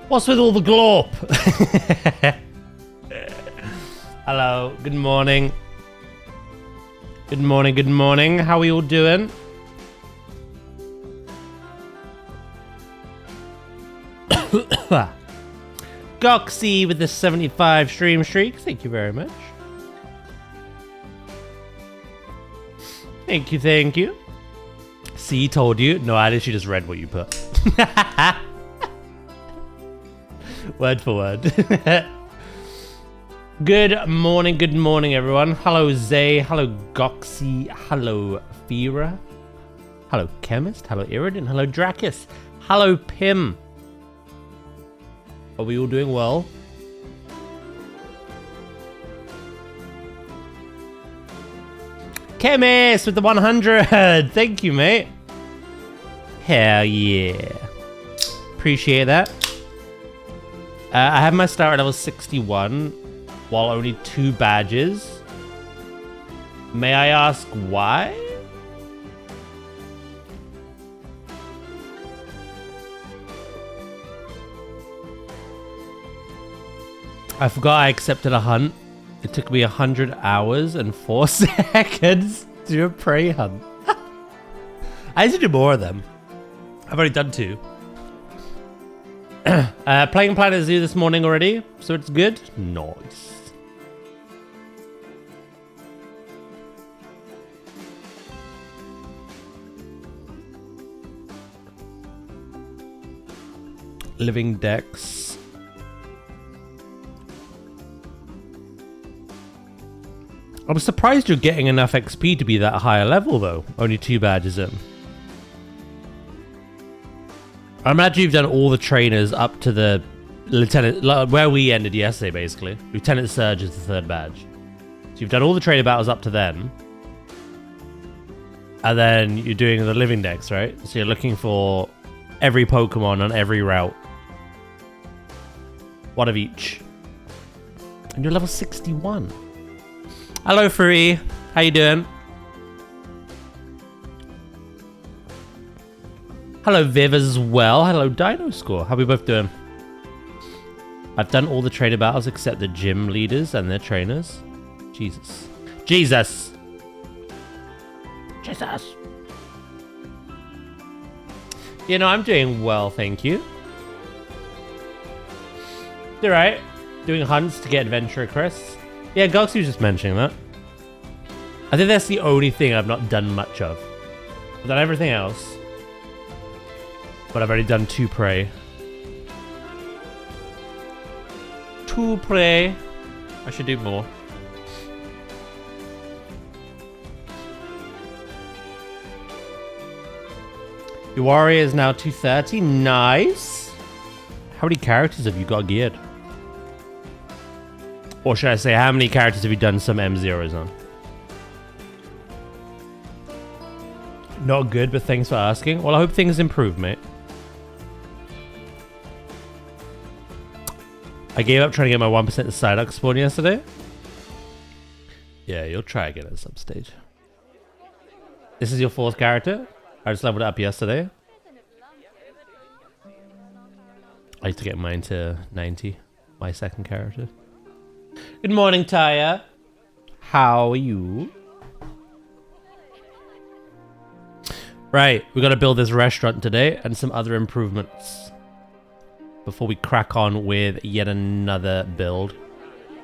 What's with all the glorp? Hello, good morning. Good morning, good morning. How are you all doing? Goxy with the 75 stream streak. Thank you very much. Thank you, thank you. C told you. No, I literally just read what you put. Word for word. Good morning, everyone. Hello, Zay. Hello, Goxy. Hello, Fira. Hello, Chemist. Hello, Iridin. Hello, Drakis. Hello, Pim. Are we all doing well? Chemist with the 100. Thank you, mate. Hell yeah. Appreciate that. I have my start at level 61, while only 2 badges. May I ask why? I forgot I accepted a hunt. It took me 100 hours and 4 seconds to do a prey hunt. I need to do more of them. I've already done 2. Playing planetzoo this morning already, so it's good. Nice. Living decks. I'm surprised you're getting enough XP to be that higher level though. Only 2 badges in. I imagine you've done all the trainers up to the lieutenant, where we ended yesterday, basically. Lieutenant Surge is the 3rd badge. So you've done all the trainer battles up to then. And then you're doing the living decks, right? So you're looking for every Pokemon on every route. 1 of each. And you're level 61. Hello, Free. How you doing? Hello, Viv as well. Hello, Dino Score. How are we both doing? I've done all the trainer battles except the gym leaders and their trainers. Jesus. Jesus. Jesus. You know, I'm doing well, thank you. You're right. Doing hunts to get adventurer crests. Yeah, Goxy was just mentioning that. I think that's the only thing I've not done much of. I've done everything else. But I've already done 2 prey. 2 prey. I should do more. Your warrior is now 230. Nice. How many characters have you got geared? Or should I say, how many characters have you done some M0s on? Not good, but thanks for asking. Well, I hope things improve, mate. I gave up trying to get my 1% Psyduck spawn yesterday. Yeah, you'll try again at some stage. This is your 4th character? I just leveled it up yesterday. I used to get mine to 90. My 2nd character. Good morning, Taya. How are you? Right, we got to build this restaurant today and some other improvements before we crack on with yet another build.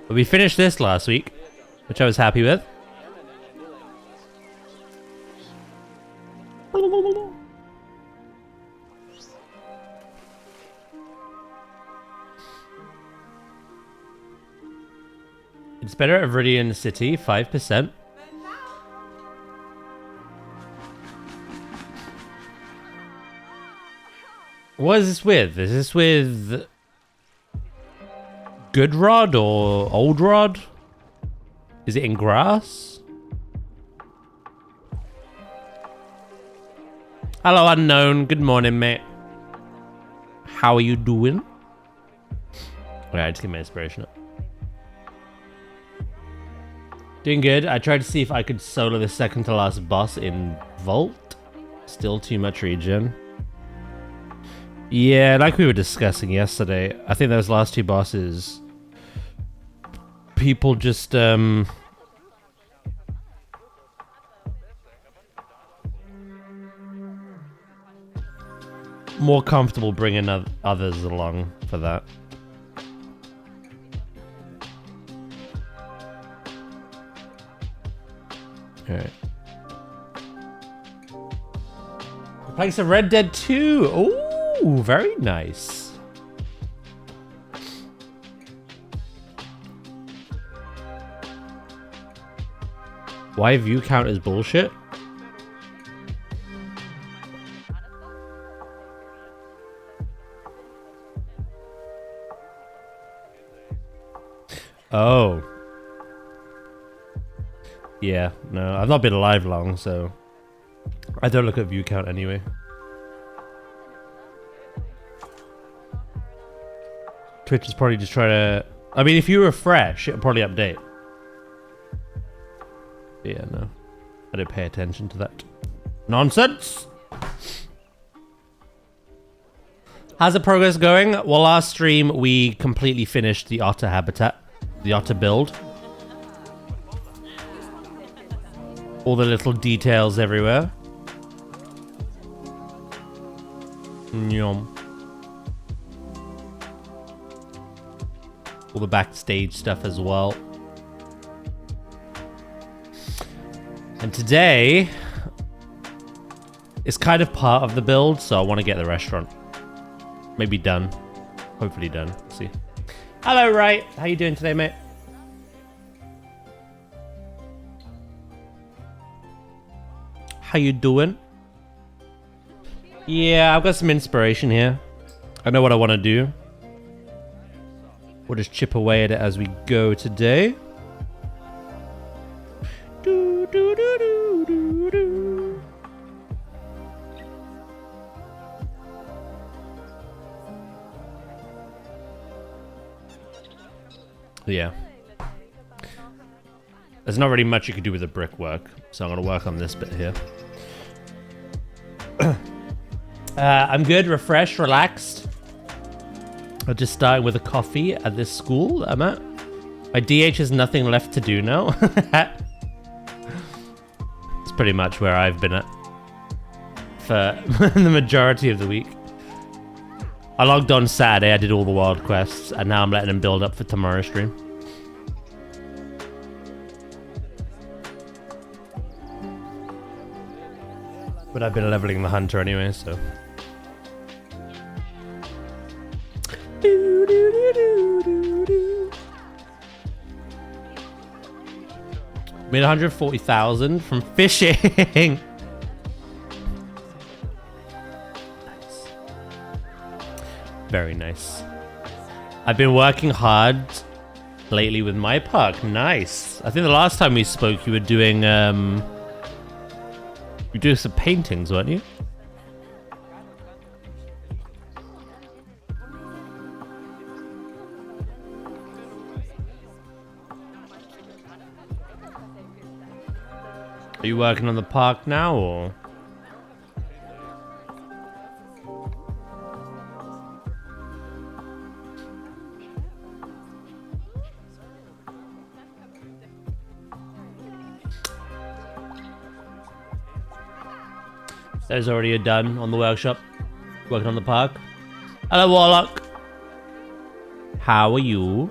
But we finished this last week, which I was happy with. It's better at Viridian City, 5%. What is this with? Is this with Good Rod or Old Rod? Is it in grass? Hello, unknown. Good morning, mate. How are you doing? Alright, just get my inspiration up. Doing good. I tried to see if I could solo the 2nd to last boss in Vault. Still too much regen. Yeah, like we were discussing yesterday, I think those last two bosses, people just more comfortable bringing others along for that. Alright. Playing some Red Dead 2. Ooh, very nice. Why view count is bullshit? Oh. Yeah, no, I've not been alive long, so I don't look at view count anyway. Twitch is probably just trying to... I mean, if you refresh, it'll probably update. Yeah, no. I don't pay attention to that nonsense. How's the progress going? Well, last stream, we completely finished the otter habitat. The otter build. All the little details everywhere. Yum. All the backstage stuff as well. And today is kind of part of the build, so I want to get the restaurant. Maybe done. Hopefully done. Let's see. Hello, Right. How you doing today, mate? How you doing? Yeah, I've got some inspiration here. I know what I want to do. We'll just chip away at it as we go today. Do, do, do, do, do, do. Yeah. There's not really much you could do with the brickwork, so I'm going to work on this bit here. I'm good, refreshed, relaxed. I'm just starting with a coffee at this school that I'm at. My DH has nothing left to do now. It's pretty much where I've been at for the majority of the week. I logged on Saturday, I did all the wild quests, and now I'm letting them build up for tomorrow's stream. But I've been leveling the hunter anyway, so... Made 140,000 from fishing. Nice. Very nice. I've been working hard lately with my park. Nice. I think the last time we spoke, you were doing some paintings, weren't you? Are you working on the park now, or? There's already a done on the workshop. Working on the park. Hello, Warlock. How are you?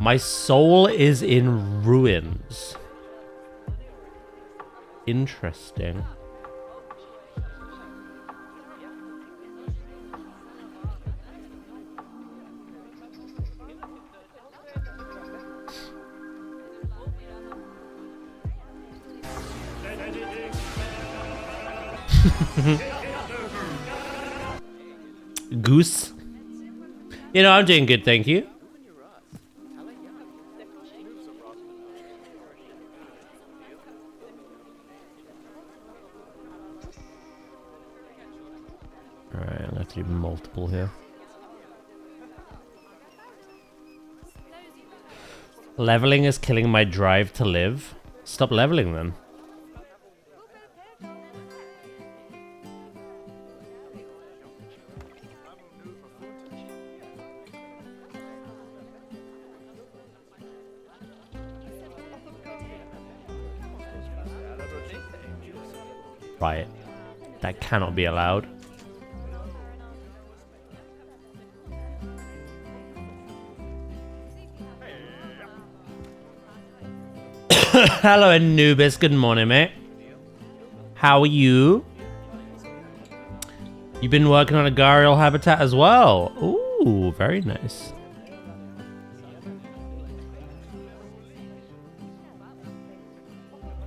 My soul is in ruins. Interesting. Goose. You know, I'm doing good, thank you. have to do multiple here. Leveling is killing my drive to live. Stop leveling then. Right. That cannot be allowed. Hello, Anubis. Good morning, mate. How are you? You've been working on a gharial habitat as well. Ooh, very nice.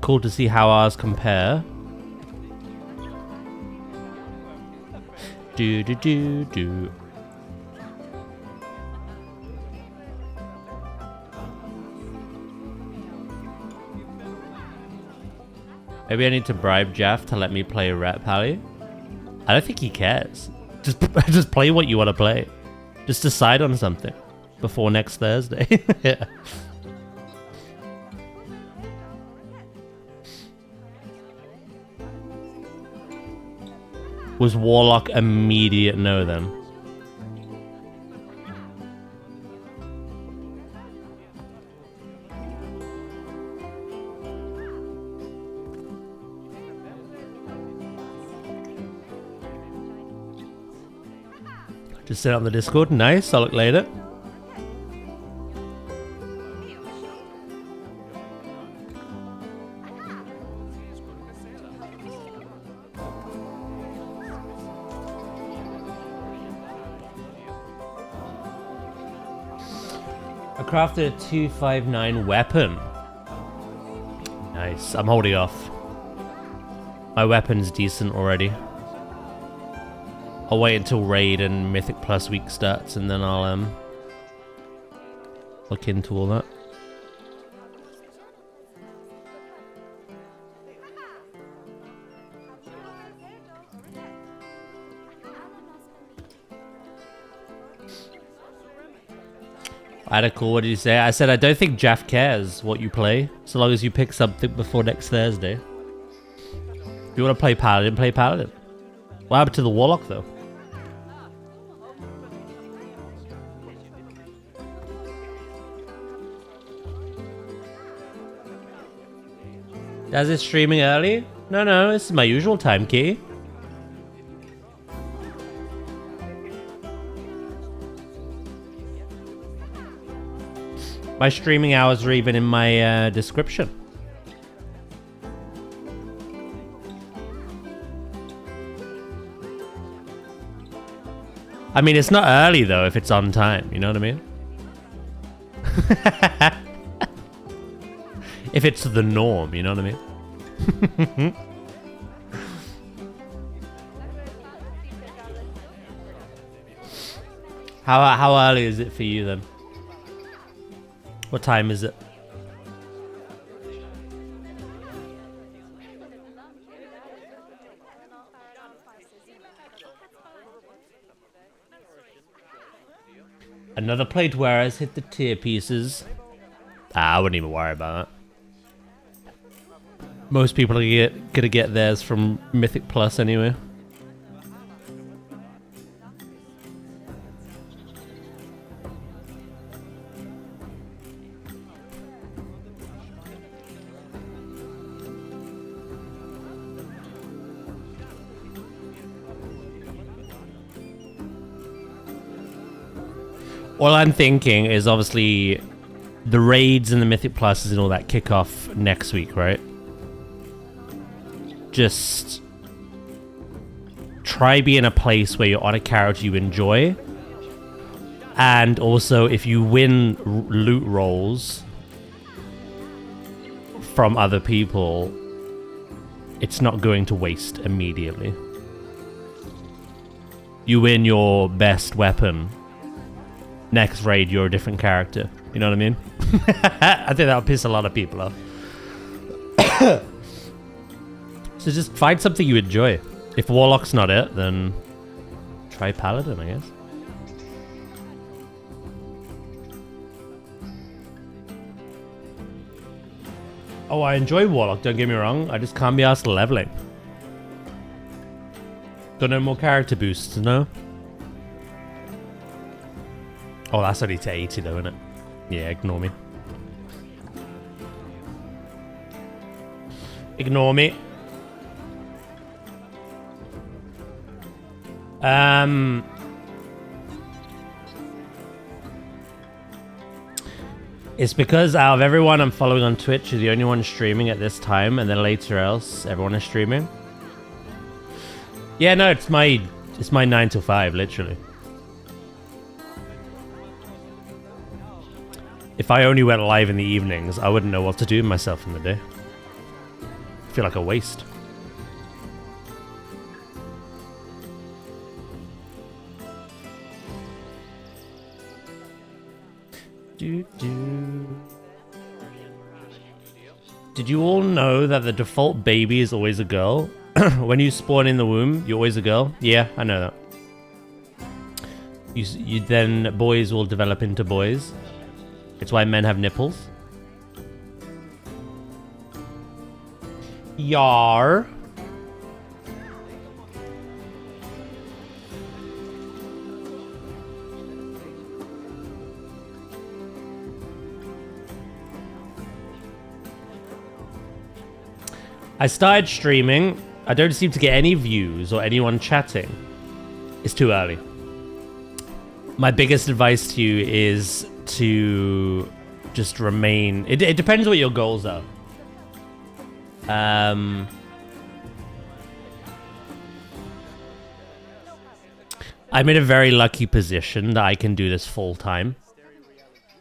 Cool to see how ours compare. Do do do do. Maybe I need to bribe Jeff to let me play Rat Pally. I don't think he cares. Just play what you want to play. Just decide on something before next Thursday. Yeah. Was Warlock immediate no then? Just set up the Discord. Nice. I'll look later. I crafted a 259 weapon. Nice. I'm holding off. My weapon's decent already. I'll wait until Raid and Mythic Plus week starts, and then I'll look into all that. Radical, what did you say? I said I don't think Jeff cares what you play, so long as you pick something before next Thursday. If you want to play Paladin, play Paladin. What happened to the Warlock, though? Is it streaming early? No, this is my usual time, Key. My streaming hours are even in my description. I mean, it's not early, though, if it's on time. You know what I mean? If it's the norm, you know what I mean? How early is it for you, then? What time is it? Another plate where has hit the tier pieces. I wouldn't even worry about that. Most people are gonna get theirs from Mythic Plus anyway. All I'm thinking is obviously the raids and the Mythic Pluses and all that kick off next week, right? Just try be in a place where you're on a character you enjoy. And also, if you win loot rolls from other people, it's not going to waste immediately. You win your best weapon. Next raid, you're a different character. You know what I mean? I think that'll piss a lot of people off. So just find something you enjoy. If Warlock's not it, then try Paladin, I guess. Oh, I enjoy Warlock, don't get me wrong. I just can't be asked leveling. Got no more character boosts, no? Oh, that's only to 80 though, isn't it? Yeah, ignore me. Ignore me. It's because out of everyone I'm following on Twitch, you're the only one streaming at this time, and then later else everyone is streaming. Yeah, no, it's my 9 to 5, literally. If I only went live in the evenings, I wouldn't know what to do with myself in the day. I feel like a waste. Did you all know that the default baby is always a girl? When you spawn in the womb, you're always a girl? Yeah, I know that. You then boys will develop into boys. It's why men have nipples. Yar. I started streaming. I don't seem to get any views or anyone chatting. It's too early. My biggest advice to you is to just remain... It depends what your goals are. I'm in a very lucky position that I can do this full time.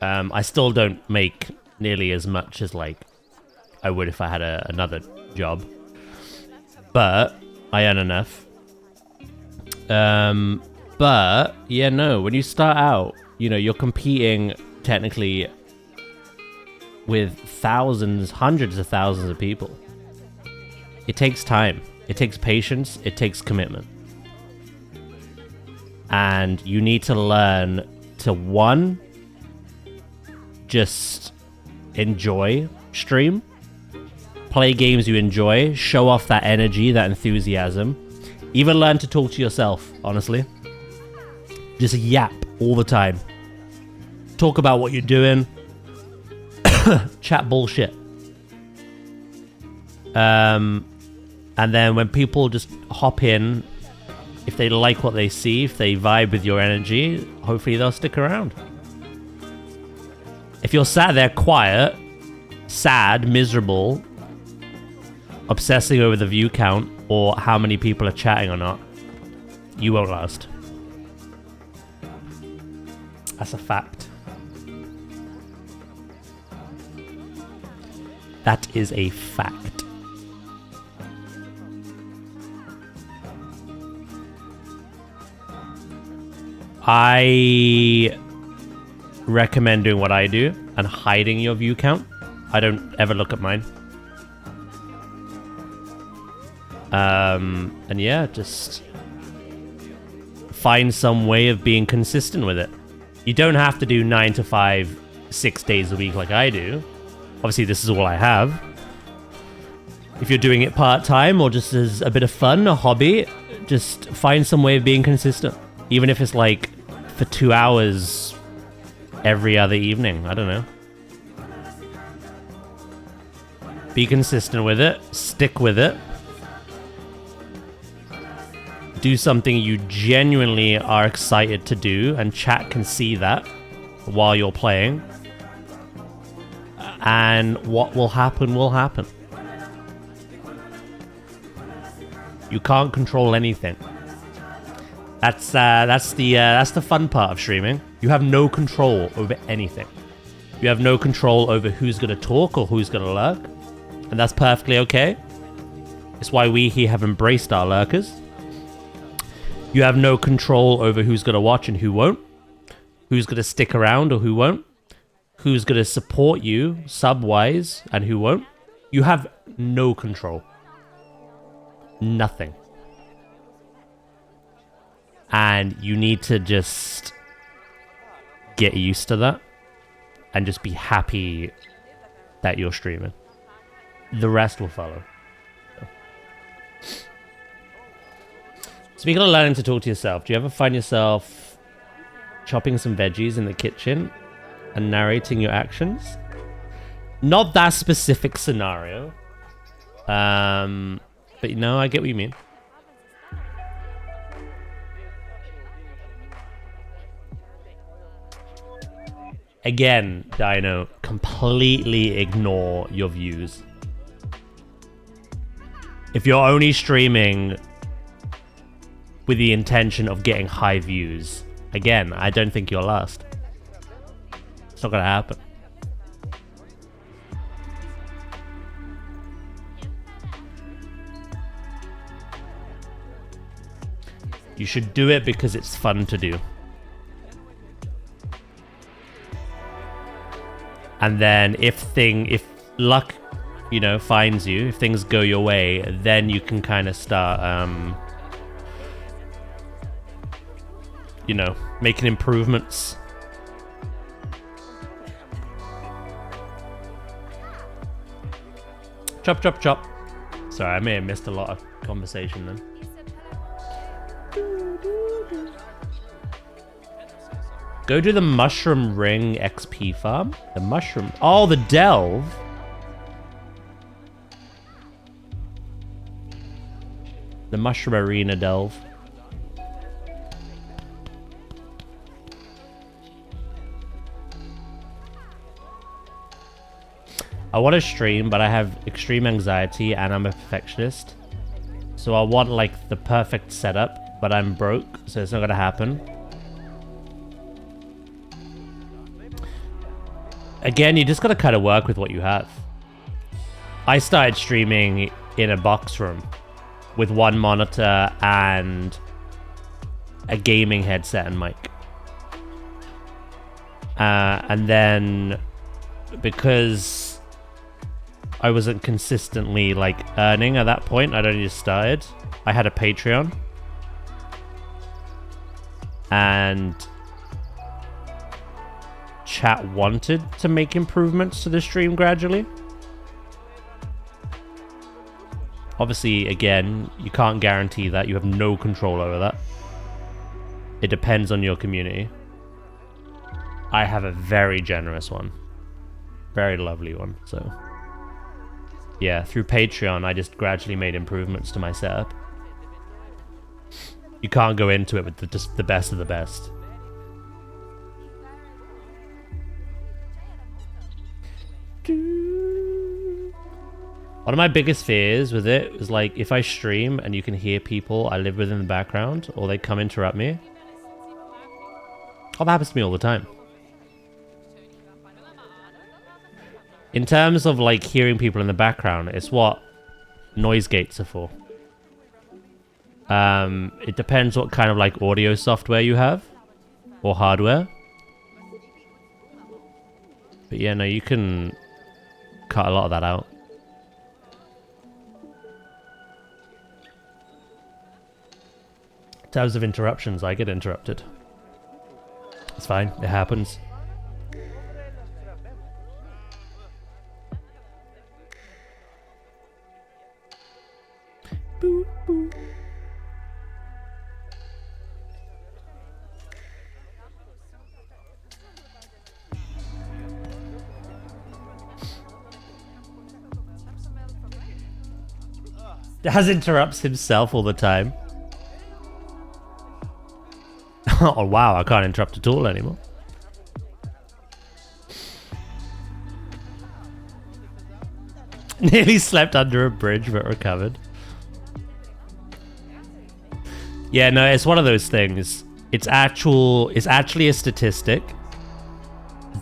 I still don't make nearly as much as like I would if I had another job, but I earn enough. But yeah, no, when you start out, you know, you're competing technically with thousands, hundreds of thousands of people. It takes time, it takes patience, it takes commitment, and you need to learn to, one, just enjoy stream, play games you enjoy, show off that energy, that enthusiasm. Even learn to talk to yourself, honestly. Just yap all the time. Talk about what you're doing. Chat bullshit. And then when people just hop in, if they like what they see, if they vibe with your energy, hopefully they'll stick around. If you're sat there quiet, sad, miserable, obsessing over the view count or how many people are chatting or not, you won't last. That's a fact. That is a fact. I recommend doing what I do and hiding your view count. I don't ever look at mine. And yeah, just find some way of being consistent with it. You don't have to do 9 to 5, 6 days a week like I do. Obviously, this is all I have. If you're doing it part-time or just as a bit of fun, a hobby, just find some way of being consistent. Even if it's like for 2 hours every other evening. I don't know. Be consistent with it. Stick with it. Do something you genuinely are excited to do, and chat can see that while you're playing. And what will happen will happen. You can't control anything. That's the fun part of streaming. You have no control over anything. You have no control over who's gonna talk or who's gonna lurk, and that's perfectly okay. It's why we here have embraced our lurkers. You have no control over who's gonna watch and who won't, who's gonna stick around or who won't, who's gonna support you sub-wise and who won't. You have no control. Nothing. And you need to just get used to that and just be happy that you're streaming. The rest will follow. Speaking of learning to talk to yourself, do you ever find yourself chopping some veggies in the kitchen and narrating your actions? Not that specific scenario. But you know, I get what you mean. Again, Dino, completely ignore your views. If you're only streaming with the intention of getting high views, again, I don't think you'll last. It's not gonna happen. You should do it because it's fun to do. And then if luck, you know, finds you, if things go your way, then you can kind of start, you know, making improvements. Chop, chop, chop. Sorry, I may have missed a lot of conversation then. Go to the Mushroom Ring XP farm. The mushroom. Oh, the delve. The Mushroom Arena delve. I want to stream, but I have extreme anxiety and I'm a perfectionist. So I want like the perfect setup, but I'm broke, so it's not gonna happen. Again, you just gotta kind of work with what you have. I started streaming in a box room with one monitor and a gaming headset and mic. And then because I wasn't consistently like earning at that point, I'd only just started. I had a Patreon. And chat wanted to make improvements to the stream gradually. Obviously, again, you can't guarantee that. You have no control over that. It depends on your community. I have a very generous one. Very lovely one, so... yeah, through Patreon, I just gradually made improvements to my setup. You can't go into it with just the best of the best. One of my biggest fears with it is like if I stream and you can hear people I live with in the background or they come interrupt me. Oh, that happens to me all the time. In terms of like hearing people in the background, it's what noise gates are for. It depends what kind of like audio software you have or hardware. But yeah, no, you can cut a lot of that out. In terms of interruptions, I get interrupted. It's fine, it happens. Boo, boo. Daz interrupts himself all the time. Oh wow, I can't interrupt at all anymore. Nearly slept under a bridge but recovered. Yeah, no, it's one of those things. It's actually a statistic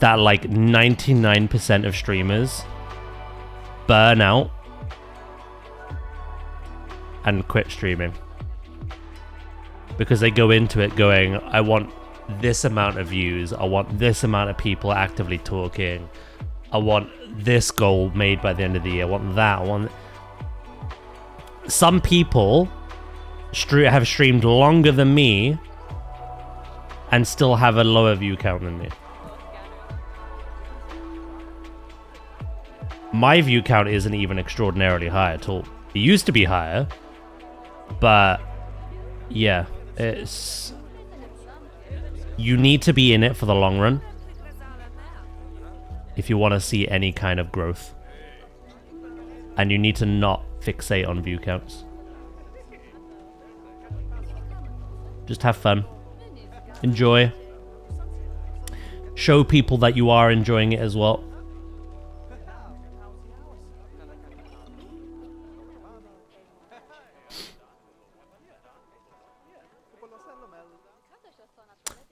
that like 99% of streamers burn out and quit streaming. Because they go into it going, I want this amount of views, I want this amount of people actively talking, I want this goal made by the end of the year, I want that, I want... Some people have streamed longer than me and still have a lower view count than me. My view count isn't even extraordinarily high at all. It used to be higher, but yeah, it's... You need to be in it for the long run if you want to see any kind of growth. And you need to not fixate on view counts. Just have fun. Enjoy. Show people that you are enjoying it as well.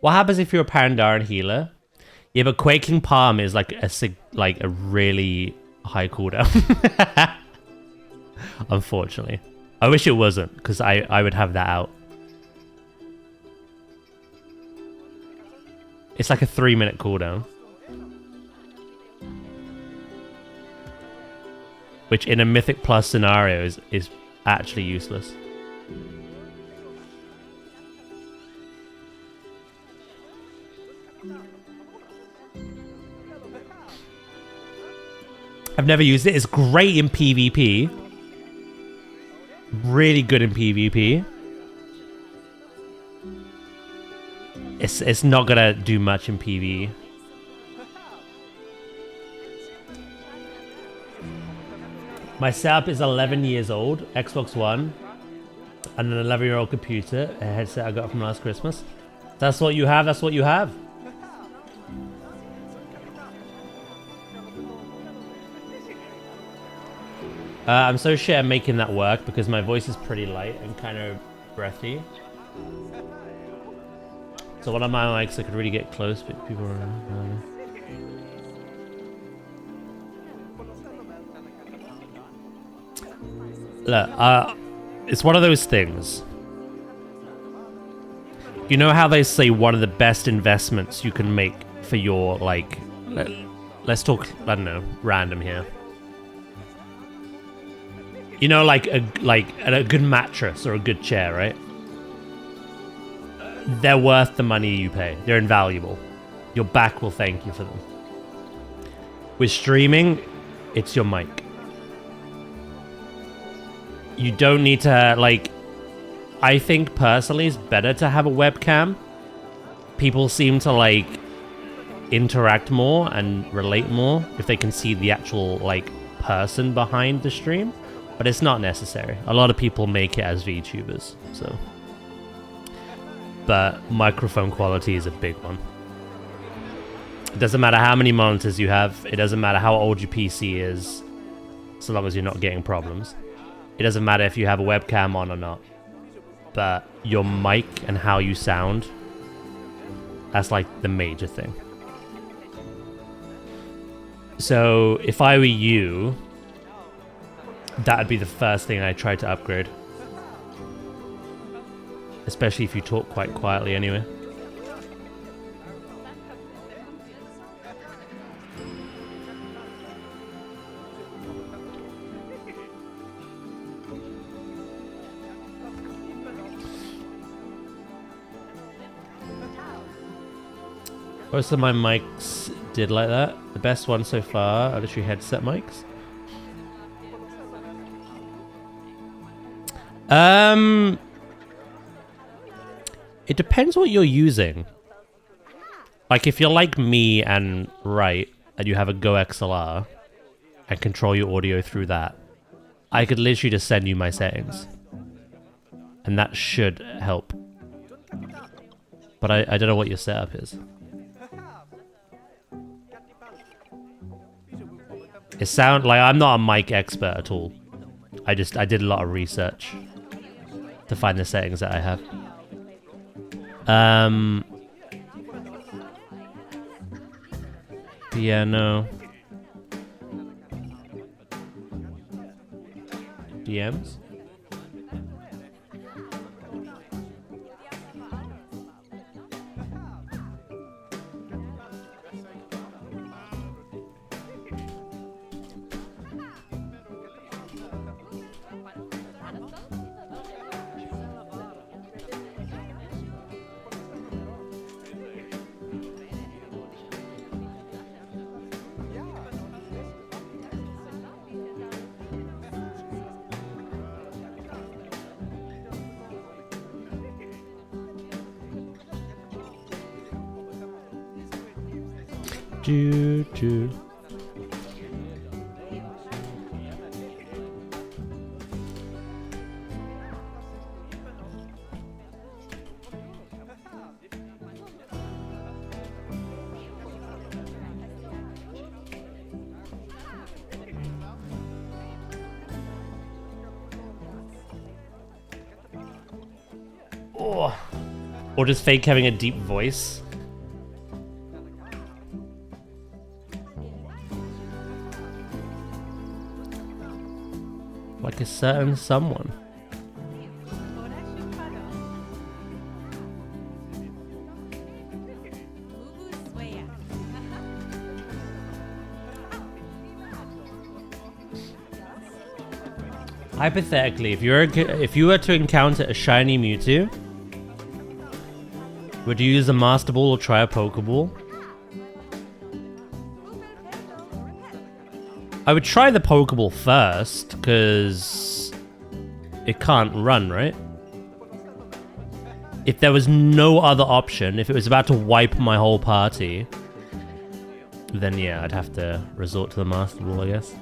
What happens if you're a Pandaren healer? Yeah, but Quaking Palm is like a really high cooldown. Unfortunately. I wish it wasn't, because I would have that out. It's like a 3-minute cooldown. Which in a Mythic Plus scenario is actually useless. I've never used it. It's great in PvP. Really good in PvP. It's not gonna do much in PvE. My setup is 11 years old, Xbox One, and an 11-year-old computer, a headset I got from last Christmas. That's what you have, that's what you have. I'm so shit at making that work because my voice is pretty light and kind of breathy. So one of my mics I could really get close, but people are... Look, it's one of those things. You know how they say one of the best investments you can make for your, like... Let's talk, I don't know, random here. You know, like a good mattress or a good chair, right? They're worth the money you pay. They're invaluable. Your back will thank you for them. With streaming, it's your mic. You don't need to, like... I think, personally, it's better to have a webcam. People seem to, like, interact more and relate more if they can see the actual, like, person behind the stream. But it's not necessary. A lot of people make it as VTubers, so... But microphone quality is a big one. It doesn't matter how many monitors you have. It doesn't matter how old your PC is. So long as you're not getting problems. It doesn't matter if you have a webcam on or not. But your mic and how you sound, that's like the major thing. So if I were you, that would be the first thing I try to upgrade. Especially if you talk quite quietly anyway. Most of my mics did like that. The best one so far are literally headset mics. It depends what you're using. Like if you're like me and right, and you have a Go XLR and control your audio through that, I could literally just send you my settings. And that should help. But I don't know what your setup is. It sounds like I'm not a mic expert at all. I did a lot of research to find the settings that I have. Yeah, no. DMs? do, do. Oh. Or just fake having a deep voice. Like a certain someone. Hypothetically, if you were to encounter a shiny Mewtwo, would you use a Master Ball or try a Pokeball? I would try the Pokeball first, because it can't run, right? If there was no other option, if it was about to wipe my whole party, then yeah, I'd have to resort to the Master Ball, I guess.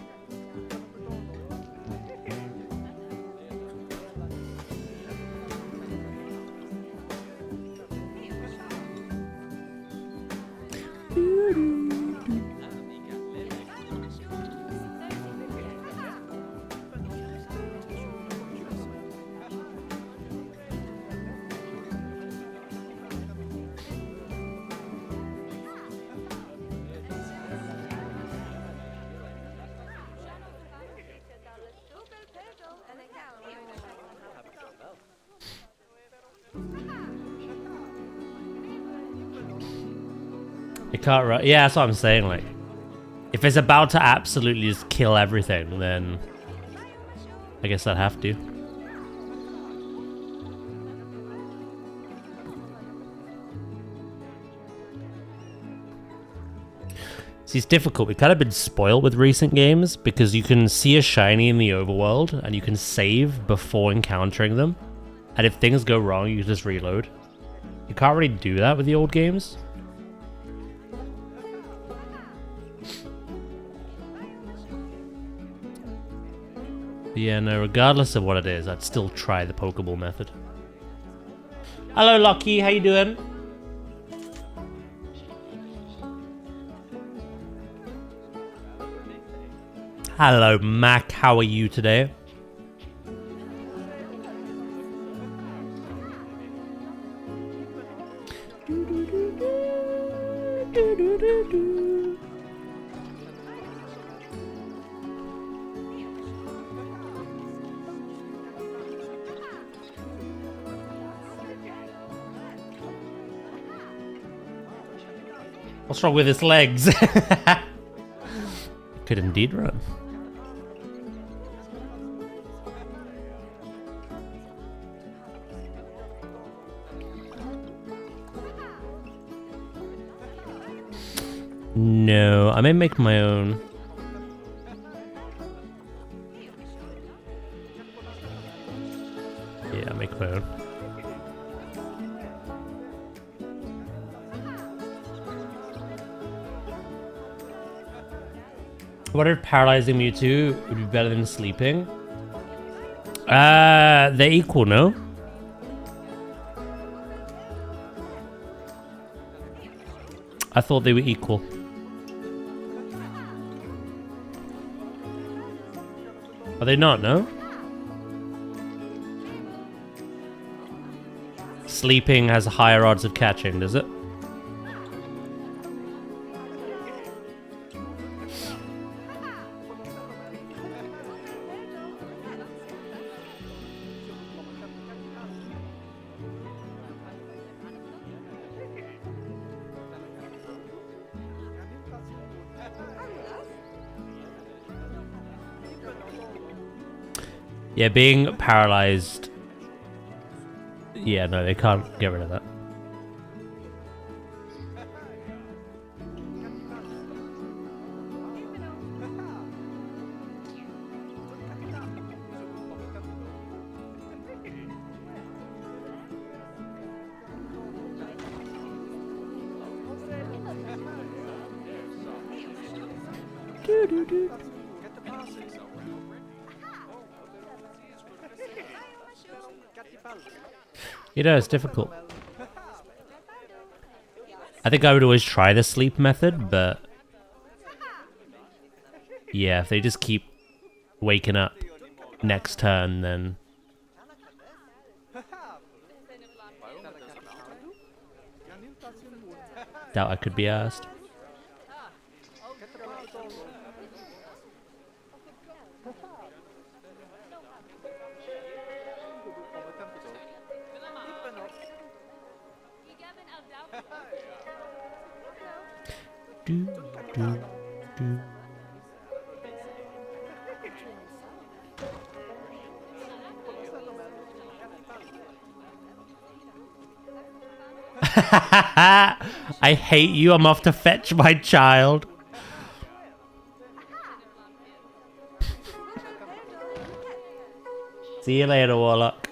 It can't run. Yeah, that's what I'm saying. Like, if it's about to absolutely just kill everything, then I guess I'd have to. See, it's difficult. We've kind of been spoiled with recent games because you can see a shiny in the overworld and you can save before encountering them. And if things go wrong, you just reload. You can't really do that with the old games. Yeah, no, regardless of what it is, I'd still try the Pokeball method. Hello, Lockie. How you doing? Hello, Mac. How are you today? What's wrong with his legs? Could indeed run. No, I may make my own. Yeah, I'll make my own. What if paralyzing Mewtwo would be better than sleeping? They're equal, no? I thought they were equal. Are they not, no? Sleeping has higher odds of catching, does it? Yeah, being paralyzed. Yeah, no, they can't get rid of that. You know, it's difficult. I think I would always try the sleep method, but yeah, if they just keep waking up next turn, then doubt I could be asked. Do, do, do. I hate you. I'm off to fetch my child. See you later, Warlock.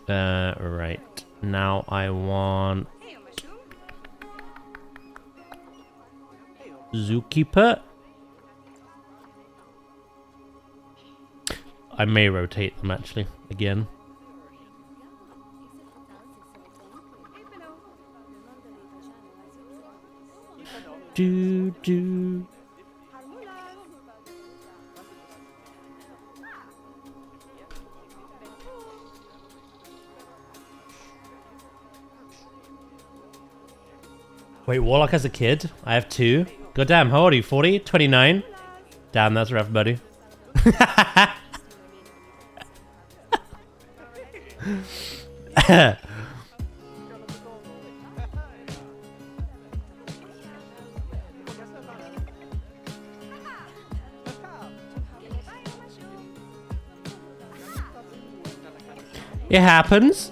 Right. Now I want Zookeeper. I may rotate them actually again. Do do. Wait, Warlock has a kid? I have 2. Goddamn, how old are you? 40? 29? Damn, that's rough, buddy. It happens.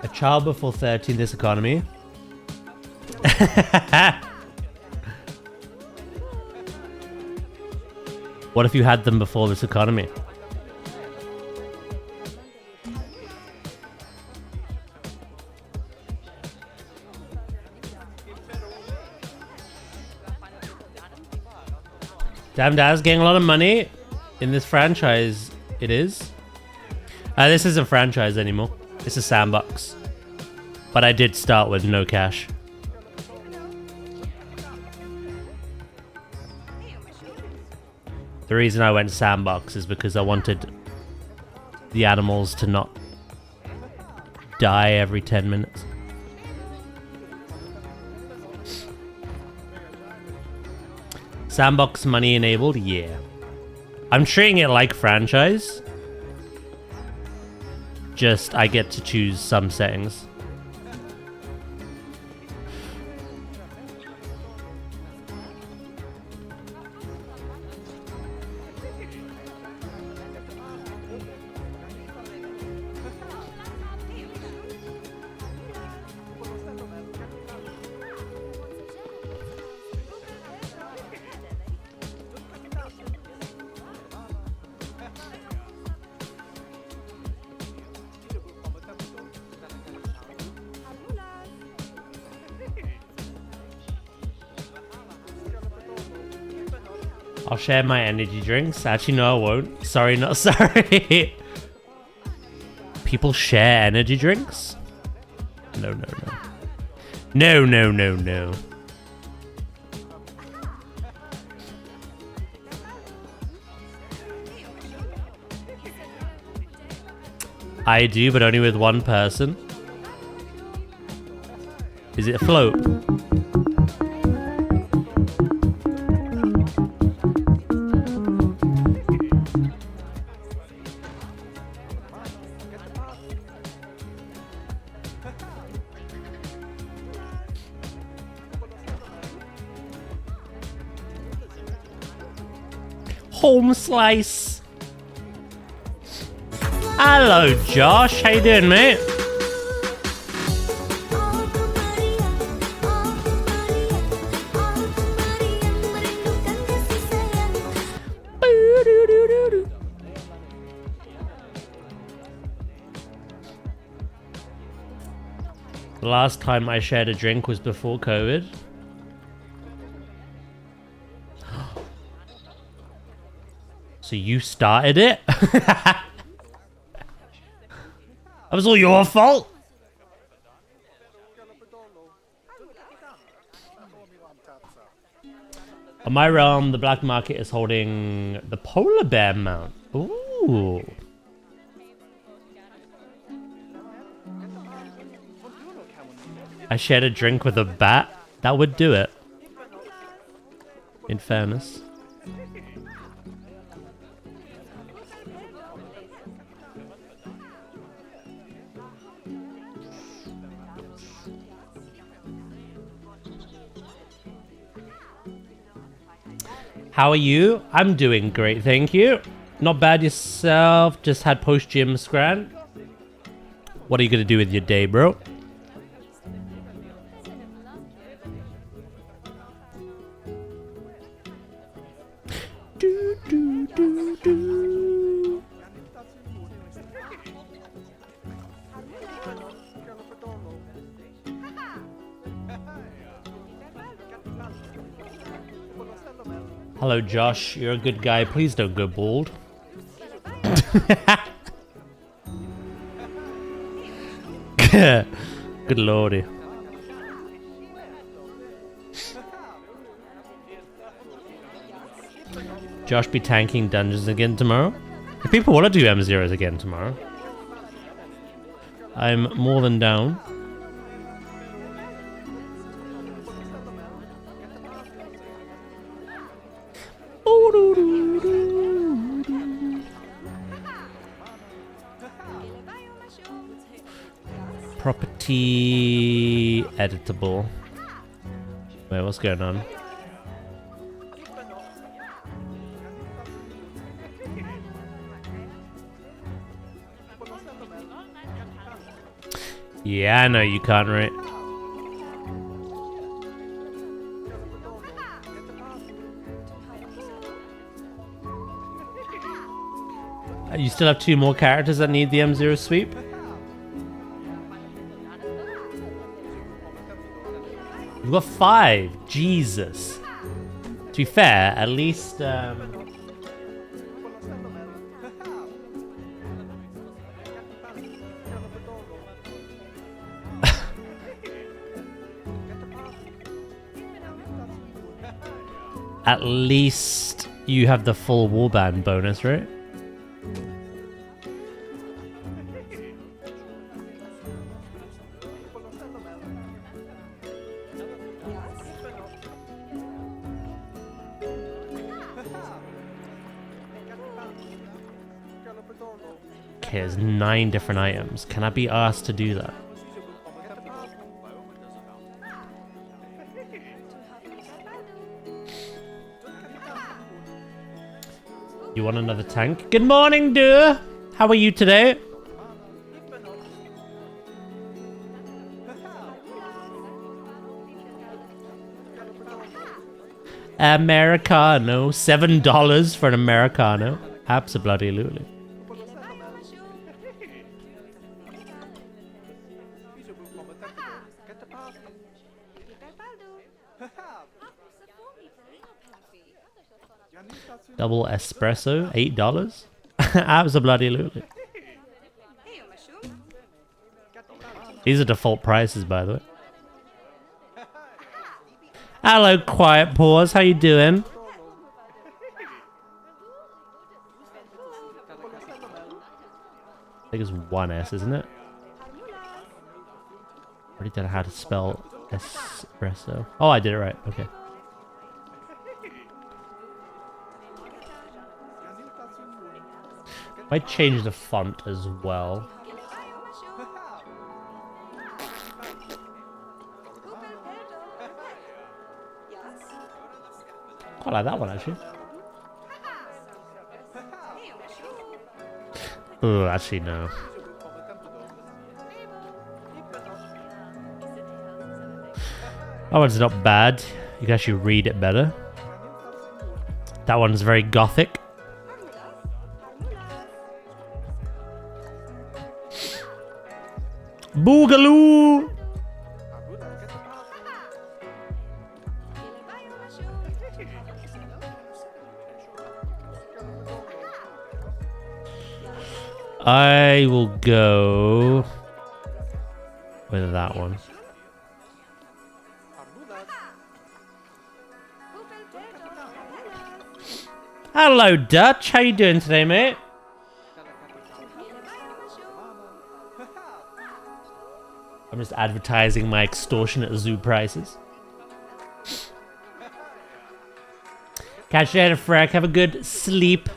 A child before 30 in this economy. What if you had them before this economy? Damn Dad's getting a lot of money in this franchise. It is. This isn't a franchise anymore. It's a sandbox. But I did start with no cash. The reason I went sandbox is because I wanted the animals to not die every 10 minutes. Sandbox money enabled? Yeah. I'm treating it like franchise. Just, I get to choose some settings. I'll share my energy drinks. Actually, no, I won't. Sorry, not sorry. People share energy drinks? No, no, no. No, no, no, no. I do, but only with one person. Is it a float? Home slice. Hello, Josh. How you doing, mate? The last time I shared a drink was before COVID. So you started it? That was all your fault? On my realm, the black market is holding the polar bear mount. Ooh. I shared a drink with a bat. That would do it. In fairness. How are you? I'm doing great, thank you. Not bad yourself. Just had post-gym scran. What are you gonna do with your day, bro? Do, do, do, do. Hello, Josh. You're a good guy. Please don't go bald. Good lordy. Josh be tanking dungeons again tomorrow. If people want to do M0s again tomorrow, I'm more than down. Property editable. Wait, what's going on? Yeah, I know you can't, right? You still have 2 more characters that need the M0 sweep? You've got 5. Jesus. To be fair, at least at least you have the full warband bonus, right? Okay, there's 9 different items. Can I be asked to do that? You want another tank? Good morning, dude! How are you today? Americano. $7 for an Americano. Absolutely. Double espresso, $8. Absolutely. These are default prices, by the way. Hello, Quiet Paws. How you doing? I think it's 1S, isn't it? I already don't know how to spell espresso. Oh, I did it right. Okay. Might change the font as well. Quite like that one, actually. Oh, actually, no. That one's not bad. You can actually read it better. That one's very gothic. Boogaloo! I will go with that one. Hello, Dutch. How you doing today, mate? I'm just advertising my extortionate zoo prices. Catch you later, Frank. Have a good sleep.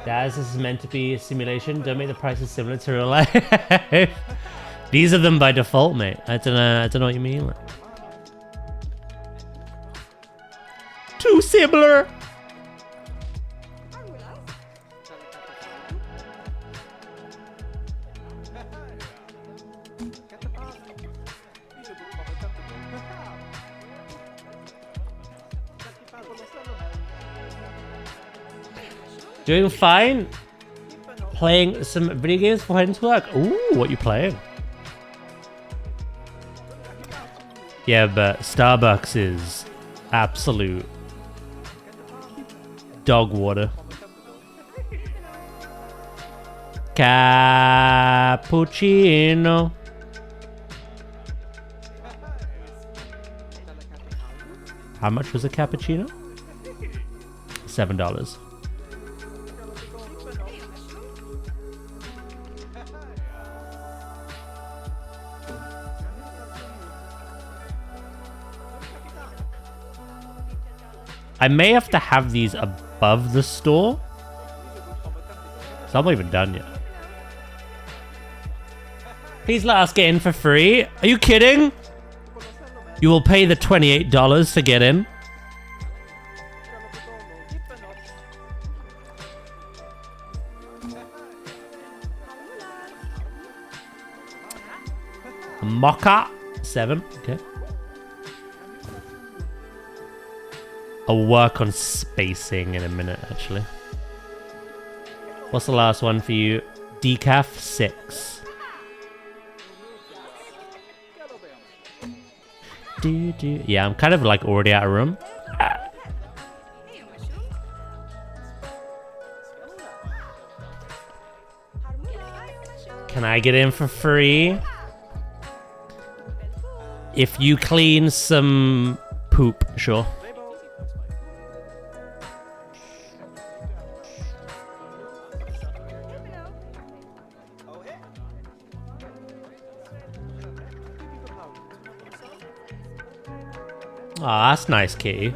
Guys, this is meant to be a simulation. Don't make the prices similar to real life. These are them by default, mate. I don't know what you mean. Like, too similar. Doing fine. Playing some video games for heading to work. Ooh, what you playing? Yeah, but Starbucks is absolute dog water. Cappuccino. How much was a cappuccino? $7. I may have to have these above the store. So I'm not even done yet. Please let us get in for free. Are you kidding? You will pay the $28 to get in. Mocha 7. Okay. I'll work on spacing in a minute, actually. What's the last one for you? Decaf 6. Yeah, I'm kind of like already out of room. Can I get in for free? If you clean some poop, sure. Oh, that's nice, kitty.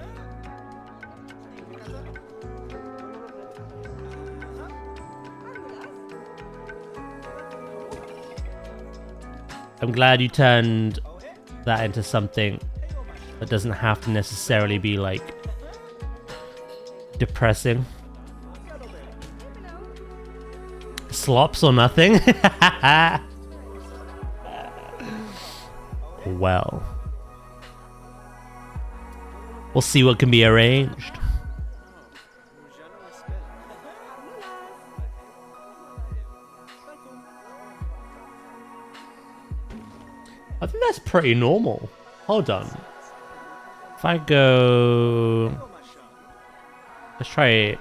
I'm glad you turned that into something that doesn't have to necessarily be, like, depressing. Slops or nothing? Well. We'll see what can be arranged. I think that's pretty normal. Hold on. If I go... Let's try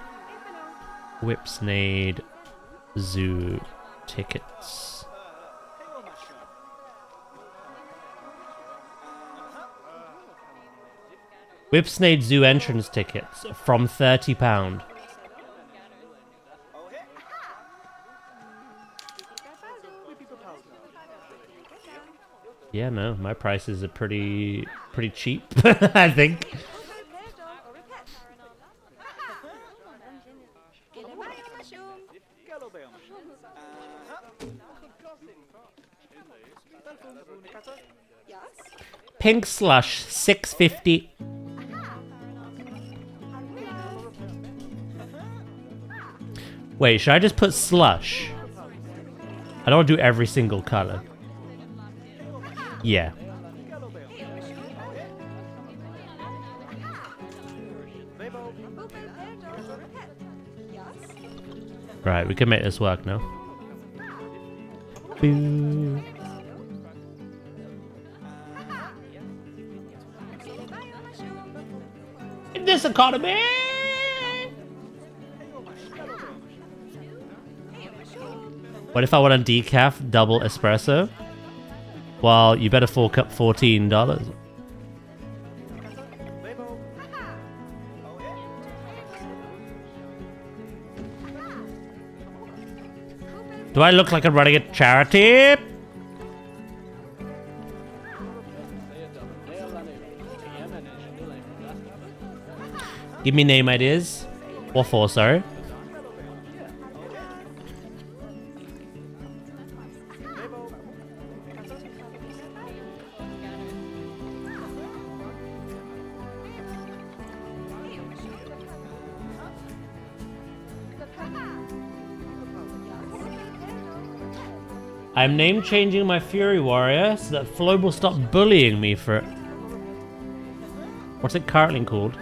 Whipsnade Zoo tickets. Whipsnade Zoo entrance tickets from £30. Yeah, no, my prices are pretty cheap, I think. Pink slush, $6.50. Wait, should I just put slush? I don't want to do every single color. Yeah. Right, we can make this work now. Boo. In this economy! What if I want a decaf double espresso? Well, you better fork up $14. Do I look like I'm running a charity? Give me name ideas. What for, sorry? I'm name changing my Fury Warrior so that Flo will stop bullying me for it. What's it currently called?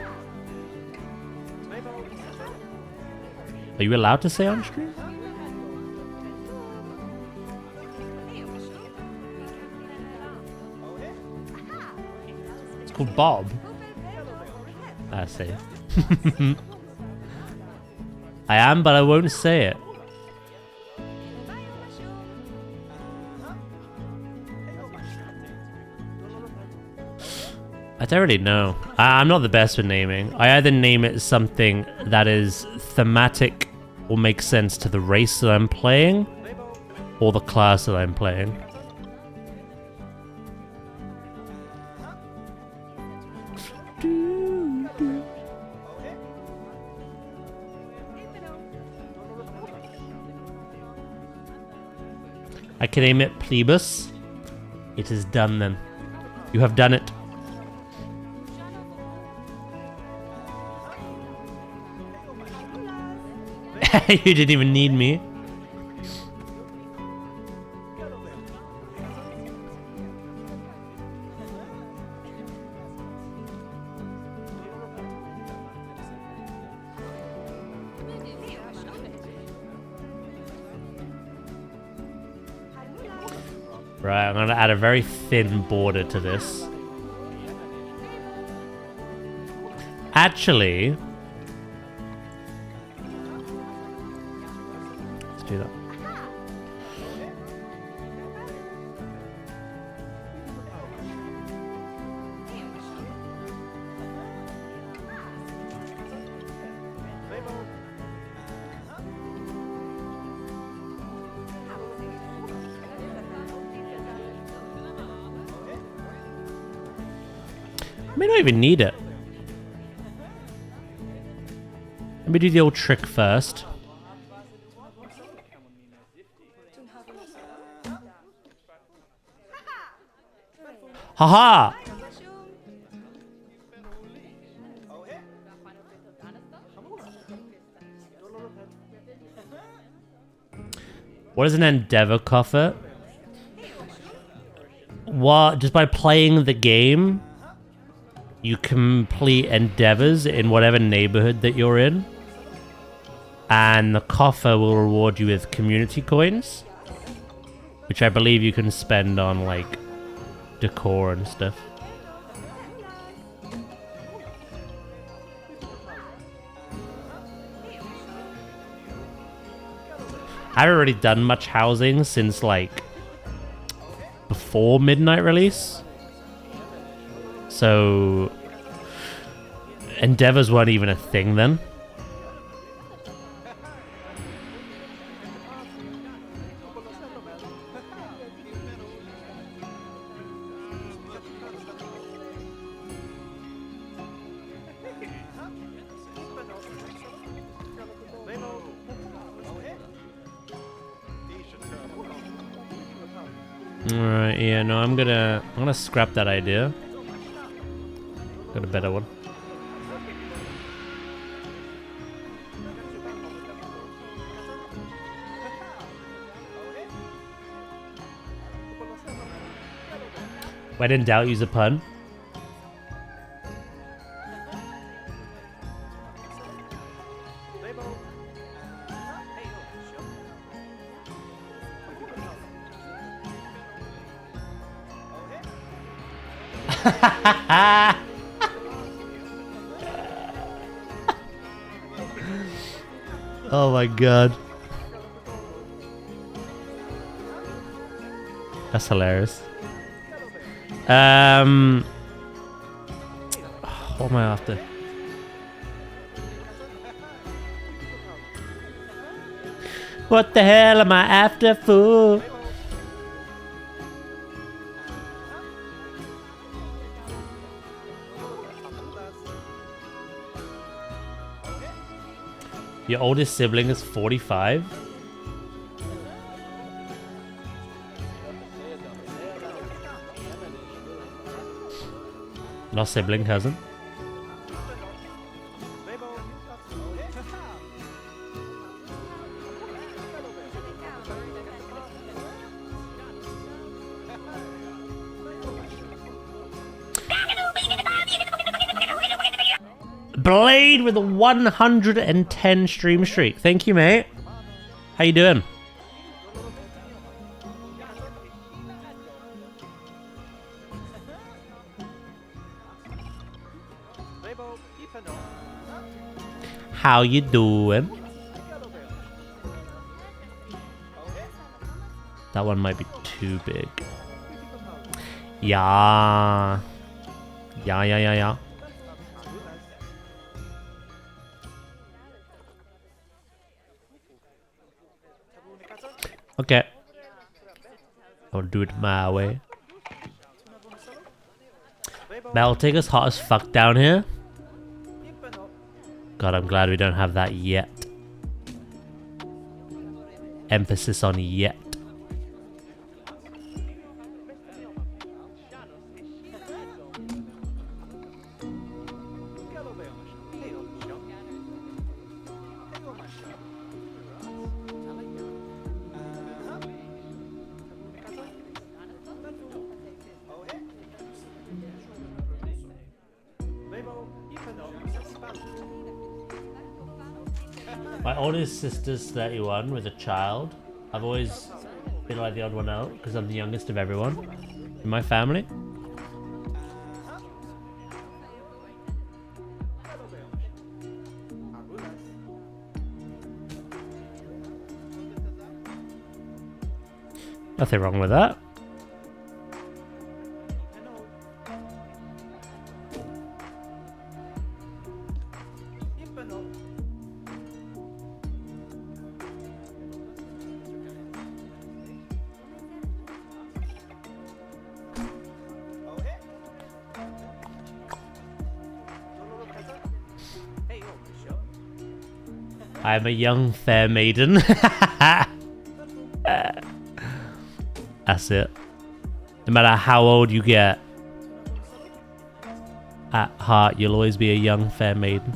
Are you allowed to say on stream? It's called Bob. I see. I am, but I won't say it. I don't really know. I'm not the best with naming. I either name it something that is thematic or makes sense to the race that I'm playing or the class that I'm playing. I can name it Plebus. It is done then. You have done it. You didn't even need me. Right, I'm gonna add a very thin border to this. Actually, let's do that. I may not even need it. Let me do the old trick first. Haha! What is an endeavor coffer? What? Just by playing the game, you complete endeavors in whatever neighborhood that you're in. And the coffer will reward you with community coins, which I believe you can spend on, like, decor and stuff. I haven't really done much housing since, like, before midnight release. So endeavors weren't even a thing then. Alright, yeah, no, I'm gonna scrap that idea. Got a better one. When in doubt, use a pun. Oh my god. That's hilarious. What am I after? What the hell am I after, fool? Your oldest sibling is 45? No sibling, cousin? Blade with a 110 stream streak. Thank you, mate. How you doing? How you doing? That one might be too big. Yeah. Yeah. Okay. I'll do it my way. Baltic hot as fuck down here. God, I'm glad we don't have that yet. Emphasis on yet. My oldest sister's 31 with a child. I've always been like the odd one out because I'm the youngest of everyone in my family. Nothing wrong with that. I'm a young fair maiden. That's it. No matter how old you get, at heart you'll always be a young fair maiden.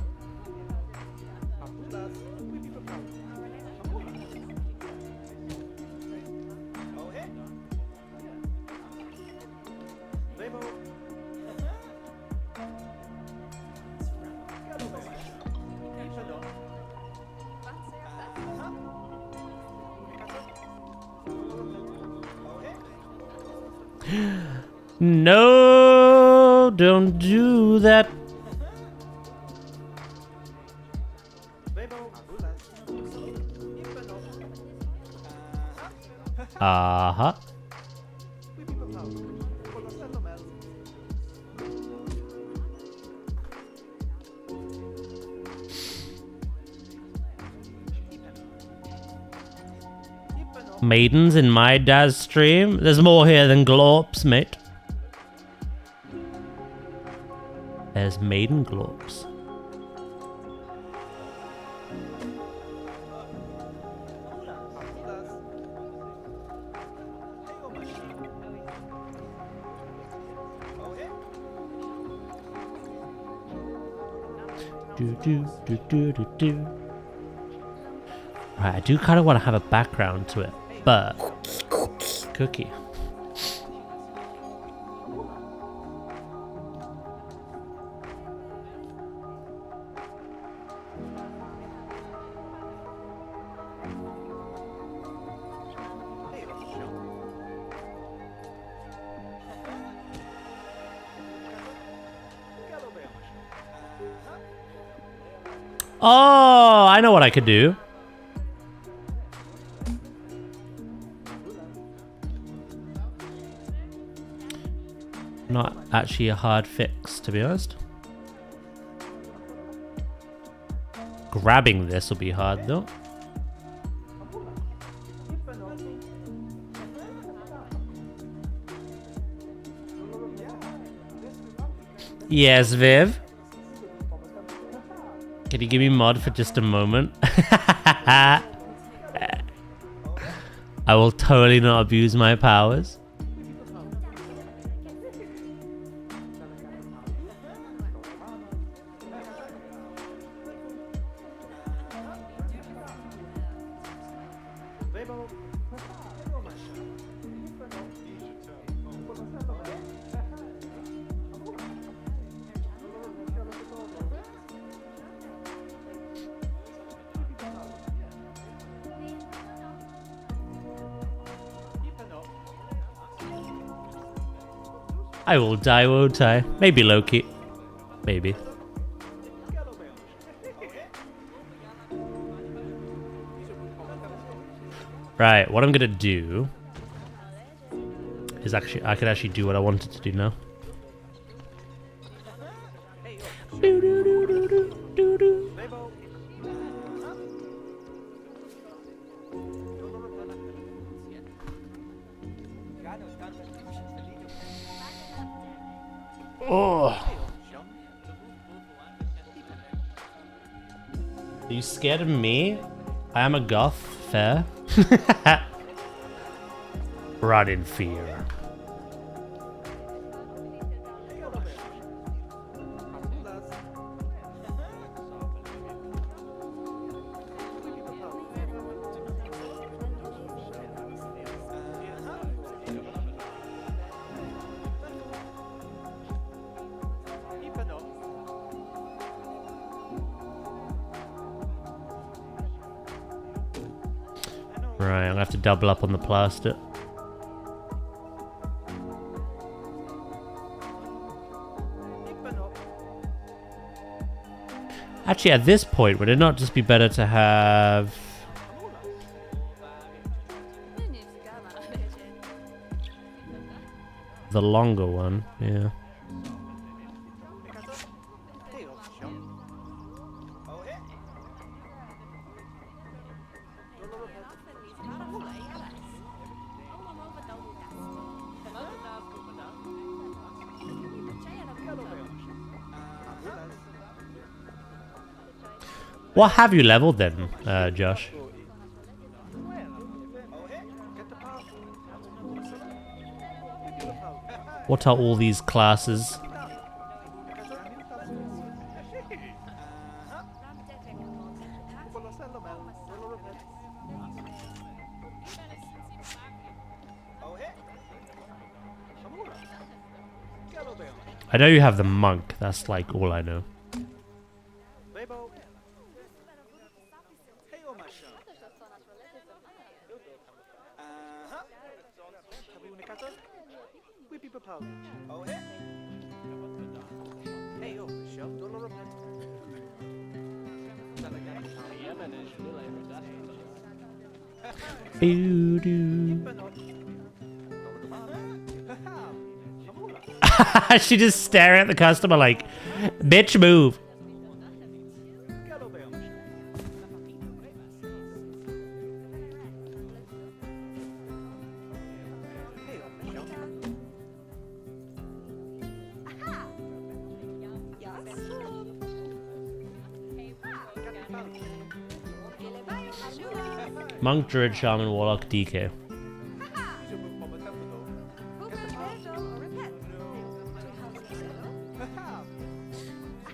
No, don't do that. Uh-huh. Maidens in my dad's stream? There's more here than glorps, mate. There's maiden glorps. Right, I do kind of want to have a background to it, but cookie. Oh, I know what I could do. Not actually a hard fix, to be honest. Grabbing this will be hard, though. Yes, Viv. Can you give me mod for just a moment? I will totally not abuse my powers. I will die, won't I? Maybe Loki. Maybe. Right, what I'm gonna do is I could actually do what I wanted to do now. Oh. Are you scared of me? I am a goth, fair. Run in fear. Right, I'm gonna have to double up on the plaster. Actually, at this point, would it not just be better to have the longer one? Yeah. What have you leveled then, Josh? What are all these classes? I know you have the monk, that's like all I know. She just stare at the customer like, bitch, move. Monk, Druid, Shaman, Warlock, DK.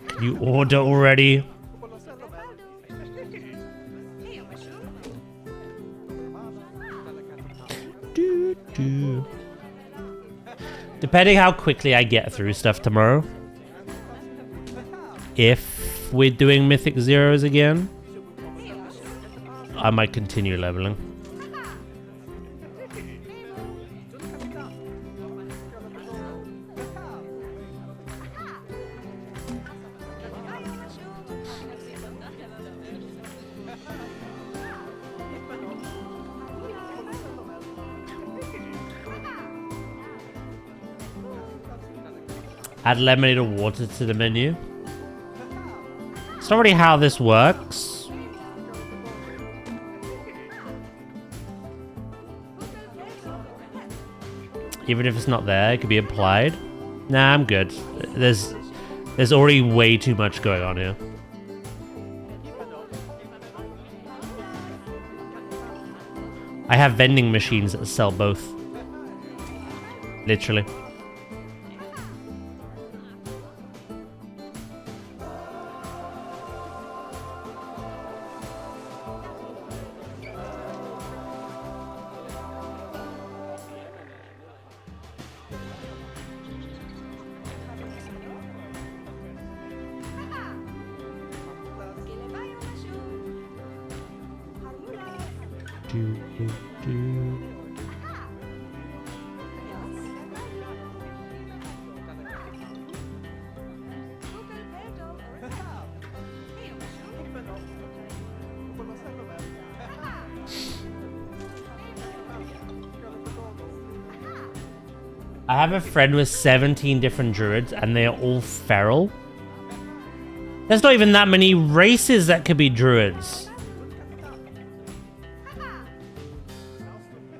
Can you order already? Depending how quickly I get through stuff tomorrow. If we're doing Mythic Zeros again, I might continue leveling. Add lemonade or water to the menu. It's not really how this works. Even if it's not there, it could be applied. Nah, I'm good. There's already way too much going on here. I have vending machines that sell both. Literally. I have a friend with 17 different druids and they are all feral. There's not even that many races that could be druids.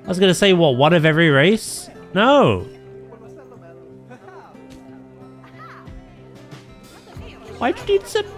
I was gonna say, what, one of every race? No. Why'd you need so many?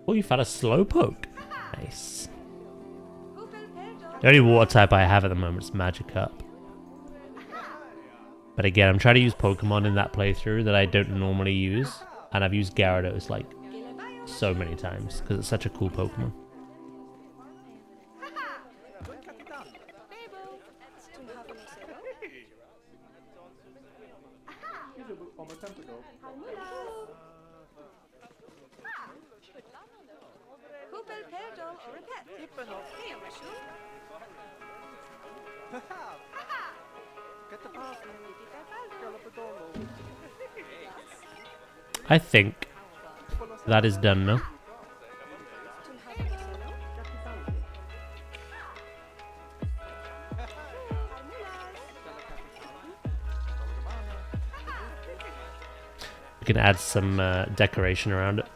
Oh, you found a slowpoke. Nice. The only water type I have at the moment is Magikarp. But again, I'm trying to use Pokemon in that playthrough that I don't normally use. And I've used Gyarados like so many times because it's such a cool Pokemon. I think that is done now. We can add some decoration around it.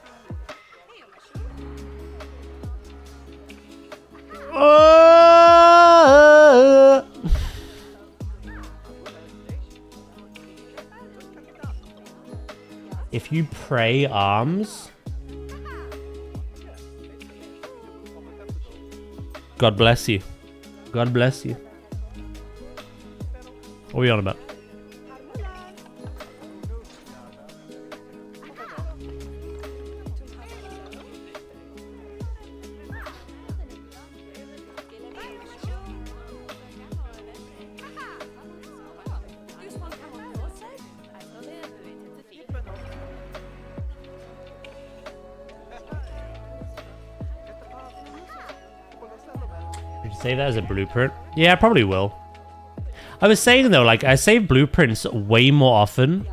If you pray arms, God bless you. God bless you. What are we on about? Save that as a blueprint? Yeah, I probably will. I was saying though, like, I save blueprints way more often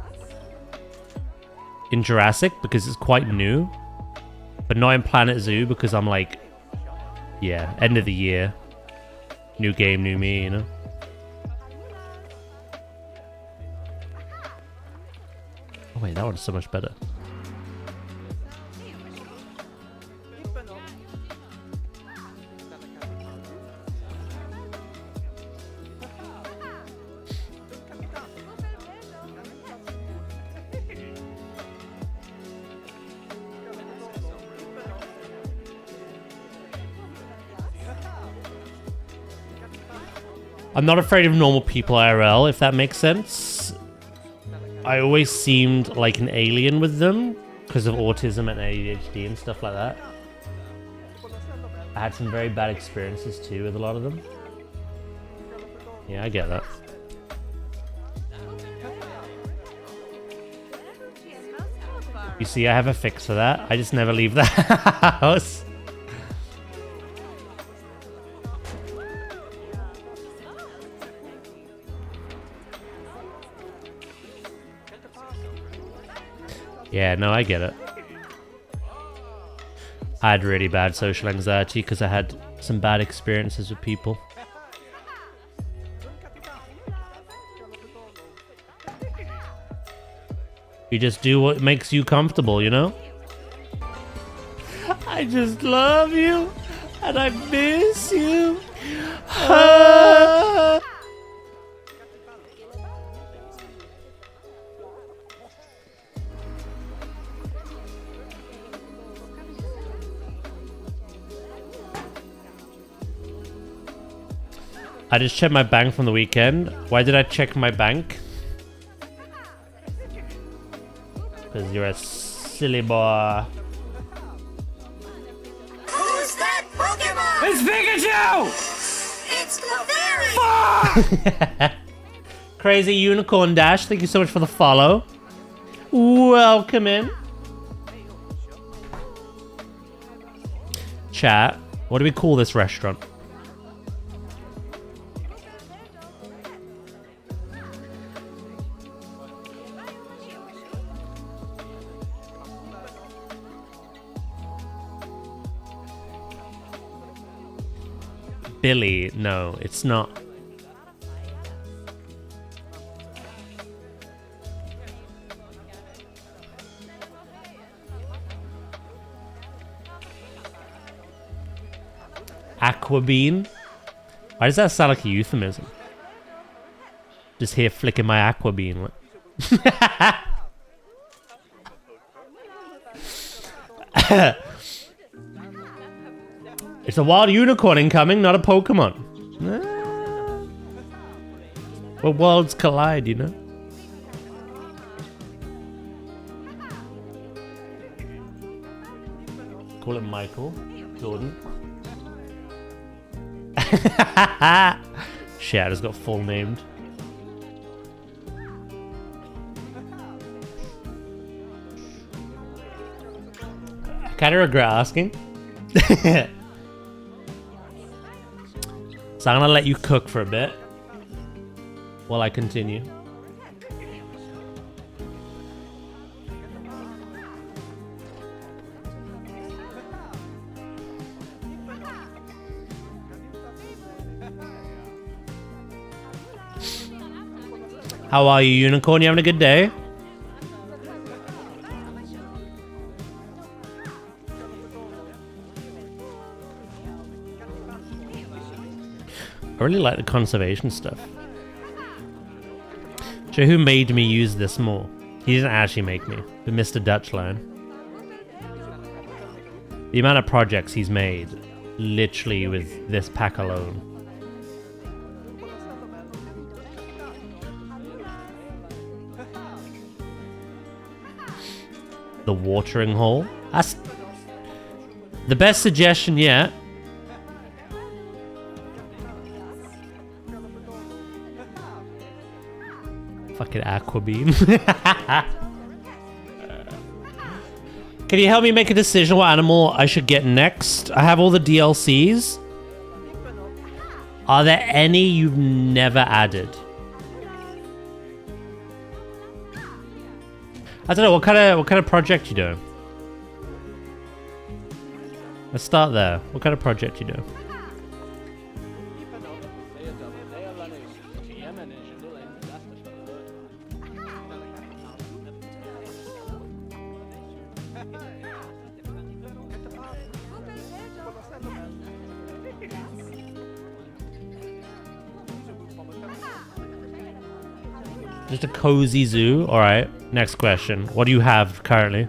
in Jurassic because it's quite new, but not in Planet Zoo because I'm like, yeah, end of the year, new game, new me, you know? Oh wait, that one's so much better. I'm not afraid of normal people IRL, if that makes sense. I always seemed like an alien with them because of autism and ADHD and stuff like that. I had some very bad experiences too with a lot of them. Yeah, I get that. You see, I have a fix for that. I just never leave the house. Yeah, no, I get it. I had really bad social anxiety because I had some bad experiences with people. You just do what makes you comfortable, you know? I just love you and I miss you. I just checked my bank from the weekend. Why did I check my bank? Because you're a silly boy. Who's that Pokemon? It's It's Clefairy! Crazy Unicorn Dash, thank you so much for the follow. Welcome in. Chat, what do we call this restaurant? Billy, no, it's not. Aquabean? Why does that sound like a euphemism? Just here flicking my aquabean. It's a wild unicorn incoming, not a Pokemon. Well, worlds collide, you know? Call it Michael. Jordan. Shit, I just got full named. I kind of regret asking. So I'm gonna let you cook for a bit while I continue. How are you, Unicorn? You having a good day? I really like the conservation stuff. So who made me use this more? He didn't actually make me, but Mr. Dutchline. The amount of projects he's made, literally with this pack alone. The watering hole? That's the best suggestion yet. Fucking Aquabean. Can you help me make a decision what animal I should get next? I have all the DLCs. Are there any you've never added? I don't know, what kind of project you doing? Let's start there. What kind of project you doing? Just a cozy zoo. All right. Next question. What do you have currently?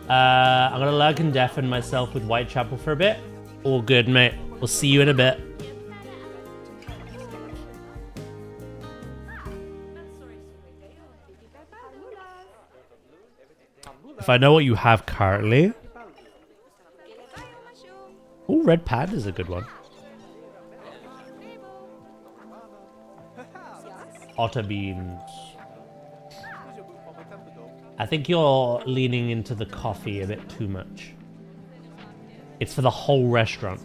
I'm gonna lurk and deafen myself with Whitechapel for a bit. All good, mate. We'll see you in a bit. If I know what you have currently. Oh, red panda is a good one. Otter beans. I think you're leaning into the coffee a bit too much. It's for the whole restaurant.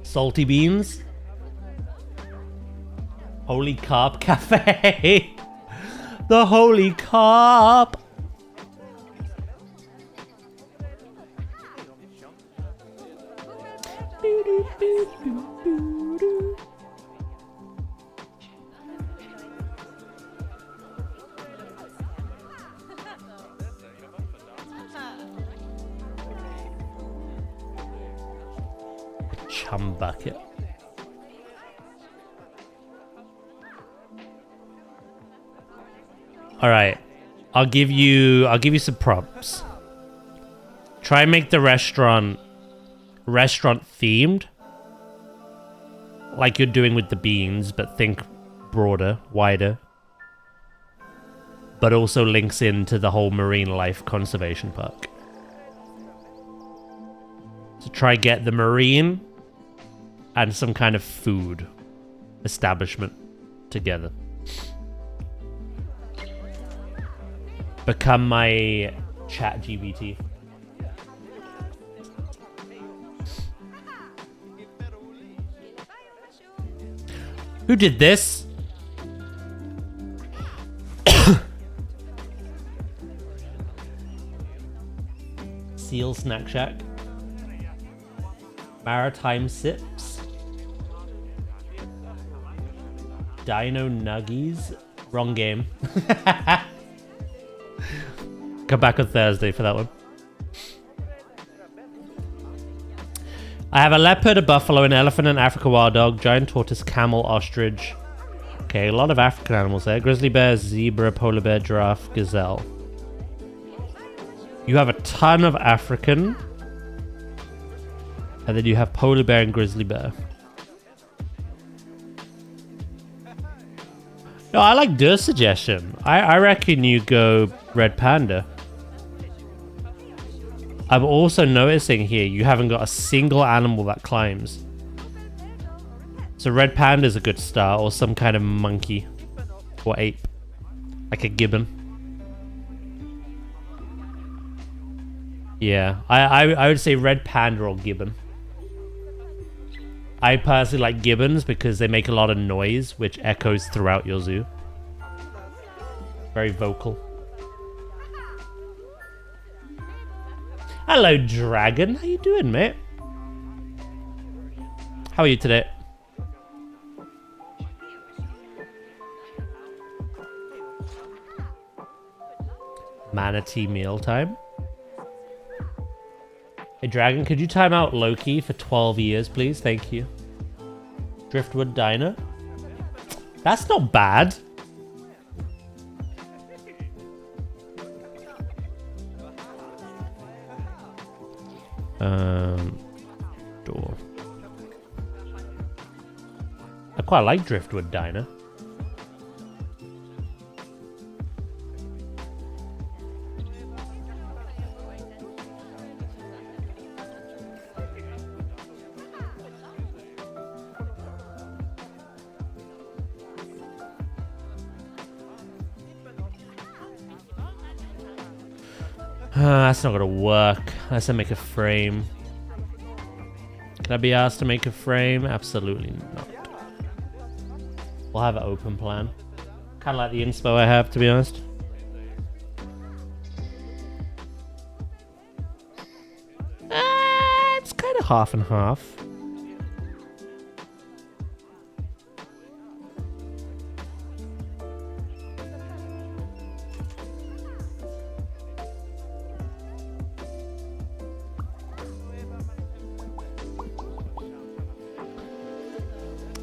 Salty beans. Holy Carp Cafe. The Holy Carp. Chum bucket. All right, I'll give you some prompts. Try and make the restaurant themed, like you're doing with the beans, but think broader, wider. But also links into the whole marine life conservation park. So try get the marine and some kind of food establishment together. Become my chat GBT. Who did this? Seal Snack Shack. Maritime Sips. Dino Nuggies. Wrong game. Come back on Thursday for that one. I have a leopard, a buffalo, an elephant, an Africa wild dog, giant tortoise, camel, ostrich. Okay, a lot of African animals there. Grizzly bear, zebra, polar bear, giraffe, gazelle. You have a ton of African. And then you have polar bear and grizzly bear. No, I like Dur's suggestion. I reckon you go red panda. I'm also noticing here you haven't got a single animal that climbs. So red panda is a good start, or some kind of monkey or ape, like a gibbon. Yeah, I would say red panda or gibbon. I personally like gibbons because they make a lot of noise, which echoes throughout your zoo. Very vocal. Hello, Dragon. How you doing, mate? How are you today? Manatee mealtime. Hey, Dragon, could you time out Loki for 12 years, please? Thank you. Driftwood Diner. That's not bad. Door. I quite like Driftwood Diner. That's not gonna work unless I make a frame. Can I be asked to make a frame? Absolutely not. We'll have an open plan. Kind of like the inspo I have, to be honest. It's kind of half and half.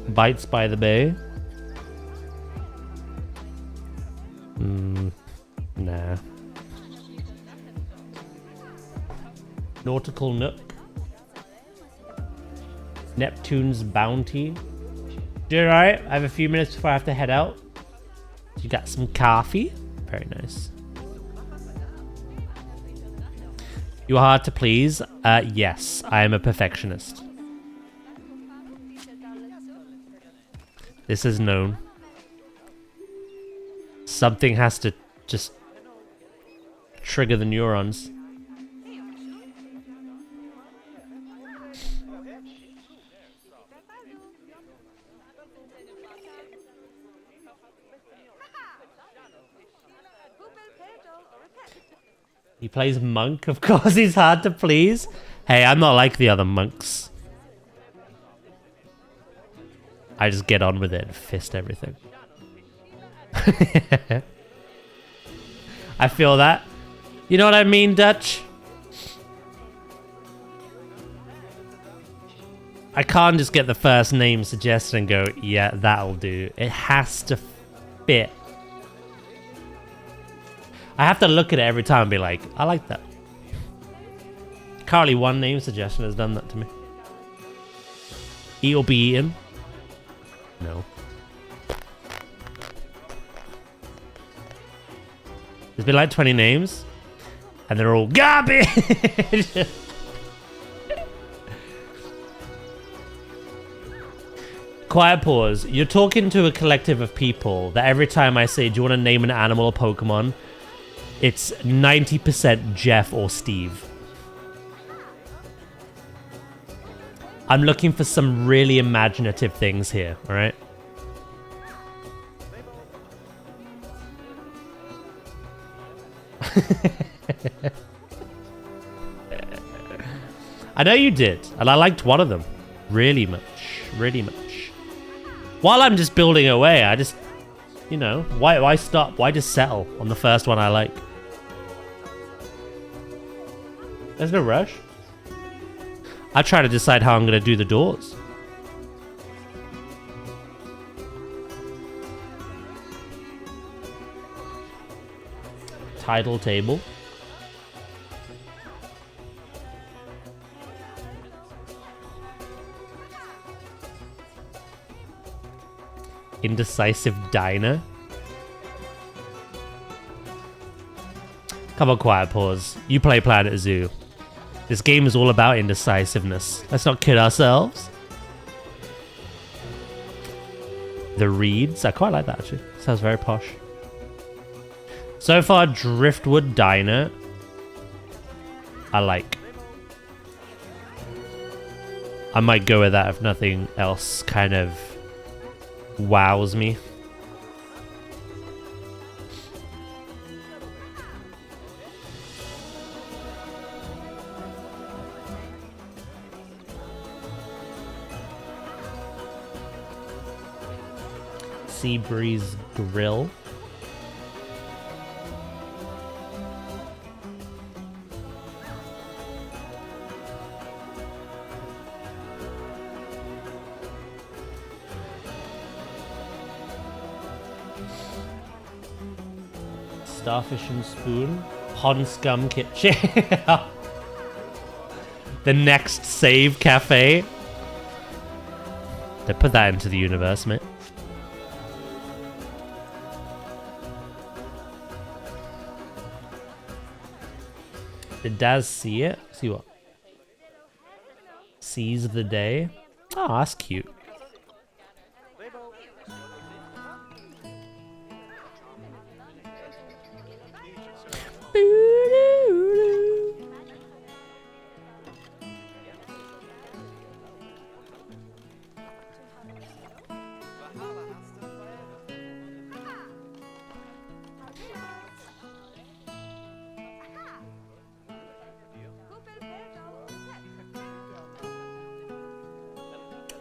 Bites by the Bay. Nah. Nautical Nook. Neptune's Bounty. You alright? I have a few minutes before I have to head out. You got some coffee? Very nice. You are hard to please? Yes, I am a perfectionist. This is known. Something has to just trigger the neurons. He plays monk, of course he's hard to please. Hey, I'm not like the other monks. I just get on with it and fist everything. I feel that. You know what I mean, Dutch? I can't just get the first name suggested and go, yeah, that'll do. It has to fit. I have to look at it every time and be like, I like that. Currently, one name suggestion has done that to me. Eat or be eaten? No. There's been like 20 names, and they're all garbage. Quiet pause. You're talking to a collective of people that every time I say, do you want to name an animal or Pokemon? It's 90% Jeff or Steve. I'm looking for some really imaginative things here, all right? I know you did, and I liked one of them. Really much. Really much. While I'm just building away, I just... You know, why stop? Why just settle on the first one I like? There's no rush. I try to decide how I'm going to do the doors. Title table. Indecisive diner. Come on, quiet pause. You play PlanetZoo. This game is all about indecisiveness. Let's not kid ourselves. The Reeds. I quite like that, actually. Sounds very posh. So far, Driftwood Diner. I like. I might go with that if nothing else kind of wows me. Seabreeze Grill. Starfish and Spoon. Pond Scum Kitchen. The Next Save Cafe. They put that into the universe, mate. Did Daz see it? See what? Seize the day. Oh, that's cute.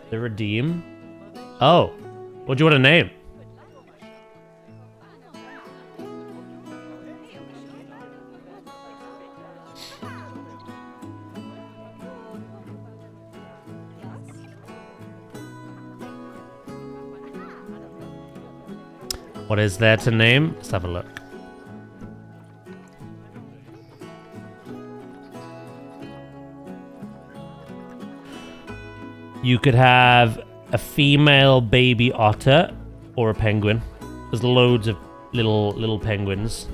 The Redeem. Oh, what do you want to name? What is there to name? Let's have a look. You could have a female baby otter, or a penguin. There's loads of little penguins.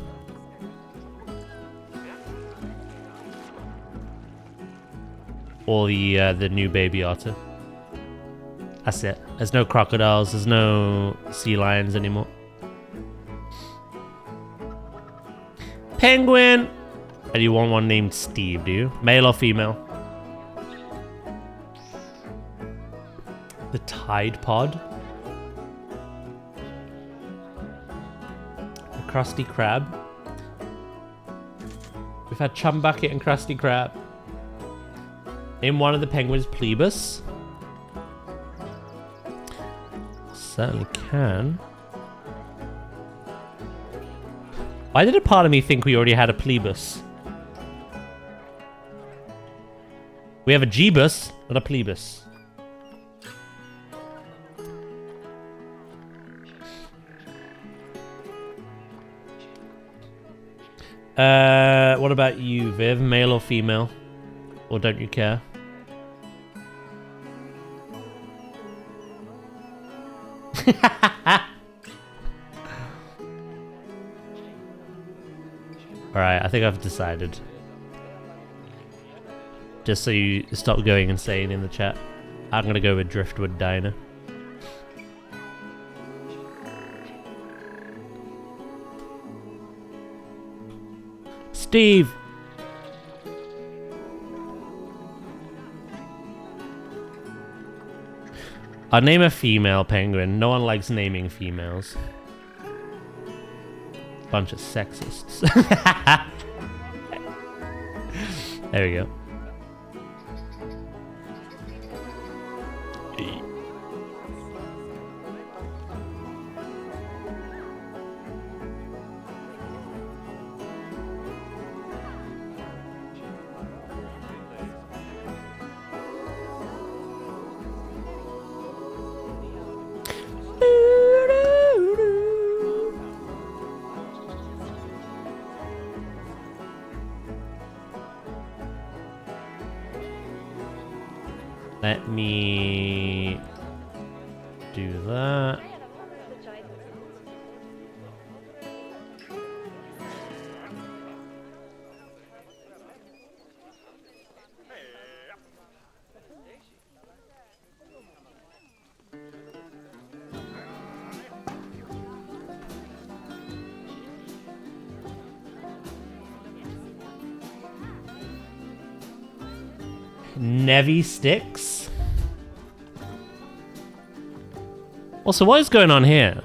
Or the new baby otter. That's it. There's no crocodiles. There's no sea lions anymore. Penguin! And you want one named Steve, do you? Male or female? The Tide Pod. The Krusty Krab. We've had Chum Bucket and Krusty Krab. Name one of the penguins Plebus. Certainly can. Why did a part of me think we already had a Plebus? We have a Jeebus, not a Plebus. What about you, Viv? Male or female? Or don't you care? Alright, I think I've decided. Just so you stop going insane in the chat. I'm gonna go with Driftwood Diner. Steve! I'll name a female penguin. No one likes naming females. Bunch of sexists. There we go. Let me do that. Nevi sticks. Also, what is going on here?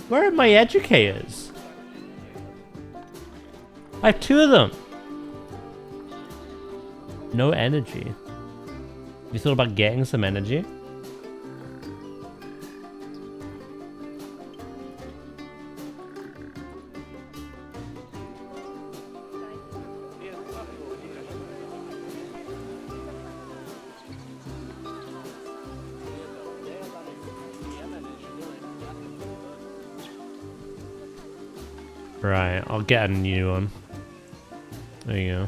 Where are my educators? I have 2 of them. No energy. You thought about getting some energy? Right, I'll get a new one. There you go.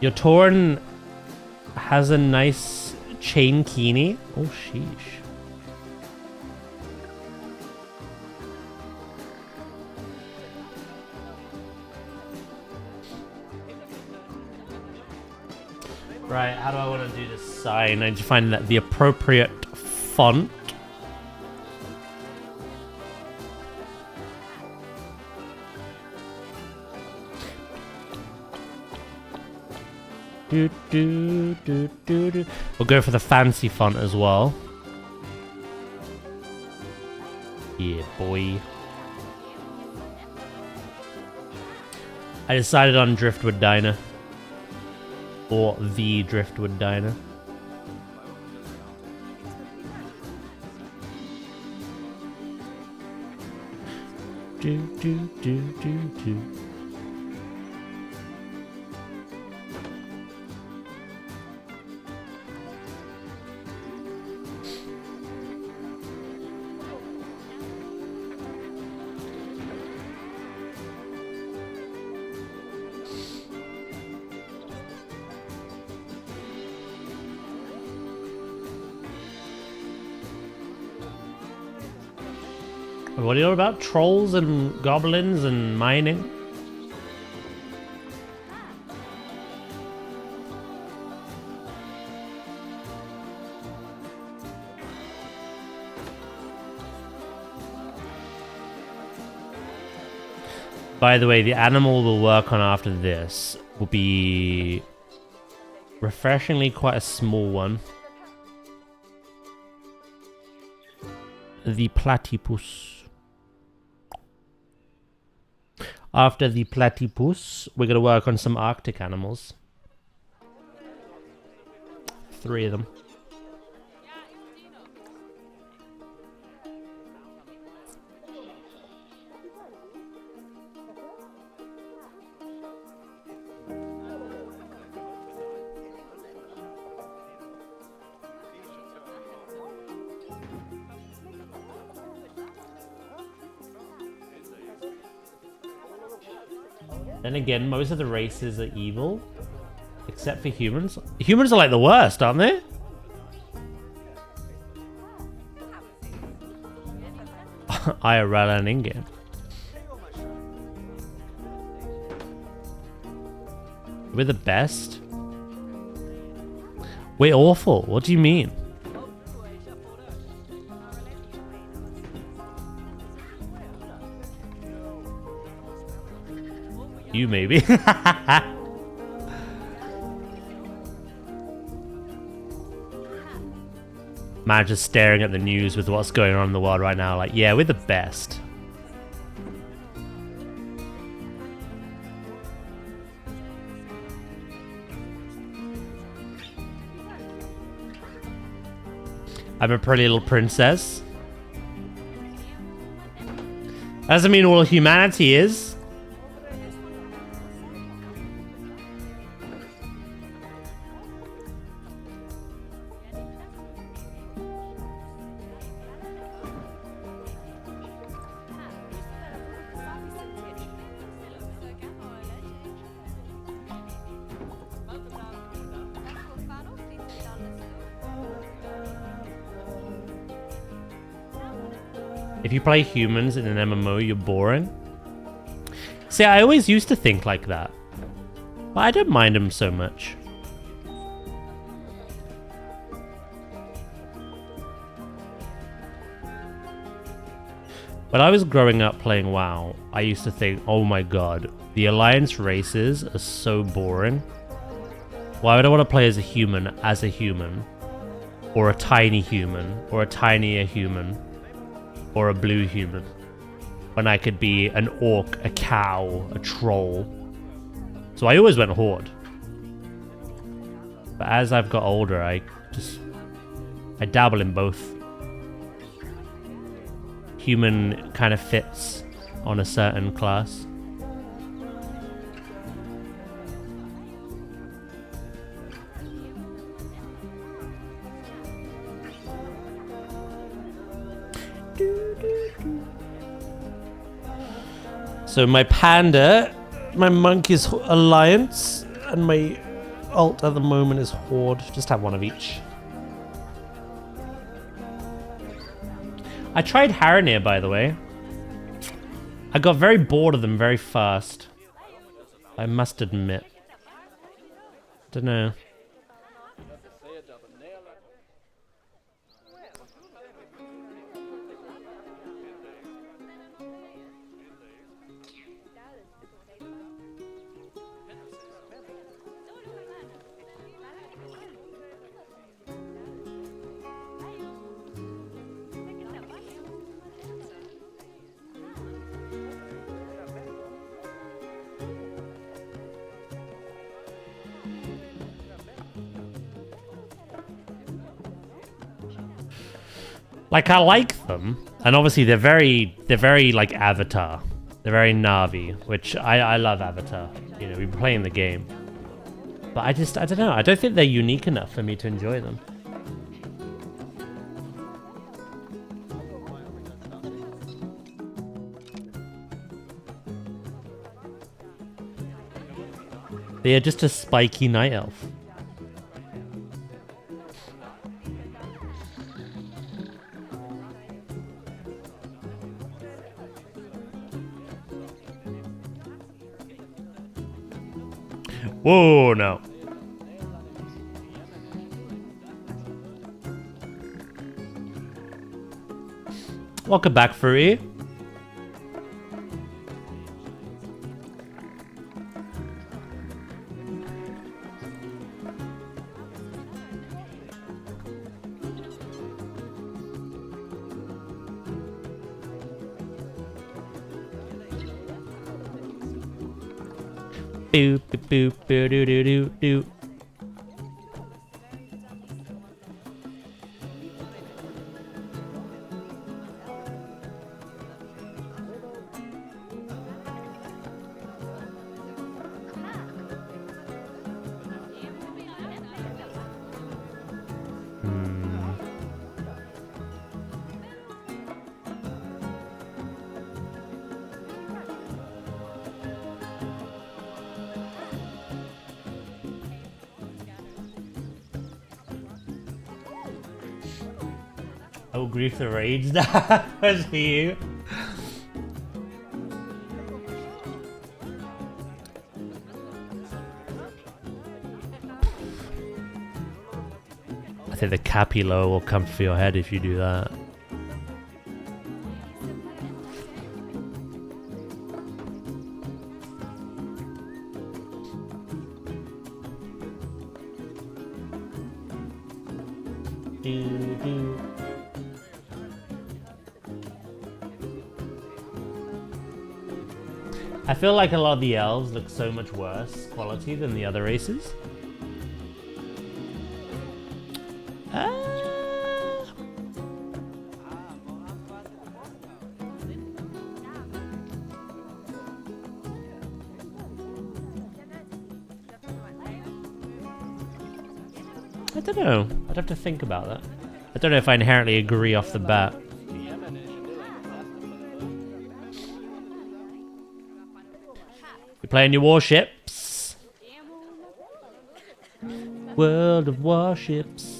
Your Torn has a nice chain kini. Oh, sheesh. Right, how do I want to do this sign? I need to find the appropriate font. We'll go for the fancy font as well. Yeah, boy. I decided on Driftwood Diner. Or the Driftwood Diner. What are you all about? Trolls and goblins and mining? By the way, the animal we'll work on after this will be refreshingly quite a small one. The platypus. After the platypus, we're going to work on some Arctic animals. 3 of them. Then again, most of the races are evil, except for humans. Humans are like the worst, aren't they? IRL and in-game. We're the best? We're awful. What do you mean? You maybe. Man, just staring at the news with what's going on in the world right now. Like, yeah, we're the best. I'm a pretty little princess. Doesn't mean all humanity is. If you play humans in an MMO, you're boring. See, I always used to think like that. But I don't mind them so much. When I was growing up playing WoW, I used to think, oh my god, the Alliance races are so boring. Why would I want to play as a human, or a tiny human, or a tinier human, or a blue human, when I could be an orc, a cow, a troll? So I always went horde. But as I've got older, I dabble in both. Human kind of fits on a certain class. So my panda, my monk is Alliance, and my alt at the moment is Horde. Just have one of each. I tried Haranir, by the way. I got very bored of them very fast. I must admit. Don't know. Like, I like them, and obviously they're very like Avatar. They're very Na'vi, which I love Avatar. You know, we've been playing the game. But I don't know, I don't think they're unique enough for me to enjoy them. They are just a spiky night elf. Whoa, no. Welcome back, Furry. Boop, boop, boop, boo, doo, doo, doo, doo. Oh, grief, the rage that was for you. I think the capullo will come for your head if you do that. I feel like a lot of the elves look so much worse quality than the other races. I don't know. I'd have to think about that. I don't know if I inherently agree off the bat. You're playing your warships. World of Warships.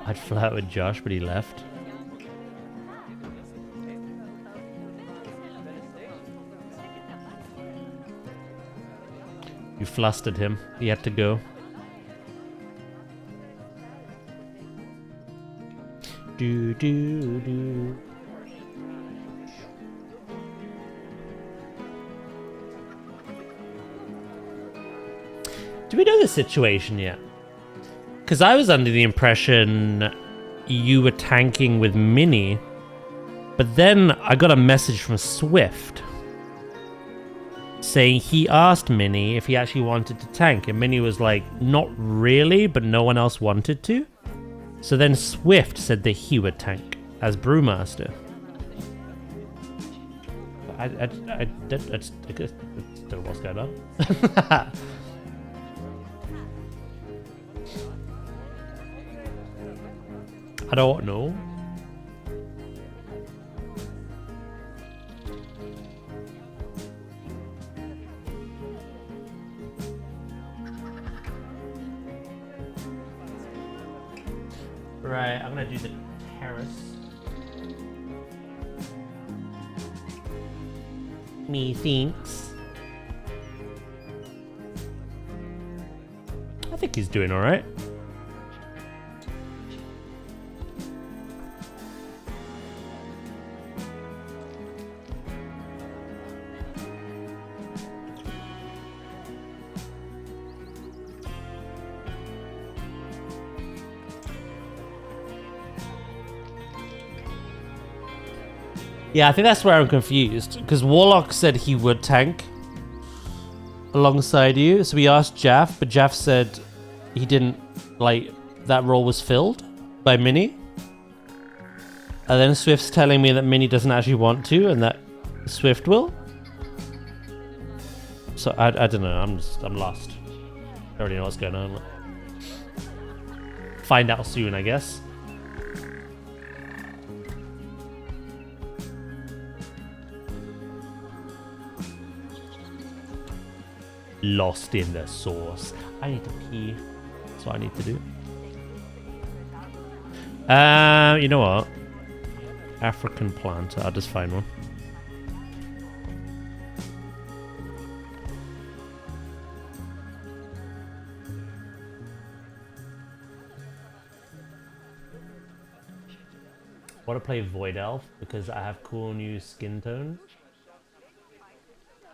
I'd flirt with Josh, but he left. You flustered him. He had to go. Do do do. Do we know the situation yet? Because I was under the impression you were tanking with Minnie, but then I got a message from Swift saying he asked Minnie if he actually wanted to tank, and Minnie was like, not really, but no one else wanted to. So then Swift said that he would tank as Brewmaster. I don't know what's going on. I don't know. Right, I'm gonna do the terrace. Methinks. I think he's doing alright. Yeah, I think that's where I'm confused, because Warlock said he would tank alongside you, so we asked Jaff, but Jaff said he didn't, like, that role was filled by Minnie. And then Swift's telling me that Minnie doesn't actually want to, and that Swift will. So I don't know, I'm lost. I already know what's going on. Find out soon, I guess. lost in the sauce. I need to pee. That's what I need to do. You know what? African planter. I'll just find one. I want to play Void Elf because I have cool new skin tones.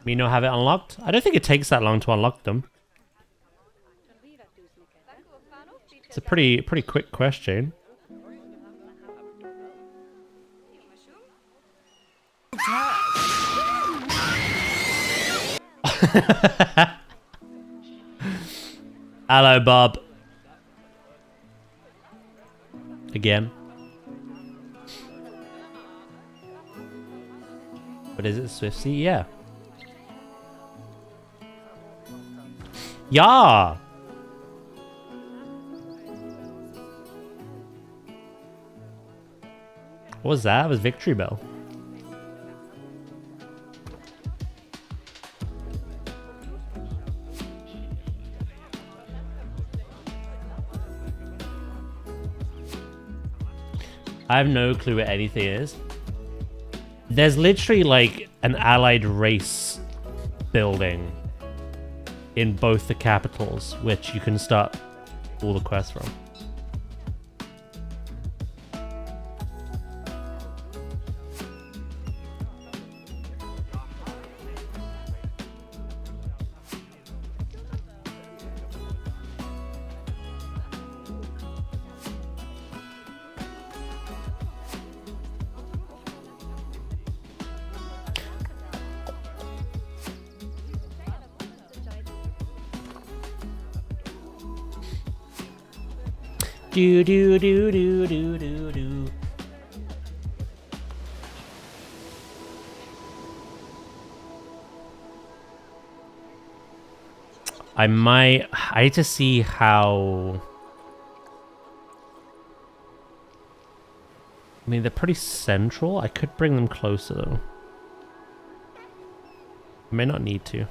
Me not have it unlocked? I don't think it takes that long to unlock them. It's a pretty quick question. Hello, Bob. Again. But is it Swiftsy? Yeah. Yeah. What was that? It was Victory Bell. I have no clue what anything is. There's literally like an allied race building in both the capitals, which you can start all the quests from. Do do do do do do do. I need to see how. I mean, they're pretty central. I could bring them closer though. I may not need to.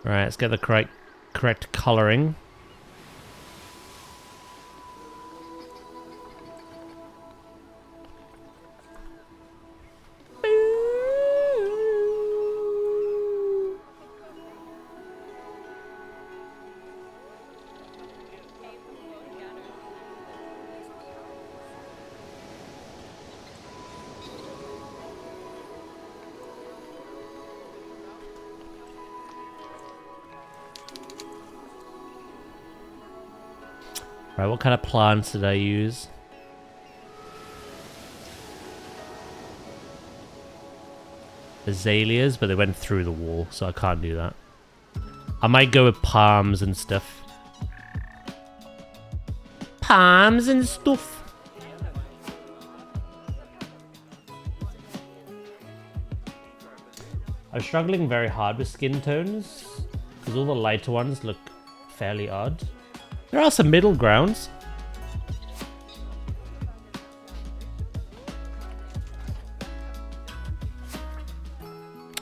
Alright, let's get the correct coloring. Right, what kind of plants did I use? Azaleas, but they went through the wall, so I can't do that. I might go with palms and stuff. Palms and stuff. I'm struggling very hard with skin tones, because all the lighter ones look fairly odd. There are some middle grounds.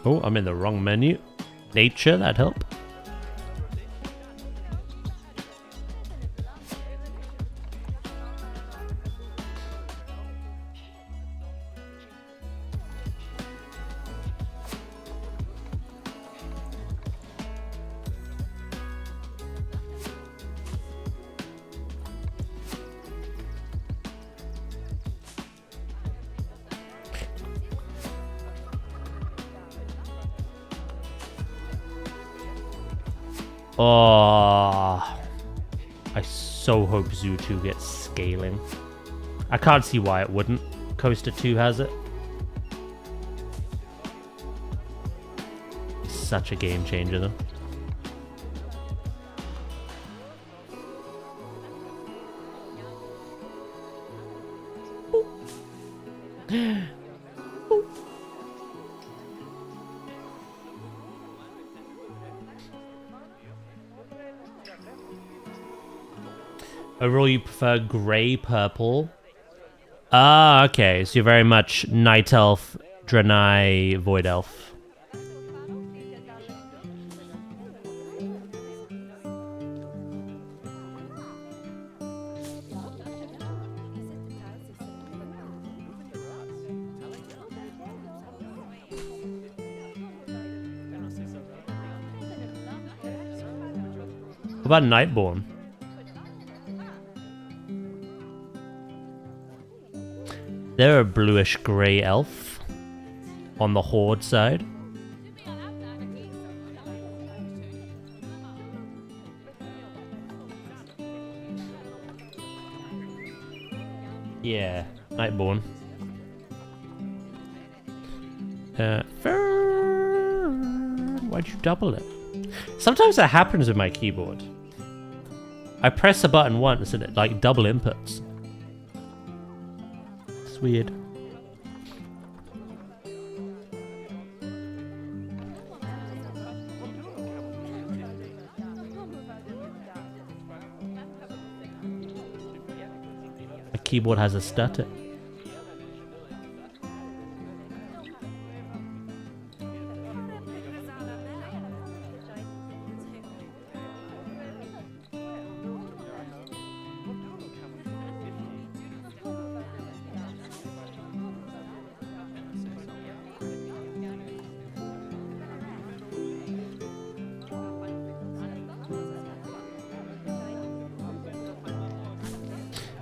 Oh, I'm in the wrong menu. Nature, that'd help. Oh, I so hope Zoo 2 gets scaling. I can't see why it wouldn't. Coaster 2 has it. It's such a game changer though. Overall, you prefer grey purple? Ah, okay. So you're very much night elf Draenei Void Elf. What about Nightborn? They're a bluish grey elf on the Horde side. Yeah, Nightborn. Why'd you double it? Sometimes that happens with my keyboard. I press a button once and it like double inputs. It's weird. My keyboard has a stutter.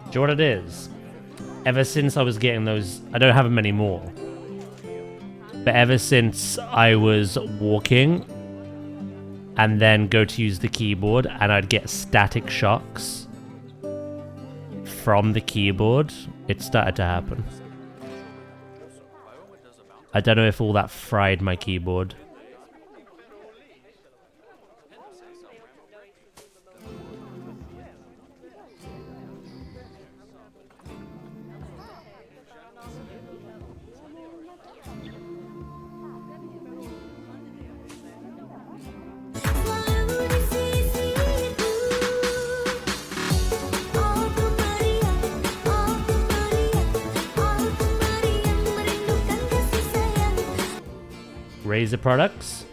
Do you know what it is? Ever since I was getting those, I don't have them anymore. But ever since I was walking and then go to use the keyboard and I'd get static shocks from the keyboard, it started to happen. I don't know if all that fried my keyboard. Razer products.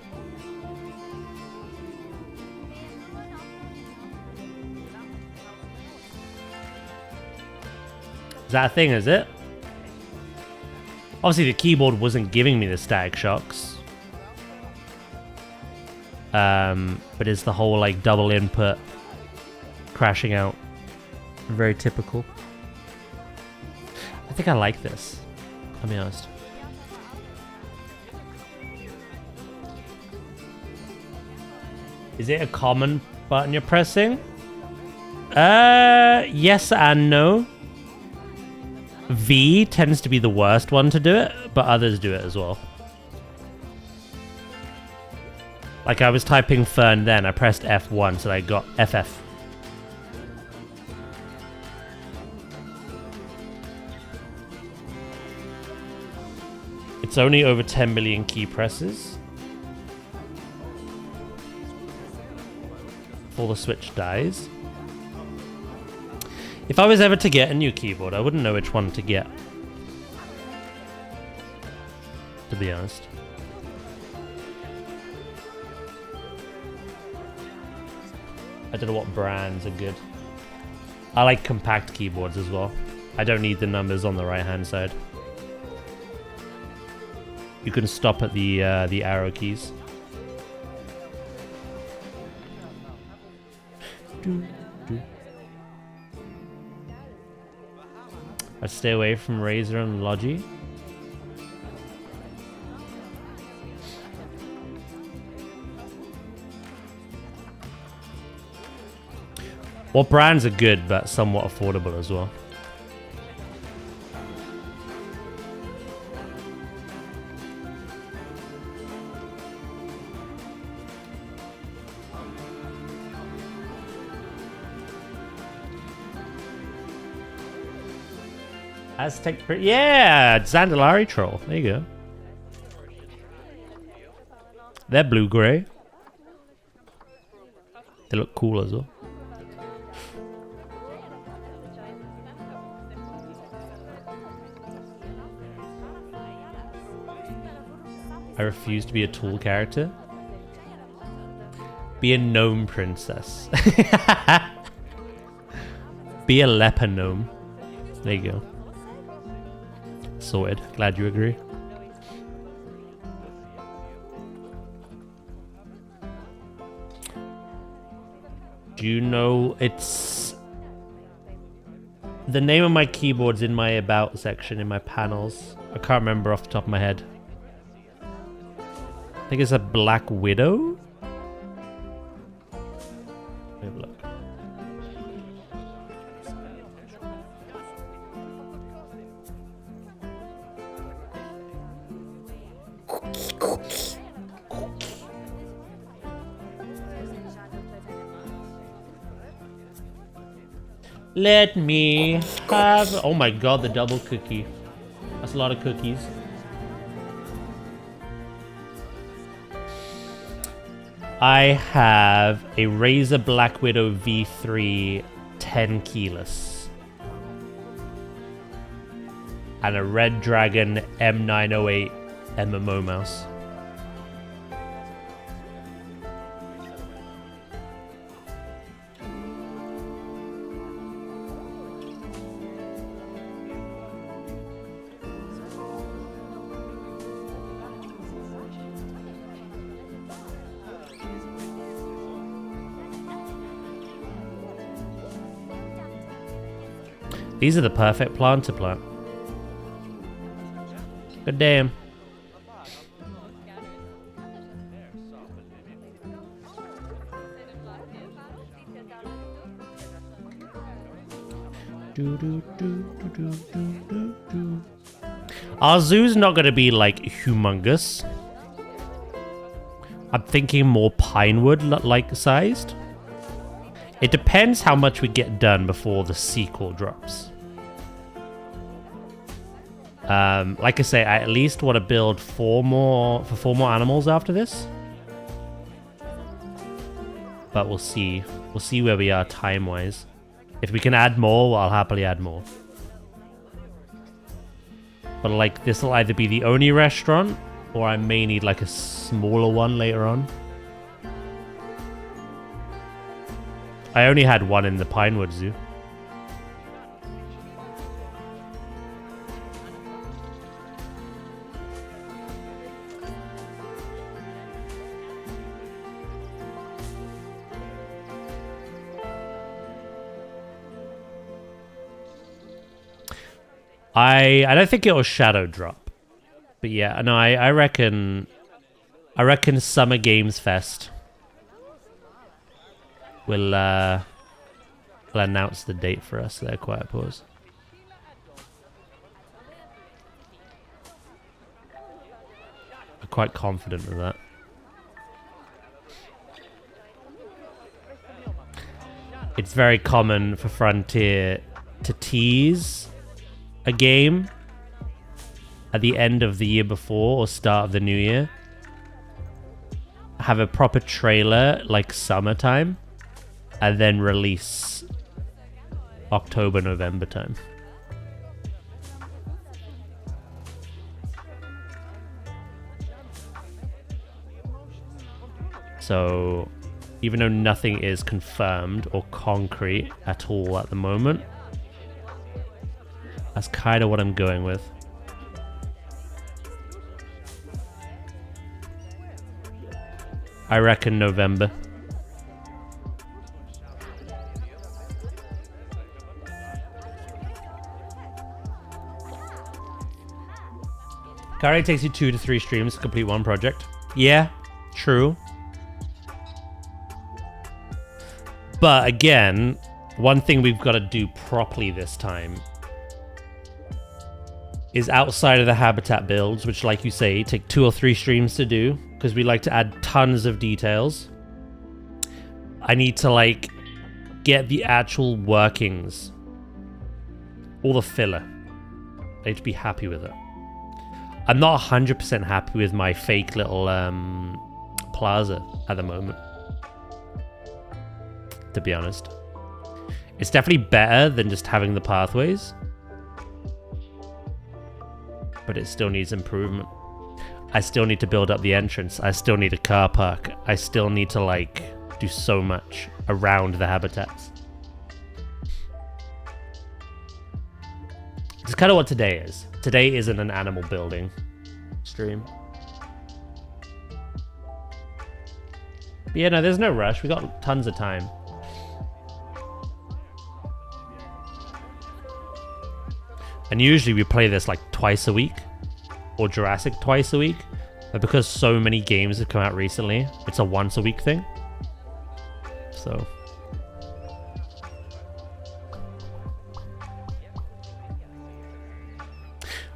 Is that a thing, is it? Obviously the keyboard wasn't giving me the static shocks. But it's the whole like double input crashing out. Very typical. I think I like this, I'll be honest. Is it a common button you're pressing? Yes and no. V tends to be the worst one to do it, but others do it as well. Like I was typing Fern then, I pressed F1, so I got FF. It's only over 10 million key presses. Before the Switch dies. If I was ever to get a new keyboard, I wouldn't know which one to get. To be honest. I don't know what brands are good. I like compact keyboards as well. I don't need the numbers on the right hand side. You can stop at the arrow keys. I'd stay away from Razer and Logi. What brands are good but somewhat affordable as well? Aztec, yeah, Zandalari Troll. There you go. They're blue-gray. They look cool as well. I refuse to be a tool character. Be a gnome princess. Be a leper gnome. There you go. Sorted. Glad you agree. Do you know it's... The name of my keyboard's in my about section, in my panels. I can't remember off the top of my head. I think it's a Black Widow? Let me have a look. Let me have... Oh my god, the double cookie. That's a lot of cookies. I have a Razer Black Widow V3 10 keyless. And a Red Dragon M908 MMO mouse. These are the perfect plant to plant. Good damn. Our zoo's not going to be like humongous. I'm thinking more Pinewood like sized. It depends how much we get done before the sequel drops. Like I say, I at least want to build four more animals after this. But we'll see. We'll see where we are time-wise. If we can add more, well, I'll happily add more. But like, this will either be the only restaurant, or I may need like a smaller one later on. I only had one in the Pinewood Zoo. I don't think it will shadow drop. But yeah, no, I reckon Summer Games Fest will announce the date for us there. Quiet pause. I'm quite confident of that. It's very common for Frontier to tease a game at the end of the year before or start of the new year. Have a proper trailer like summertime. And then release October, November time. So, even though nothing is confirmed or concrete at all at the moment, that's kind of what I'm going with. I reckon November. Currently takes you 2 to 3 streams to complete one project. Yeah, true. But again, one thing we've got to do properly this time is outside of the habitat builds, which like you say, take 2 or 3 streams to do, because we like to add tons of details. I need to like get the actual workings. All the filler. I need to be happy with it. I'm not 100% happy with my fake little plaza at the moment, to be honest. It's definitely better than just having the pathways, but it still needs improvement. I still need to build up the entrance. I still need a car park. I still need to, like, do so much around the habitats. It's kind of what today is. Today isn't an animal building stream. But yeah, no, there's no rush. We got tons of time. And usually we play this like twice a week. Or Jurassic twice a week. But because so many games have come out recently, it's a once a week thing. So...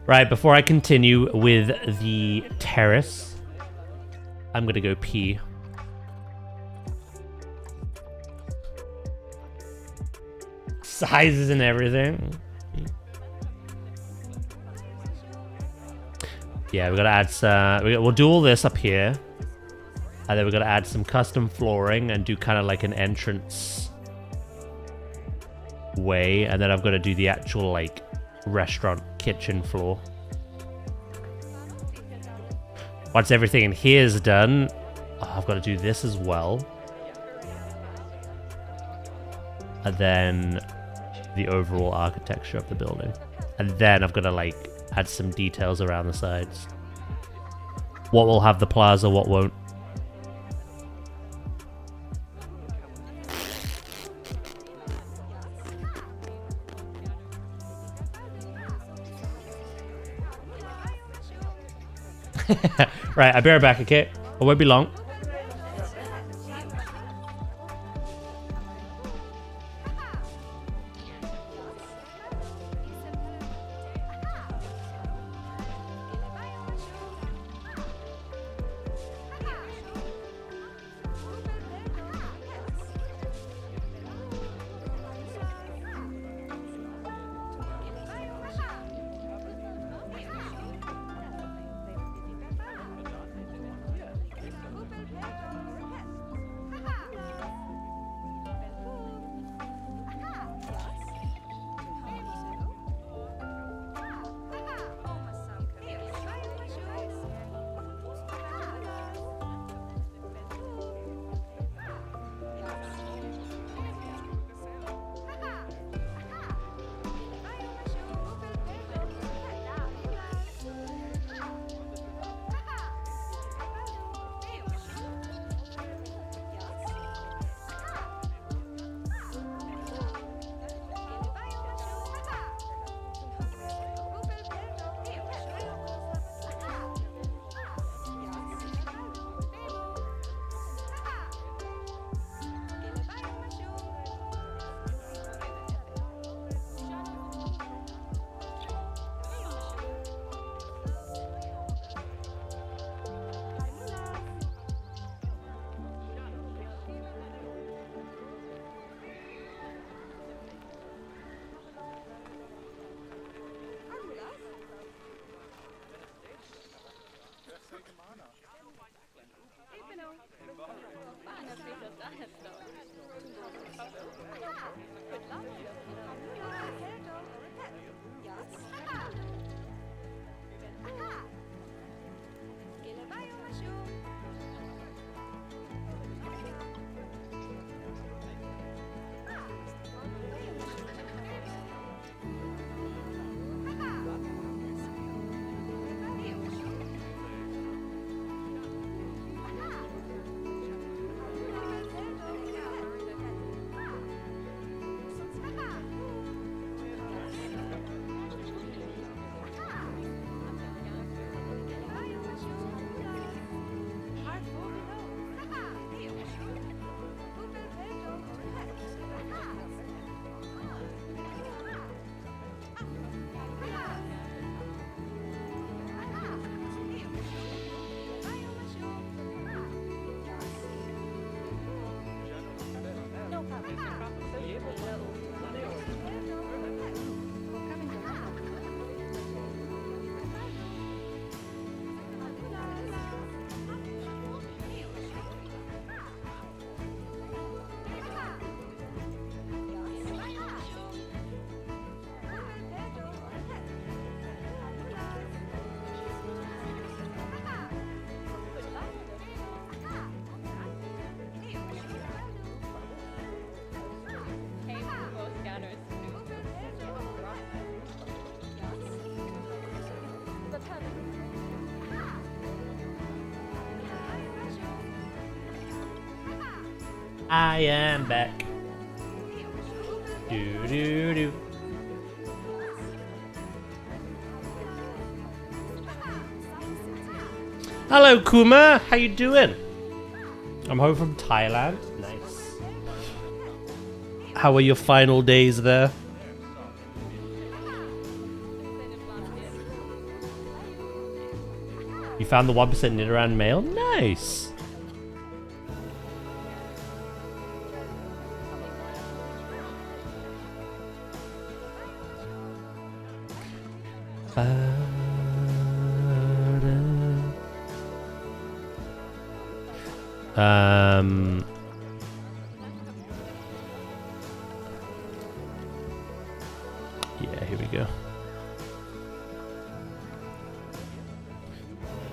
Right, before I continue with the terrace, I'm gonna go pee. Sizes and everything. Yeah, we gotta add some... We'll do all this up here. And then we're gonna add some custom flooring and do kind of like an entrance way. And then I've got to do the actual, like, restaurant kitchen floor. Once everything in here is done, I've got to do this as well. And then the overall architecture of the building. And then I've got to, like, add some details around the sides. What will have the plaza, what won't. Right, I'll be right back, okay? I won't be long. I am back. Do do do. Hello, Kuma. How you doing? I'm home from Thailand. Nice. How were your final days there? You found the 1% Nidoran male? Nice. Yeah, here we go.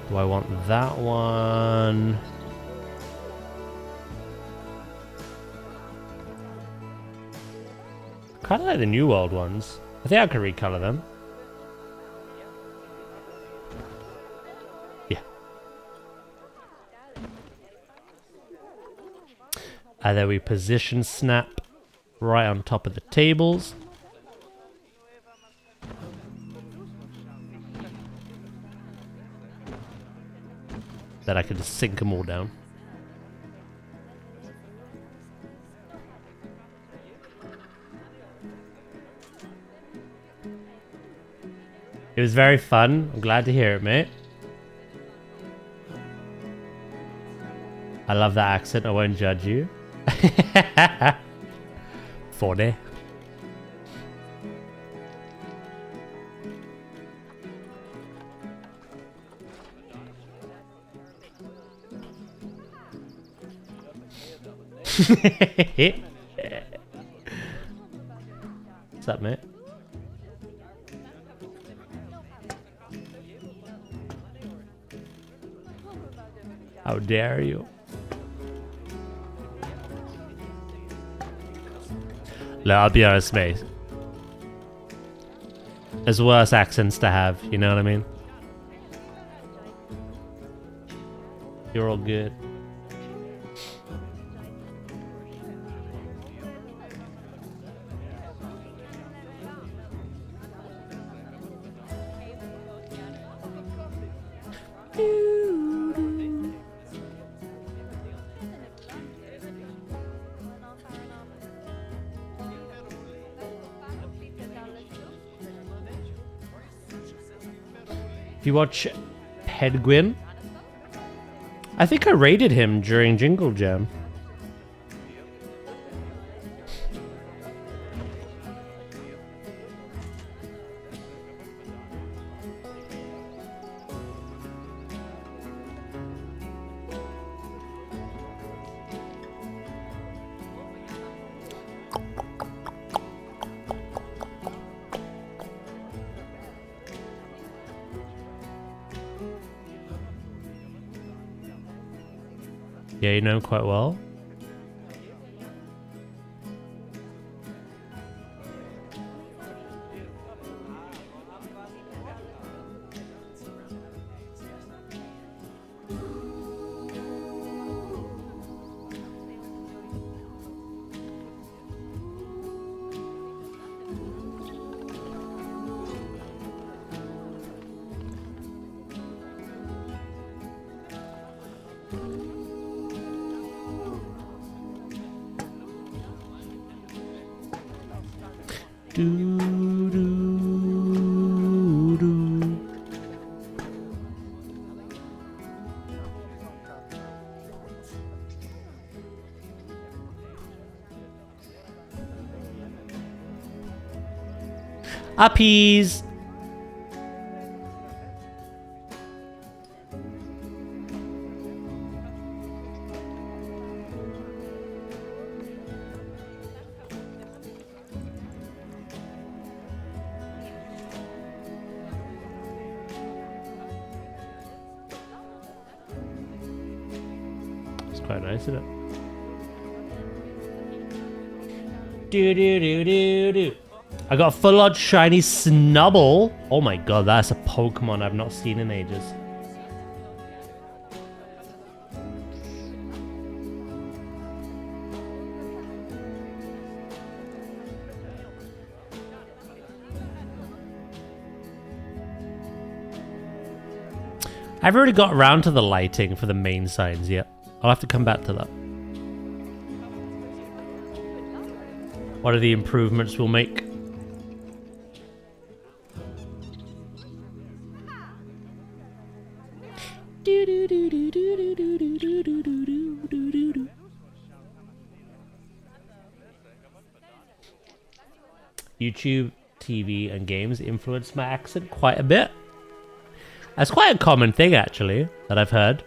Do I want that one? Kind of like the New World ones. I think I could recolor them. Yeah. And then we position snap right on top of the tables. That I can just sink them all down. It was very fun. I'm glad to hear it, mate. I love that accent. I won't judge you. Funny. What's up, mate? How dare you? Look, I'll be honest, mate. There's worse accents to have, you know what I mean? You're all good. If you watch Pedguin, I think I rated him during Jingle Jam. Yeah, you know him quite well. Uppies! It's quite nice, isn't it? Do do do do do. I got a full-on shiny Snubble. Oh my god, that's a Pokemon I've not seen in ages. I've already got around to the lighting for the main signs yet. I'll have to come back to that. What are the improvements we'll make? YouTube, TV, and games influence my accent quite a bit. That's quite a common thing, actually, that I've heard.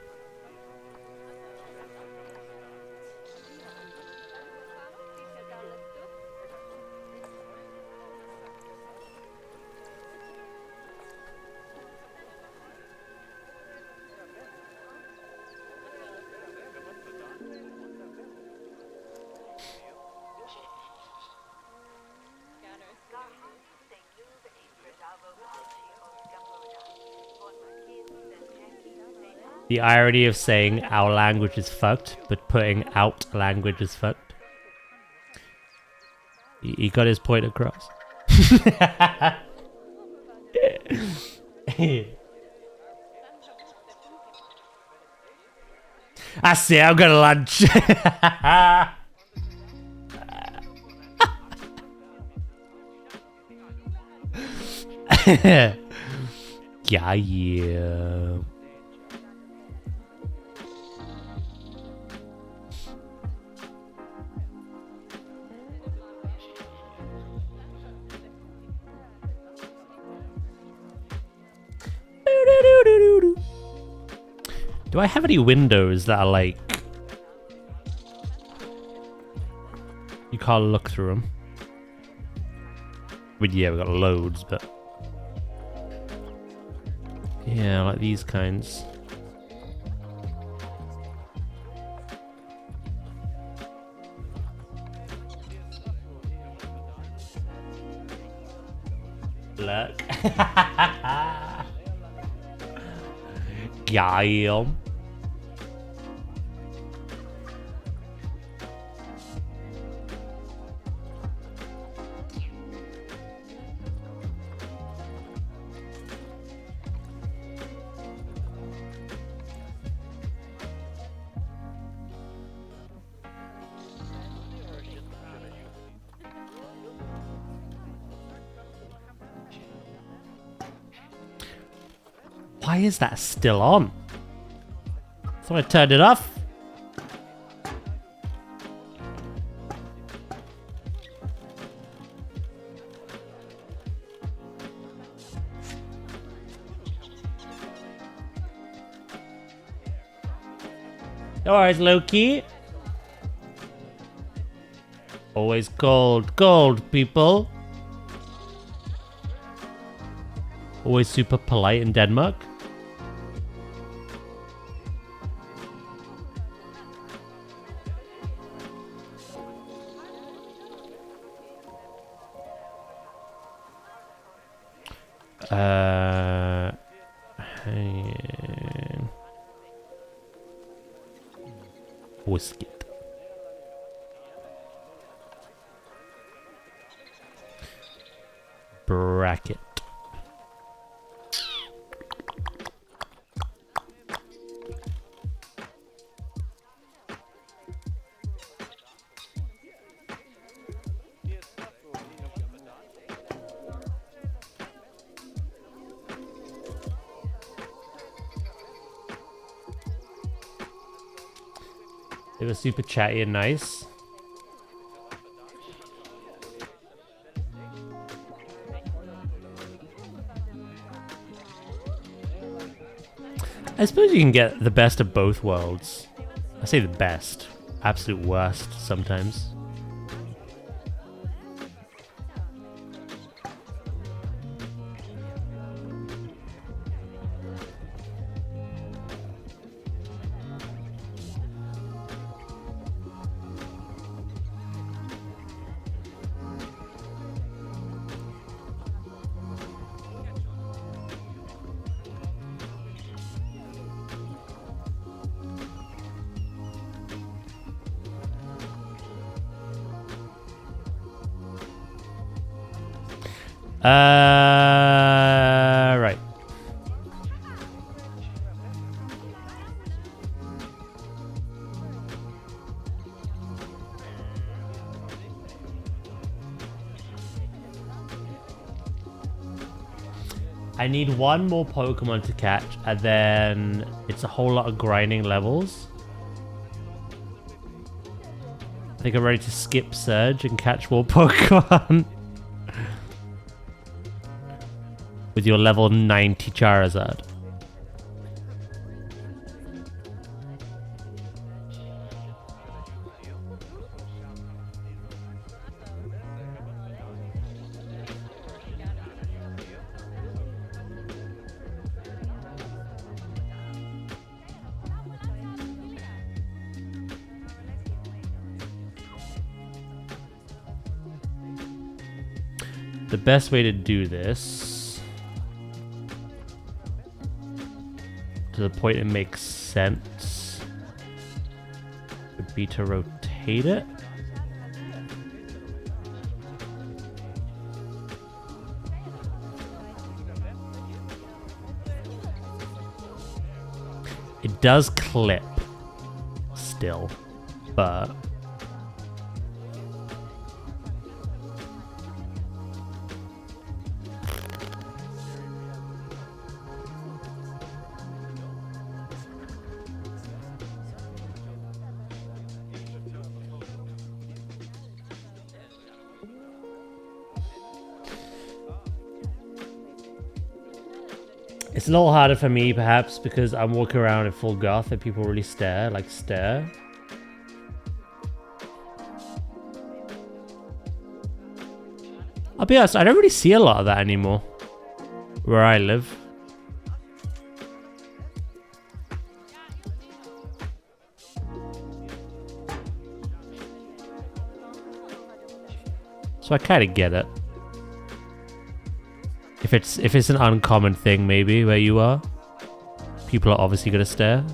The irony of saying our language is fucked, but putting out language is fucked. He got his point across. I see, I'm gonna lunch. Yeah. Do I have any windows that are like... you can't look through them? I mean, yeah, we've got loads, but... yeah, like these kinds. Look. Yeah. Why is that still on? So I turned it off. No worries, Loki. Always gold, gold, people. Always super polite in Denmark. Hang on. Whiskey. Bracket. They were super chatty and nice. I suppose you can get the best of both worlds. I say the best. Absolute worst sometimes. Right. I need one more Pokemon to catch, and then it's a whole lot of grinding levels. I think I'm ready to skip Surge and catch more Pokemon. With your level 90 Charizard. The best way to do this, to the point it makes sense, would be to rotate it. It does clip still, but it's a little harder for me, perhaps, because I'm walking around in full goth and people really stare. I'll be honest, I don't really see a lot of that anymore where I live. So I kind of get it. If it's an uncommon thing, maybe where you are, people are obviously gonna stare.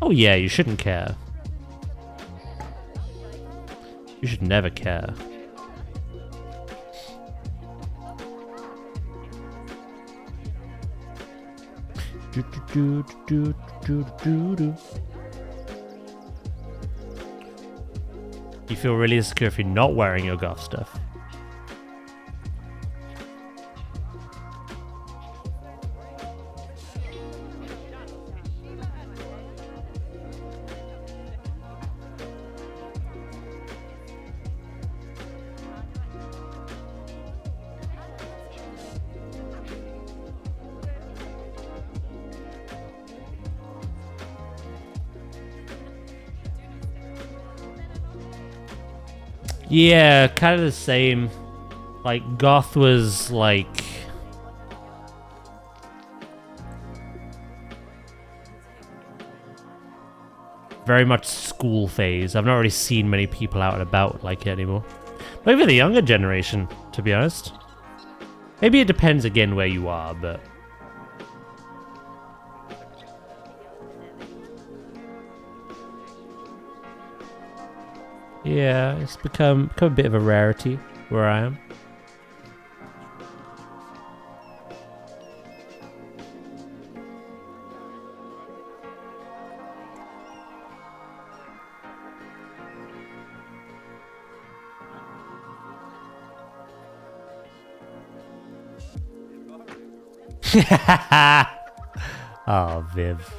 Oh yeah, you shouldn't care. You should never care. Do, do, do, do, do, do. You feel really insecure if you're not wearing your goth stuff. Yeah, kind of the same. Like, goth was like... very much school phase. I've not really seen many people out and about like it anymore. Maybe the younger generation, to be honest. Maybe it depends again where you are, but... yeah, it's become a bit of a rarity where I am. Oh, Viv.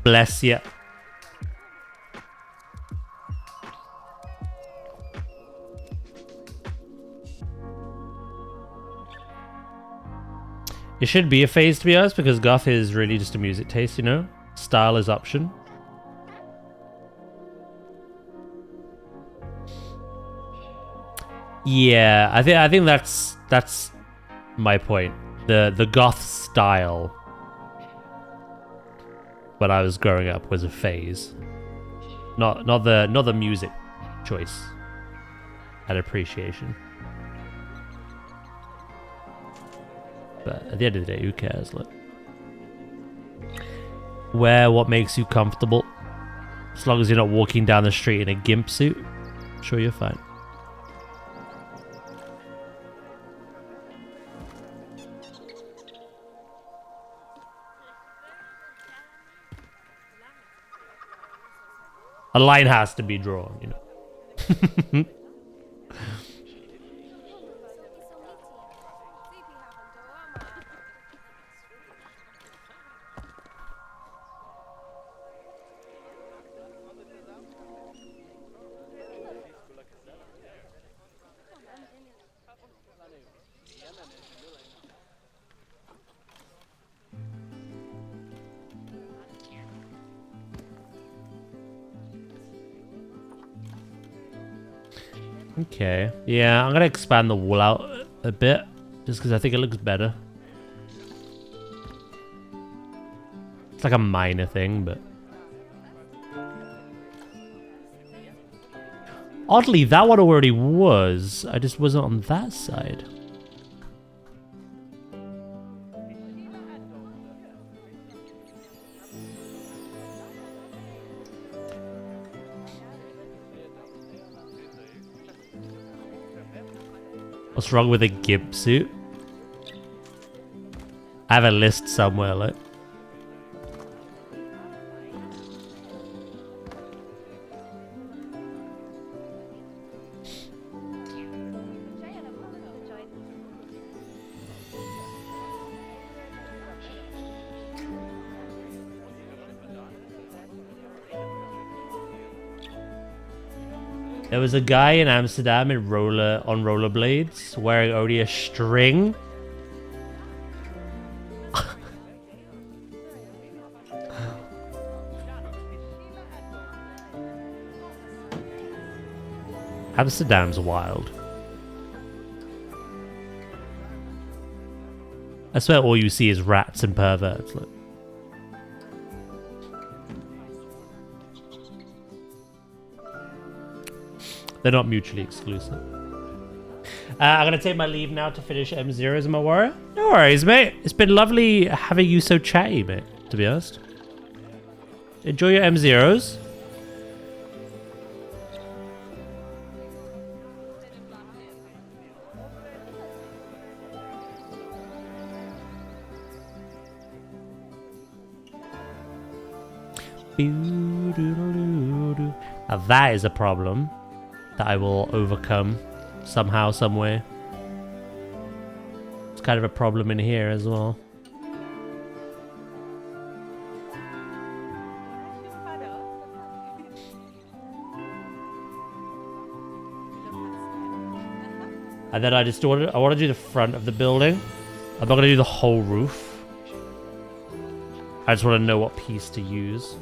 Bless you. It should be a phase, to be honest, because goth is really just a music taste, you know? Style is option. Yeah, I think that's my point. The goth style when I was growing up was a phase. Not the music choice and appreciation. But at the end of the day, who cares? Look. Wear what makes you comfortable. As long as you're not walking down the street in a gimp suit, I'm sure you're fine. A line has to be drawn, you know. Okay. Yeah, I'm gonna expand the wall out a bit, just because I think it looks better. It's like a minor thing, but... Oddly, that one already was. I just wasn't on that side. What's wrong with a gimp suit? I have a list somewhere, like. There was a guy in Amsterdam on rollerblades wearing only a string. Amsterdam's wild. I swear all you see is rats and perverts. Like. They're not mutually exclusive. I'm going to take my leave now to finish M0s in my warrior. No worries, mate. It's been lovely having you so chatty, mate, to be honest. Enjoy your M0s. Now that is a problem that I will overcome somehow, some way. It's kind of a problem in here as well. And then I want to do the front of the building. I'm not going to do the whole roof. I just want to know what piece to use.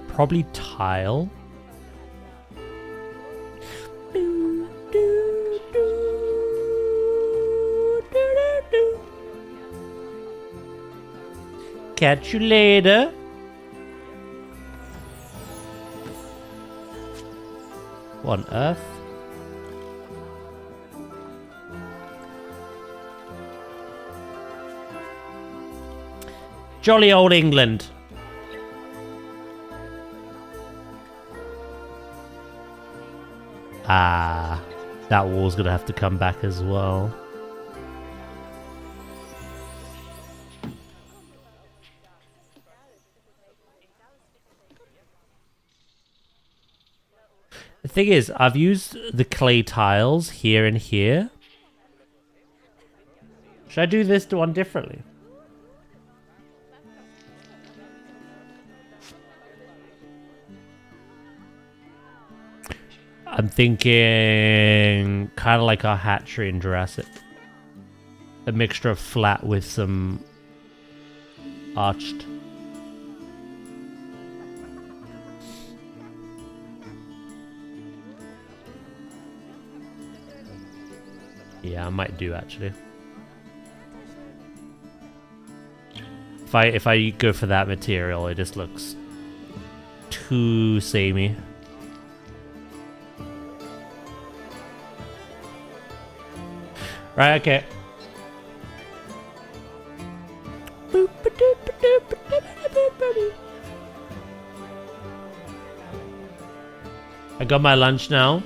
Probably tile. Catch you later. What on earth? Jolly old England. Ah, that wall's gonna have to come back as well. The thing is, I've used the clay tiles here and here. Should I do this one differently? I'm thinking kind of like our hatchery in Jurassic. A mixture of flat with some arched. Yeah, I might do actually. If I go for that material, it just looks too samey. Right, okay. I got my lunch now.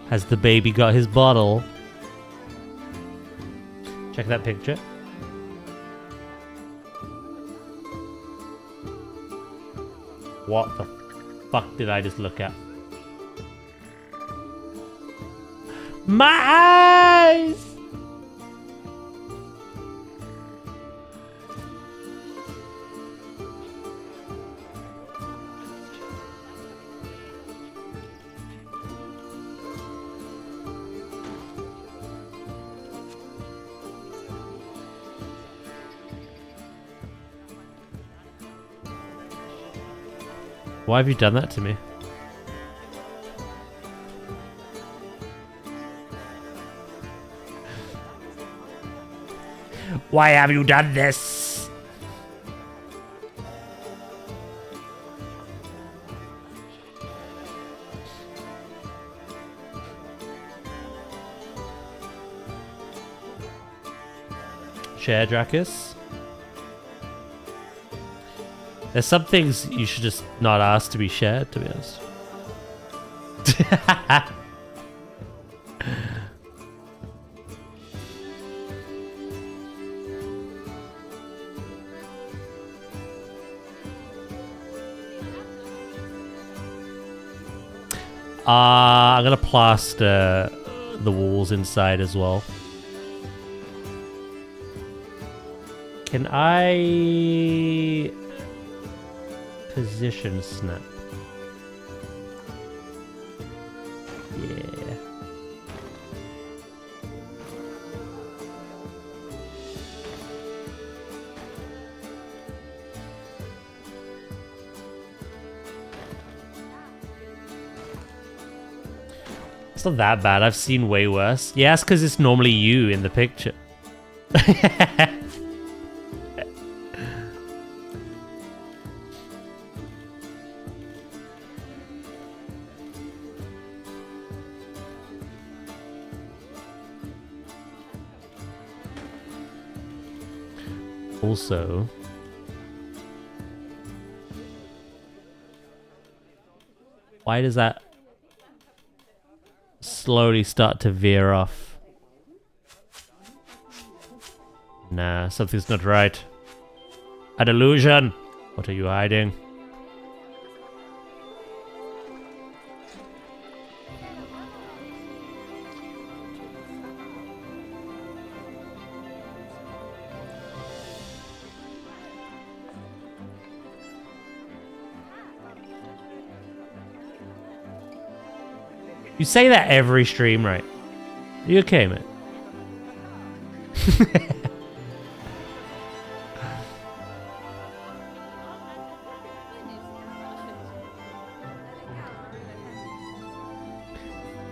Has the baby got his bottle? Check that picture. What the fuck did I just look at? My eyes! Why have you done that to me? Why have you done this? Share Dracus. There's some things you should just not ask to be shared, to be honest. I'm gonna plaster the walls inside as well. Can I position snap? Yeah. It's not that bad. I've seen way worse. Yeah, it's because it's normally you in the picture. Also, why does that slowly start to veer off? Nah, something's not right. A delusion! What are you hiding? You say that every stream, right? Are you okay, mate?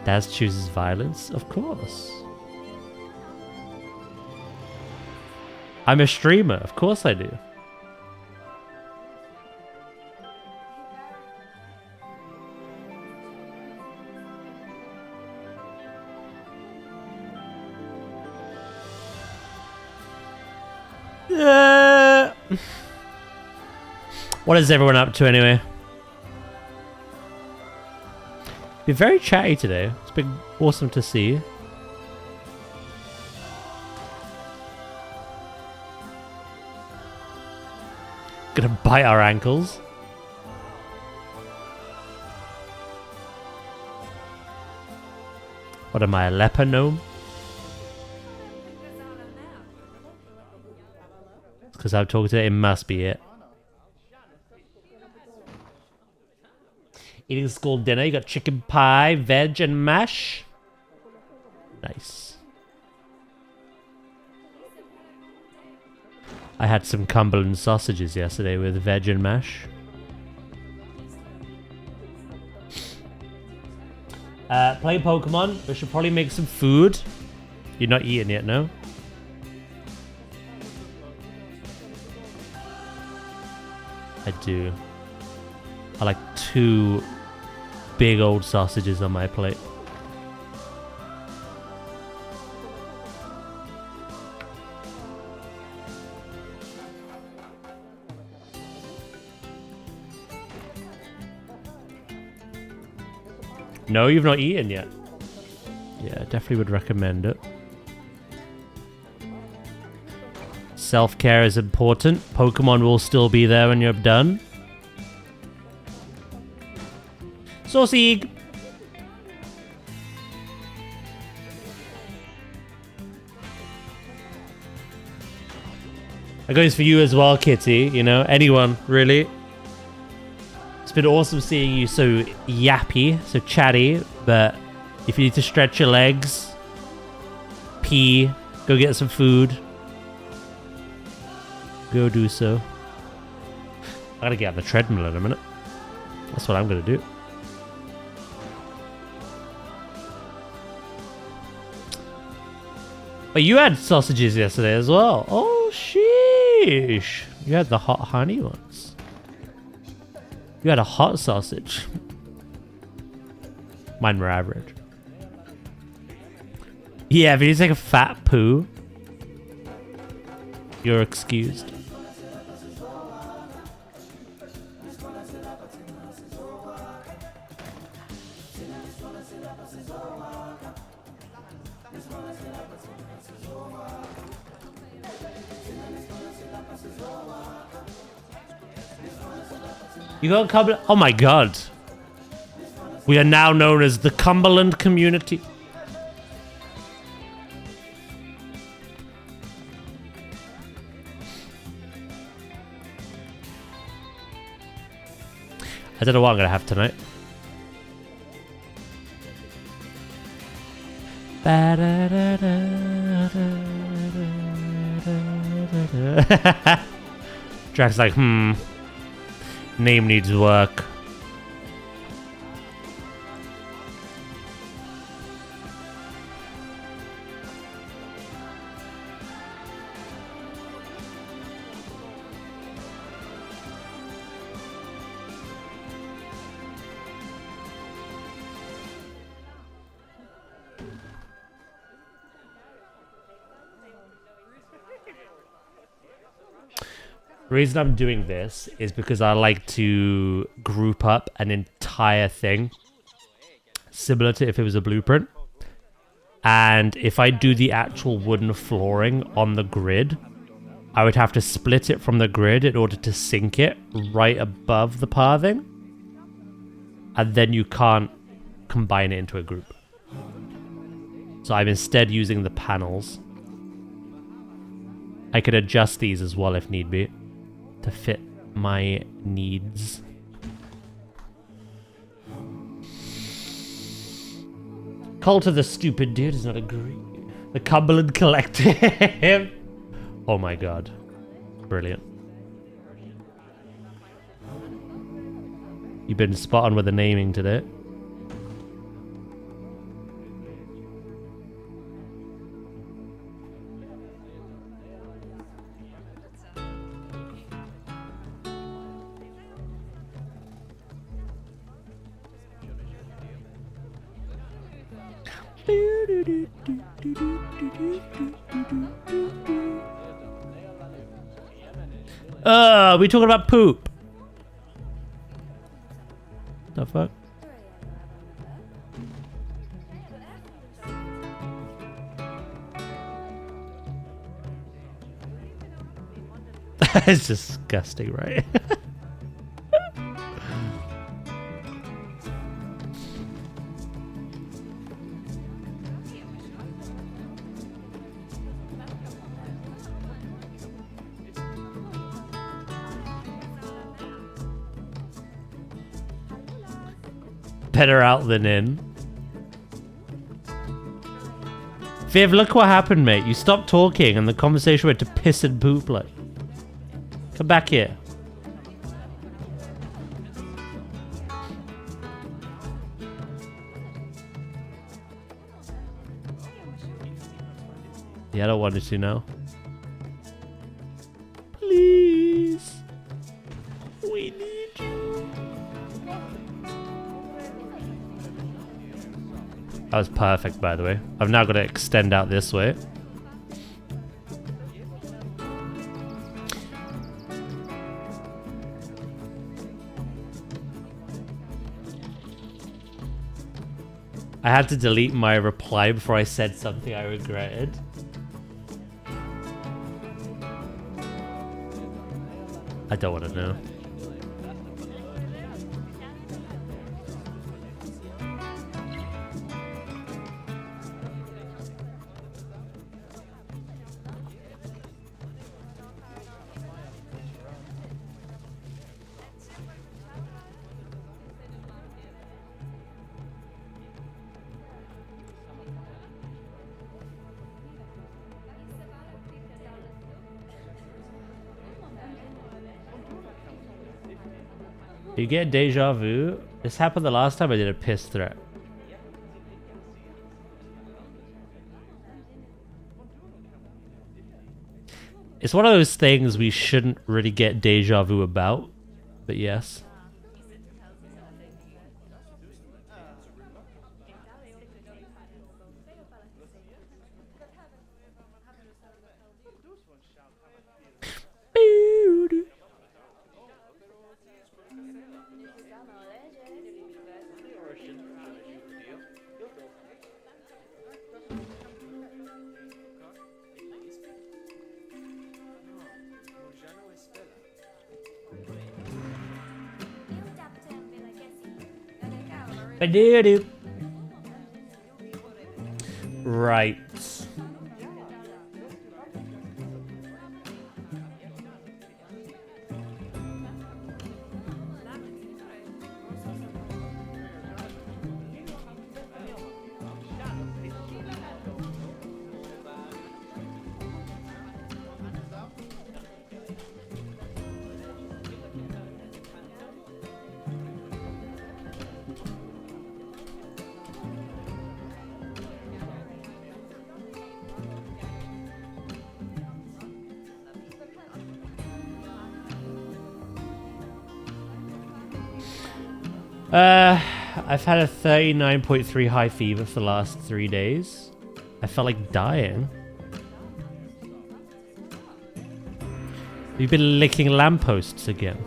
Daz chooses violence? Of course. I'm a streamer. Of course I do. What is everyone up to anyway? You're very chatty today. It's been awesome to see you. Gonna bite our ankles. What am I, a leper gnome? Because I've talked to it, it must be it. Eating school dinner, you got chicken pie, veg, and mash. Nice. I had some Cumberland sausages yesterday with veg and mash. Playing Pokemon, we should probably make some food. You're not eating yet, no? I do. I like 2 big old sausages on my plate. No, you've not eaten yet. Yeah, definitely would recommend it. Self-care is important. Pokemon will still be there when you're done. Saucy! That goes for you as well, Kitty. You know, anyone, really. It's been awesome seeing you so yappy, so chatty, but if you need to stretch your legs, pee, go get some food, go do so. I gotta get on the treadmill in a minute. That's what I'm gonna do. But you had sausages yesterday as well. Oh, sheesh. You had the hot honey ones. You had a hot sausage. Mine were average. Yeah, if you take a fat poo, you're excused. You got Cumberland? Oh my god. We are now known as the Cumberland community. I don't know what I'm going to have tonight. Drax's like, name needs work. The reason I'm doing this is because I like to group up an entire thing similar to if it was a blueprint. And if I do the actual wooden flooring on the grid, I would have to split it from the grid in order to sync it right above the pathing. And then you can't combine it into a group. So I'm instead using the panels. I could adjust these as well if need be, to fit my needs. Cult of the Stupid Dude does not agree. The Cumberland Collective. Oh my god. Brilliant. You've been spot on with the naming today. We talking about poop. The fuck? It's disgusting, right? Better out than in. Viv, look what happened, mate. You stopped talking and the conversation went to piss and poop like. Come back here. Yeah, I don't want to know. Please. We need you. That was perfect, by the way. I've now got to extend out this way. I had to delete my reply before I said something I regretted. I don't want to know. You get deja vu? This happened the last time I did a piss threat. It's one of those things we shouldn't really get deja vu about, but yes. Right. I've had a 39.3 high fever for the last 3 days. I felt like dying. You've been licking lampposts again.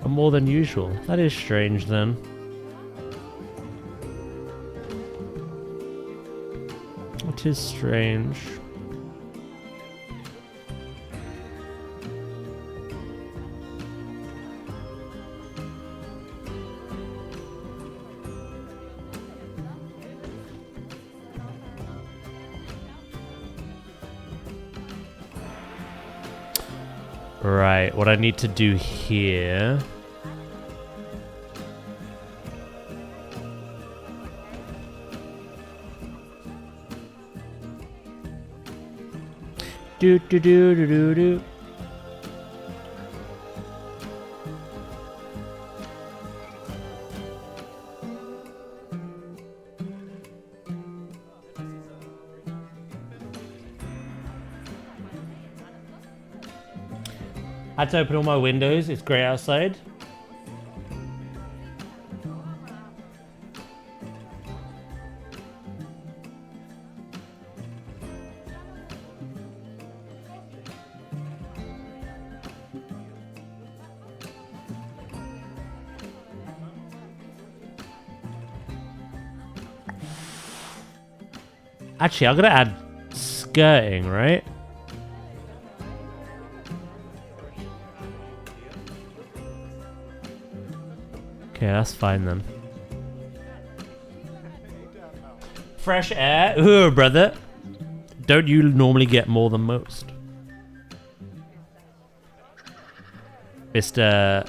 More than usual. That is strange then. It is strange. Right, what I need to do here... Do do do do do do. I had to open all my windows. It's great outside. Actually, I'm gonna add skirting, right? Okay, that's fine then. Fresh air? Ooh, brother. Don't you normally get more than most? Mr.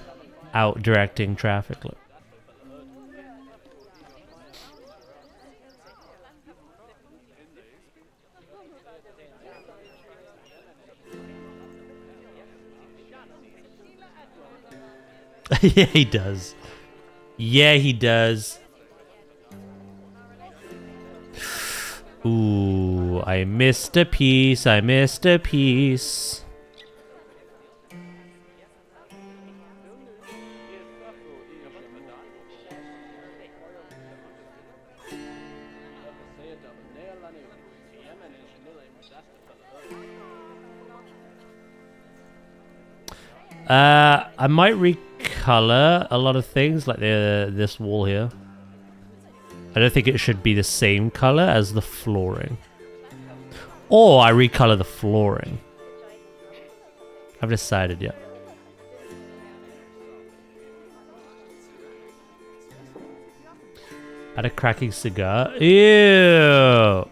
Out directing traffic. Look. Yeah, he does. Yeah, he does. Ooh, I missed a piece. I missed a piece. I might recolor a lot of things, like this wall here. I don't think it should be the same color as the flooring. Or I recolor the flooring. I haven't decided yet. Add a cracking cigar. Ew.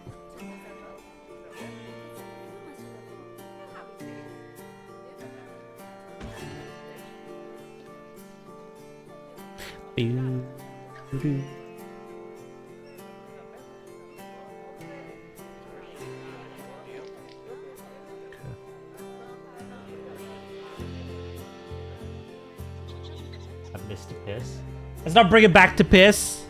I've missed a piss. Let's not bring it back to piss.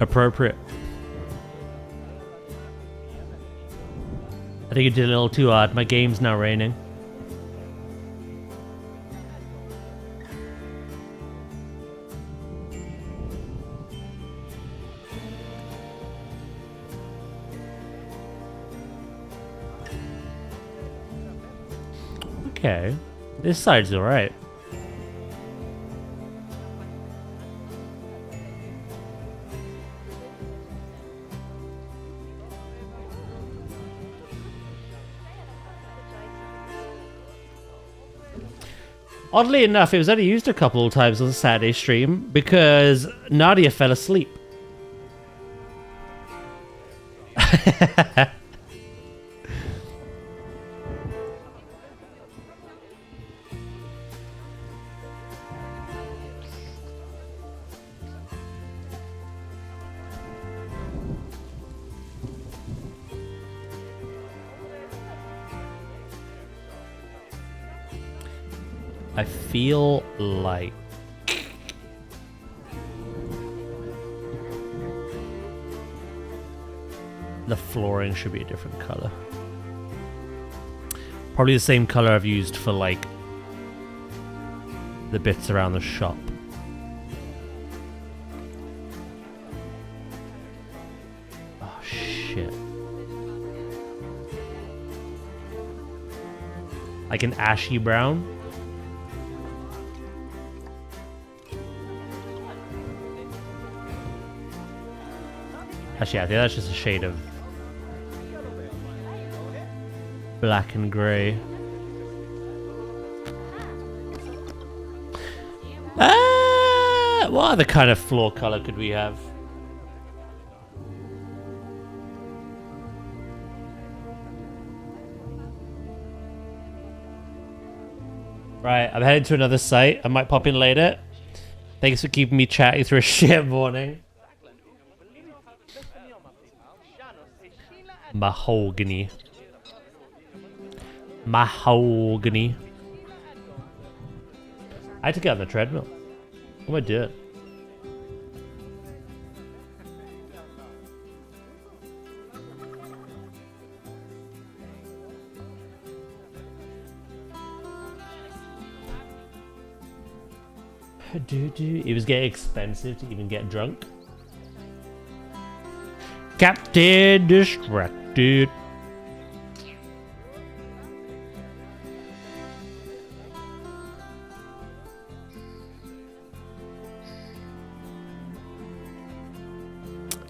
Appropriate. I think it did a little too hard. My game's now raining. Okay. This side's alright. Oddly enough, it was only used a couple of times on the Saturday stream because Nadia fell asleep. I feel like the flooring should be a different color. Probably the same color I've used for like the bits around the shop. Oh shit. Like an ashy brown. Actually, I think that's just a shade of black and grey. What other kind of floor color could we have? Right, I'm heading to another site. I might pop in later. Thanks for keeping me chatting through a shit morning. Mahogany. Mahogany. I had to get on the treadmill. What am I doing? It was getting expensive to even get drunk. Captain Distracted.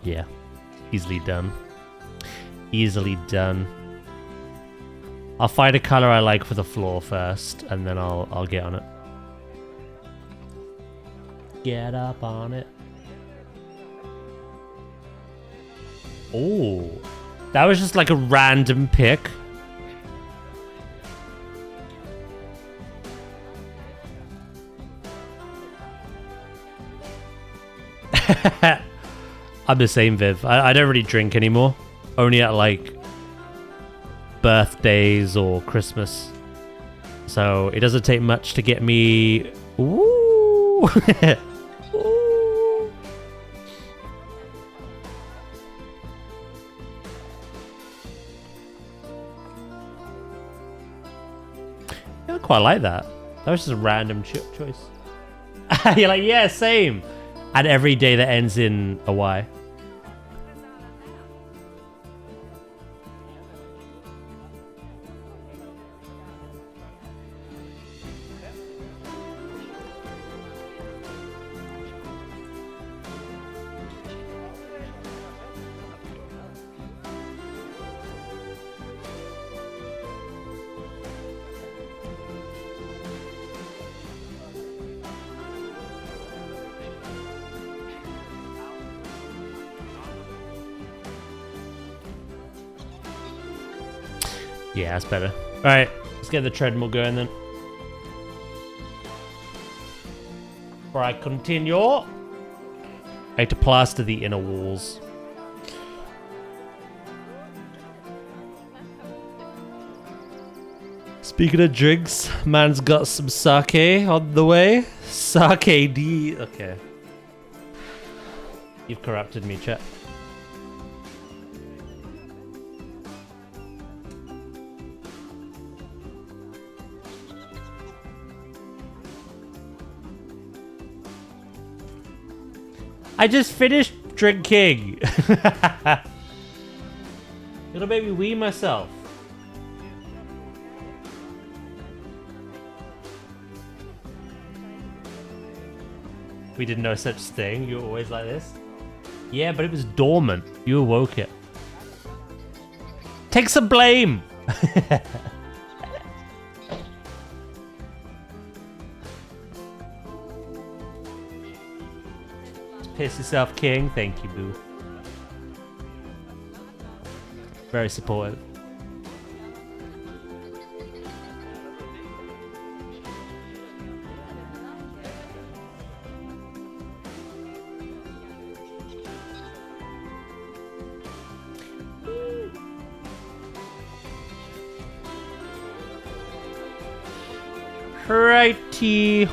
Yeah, easily done. Easily done. I'll find a color I like for the floor first, and then I'll get on it. Get up on it. Oh, that was just like a random pick. I'm the same, Viv. I don't really drink anymore. Only at like birthdays or Christmas. So it doesn't take much to get me. Ooh. Ooh. I quite like that. That was just a random choice. You're like, yeah, same. And every day that ends in a Y. Yeah, that's better. Alright, let's get the treadmill going then. Before I continue, I have to plaster the inner walls. Speaking of drinks, man's got some sake on the way. Sake D. Okay. You've corrupted me, chat. I just finished drinking. It'll make me wee myself. We didn't know such thing. You were always like this. Yeah, but it was dormant. You awoke it. Take some blame. Piss yourself, King. Thank you, boo. Very supportive. Righty.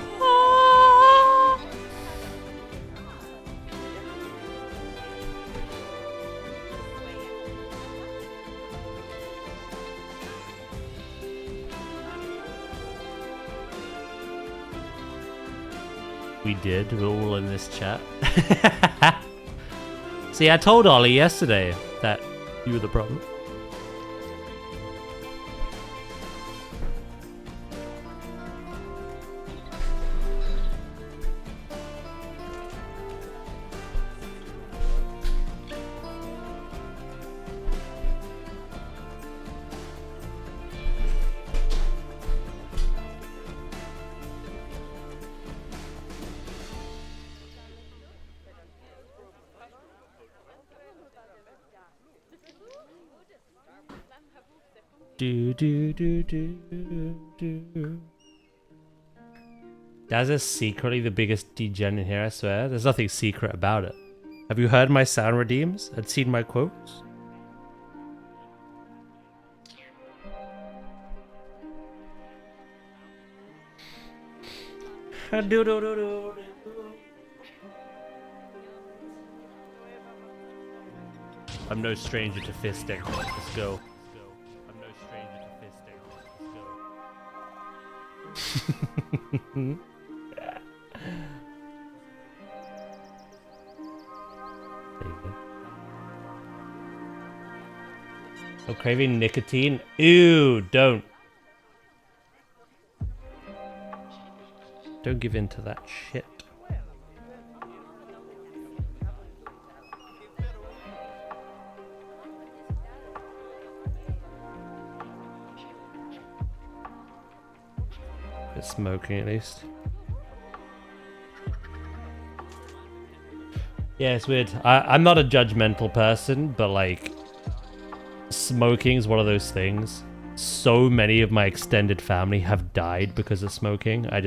We did. We're all in this chat. See, I told Ollie yesterday that you were the problem. Daz is secretly the biggest degen in here, I swear. There's nothing secret about it. Have you heard my sound redeems and seen my quotes? I'm no stranger to fisting. Let's go. I'm no stranger to fisting. Let's go. There you go. Oh, craving nicotine? Ew, don't. Don't give in to that shit. Quit smoking at least. Yeah, it's weird. I'm not a judgmental person, but like, smoking is one of those things. So many of my extended family have died because of smoking. I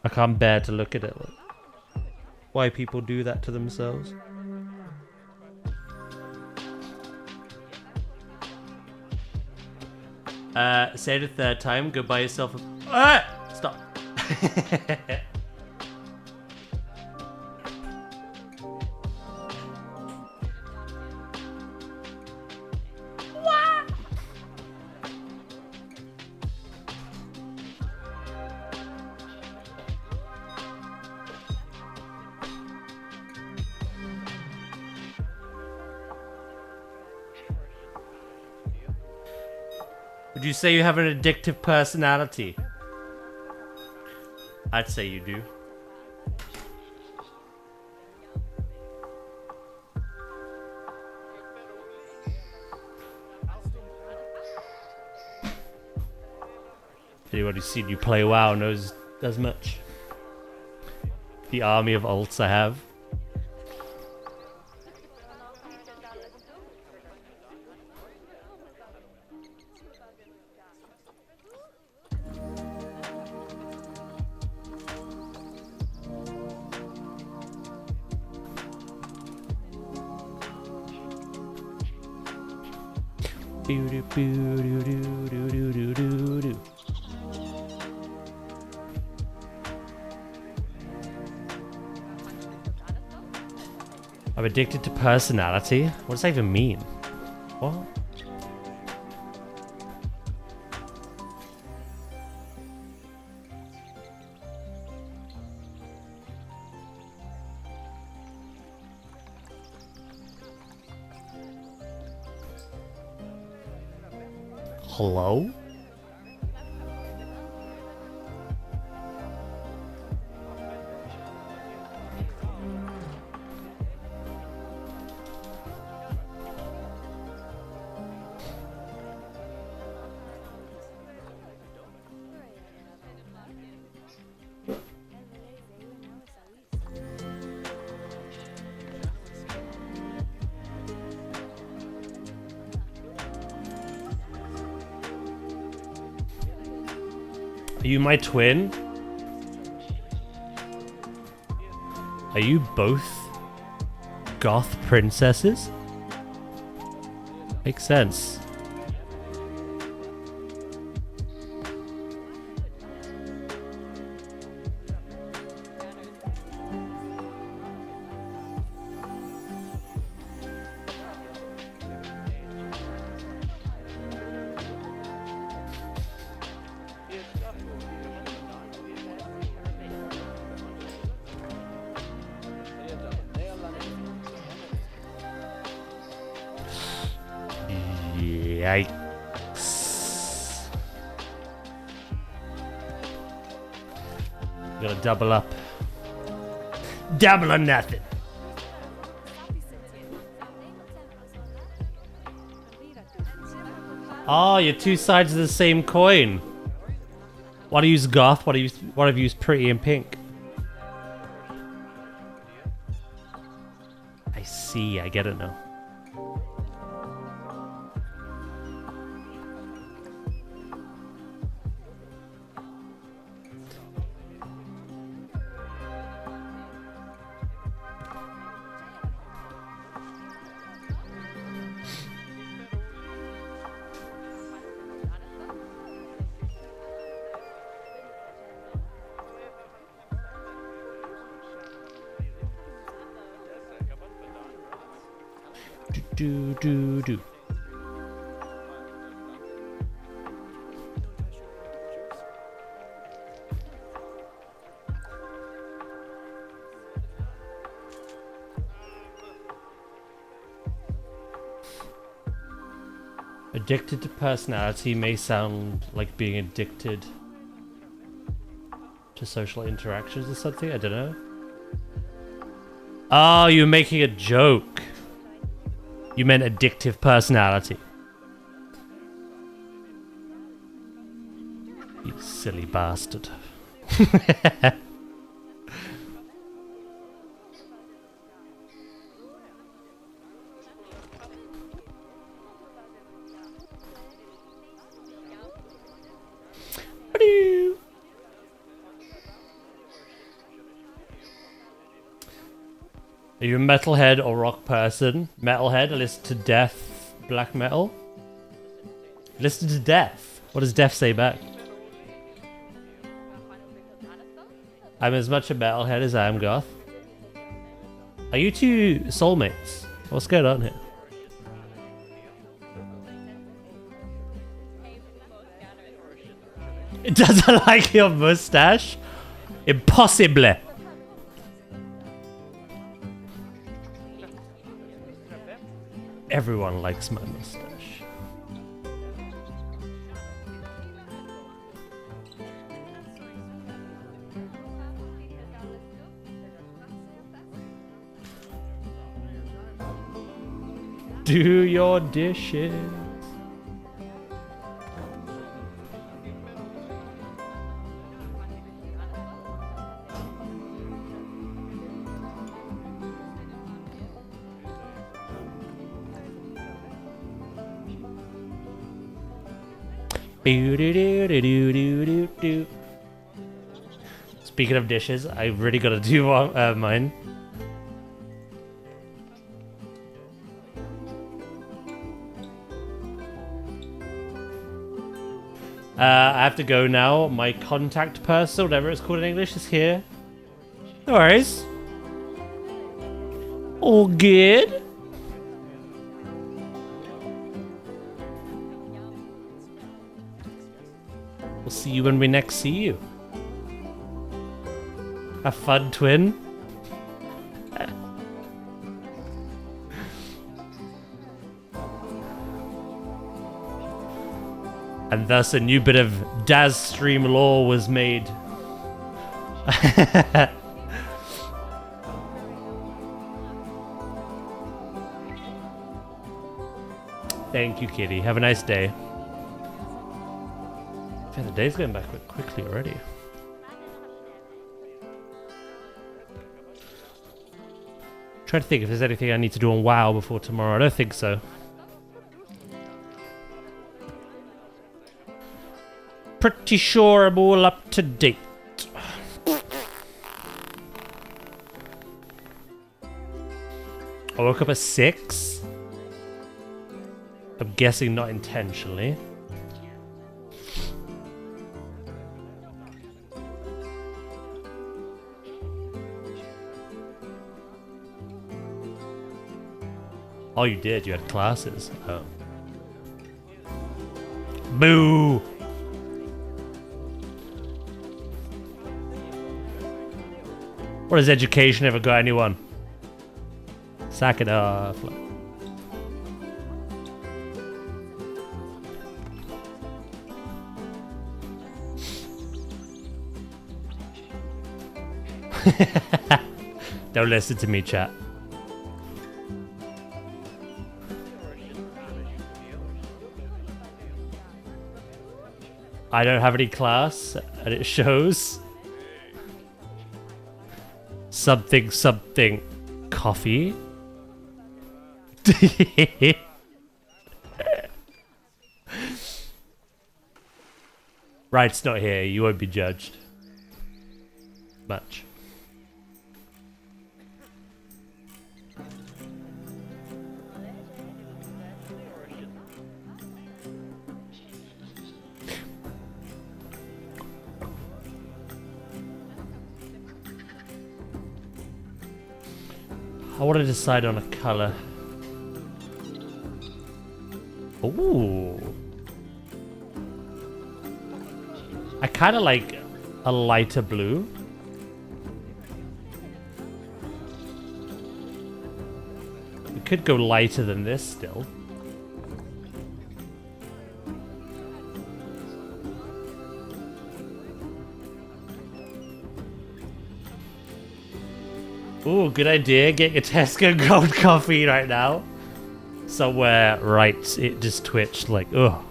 can't bear to look at it. Like, why people do that to themselves. Say it a third time. Go buy yourself a... Ah! Stop. Would you say you have an addictive personality? I'd say you do. Anyone who's seen you play WoW knows as much. The army of ults I have. I'm addicted to personality? What does that even mean? What? Hello? Are you my twin? Are you both goth princesses? Makes sense. Yikes. Gotta double up. Double or nothing. Oh, you're two sides of the same coin. What do you use goth? What have you used pretty and pink? I see, I get it now. Do. Addicted to personality may sound like being addicted to social interactions or something. I don't know. Oh, you're making a joke. You meant addictive personality. You silly bastard. Are you a metalhead or rock person? Metalhead, I listen to death, black metal. Listen to death. What does Def say back? I'm as much a metalhead as I am goth. Are you two soulmates? What's going on here? It doesn't like your mustache? Impossible! Everyone likes my mustache. Do your dishes. Speaking of dishes, I really gotta do mine. I have to go now. My contact person, whatever it's called in English, is here. No worries. All good. We'll see you when we next see you. Have fun, twin. And thus a new bit of Daz stream lore was made. Thank you, kitty. Have a nice day. Yeah, the day's going by quite quickly already. Trying to think if there's anything I need to do on WoW before tomorrow. I don't think so. Pretty sure I'm all up to date. I woke up at 6. I'm guessing not intentionally. Oh, you did? You had classes? Oh. Boo! What has education ever got anyone? Sack it off. Don't listen to me, chat. I don't have any class, and it shows. Something, something, coffee. Right's not here, you won't be judged. Much. I want to decide on a color. Ooh. I kind of like a lighter blue. We could go lighter than this still. Ooh, good idea. Getting a Tesco gold coffee right now. Somewhere right, it just twitched like, ugh.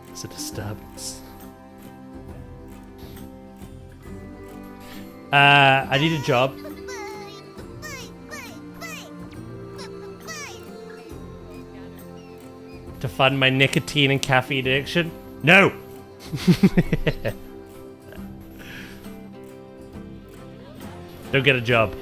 It's a disturbance. I need a job. To fund my nicotine and caffeine addiction? No! Don't get a job.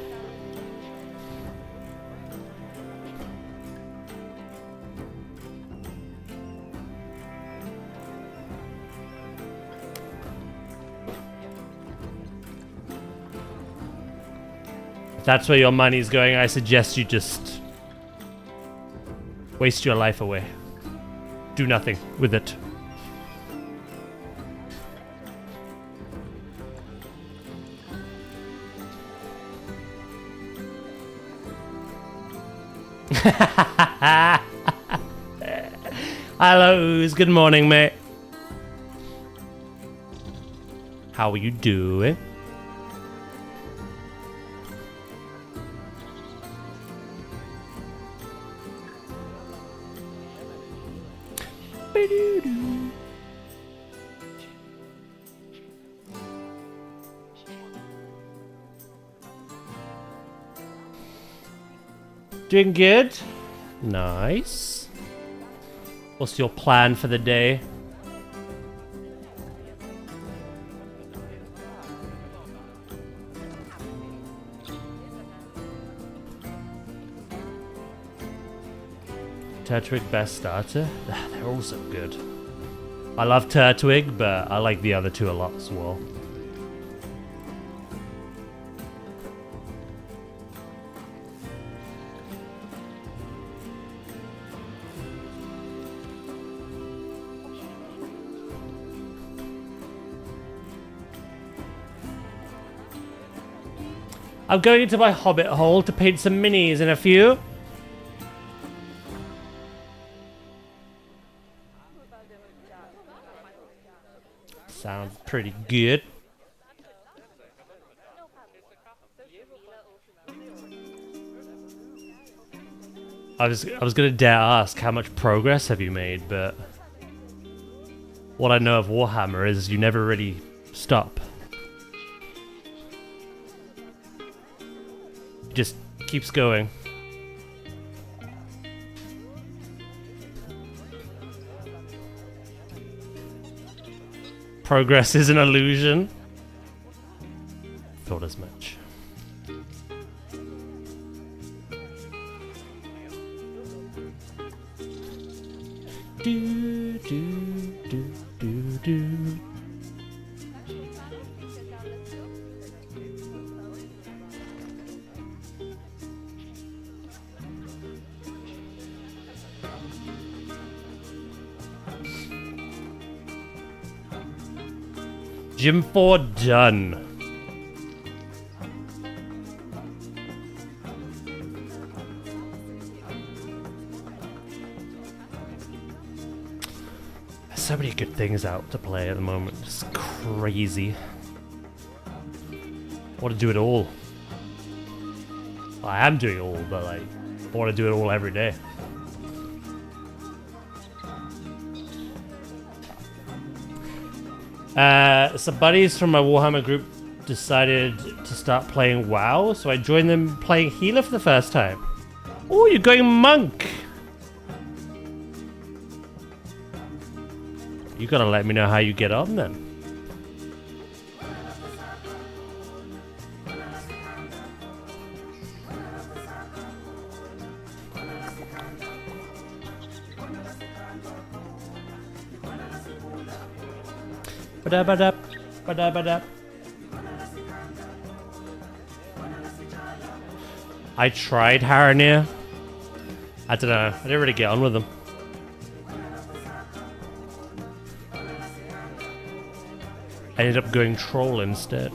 that's where your money's going, I suggest you just waste your life away. Do nothing with it. Hello, good morning, mate. How are you doing? Doing good? Nice. What's your plan for the day? Turtwig best starter? They're all so good. I love Turtwig, but I like the other two a lot as well. I'm going into my hobbit hole to paint some minis in a few. Sounds pretty good. I was gonna dare ask how much progress have you made, but what I know of Warhammer is you never really stop. It just keeps going. Progress is an illusion. Thought as much. Do, do, do, do, do. Gym 4 done. There's so many good things out to play at the moment. It's crazy. I want to do it all. Well, I am doing it all, but like, I want to do it all every day. Some buddies from my Warhammer group decided to start playing WoW, so I joined them playing healer for the first time. Oh, you're going monk! You gotta let me know how you get on then. Ba-da-ba-da, ba-da-ba-da. I tried Haranir. I don't know. I didn't really get on with them. I ended up going troll instead.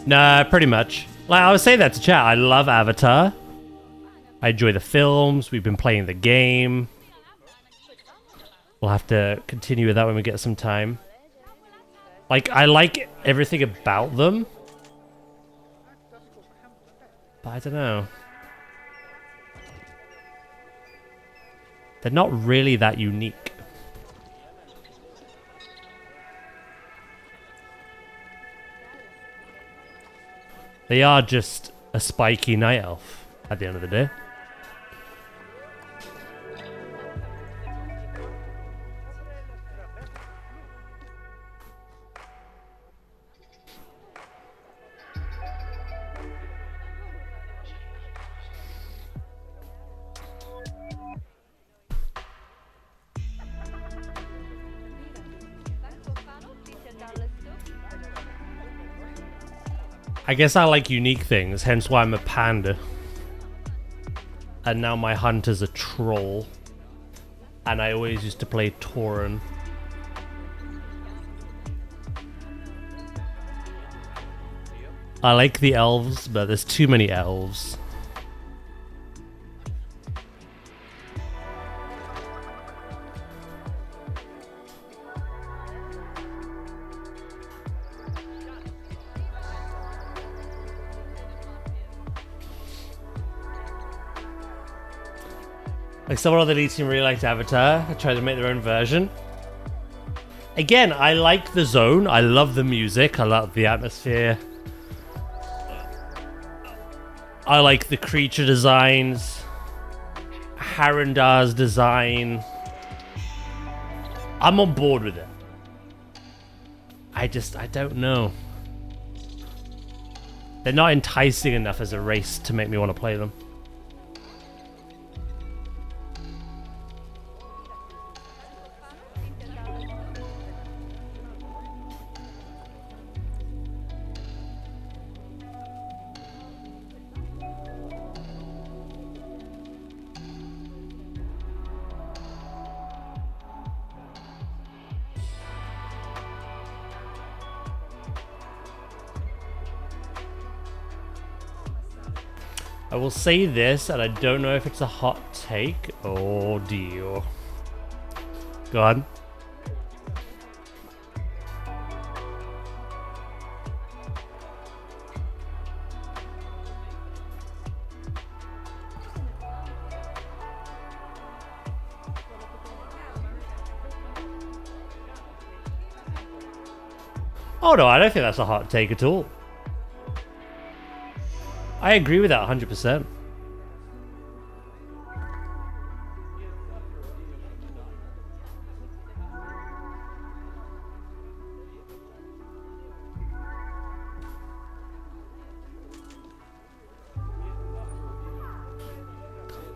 Nah, pretty much. Like, I was saying that to chat. I love Avatar. I enjoy the films. We've been playing the game. We'll have to continue with that when we get some time. Like, I like everything about them. But I don't know. They're not really that unique. They are just a spiky night elf at the end of the day. I guess I like unique things, hence why I'm a panda. And now my hunter's a troll. And I always used to play Tauren. I like the elves, but there's too many elves. Like someone on the lead team really liked Avatar. I tried to make their own version. Again, I like the zone. I love the music. I love the atmosphere. I like the creature designs. Harendar's design. I'm on board with it. I don't know. They're not enticing enough as a race to make me want to play them. I will say this, and I don't know if it's a hot take. Oh dear. Go on. Oh no, I don't think that's a hot take at all. I agree with that 100%.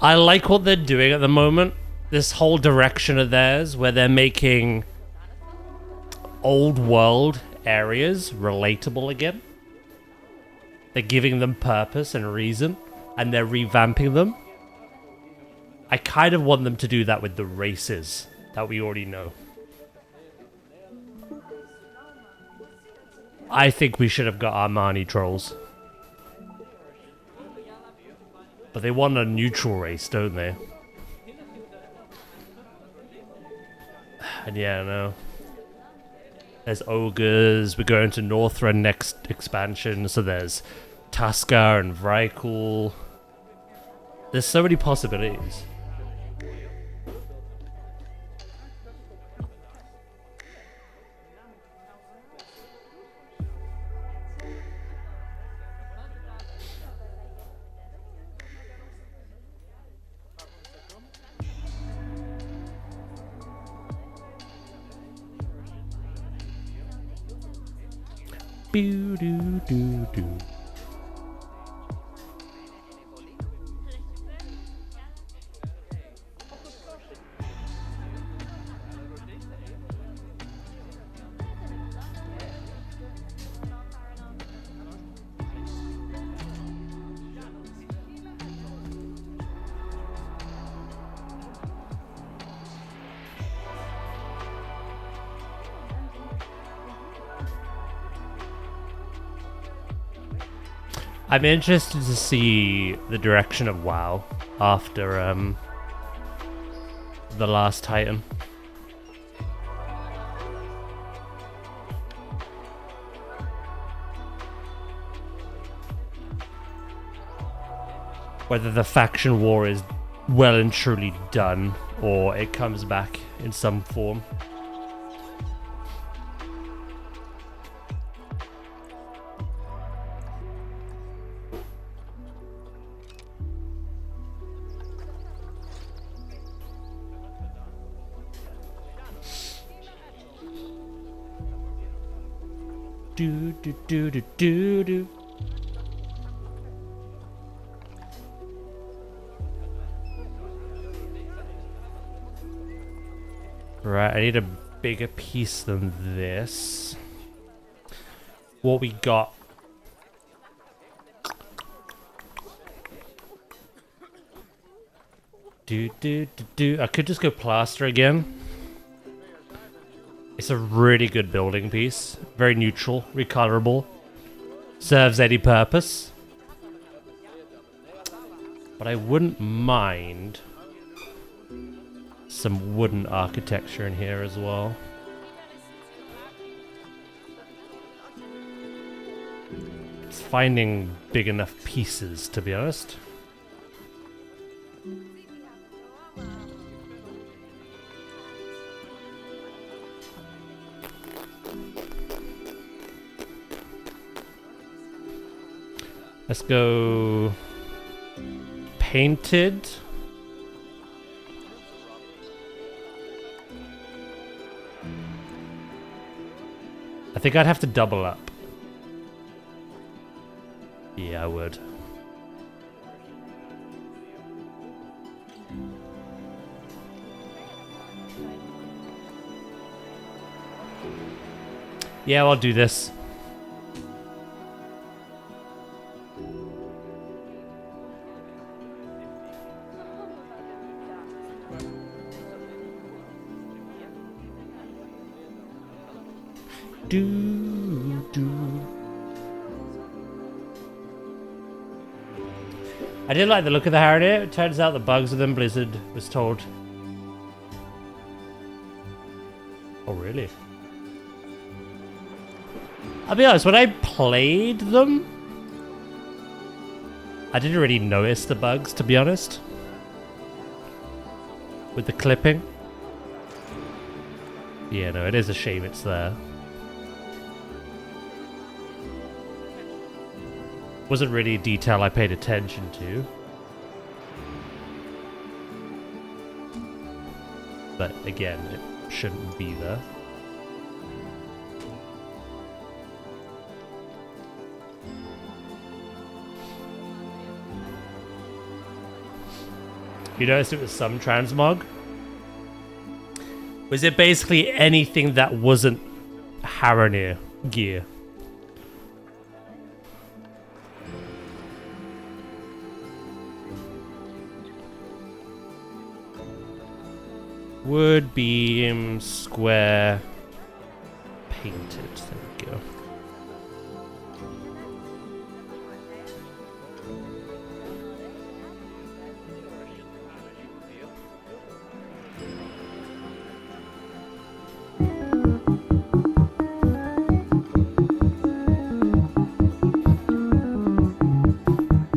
I like what they're doing at the moment. This whole direction of theirs where they're making old world areas relatable again. They're giving them purpose and reason, and they're revamping them. I kind of want them to do that with the races that we already know. I think we should have got Armani trolls. But they want a neutral race, don't they? And yeah, no. There's ogres. We're going to Northrend next expansion, so there's Tuskar and Vrykul. There's so many possibilities. Boo doo doo doo. I'm interested to see the direction of WoW after the last Titan. Whether the faction war is well and truly done, or it comes back in some form. Do do do do do do. Right, I need a bigger piece than this. What we got I could just go plaster again. It's a really good building piece. Very neutral, recolorable. Serves any purpose. But I wouldn't mind some wooden architecture in here as well. It's finding big enough pieces, to be honest. Let's go painted. I think I'd have to double up. Yeah, I would. Yeah, I'll do this. I did like the look of the Harrier. It turns out the bugs within Blizzard was told. Oh, really? I'll be honest, when I played them, I didn't really notice the bugs, to be honest. With the clipping. Yeah, no, it is a shame it's there. Wasn't really a detail I paid attention to. But again, it shouldn't be there. You noticed it was some transmog? Was it basically anything that wasn't Harrier gear? Wood, beam, square, painted. There we go.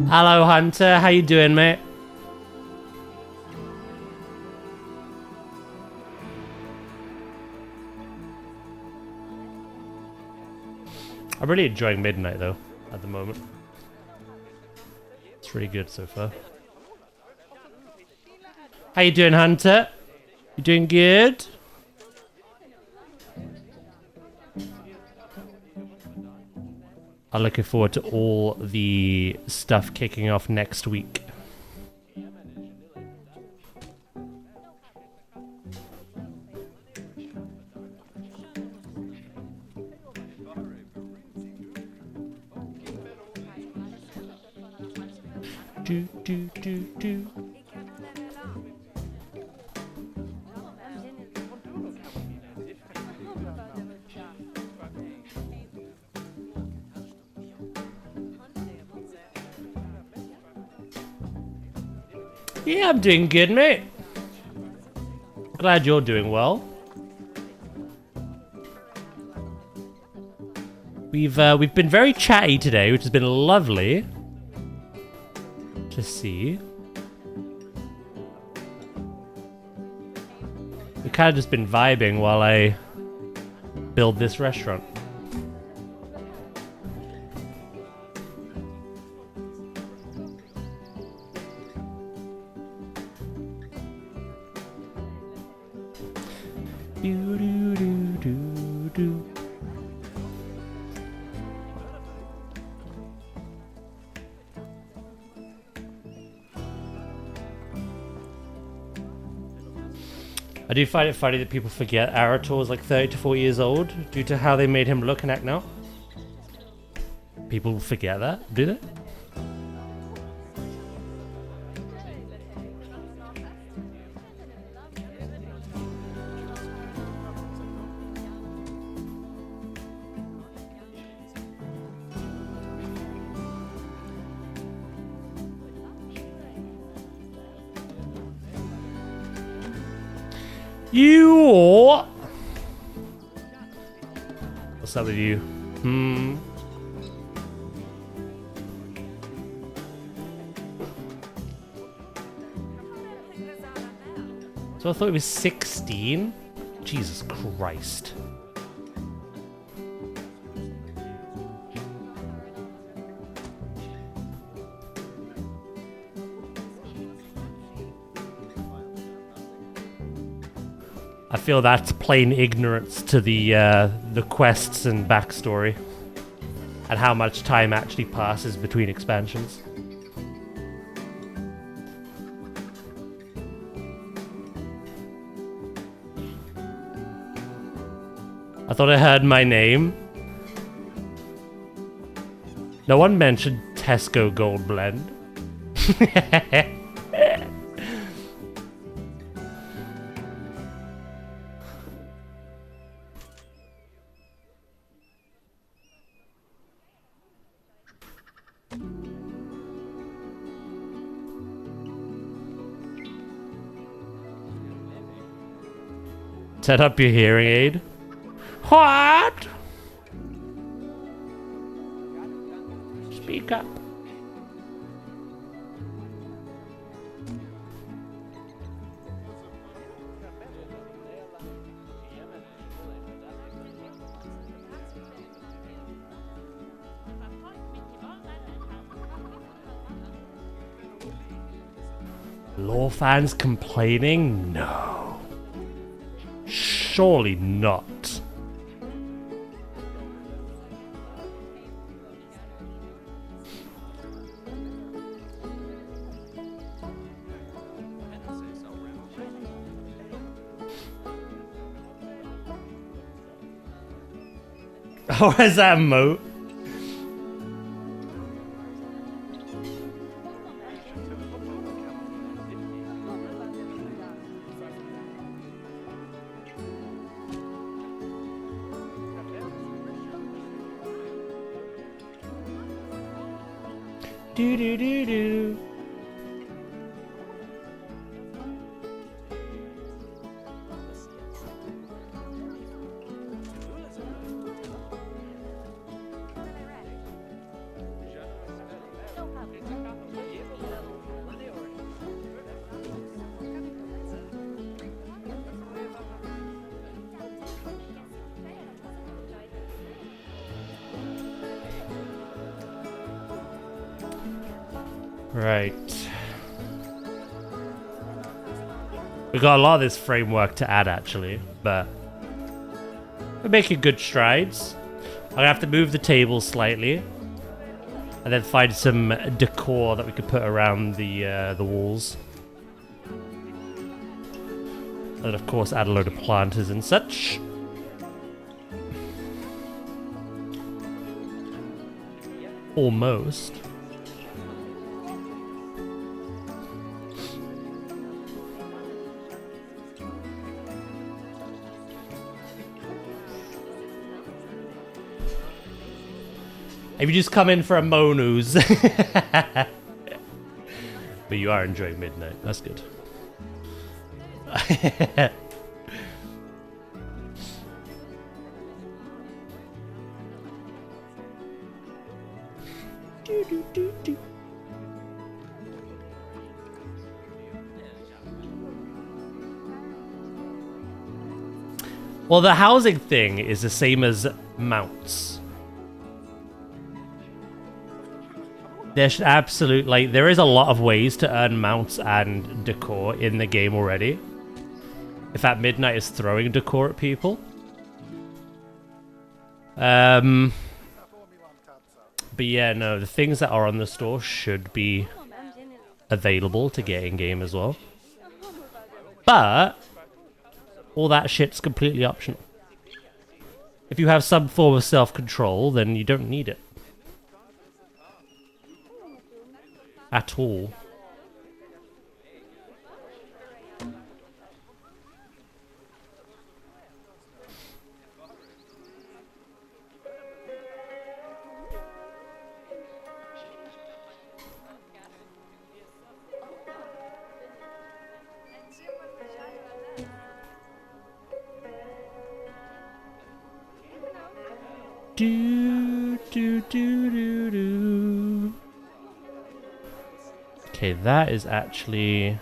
Hello, Hunter. How you doing, mate? I'm really enjoying Midnight, though, at the moment. It's really good so far. How you doing, Hunter? You doing good? I'm looking forward to all the stuff kicking off next week. Do. Yeah, I'm doing good, mate. Glad you're doing well. We've been very chatty today, which has been lovely to see. We've kind of just been vibing while I build this restaurant. I do find it funny that people forget Arator is like 30 to 40 years old due to how they made him look and act now. People forget that, do they? You. What's up with you? So I thought it was 16? Jesus Christ. I feel that's plain ignorance to the quests and backstory. And how much time actually passes between expansions. I thought I heard my name. No one mentioned Tesco Gold Blend. Set up your hearing aid. What? Speak up. Law fans complaining? No. Surely not. Oh, is that a moat? Do do do do. Right. We got a lot of this framework to add, actually, but we're making good strides. I'm gonna have to move the table slightly, and then find some decor that we could put around the walls. And of course, add a load of planters and such. Almost. If you just come in for a Monu's. But you are enjoying midnight. That's good. Well, the housing thing is the same as mounts. There's there is a lot of ways to earn mounts and decor in the game already. In fact, Midnight is throwing decor at people. But yeah, no, the things that are on the store should be available to get in game as well. But all that shit's completely optional. If you have some form of self-control, then you don't need it. At all. Do, do, do, do, do. Okay, that is actually...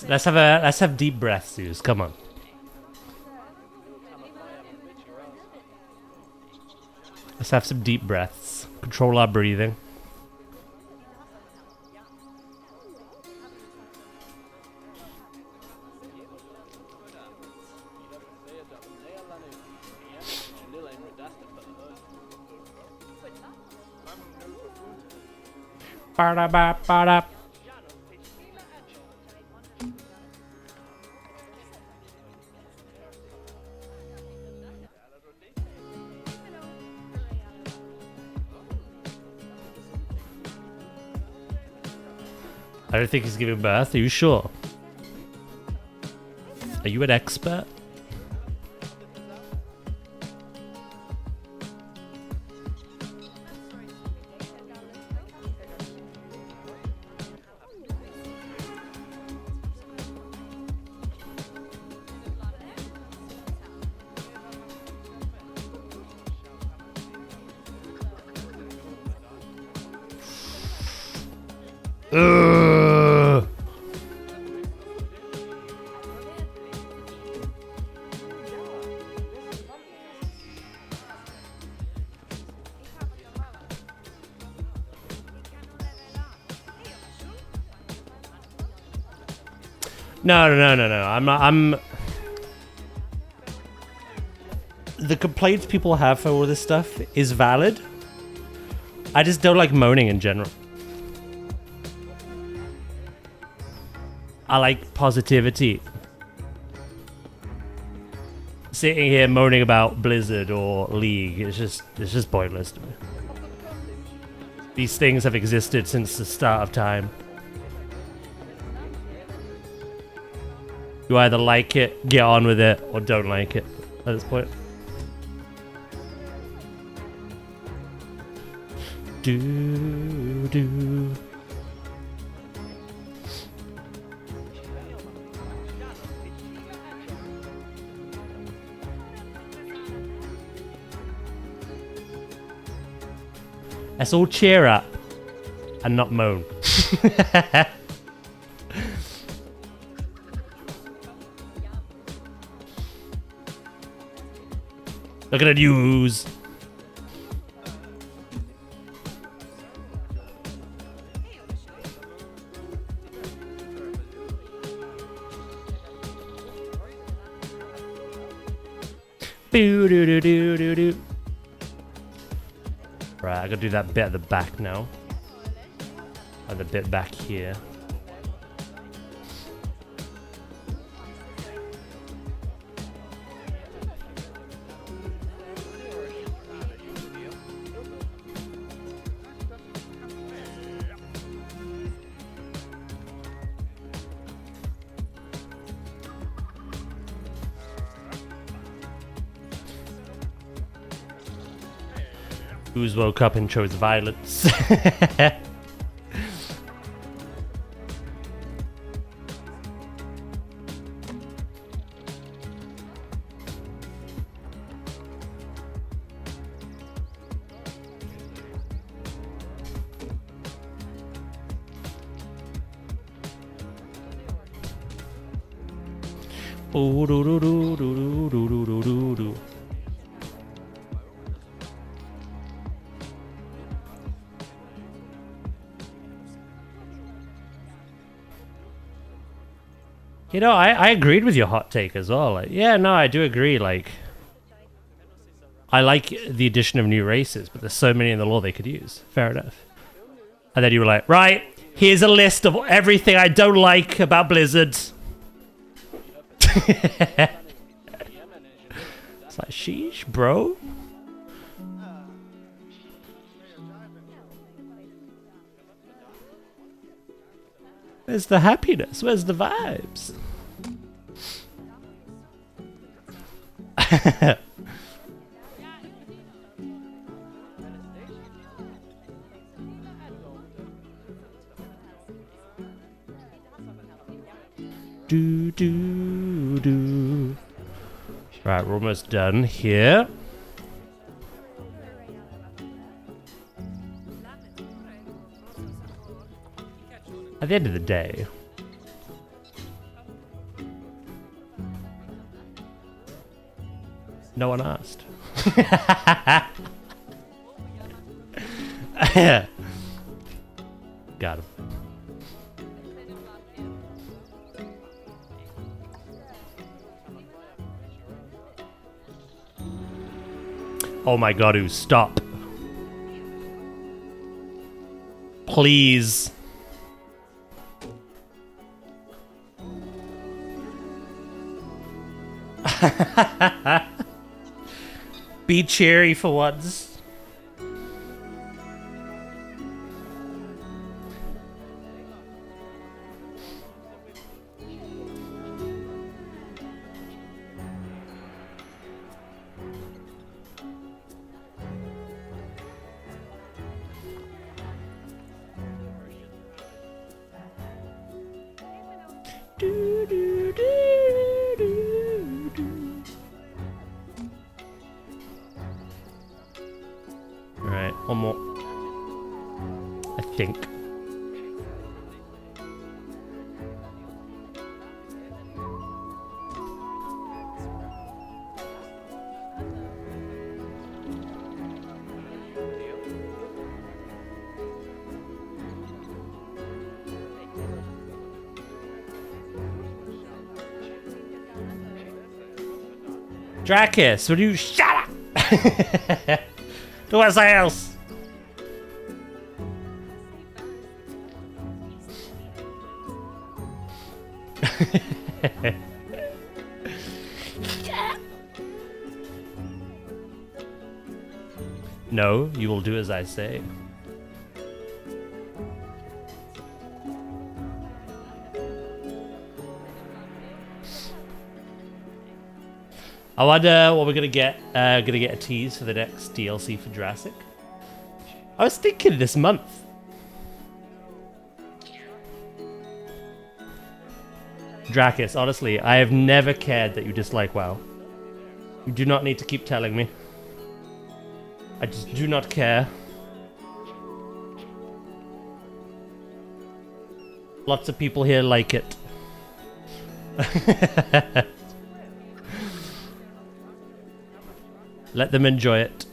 Let's have deep breaths, Zeus. Come on. Let's have some deep breaths. Control our breathing. Ba-da-ba-ba-da. I don't think he's giving birth. Are you sure? Are you an expert? Ugh. No. I'm. The complaints people have for all this stuff is valid. I just don't like moaning in general. I like positivity. Sitting here moaning about Blizzard or League, it's just pointless to me. These things have existed since the start of time. You either like it, get on with it, or don't like it at this point. Do. Let's all cheer up and not moan. Look at the news. Boo doo doo doo doo doo. Right, I gotta do that bit at the back now. And the bit back here. Who's woke up and chose violence? Ooh, doo, doo, doo, doo, doo, doo, doo, doo, doo. You know, I agreed with your hot take as well. Like, yeah, no, I do agree. Like, I like the addition of new races, but there's so many in the lore they could use. Fair enough. And then you were like, right, here's a list of everything I don't like about Blizzard. It's like, sheesh, bro. Where's the happiness? Where's the vibes? Do do do. Right, we're almost done here. At the end of the day, no one asked. Got him. Oh my god, stop. Please. Be cheery for once. Do, do, do, do, do. Alright, one more. I think. Dracus, would you shut up? Do what else? No, you will do as I say. I wonder what we're gonna get. Gonna get a tease for the next DLC for Jurassic. I was thinking this month. Dracus, honestly, I have never cared that you dislike WoW. You do not need to keep telling me. I just do not care. Lots of people here like it. Let them enjoy it.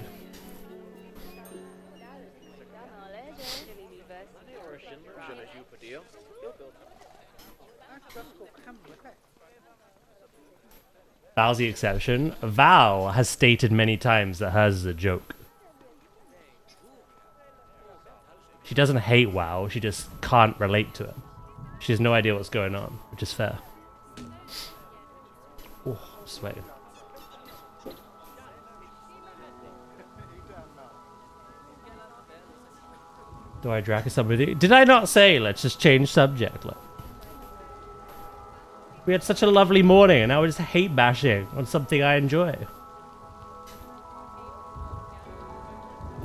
Val's the exception. Val has stated many times that hers is a joke. She doesn't hate WoW, she just can't relate to it. She has no idea what's going on, which is fair. Oh, I'm sweating. Do I drag somebody? Did I not say let's just change subject? Look. We had such a lovely morning and now we're just hate bashing on something I enjoy.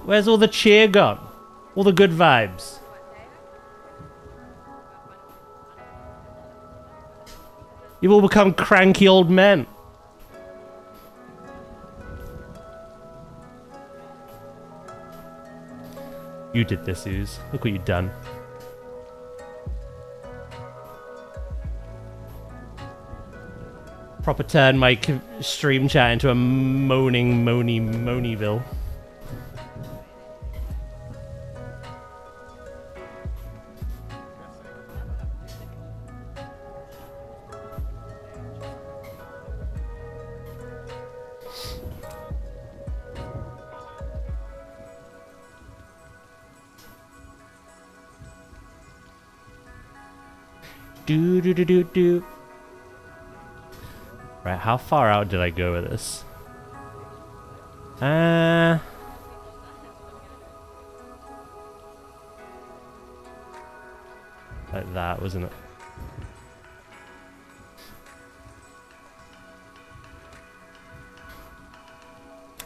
Where's all the cheer gone? All the good vibes? You've all become cranky old men. You did this, Ooze. Look what you've done. Proper turn my stream chat into a moaning, moanyville. Do do do do do. Right, how far out did I go with this? Like that, wasn't it?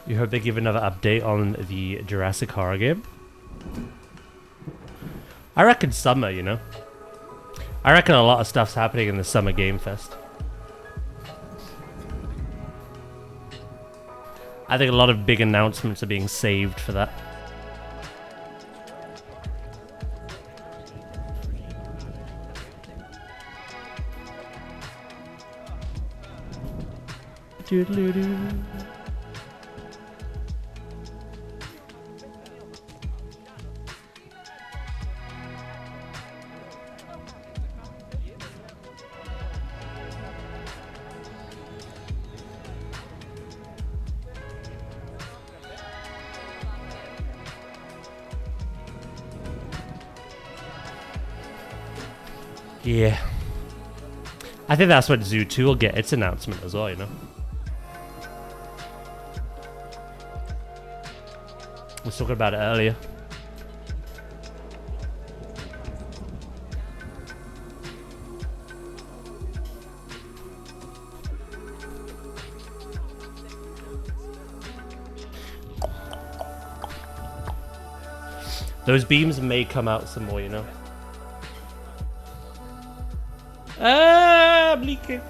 You hope they give another update on the Jurassic horror game? I reckon summer, you know? I reckon a lot of stuff's happening in the Summer Game Fest. I think a lot of big announcements are being saved for that. Doodle-doo. Yeah. I think that's what Zoo 2 will get its announcement as well, you know? We was talking about it earlier. Those beams may come out some more, you know? Ah, I'm leaking.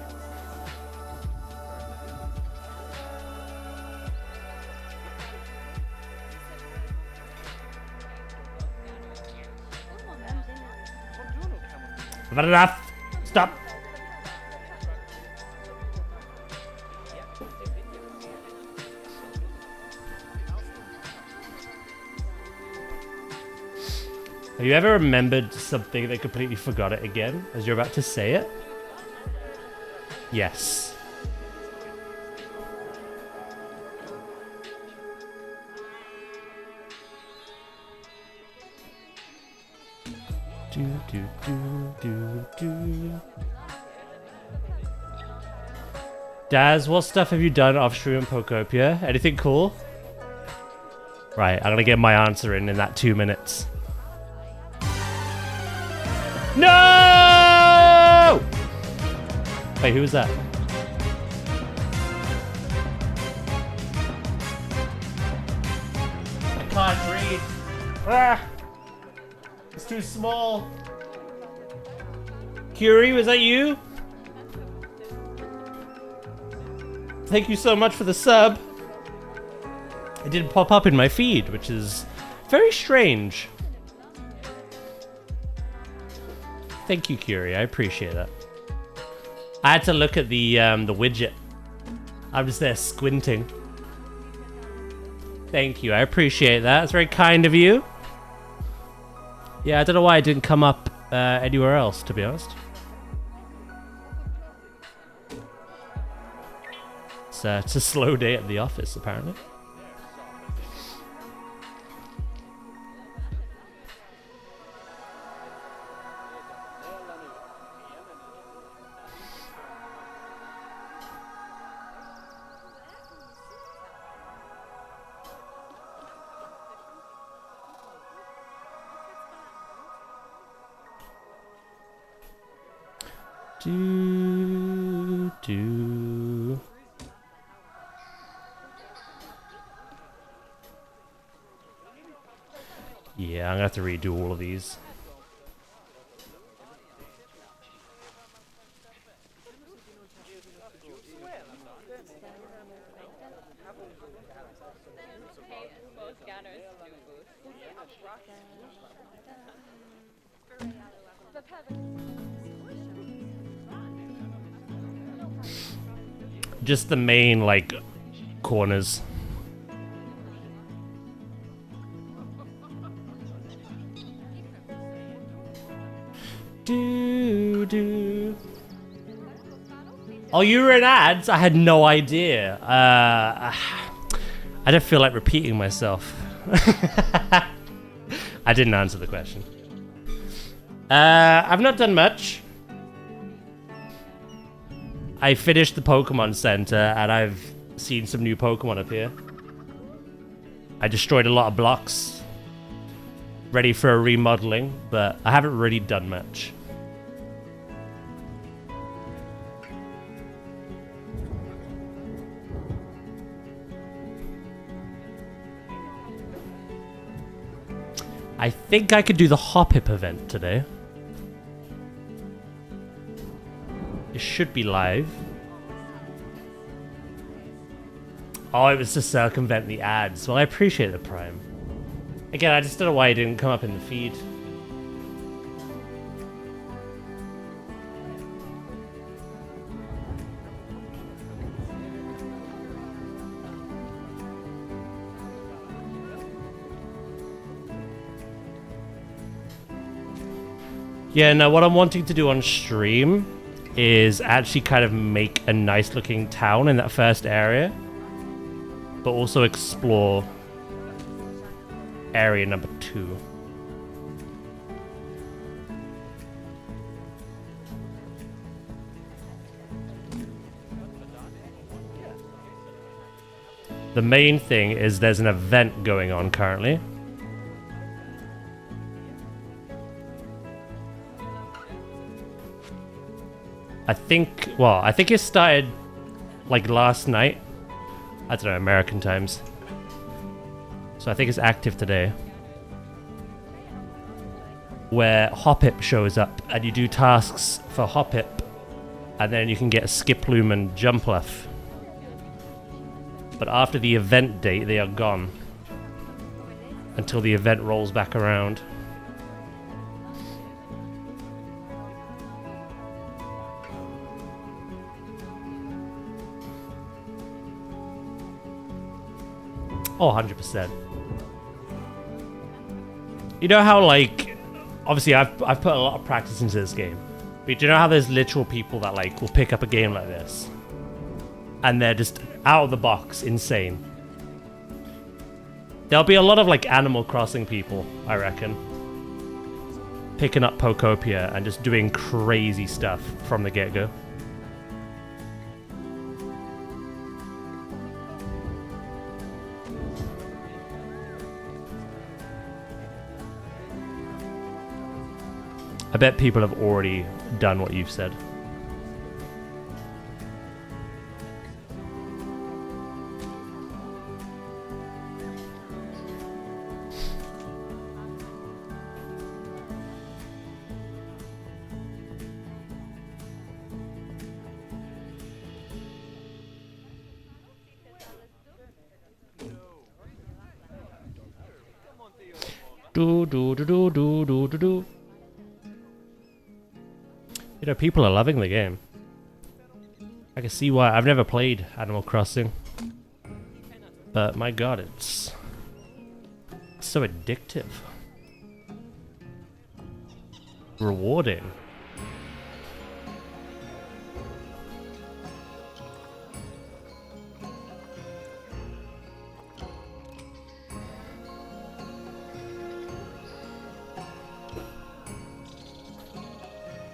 I've had enough. Stop. Have you ever remembered something that completely forgot it again as you're about to say it? Yes. Do, do, do, do, do. Daz, what stuff have you done off stream and Pokopia? Anything cool? Right, I'm gonna get my answer in that 2 minutes. No! Wait, who was that? I can't read. Ah! It's too small. Curie, was that you? Thank you so much for the sub. It didn't pop up in my feed, which is very strange. Thank you, Curie. I appreciate that. I had to look at the widget. I was there squinting. Thank you. I appreciate that. It's very kind of you. Yeah, I don't know why it didn't come up anywhere else, to be honest. It's a slow day at the office, apparently. Do. Yeah, I'm gonna have to redo all of these. Just the main, like, corners. Do. Oh, you were in ads? I had no idea. I don't feel like repeating myself. I didn't answer the question. I've not done much. I finished the Pokemon Center, and I've seen some new Pokemon appear. I destroyed a lot of blocks. Ready for a remodeling, but I haven't really done much. I think I could do the Hop-Hip event today. It should be live. Oh, it was to circumvent the ads. Well, I appreciate the Prime. Again, I just don't know why it didn't come up in the feed. Yeah, no, what I'm wanting to do on stream is actually kind of make a nice looking town in that first area, but also explore area number 2. The main thing is there's an event going on currently. I think it started like last night. I don't know, American times. So I think it's active today. Where Hop-Hip shows up and you do tasks for Hop-Hip and then you can get Skip Loom and Jump Left. But after the event date, they are gone. Until the event rolls back around. Oh, 100%. You know how, like, obviously I've put a lot of practice into this game. But do you know how there's literal people that, like, will pick up a game like this and they're just out of the box insane? There'll be a lot of, like, Animal Crossing people, I reckon, picking up Pokopia and just doing crazy stuff from the get-go. I bet people have already done what you've said. Do do do do do do do do. You know, people are loving the game. I can see why. I've never played Animal Crossing. But my god, it's so addictive. Rewarding.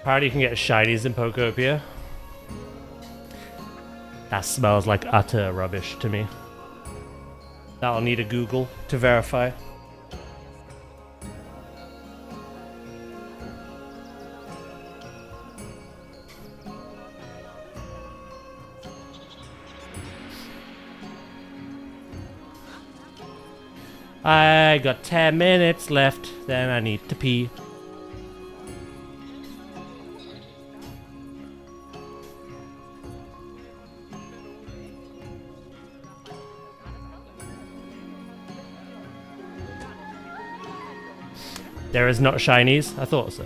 Apparently you can get shinies in Pokopia. That smells like utter rubbish to me. That'll need a Google to verify. I got 10 minutes left, then I need to pee. There is not shinies? I thought so.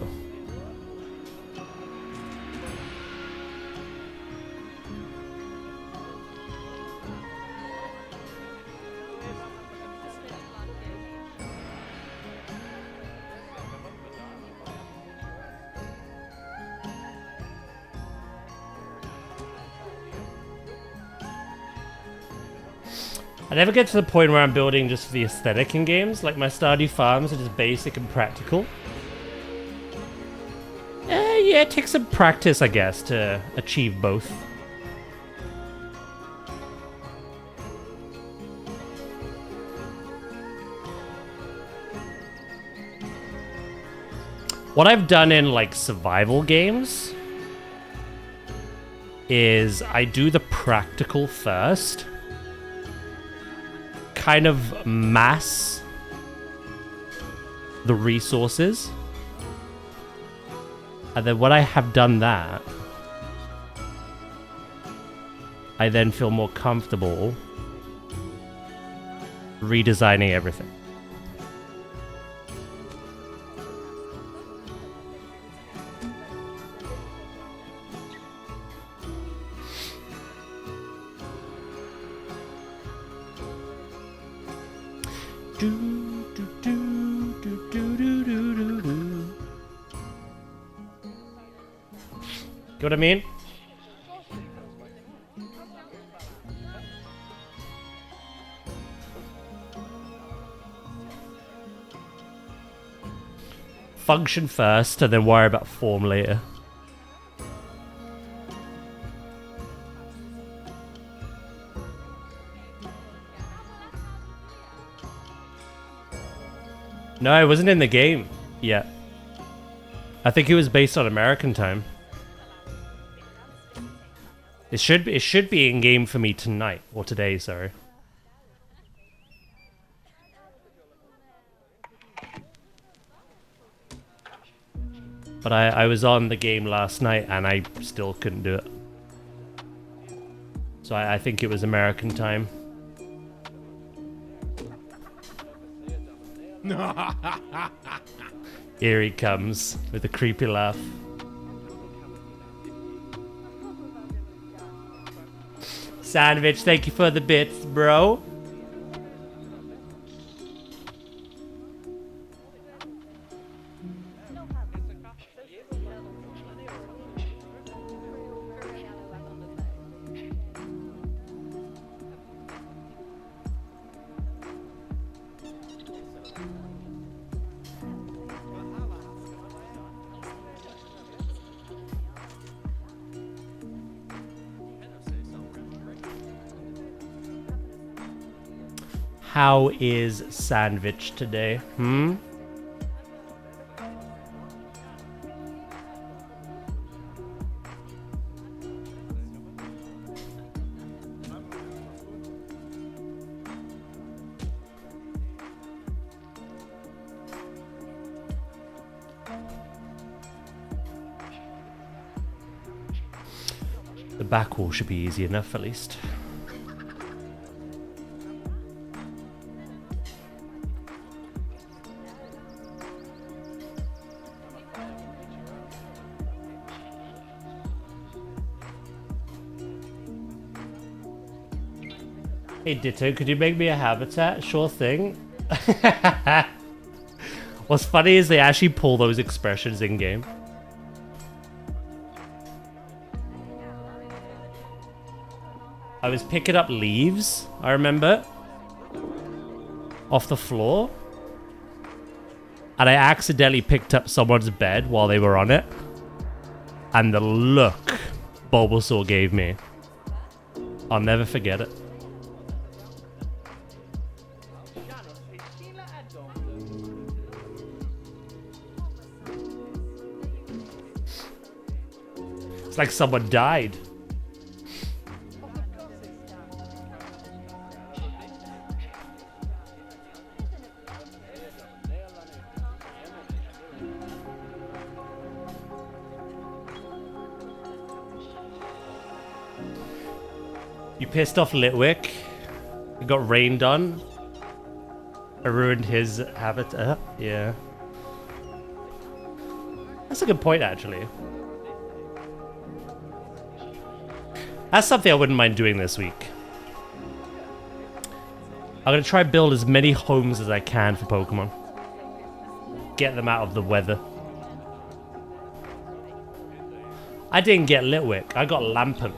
I never get to the point where I'm building just for the aesthetic in games. Like my Stardew farms are just basic and practical. Yeah, it takes some practice, I guess, to achieve both. What I've done in like survival games is I do the practical first. Kind of mass the resources. And then when I have done that, I then feel more comfortable redesigning everything. Get what I mean? Function first and then worry about form later. No, it wasn't in the game yet. I think it was based on American time. It should be in game for me tonight or today, sorry. But I was on the game last night and I still couldn't do it. So I think it was American time. Here he comes with a creepy laugh. Sandwich, thank you for the bits, bro. How is Sandwich today? Hmm? The back wall should be easy enough at least. Hey Ditto, could you make me a habitat? Sure thing. What's funny is they actually pull those expressions in game. I was picking up leaves, I remember, off the floor. And I accidentally picked up someone's bed while they were on it. And the look Bulbasaur gave me, I'll never forget it. It's like someone died. You pissed off Litwick. You got rained on. I ruined his habitat. Yeah. That's a good point, actually. That's something I wouldn't mind doing this week. I'm going to try build as many homes as I can for Pokemon. Get them out of the weather. I didn't get Litwick. I got Lampent.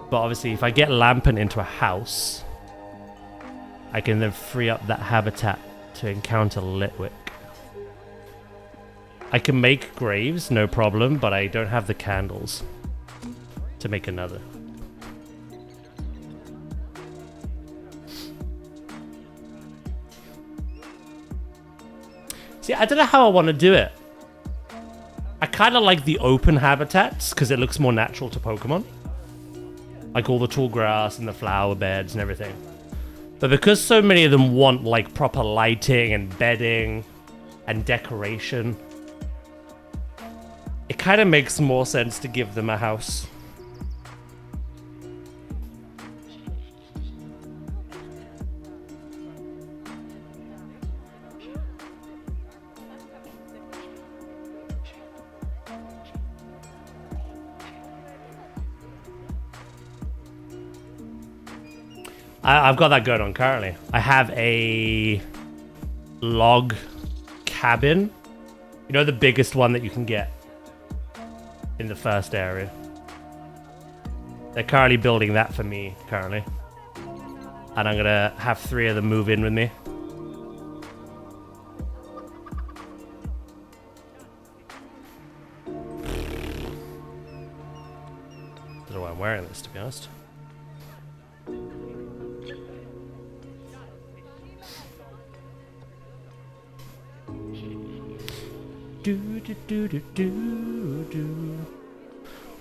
But obviously if I get Lampent into a house, I can then free up that habitat to encounter Litwick. I can make graves, no problem, but I don't have the candles to make another. See, I don't know how I want to do it. I kind of like the open habitats because it looks more natural to Pokemon. Like all the tall grass and the flower beds and everything. But because so many of them want like proper lighting and bedding and decoration, it kind of makes more sense to give them a house. I've got that going on currently. I have a log cabin. You know, the biggest one that you can get in the first area. They're currently building that for me, currently. And I'm gonna have 3 of them move in with me. Don't know why I'm wearing this, to be honest.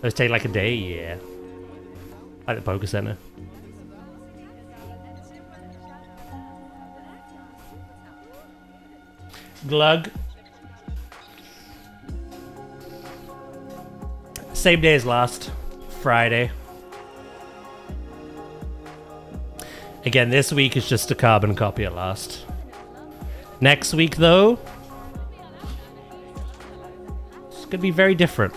Let's take like a day, yeah. At the poker center. Glug. Same day as last Friday. Again, this week is just a carbon copy at last. Next week, though, it's gonna be very different.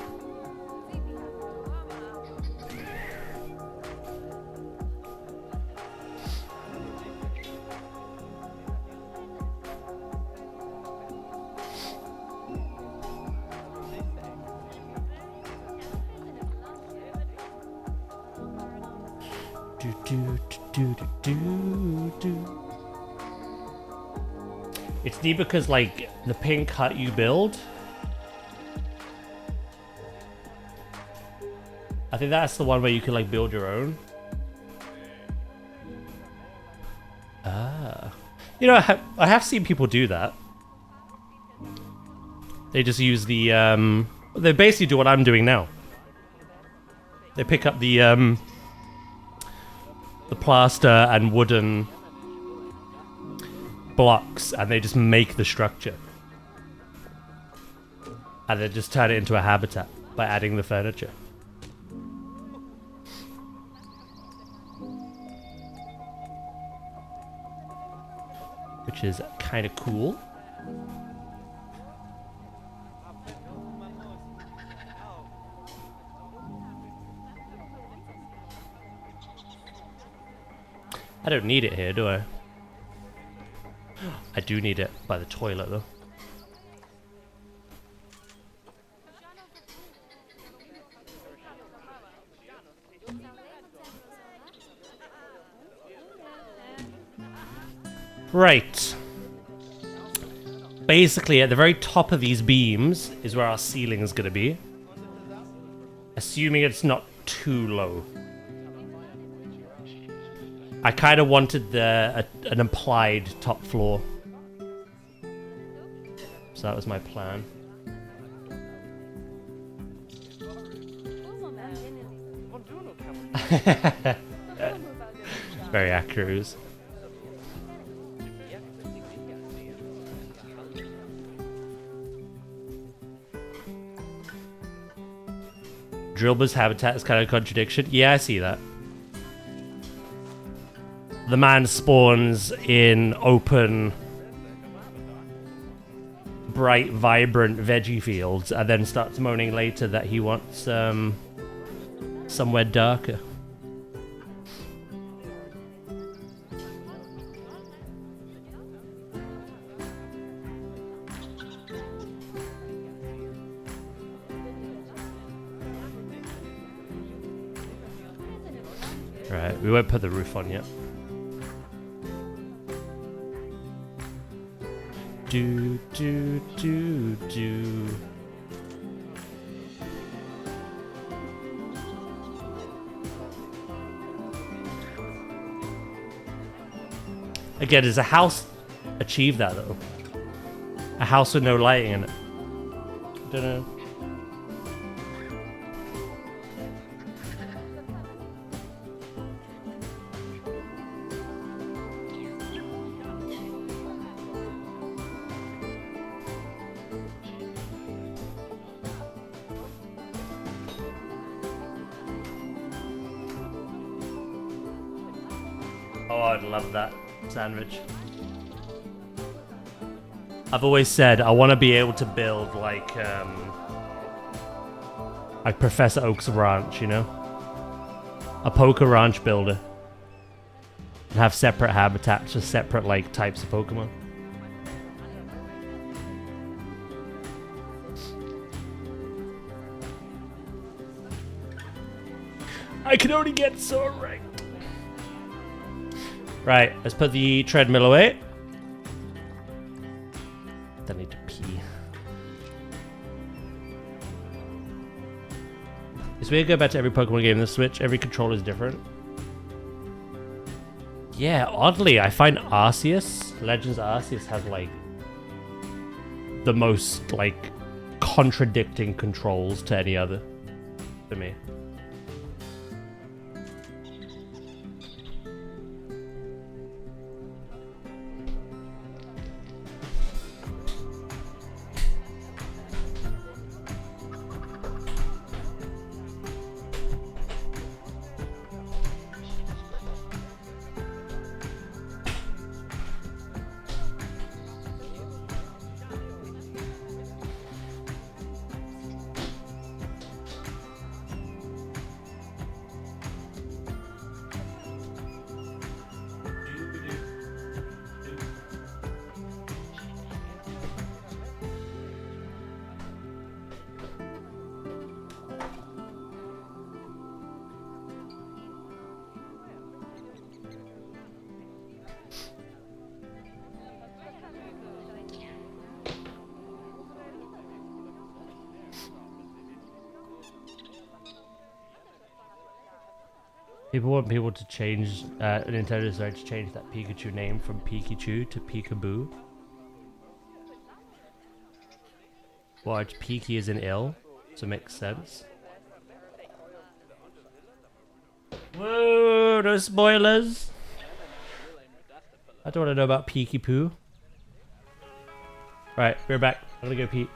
It's neat because, like, the pink hut you build, I think that's the one where you can, like, build your own. Ah. You know, I have seen people do that. They just use the, they basically do what I'm doing now. They pick up the plaster and wooden blocks and they just make the structure. And they just turn it into a habitat by adding the furniture. Which is kind of cool. I don't need it here, do I? I do need it by the toilet, though. Right. Basically, at the very top of these beams is where our ceiling is going to be. Assuming it's not too low. I kind of wanted an implied top floor. So that was my plan. Very accurate. Drilber's habitat is kind of a contradiction. Yeah, I see that. The man spawns in open, bright, vibrant veggie fields and then starts moaning later that he wants somewhere darker. Right, we won't put the roof on yet. Do. Again, does a house achieve that though? A house with no lighting in it? Don't know. Oh, I'd love that sandwich. I've always said I want to be able to build like Professor Oak's ranch, you know? A poker ranch builder. And have separate habitats for separate like types of Pokemon. I can only get so right. Right, let's put the treadmill away. I need to pee. It's weird to go back to every Pokemon game in the Switch. Every controller is different. Yeah, oddly, I find Arceus, Legends Arceus, has like the most like contradicting controls to any other for me. People want people to change, Nintendo decided to change that Pikachu name from Pikachu to Peekaboo. Watch, Peaky is an ill, so it makes sense. Whoa, no spoilers! I don't want to know about Peekapoo. Right, we're back. I'm gonna go pee.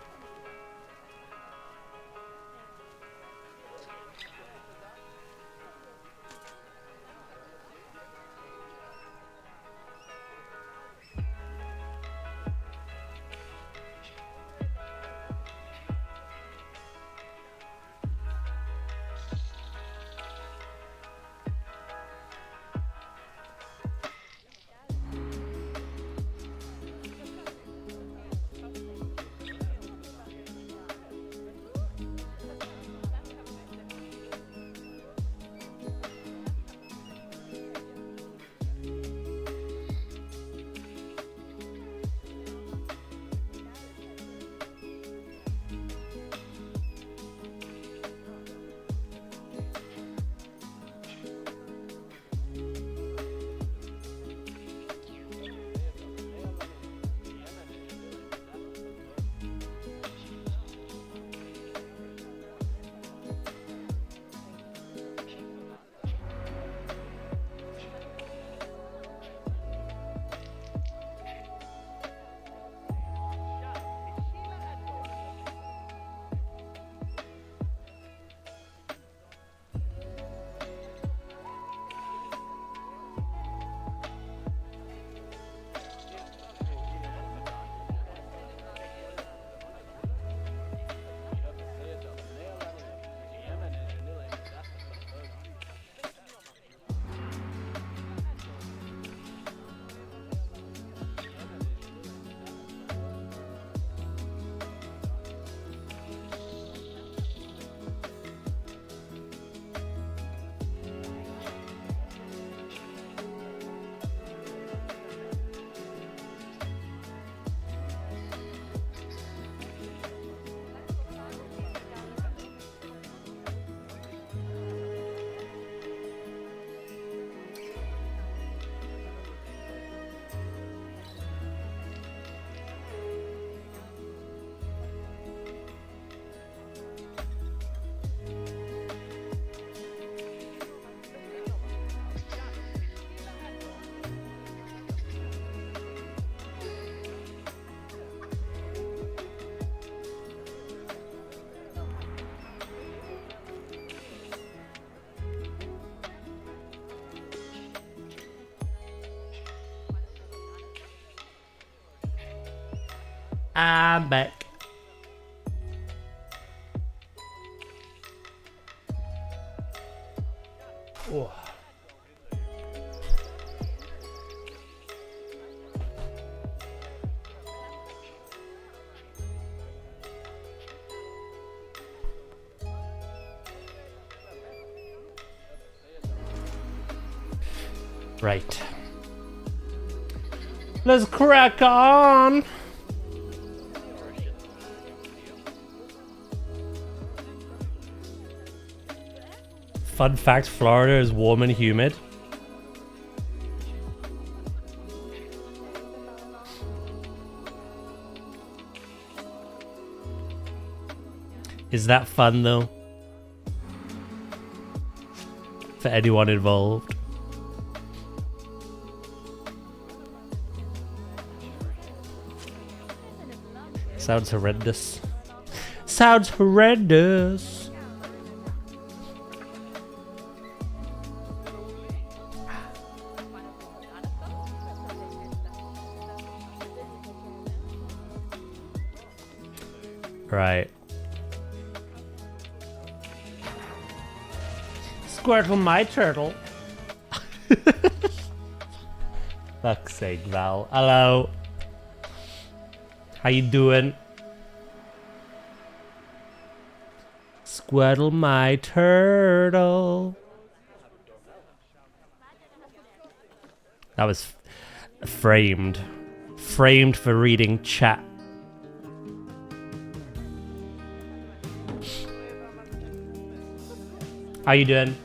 I'm back. Oh. Right. Let's crack on. Fun fact, Florida is warm and humid. Is that fun though? For anyone involved? Sounds horrendous. Sounds horrendous. Right. Squirtle my turtle. Fuck's sake, Val. Hello. How you doing? Squirtle my turtle. That was framed. Framed for reading chat. How you doing?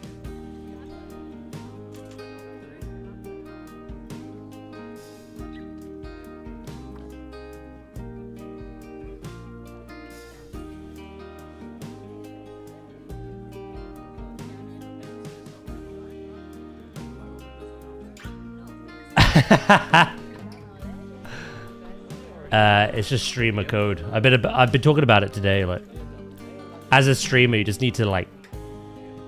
It's just streamer code. I've been talking about it today. Like, as a streamer, you just need to like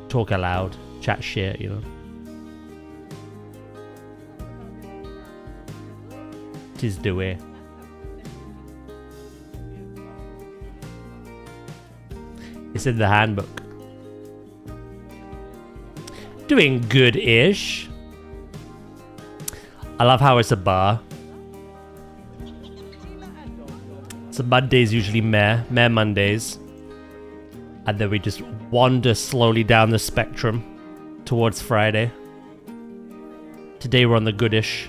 talk aloud, chat shit, you know. Tis the way. It's in the handbook. Doing good-ish. I love how it's a bar. So Mondays usually meh Mondays. And then we just wander slowly down the spectrum towards Friday. Today we're on the goodish.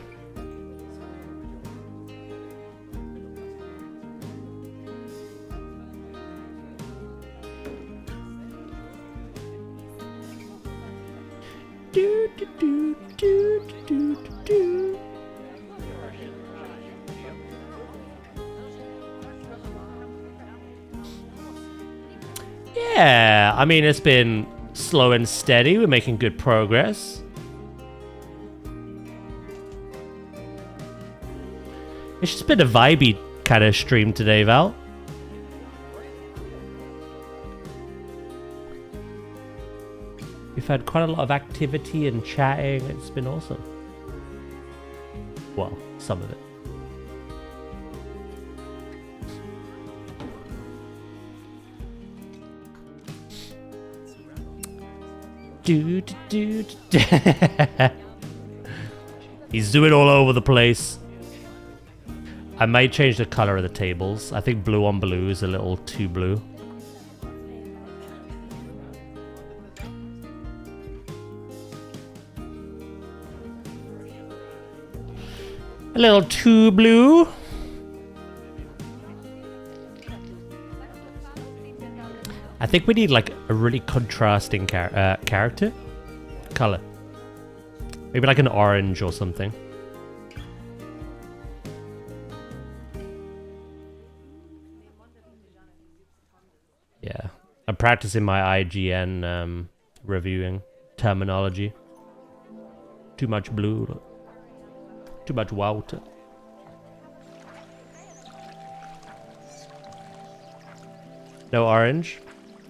Do, do, do, do, do, do, do. Yeah, I mean, it's been slow and steady. We're making good progress. It's just been a vibey kind of stream today, Val. We've had quite a lot of activity and chatting. It's been awesome. Well, some of it. Do, do, do, do. He's doing all over the place. I might change the color of the tables. I think blue on blue is a little too blue. A little too blue. I think we need like a really contrasting character color. Maybe like an orange or something. Yeah, I'm practicing my IGN reviewing terminology. Too much blue. Too much water. No orange?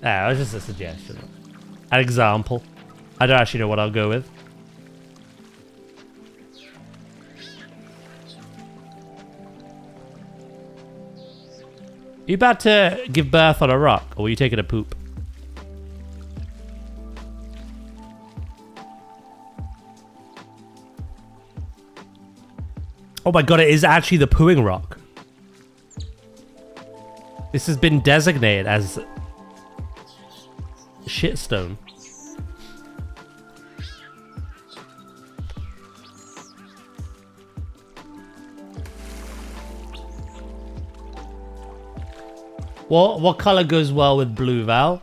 Ah, it was just a suggestion. An example. I don't actually know what I'll go with. You about to give birth on a rock, or were you taking a poop? Oh my god, it is actually the pooing rock. This has been designated as shitstone. What color goes well with blue, Val?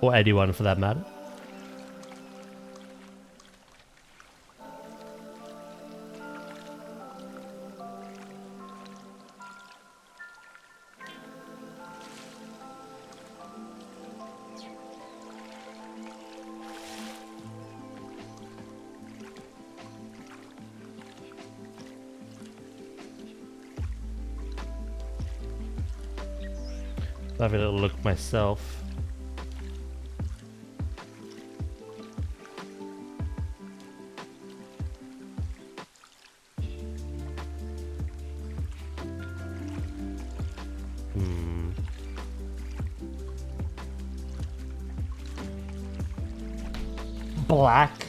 Or anyone for that matter. I'll have a little look myself. Black.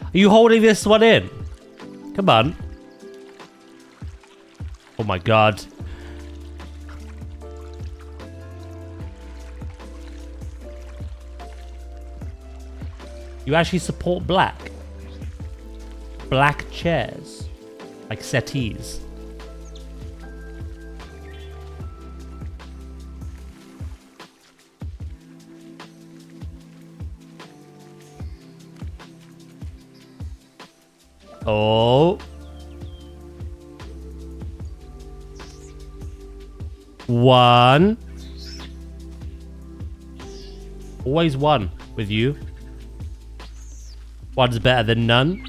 Are you holding this one in? Come on. Oh my god. You actually support black. Black chairs. Like settees. Oh. One. Always one with you. One's better than none.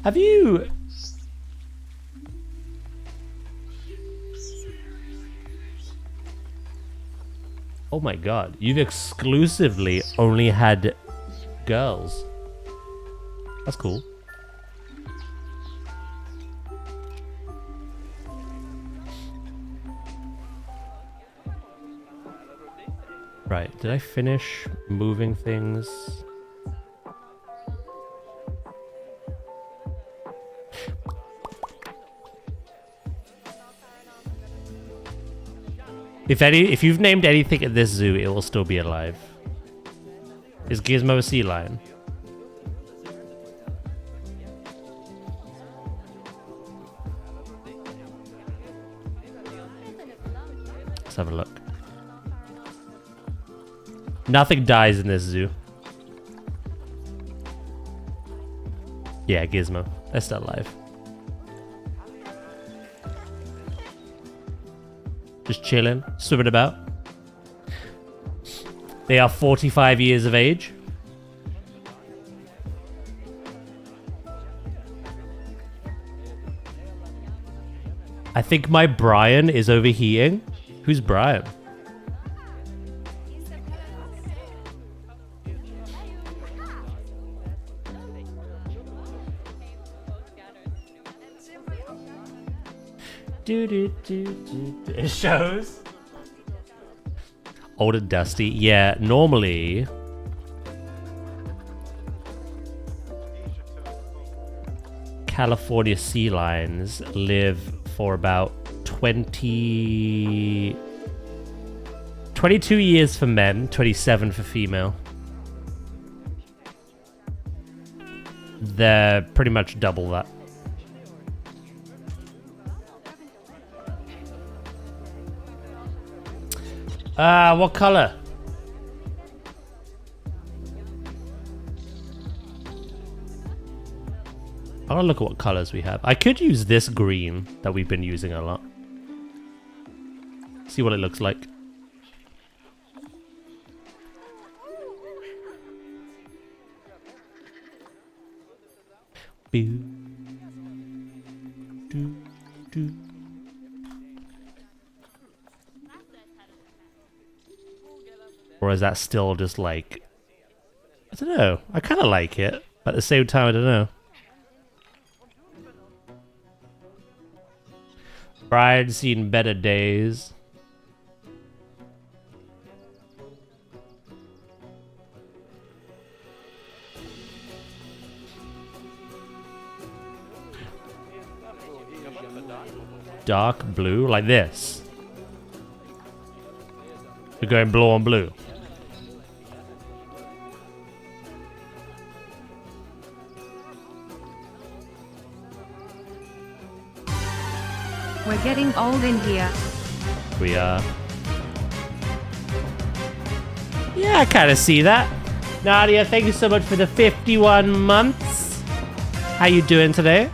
Have you... Oh my god. You've exclusively only had girls. That's cool. Right, did I finish moving things? If you've named anything at this zoo, it will still be alive. Is Gizmo a sea lion? Let's have a look. Nothing dies in this zoo. Yeah, Gizmo. They're still alive. Just chilling, swimming about. They are 45 years of age. I think my Brian is overheating. Who's Brian? It shows. Old and dusty. Yeah, normally California sea lions live for about 22 years for men, 27 for female. They're pretty much double that. What color? I want to look at what colors we have. I could use this green that we've been using a lot. See what it looks like. Or is that still just like... I don't know. I kind of like it. But at the same time, I don't know. Bride's seen better days. Dark blue, like this. We're going blue on blue. We're getting old in here. We are. Yeah, I kind of see that. Nadia, thank you so much for the 51 months. How you doing today?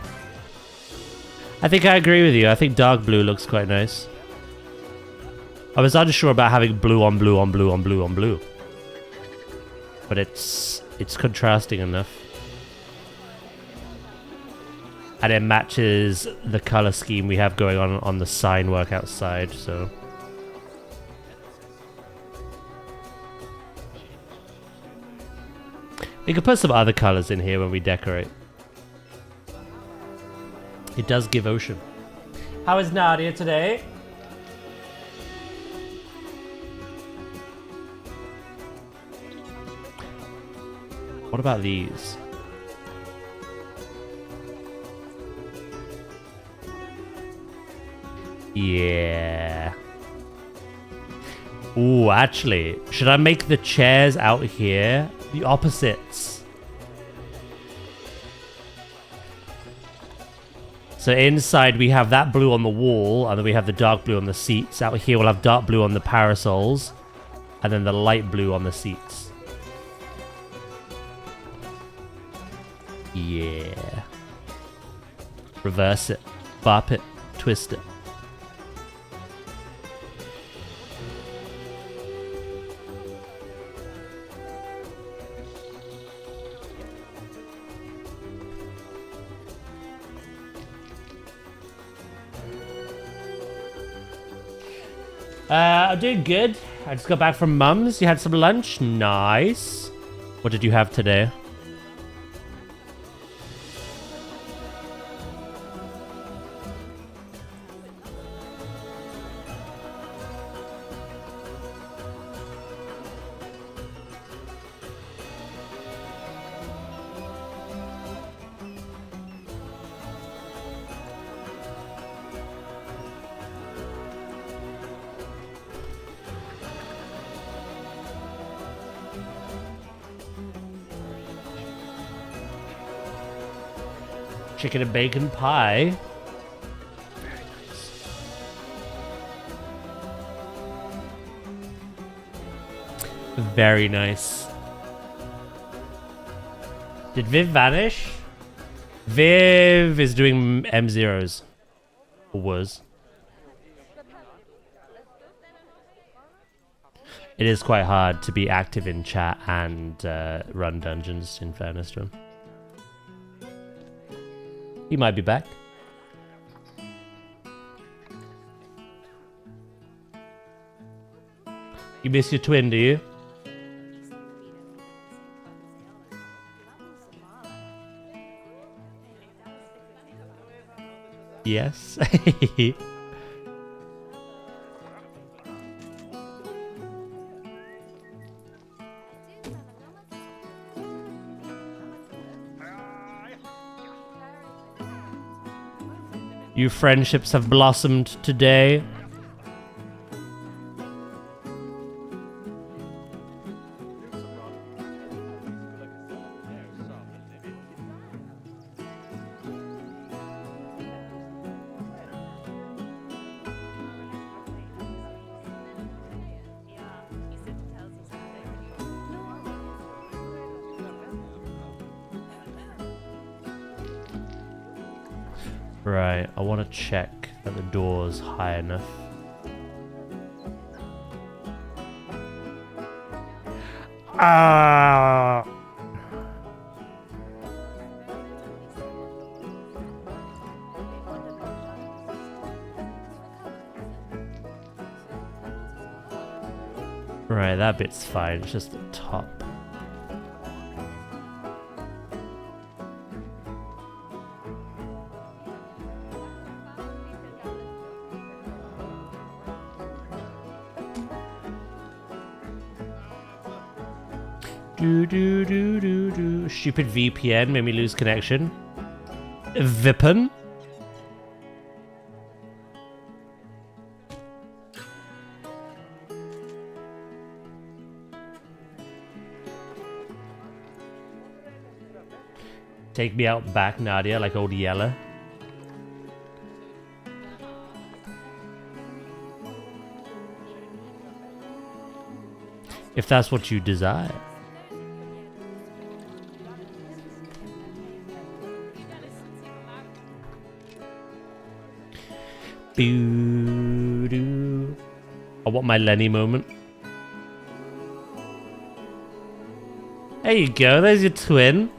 I think I agree with you. I think dark blue looks quite nice. I was unsure about having blue on blue on blue on blue on blue. But it's contrasting enough. And it matches the color scheme we have going on the sign work outside, so... We could put some other colors in here when we decorate. It does give ocean. How is Nadia today? What about these? Yeah. Ooh, actually, should I make the chairs out here the opposites? So inside we have that blue on the wall, and then we have the dark blue on the seats. Out here we'll have dark blue on the parasols, and then the light blue on the seats. Yeah. Reverse it, bop it, twist it. I'm doing good. I just got back from Mum's. You had some lunch? Nice. What did you have today? Chicken and bacon pie. Very nice. Did Viv vanish? Viv is doing M0s. Or was. It is quite hard to be active in chat and run dungeons, in fairness to him. He might be back. You miss your twin, do you? Yes. Your friendships have blossomed today. Right, I want to check that the door's high enough. Ah! Right, that bit's fine. It's just the top. Do. Stupid VPN made me lose connection. Vippen? Take me out back, Nadia, like old Yella. If that's what you desire. Boo-doo. I want my Lenny moment. There you go, there's your twin.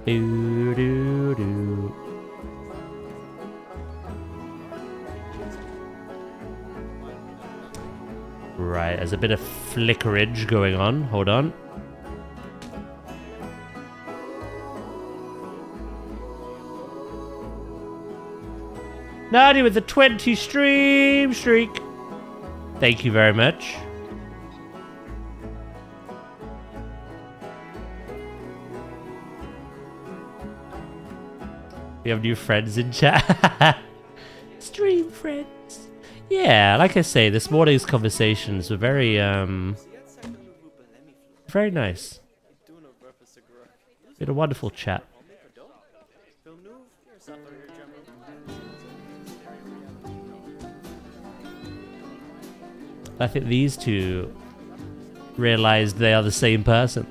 Doo-doo-doo. Right, there's a bit of flickerage going on. Hold on. Nadia with the 20 stream streak. Thank you very much. We have new friends in chat. Stream friends. Yeah, like I say, this morning's conversations were very, very nice. We had a wonderful chat. I think these two realized they are the same person.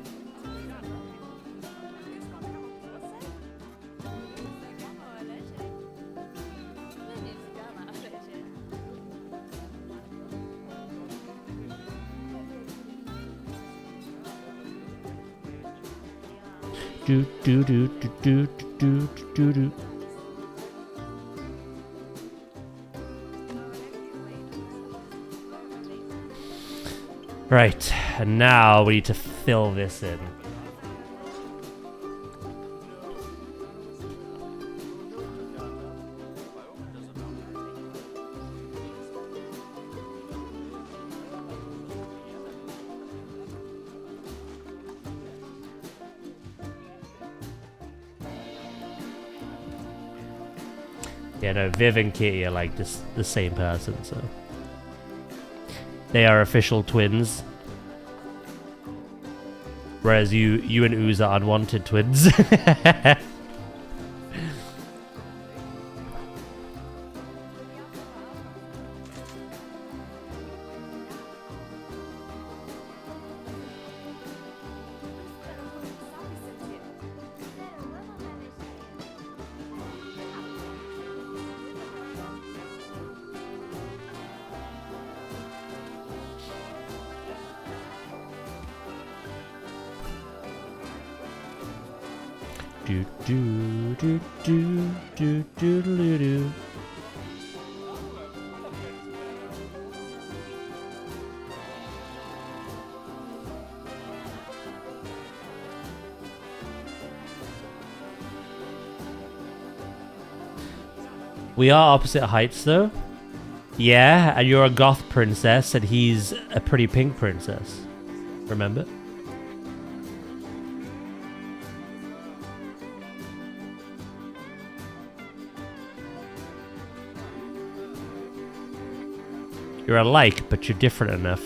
Do do do do do do do do. Right, and now we need to fill this in. Yeah, no, Viv and Kitty are like just the same person, so they are official twins. Whereas you and Ooze are unwanted twins. Do do do do do do do do. We are opposite heights though. Yeah, and you're a goth princess and he's a pretty pink princess. Remember? You're alike, but you're different enough.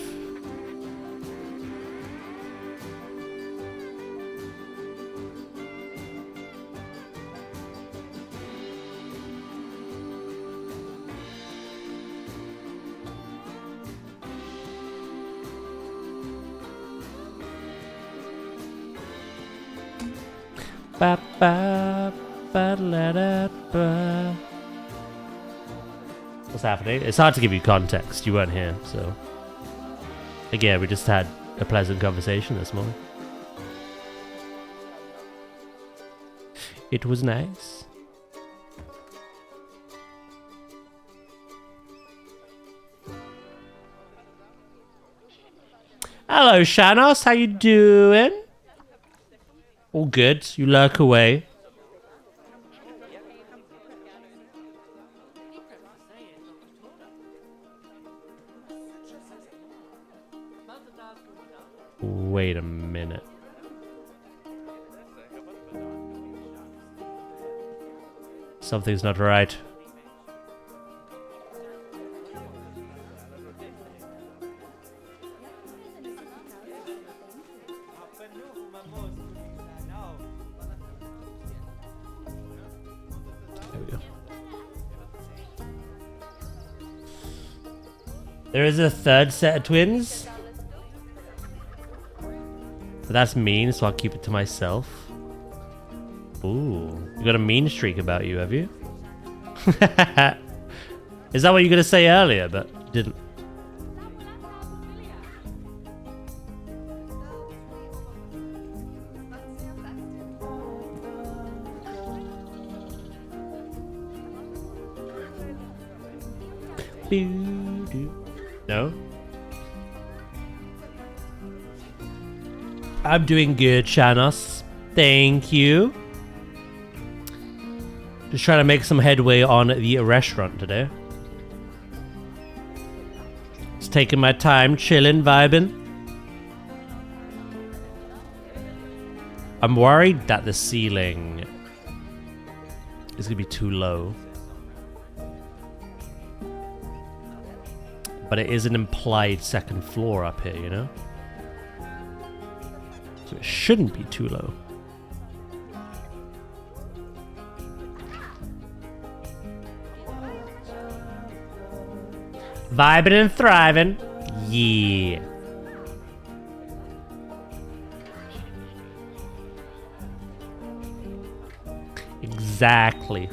Ba ba ba la da ba. What's happening? It's hard to give you context. You weren't here, so. Again, we just had a pleasant conversation this morning. It was nice. Hello, Shanos. How you doing? All good. You lurk away. Wait a minute. Something's not right. There we go. There is a third set of twins. But that's mean, so I'll keep it to myself. Ooh, you got a mean streak about you, have you? Is that what you were gonna say earlier, but you didn't? No? I'm doing good, Shanos. Thank you. Just trying to make some headway on the restaurant today. Just taking my time, chilling, vibing. I'm worried that the ceiling is gonna be too low. But it is an implied second floor up here, you know? So it shouldn't be too low. Vibing and thriving. Yeah. Exactly.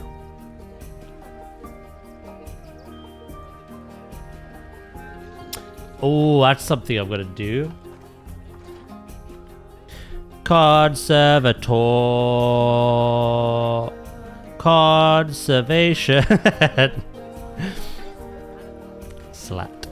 Oh, that's something I'm gonna do. Conservator. Conservation. Slat.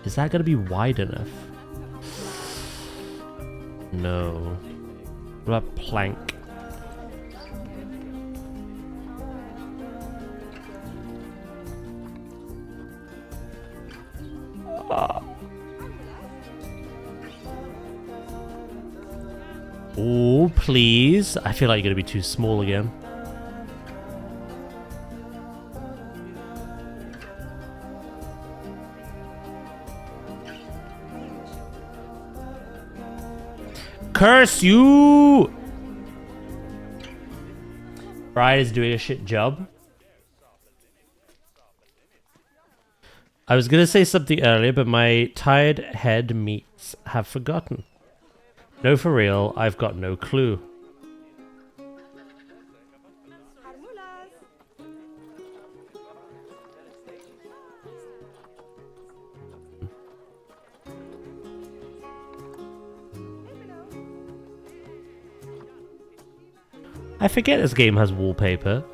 Is that gonna be wide enough? No. What about plank? Oh, please. I feel like you're going to be too small again. Curse you! Bride is doing a shit job. I was going to say something earlier, but my tired head meats have forgotten. No, for real, I've got no clue. I forget this game has wallpaper.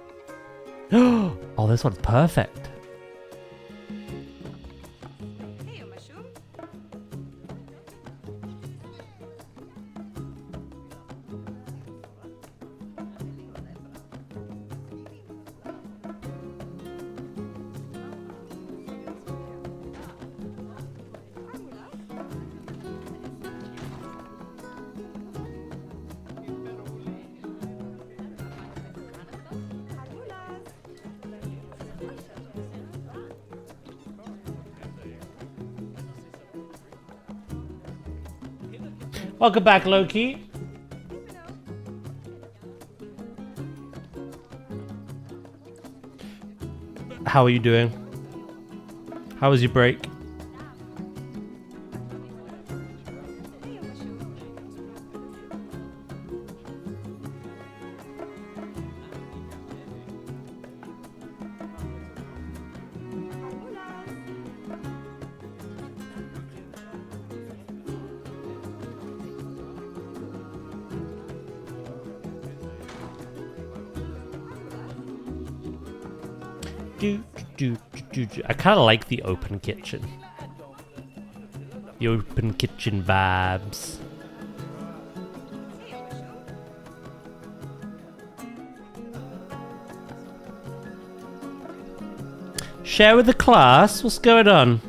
Oh, this one's perfect. Welcome back, Loki. How are you doing? How was your break? I kind of like the open kitchen. The open kitchen vibes. Share with the class? What's going on?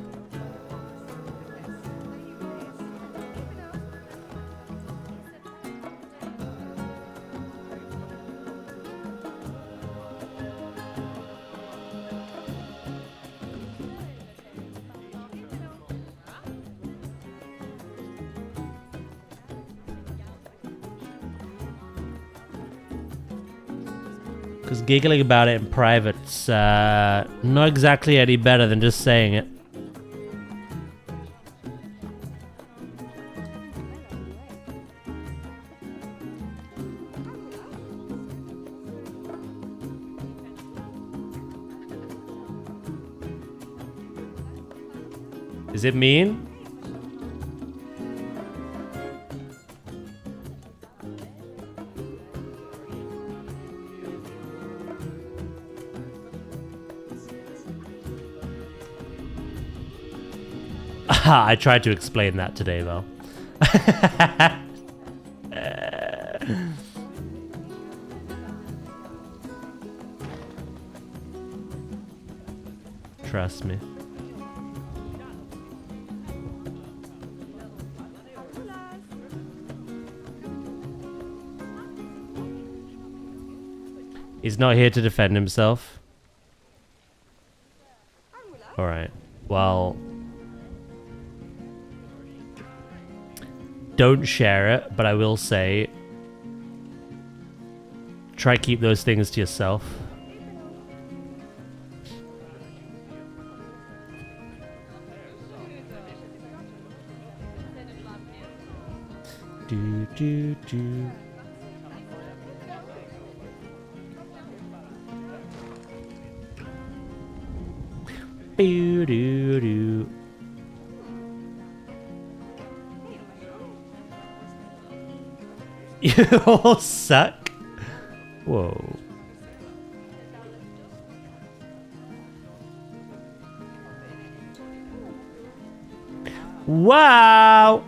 Because giggling about it in private's not exactly any better than just saying it. Is it mean? I tried to explain that today, though. Trust me. He's not here to defend himself. Alright. Well... don't share it, but I will say... try keep those things to yourself. Do do do. Do do do. You all suck. Whoa. Wow.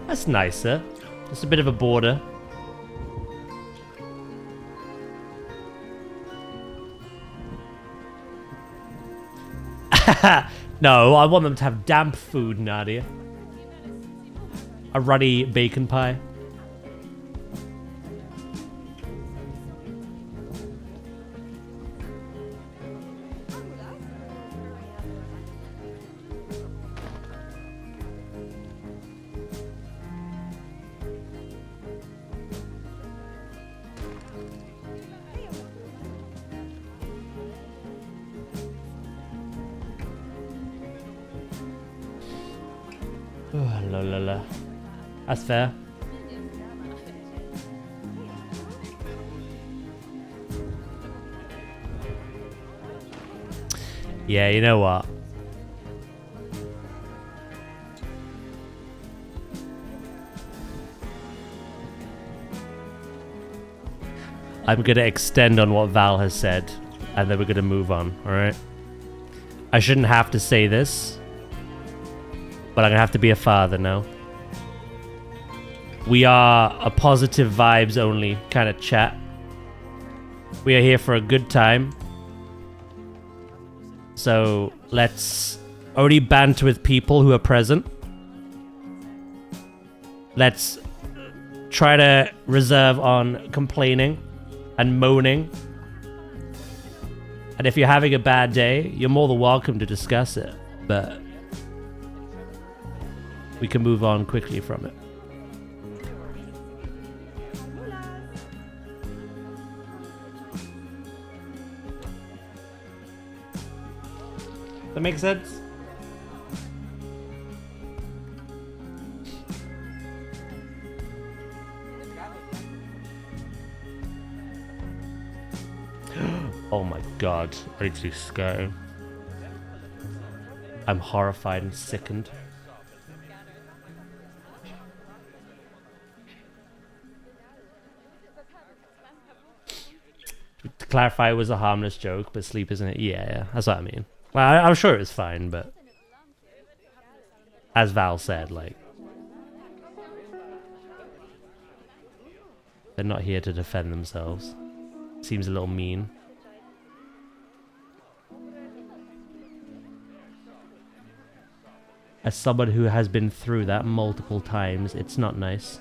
That's nicer. Just a bit of a border. No, I want them to have damp food, Nadia. A runny bacon pie. Oh, la la la. That's fair. Yeah, you know what? I'm gonna extend on what Val has said, and then we're gonna move on, alright? I shouldn't have to say this, but I'm gonna have to be a father now. We are a positive vibes only kind of chat. We are here for a good time. So let's only banter with people who are present. Let's try to reserve on complaining and moaning. And if you're having a bad day, you're more than welcome to discuss it. But we can move on quickly from it. That makes sense? Oh my god, I need to do skirting. I'm horrified and sickened. To clarify, it was a harmless joke, but sleep isn't it? Yeah, that's what I mean. Well, I'm sure it was fine, but as Val said, like, they're not here to defend themselves. Seems a little mean. As someone who has been through that multiple times, it's not nice.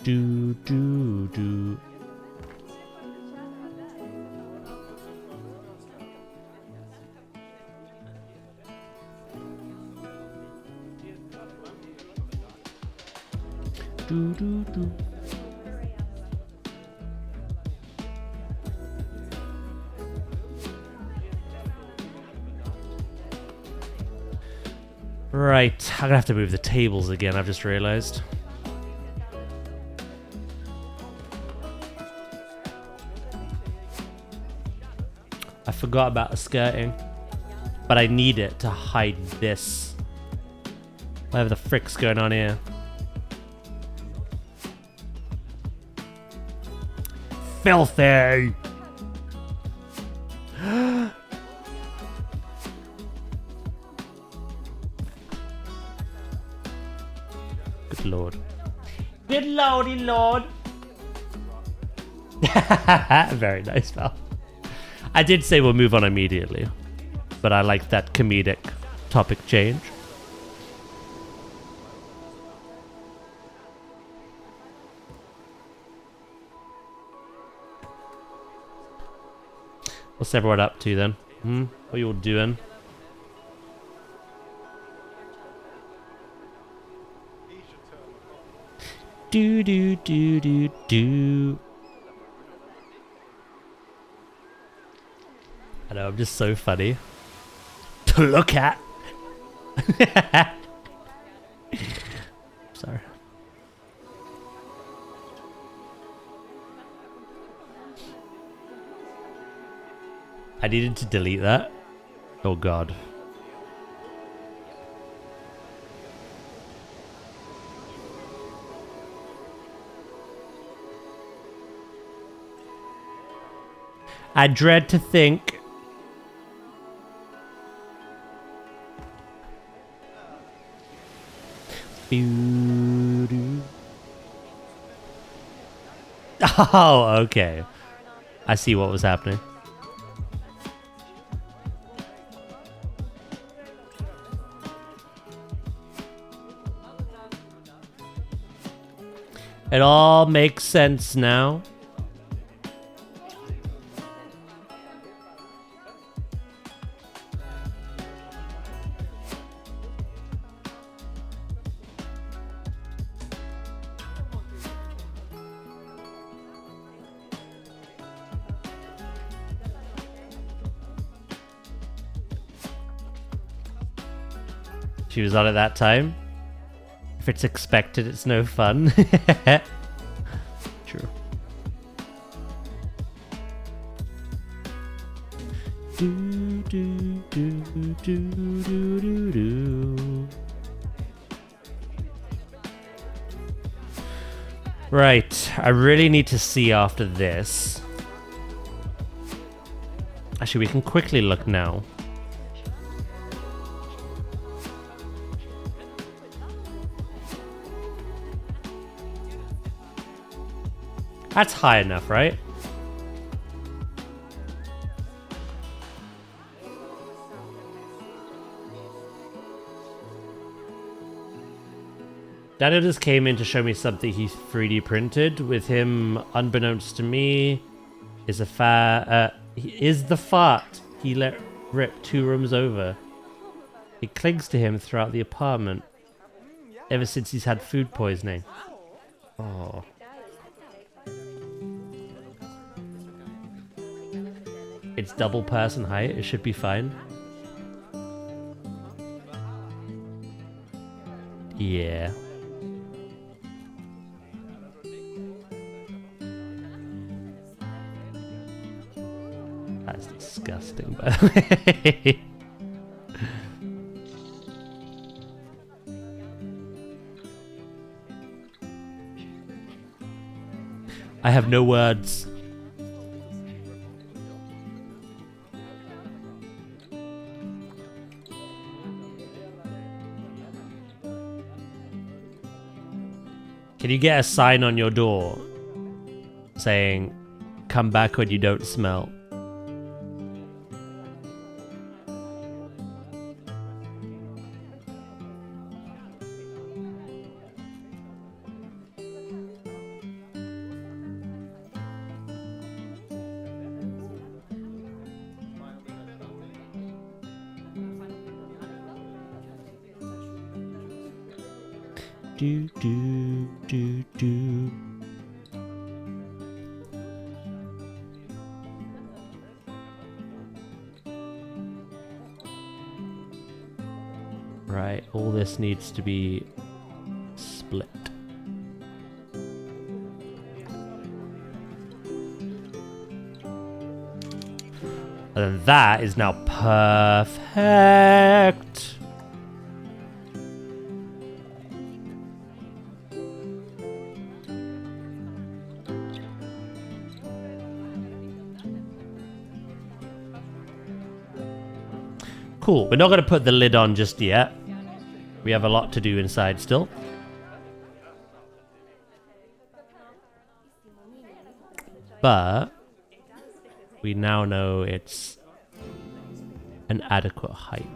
Do, do, do. Do, do, do. Right, I'm gonna have to move the tables again, I've just realized. I forgot about the skirting, but I need it to hide this. Whatever the frick's going on here. Filthy! Good lord. Good lordy lord! Very nice, pal. I did say we'll move on immediately, but I like that comedic topic change. What's everyone up to then? What are you all doing? Do do do do do. I know, I'm just so funny to look at. Sorry. I needed to delete that. Oh god. I dread to think. Oh, okay. I see what was happening. It all makes sense now. She was on at that time. If it's expected, it's no fun. True. Do, do, do, do, do, do, do. Right, I really need to see after this. Actually, we can quickly look now. That's high enough, right? Daniel just came in to show me something he 3D printed with him, unbeknownst to me, is the fart he let rip 2 rooms over. It clings to him throughout the apartment ever since he's had food poisoning. Oh. It's double person height, it should be fine. Yeah. That's disgusting, by the way. I have no words. Can you get a sign on your door saying, "Come back when you don't smell"? Do do do do. Right, all this needs to be split. And then that is now perfect. Cool. We're not going to put the lid on just yet. We have a lot to do inside still. But we now know it's an adequate height.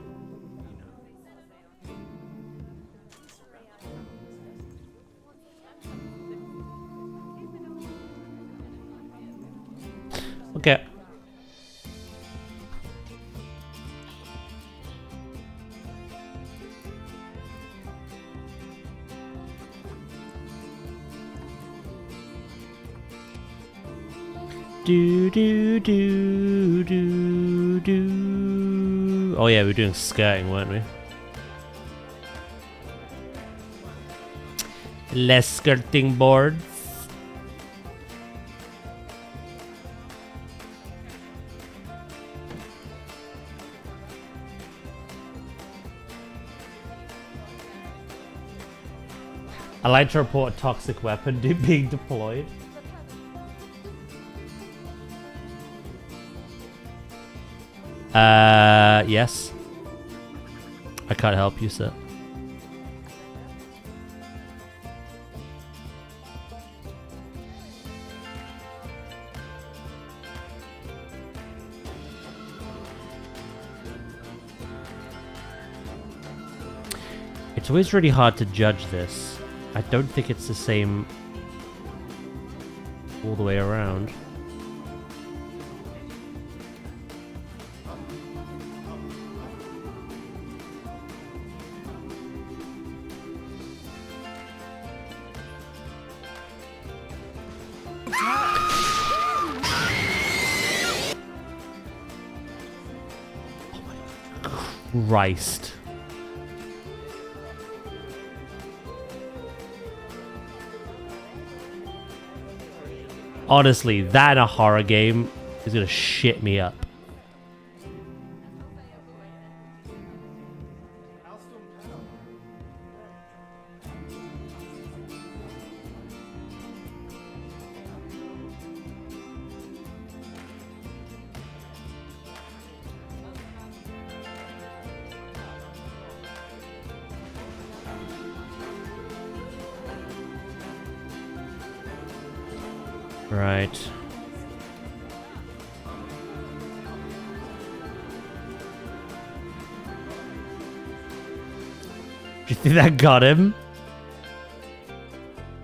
Okay. Do do do do do. Oh yeah, we were doing skirting, weren't we? Less skirting boards. I like to report a toxic weapon being deployed. Yes. I can't help you, sir. It's always really hard to judge this. I don't think it's the same all the way around. Christ. Honestly, that in a horror game is gonna shit me up. Right. Do you think that got him?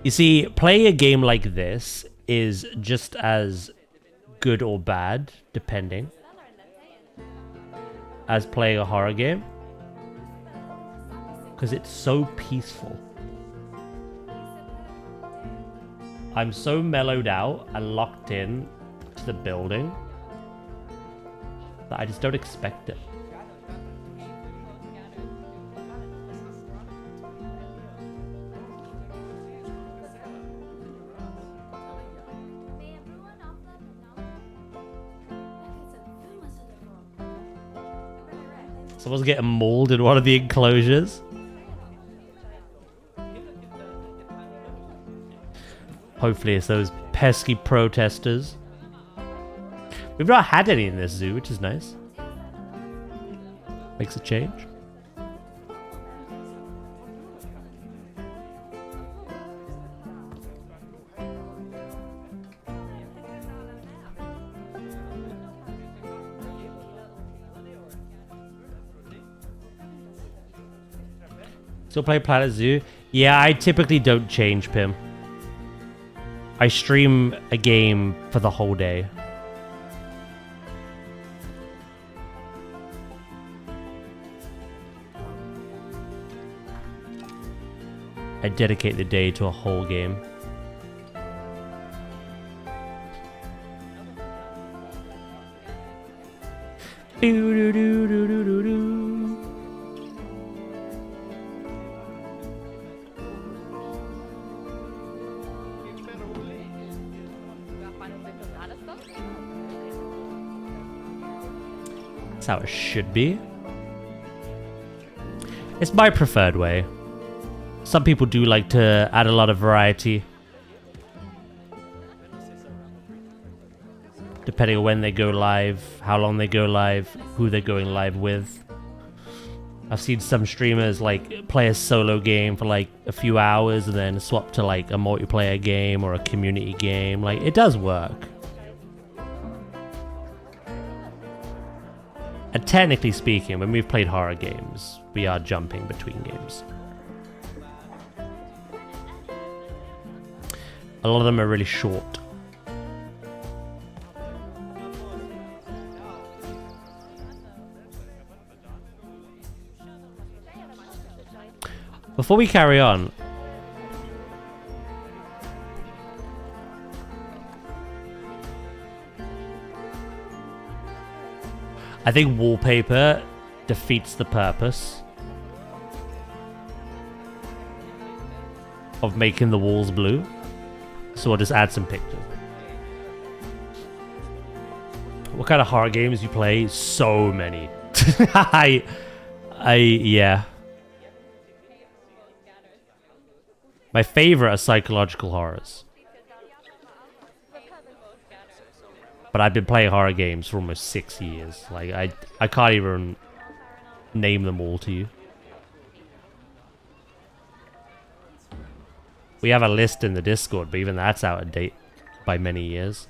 You see, playing a game like this is just as good or bad, depending, as playing a horror game. Because it's so peaceful. I'm so mellowed out and locked in to the building that I just don't expect it. Someone's getting mauled in one of the enclosures. Hopefully it's those pesky protesters. We've not had any in this zoo, which is nice. Makes a change. Still play Planet Zoo? Yeah, I typically don't change, Pim. I stream a game for the whole day. I dedicate the day to a whole game. Do do do do do do do. That's how it should be. It's my preferred way. Some people do like to add a lot of variety. Depending on when they go live, how long they go live, who they're going live with. I've seen some streamers like play a solo game for like a few hours and then swap to like a multiplayer game or a community game. Like, it does work. And technically speaking, when we've played horror games, we are jumping between games. A lot of them are really short. Before we carry on, I think wallpaper defeats the purpose of making the walls blue. So I'll just add some pictures. What kind of horror games you play? So many. Yeah. My favorite are psychological horrors. But I've been playing horror games for almost 6 years. Like, I can't even name them all to you. We have a list in the Discord, but even that's out of date by many years.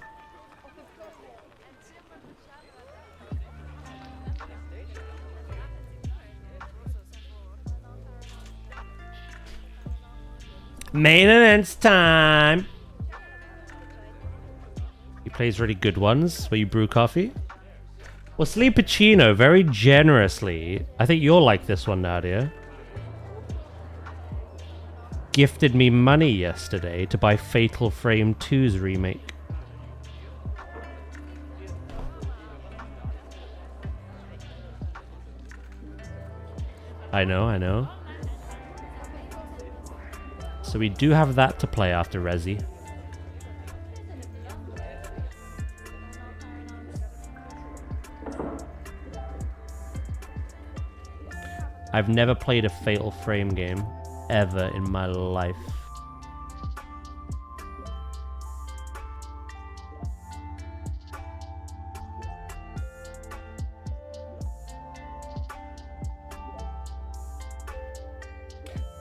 Maintenance time! He plays really good ones where you brew coffee. Well, Sleepachino very generously, I think you'll like this one, Nadia, gifted me money yesterday to buy Fatal Frame 2's remake. I know. So we do have that to play after Resi. I've never played a Fatal Frame game ever in my life.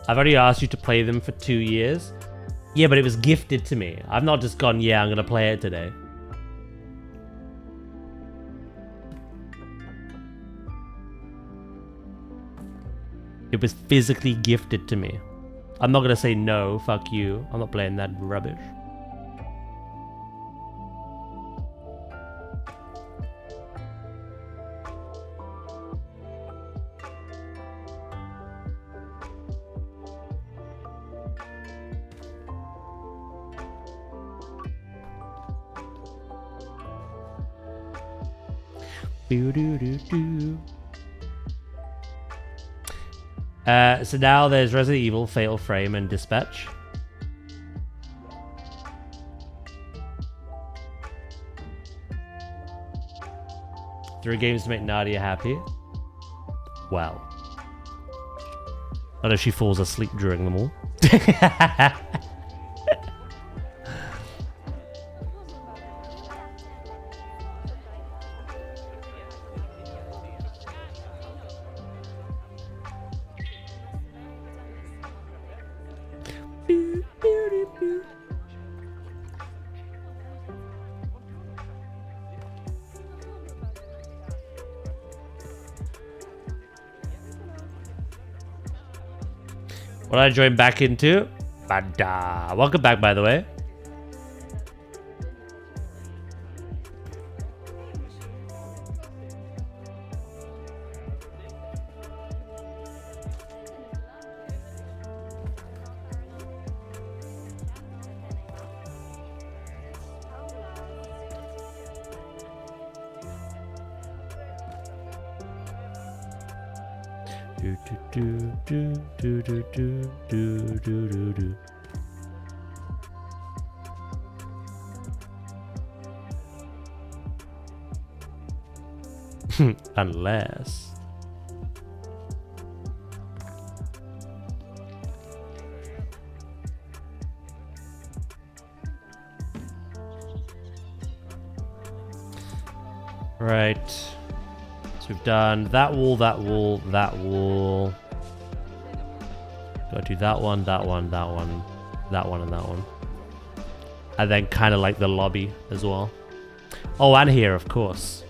I've already asked you to play them for 2 years. Yeah, but it was gifted to me. I've not just gone, yeah, I'm gonna play it today. It was physically gifted to me. I'm not gonna say no, fuck you. I'm not playing that rubbish. So now there's Resident Evil, Fatal Frame, and Dispatch. Three games to make Nadia happy. Well, I know she falls asleep during them all. What did I join back into? Bada. Welcome back, by the way. Do do do do do do do do do do. Unless. Right. So we've done that wall, that wall, that wall. Gotta do that one, that one, that one, that one, and that one. And then kind of like the lobby as well. Oh, and here, of course.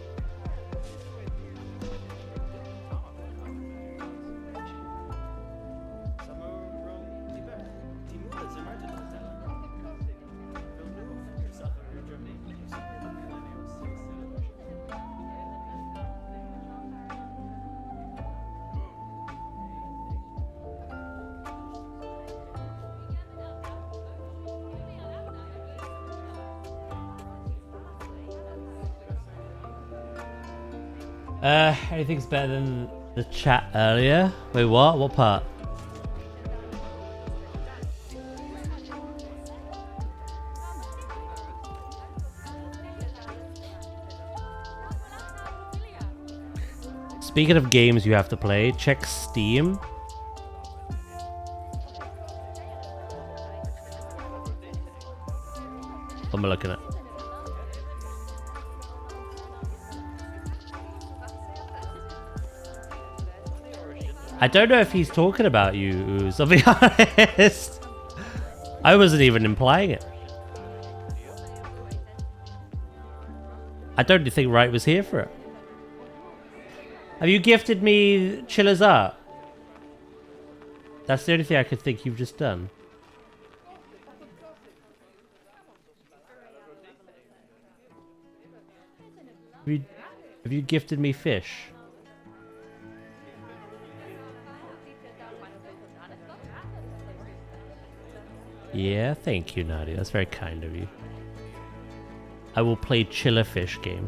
Anything's better than the chat earlier? Wait, what? What part? Speaking of games you have to play, check Steam. What am I looking at? I don't know if he's talking about you, Ooze, I'll be honest. I wasn't even implying it. I don't think Wright was here for it. Have you gifted me Chiller's Art? That's the only thing I could think you've just done. Have you gifted me fish? Yeah, thank you, Nadia. That's very kind of you. I will play Chillerfish game.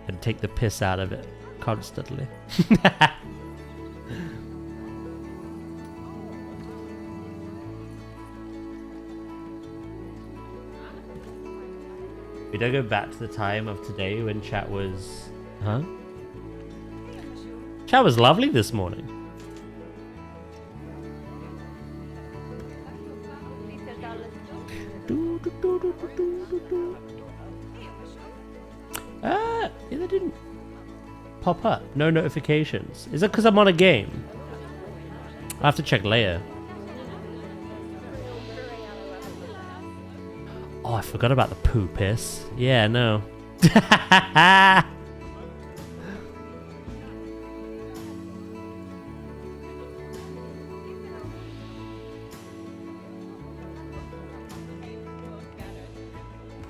And take the piss out of it constantly. We don't go back to the time of today when chat was... Huh? Chat was lovely this morning. Yeah, they didn't pop up. No notifications. Is it because I'm on a game? I'll have to check later. Oh, I forgot about the poo piss. Yeah, no.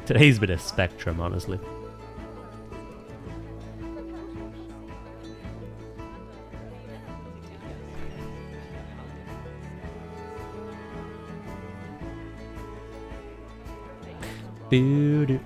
Today's been a spectrum, honestly. Boo-doo.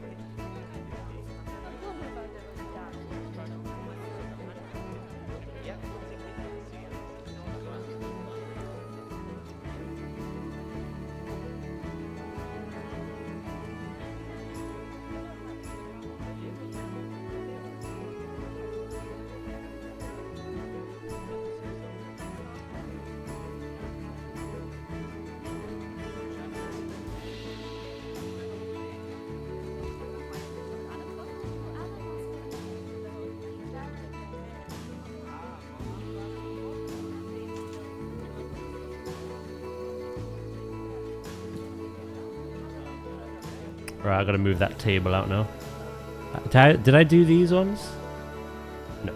Right, I gotta move that table out now. Did I do these ones? No.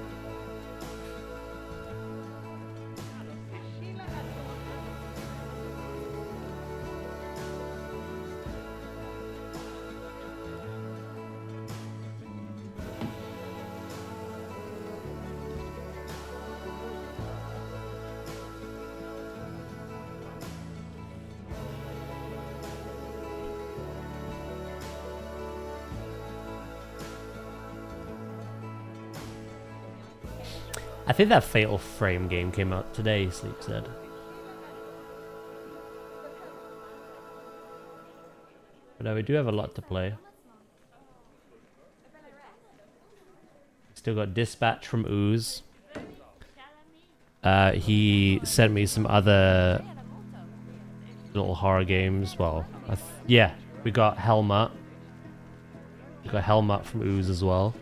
I think that Fatal Frame game came out today, Sleep said. But no, we do have a lot to play. Still got Dispatch from Ooze. He sent me some other little horror games. Well, yeah, we got Helmut. We got Helmut from Ooze as well.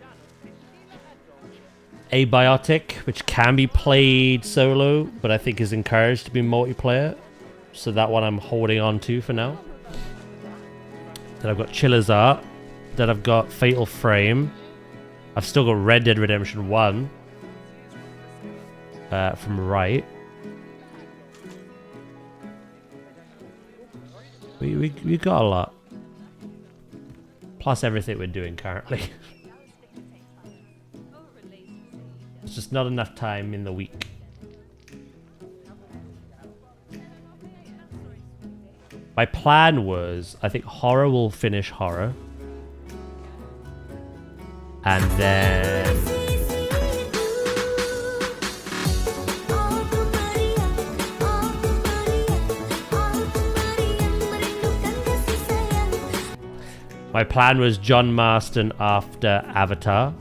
Abiotic, which can be played solo, but I think is encouraged to be multiplayer. So that one I'm holding on to for now. Then I've got Chiller's Art. Then I've got Fatal Frame. I've still got Red Dead Redemption 1. From Right. We got a lot. Plus everything we're doing currently. It's just not enough time in the week. My plan was, I think horror will finish horror. And then... My plan was John Marston after Avatar.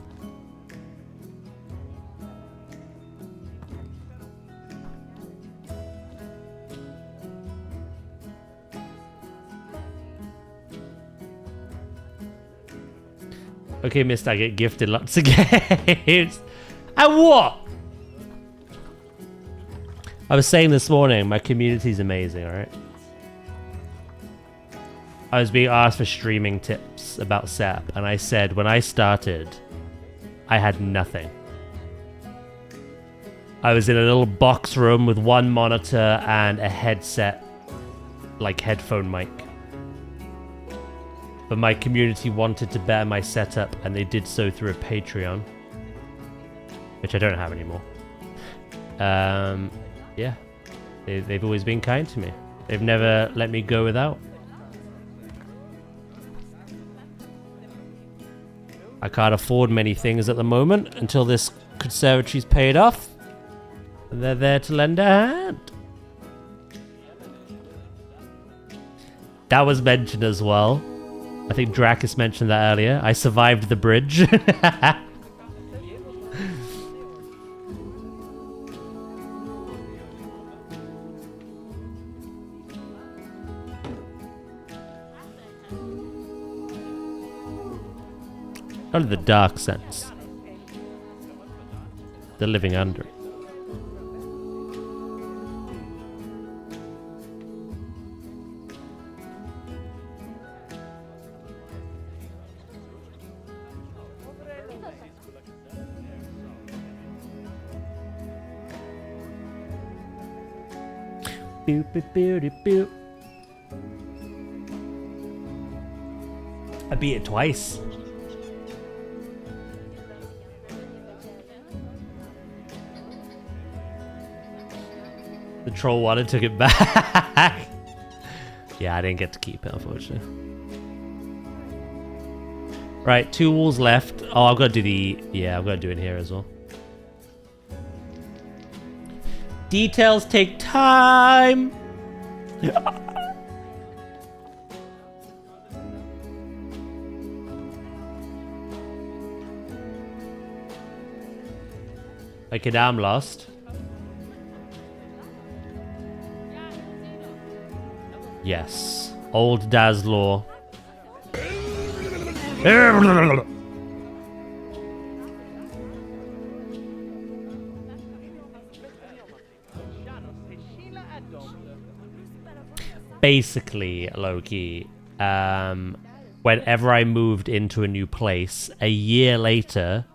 Okay, Mist, I get gifted lots of games. And what? I was saying this morning, my community's amazing, alright? I was being asked for streaming tips about SAP, and I said when I started, I had nothing. I was in a little box room with one monitor and a headset, like headphone mic. But my community wanted to better my setup, and they did so through a Patreon, which I don't have anymore. Yeah, they've always been kind to me. They've never let me go without. I can't afford many things at the moment until this conservatory's paid off. And they're there to lend a hand. That was mentioned as well. I think Dracus mentioned that earlier. I survived the bridge. Only the dark sense. They're living under it. Boop, boop, boop, boop. I beat it twice. The troll wanted took it back. Yeah, I didn't get to keep it, unfortunately. Right, 2 walls left. Oh, I've got to do the... Yeah, I've got to do it here as well. Details take time. Okay, now I'm lost. Yes. Old Dazlor. Basically, Loki, whenever I moved into a new place, a year later,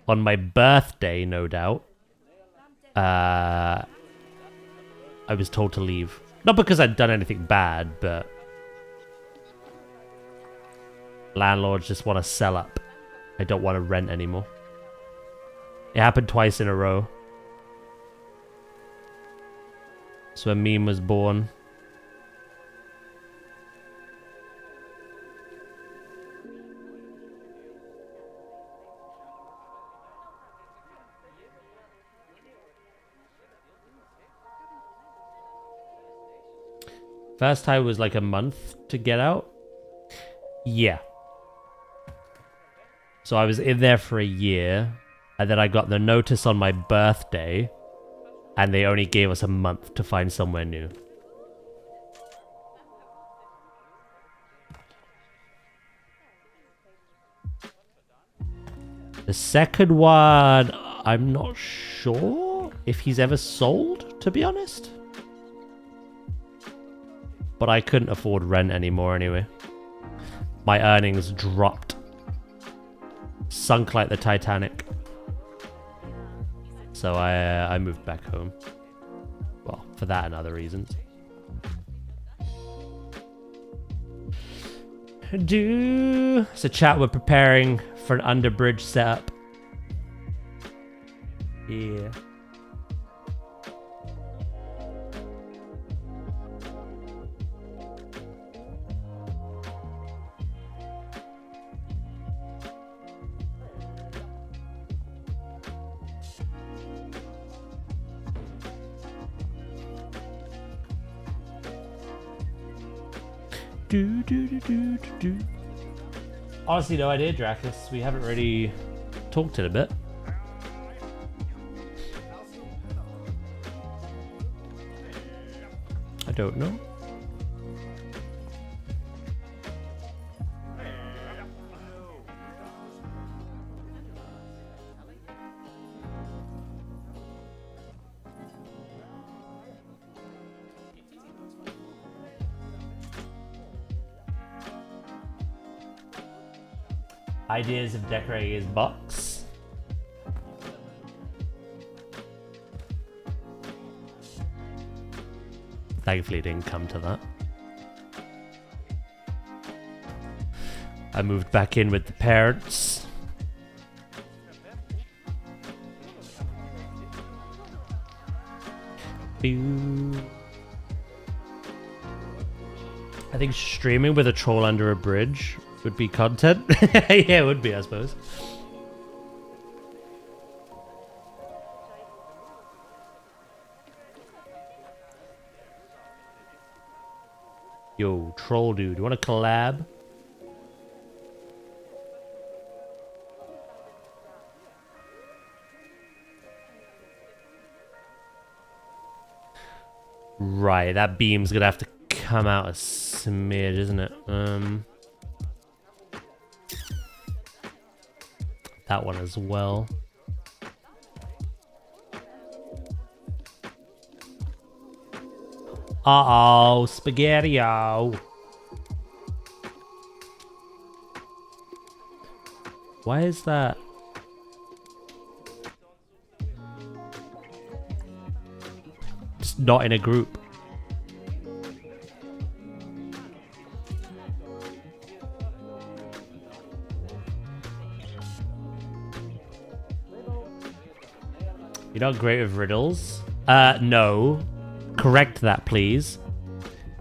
on my birthday, no doubt, I was told to leave. Not because I'd done anything bad, but landlords just want to sell up. I don't want to rent anymore. It happened twice in a row. So a meme was born. First time was like a month to get out. Yeah. So I was in there for a year, and then I got the notice on my birthday, and they only gave us a month to find somewhere new. The second one, I'm not sure if he's ever sold, to be honest. But I couldn't afford rent anymore anyway. My earnings dropped. Sunk like the Titanic. So I moved back home. Well, for that and other reasons. So chat, we're preparing for an underbridge setup. Yeah. Honestly, no idea, Dracus. We haven't really talked in a bit. I don't know. Ideas of decorating his box. Thankfully, it didn't come to that. I moved back in with the parents. I think streaming with a troll under a bridge would be content. Yeah, it would be, I suppose. Yo, troll dude, you want to collab? Right, that beam's gonna have to come out a smidge, isn't it? That one as well. Uh-oh, spaghetti-o. Why is that? Just not in a group. You're not great with riddles? No. Correct that, please.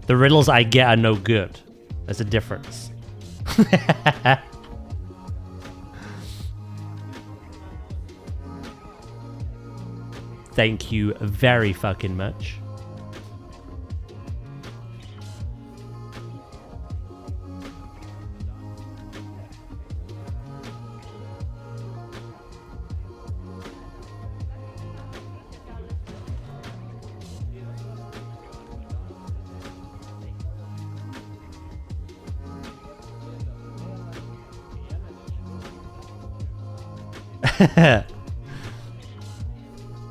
The riddles I get are no good. There's a difference. Thank you very fucking much.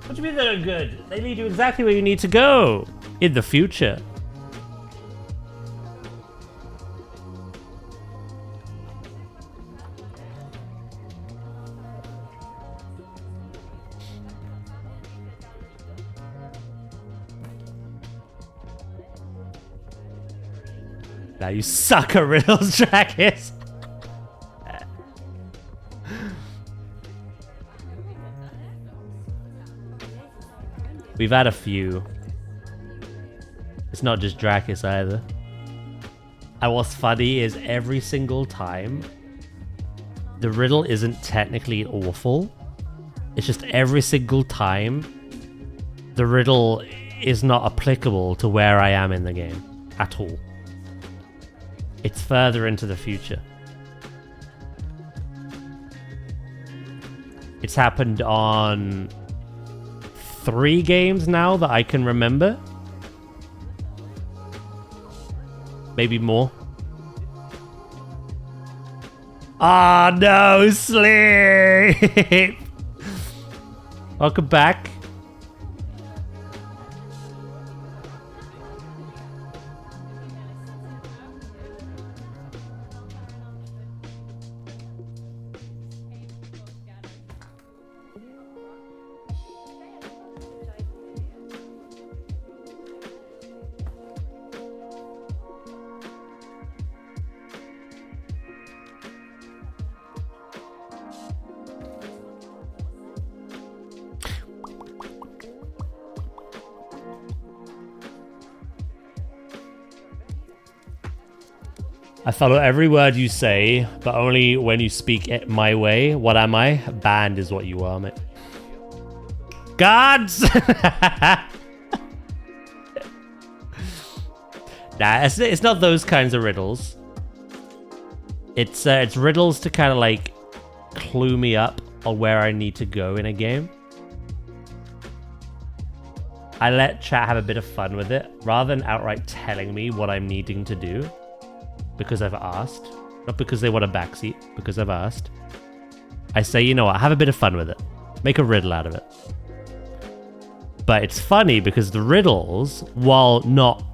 What do you mean they're good? They lead you exactly where you need to go in the future. Now you suck at riddles, Dracus. We've had a few. It's not just Dracus either. And what's funny is every single time, the riddle isn't technically awful. It's just every single time, the riddle is not applicable to where I am in the game at all. It's further into the future. It's happened on 3 games now that I can remember. Maybe more. Ah, oh, no, sleep. Welcome back. I follow every word you say, but only when you speak it my way. What am I? Banned is what you are, mate. Gods! Nah, it's not those kinds of riddles. It's riddles to kind of like clue me up on where I need to go in a game. I let chat have a bit of fun with it, rather than outright telling me what I'm needing to do. Because I've asked. Not because they want a backseat, because I've asked. I say, you know what, have a bit of fun with it. Make a riddle out of it. But it's funny because the riddles, while not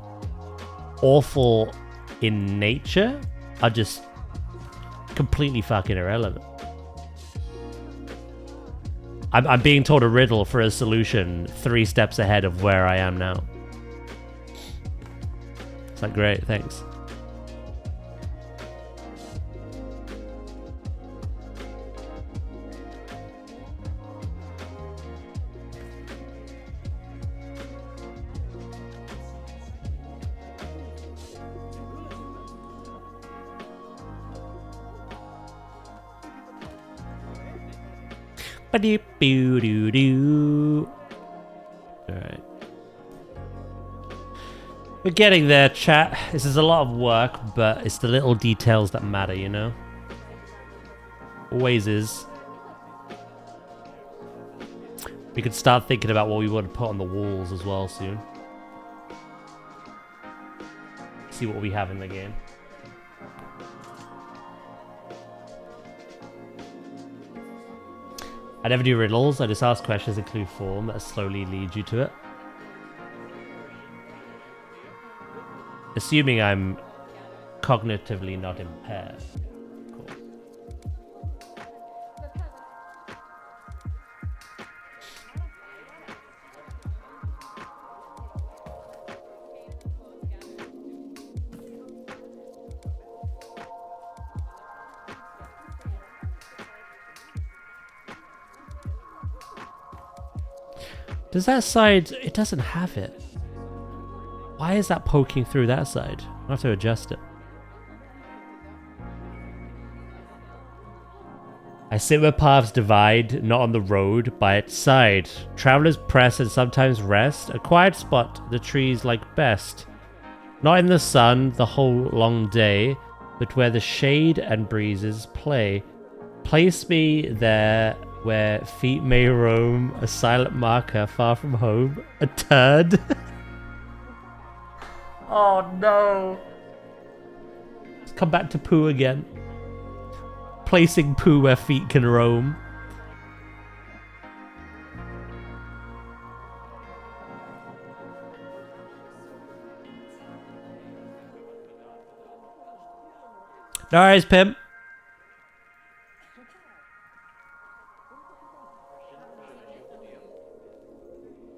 awful in nature, are just completely fucking irrelevant. I'm being told a riddle for a solution 3 steps ahead of where I am now. It's like, great, thanks. Alright. We're getting there, chat. This is a lot of work, but it's the little details that matter, you know? Always is. We could start thinking about what we want to put on the walls as well soon. See what we have in the game. I never do riddles, I just ask questions in clue form that slowly lead you to it. Assuming I'm cognitively not impaired. Cool. Does that side... It doesn't have it. Why is that poking through that side? I have to adjust it. I sit where paths divide, not on the road, by its side. Travelers press and sometimes rest. A quiet spot the trees like best. Not in the sun the whole long day, but where the shade and breezes play. Place me there where feet may roam, a silent marker far from home, a turd. Oh no. Let's come back to poo again. Placing poo where feet can roam. No worries, pimp.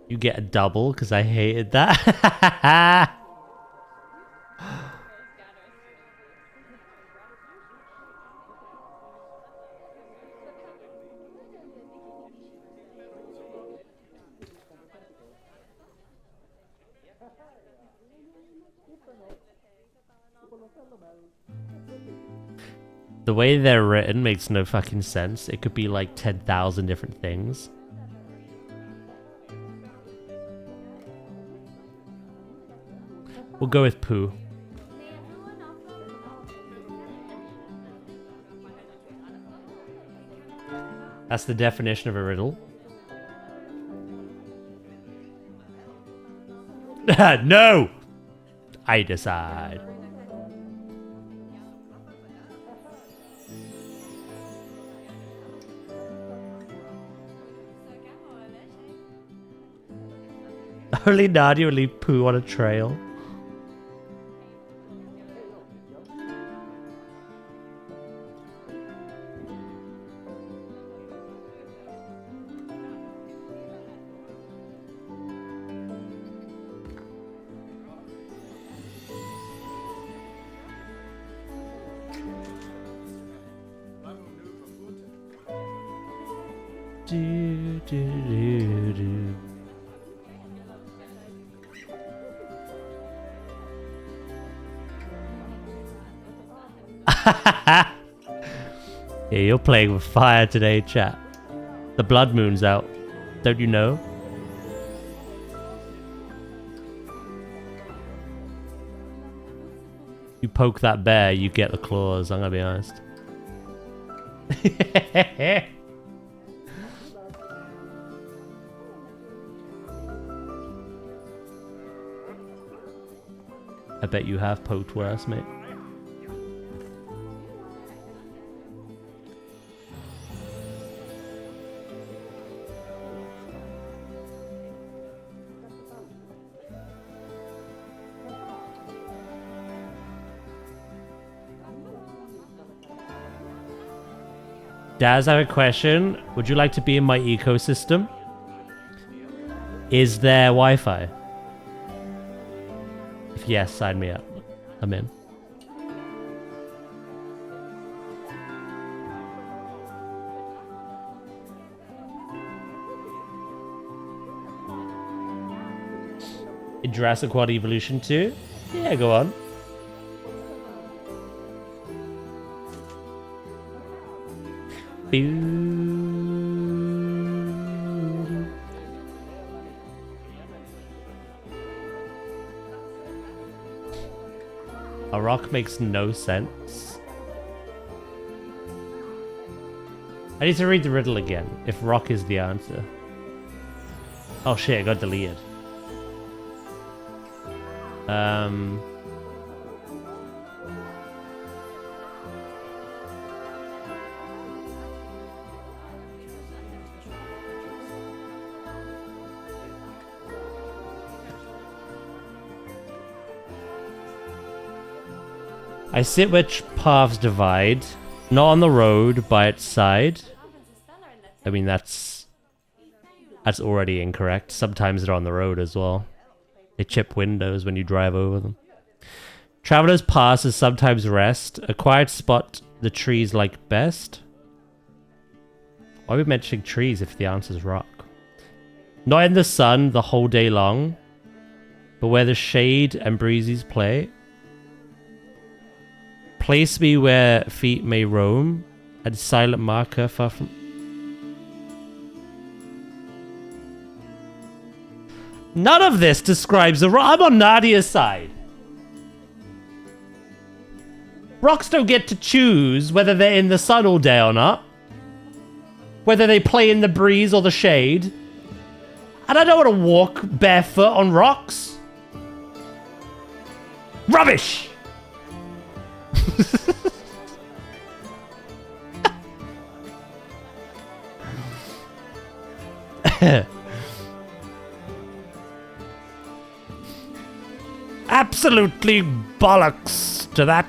You get a double because I hated that. The way they're written makes no fucking sense. It could be like 10,000 different things. We'll go with poo. That's the definition of a riddle. No! I decide. Only Nadia will leave poo on a trail. Do, do, do, do. Yeah, you're playing with fire today, chat. The blood moon's out. Don't you know? You poke that bear, you get the claws, I'm gonna be honest. I bet you have poked worse, mate. Daz, I have a question. Would you like to be in my ecosystem? Is there Wi-Fi? If yes, sign me up. I'm in. In Jurassic World Evolution 2? Yeah, go on. A rock makes no sense. I need to read the riddle again, if rock is the answer. Oh shit, it got deleted. I sit where paths divide, not on the road, by its side. I mean, that's already incorrect. Sometimes they're on the road as well. They chip windows when you drive over them. Travelers pass as sometimes rest. A quiet spot the trees like best. Why are we mentioning trees if the answer's rock? Not in the sun the whole day long, but where the shade and breezes play. Place me where feet may roam, and silent marker far from... None of this describes a rock. I'm on Nadia's side. Rocks don't get to choose whether they're in the sun all day or not. Whether they play in the breeze or the shade. And I don't want to walk barefoot on rocks. Rubbish! Absolutely bollocks to that.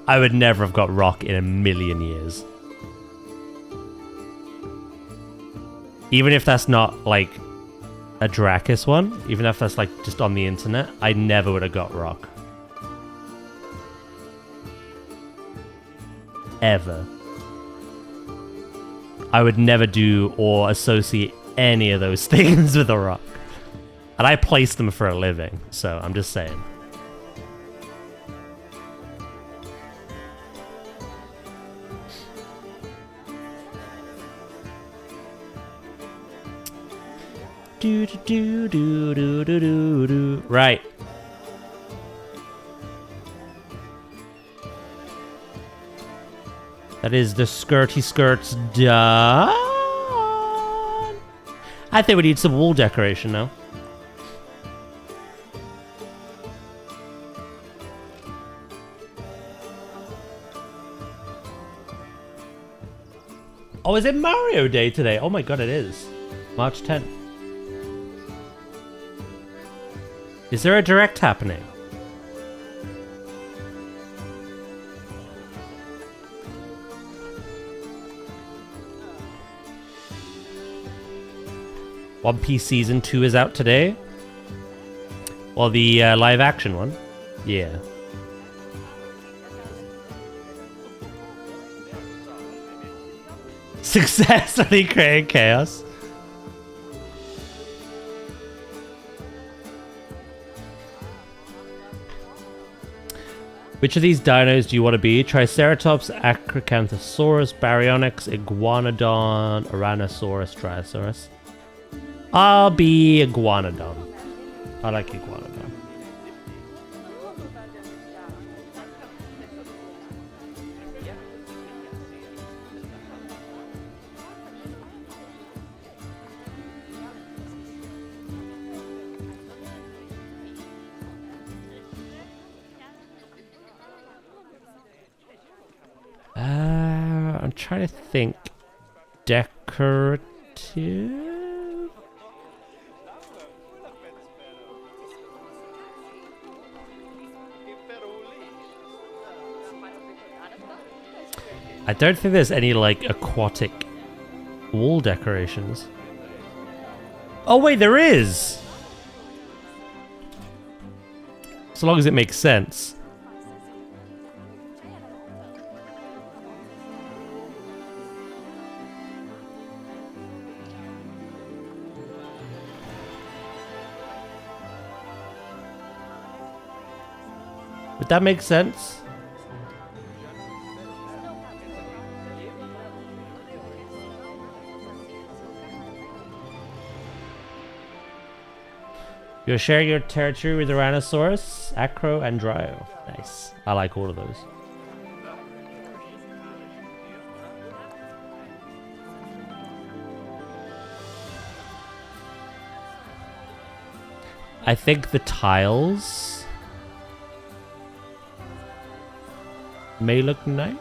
I would never have got rock in a million years. Even if that's not like a Dracus one, even if that's like just on the internet, I never would have got rock. ever. I would never do or associate any of those things with a rock. And I place them for a living, so I'm just saying. Do do do do do do do do. Right. That is the skirty skirts done. I think we need some wall decoration now. Oh, is it Mario Day today? Oh my god, it is. March 10th. Is there a direct happening? One Piece Season 2 is out today. Well, the live action one. Yeah. Successfully created chaos. Which of these dinos do you want to be? Triceratops, Acrocanthosaurus, Baryonyx, Iguanodon, Ouranosaurus, Triosaurus. I'll be Iguanodon. I like Iguanodon. I'm trying to think. Decorative? I don't think there's any, like, aquatic wall decorations. Oh, wait, there is! So long as it makes sense. Would that make sense? You're sharing your territory with Ouranosaurus, Acro, and Dryo. Nice. I like all of those. I think the tiles may look nice.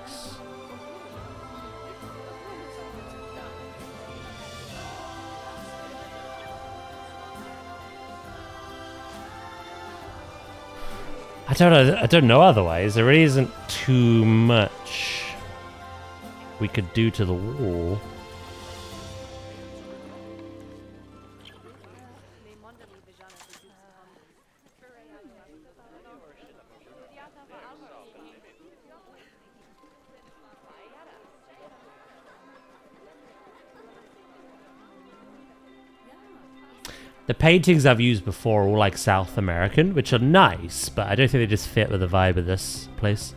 I don't know otherwise. There really isn't too much we could do to the wall. The paintings I've used before are all like South American, which are nice, but I don't think they just fit with the vibe of this place.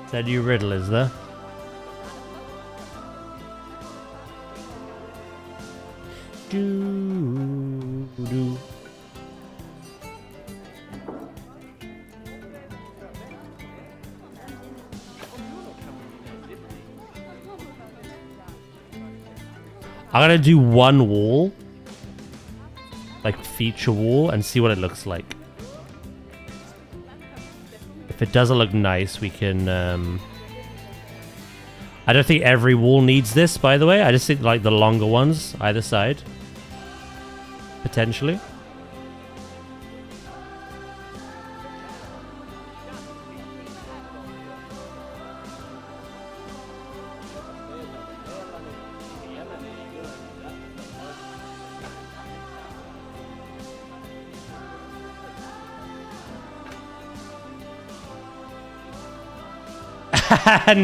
Is that a new riddle, is there? Do. I'm gonna do one wall, like feature wall, and see what it looks like. If it doesn't look nice, we can I don't think every wall needs this, by the way. I just think like the longer ones either side. Potentially.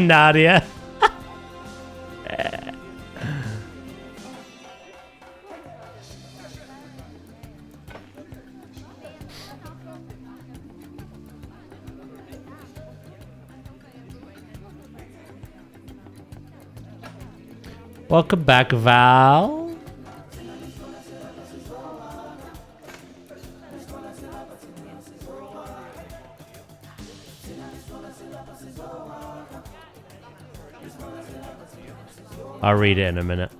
Nadia. Welcome back, Val. I'll read it in a minute.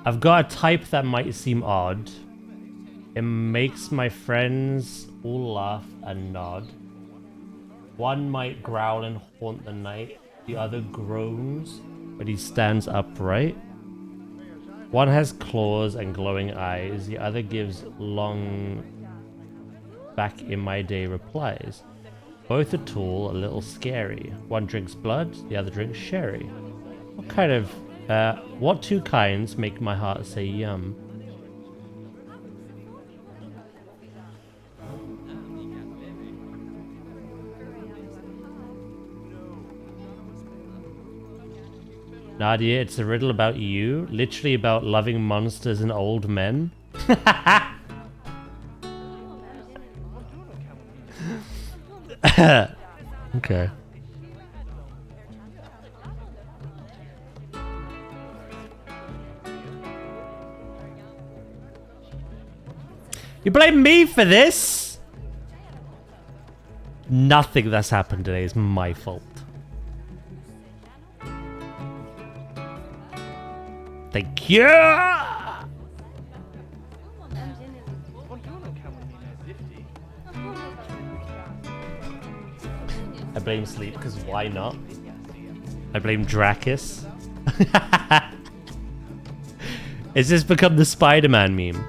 I've got a type that might seem odd. It makes my friends all laugh and nod. One might growl and haunt the night. The other groans, but he stands upright. One has claws and glowing eyes. The other gives long back in my day replies. Both are tall, a little scary. One drinks blood, the other drinks sherry. What two kinds make my heart say yum? Nadia, it's a riddle about you, literally about loving monsters and old men. Okay. You blame me for this? Nothing that's happened today is my fault. Thank you! I blame sleep, because why not? I blame Dracus. It's just become the Spider-Man meme.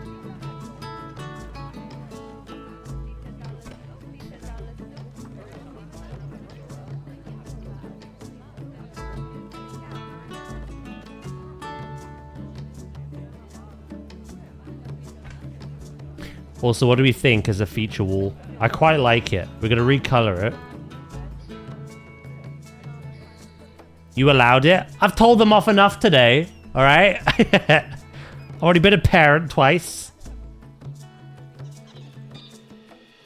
Also, what do we think as a feature wall? I quite like it. We're going to recolor it. You allowed it? I've told them off enough today. Alright? I've already been a parent twice.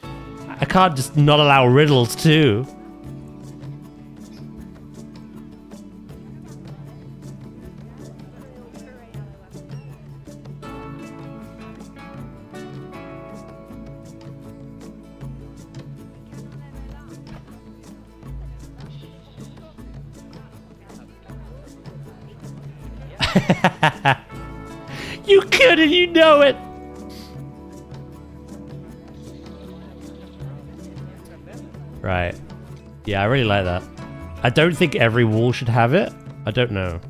I can't just not allow riddles too. You could and you know it. Right. Yeah, I really like that. I don't think every wall should have it. I don't know.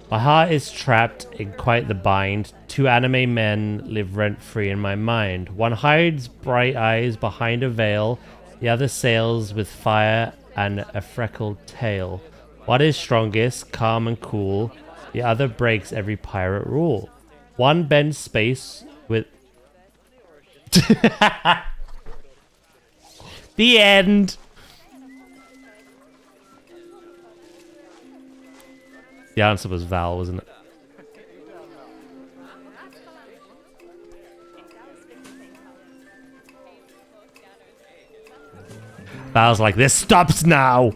My heart is trapped in quite the bind. Two anime men live rent-free in my mind. One hides bright eyes behind a veil. The other sails with fire and a freckled tail. One is strongest, calm and cool. The other breaks every pirate rule. One bends space with... The end! The answer was Val, wasn't it? Val's like, this stops now!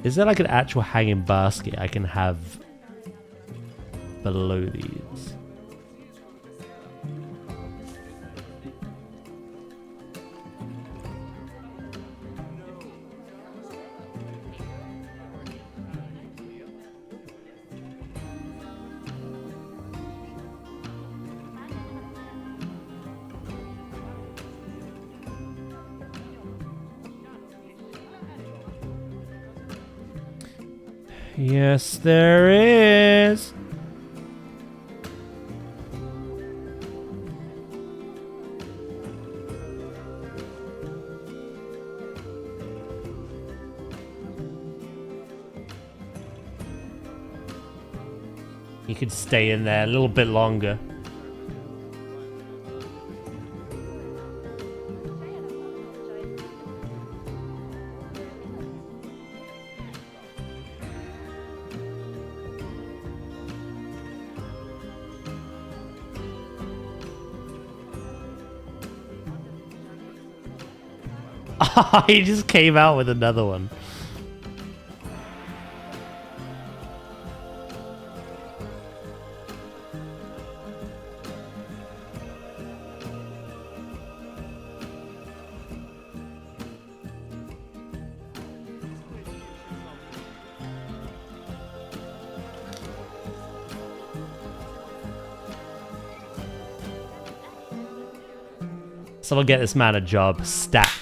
Is there like an actual hanging basket I can have below these? Yes, there is. You could stay in there a little bit longer. He just came out with another one. Someone get this man a job. Stat.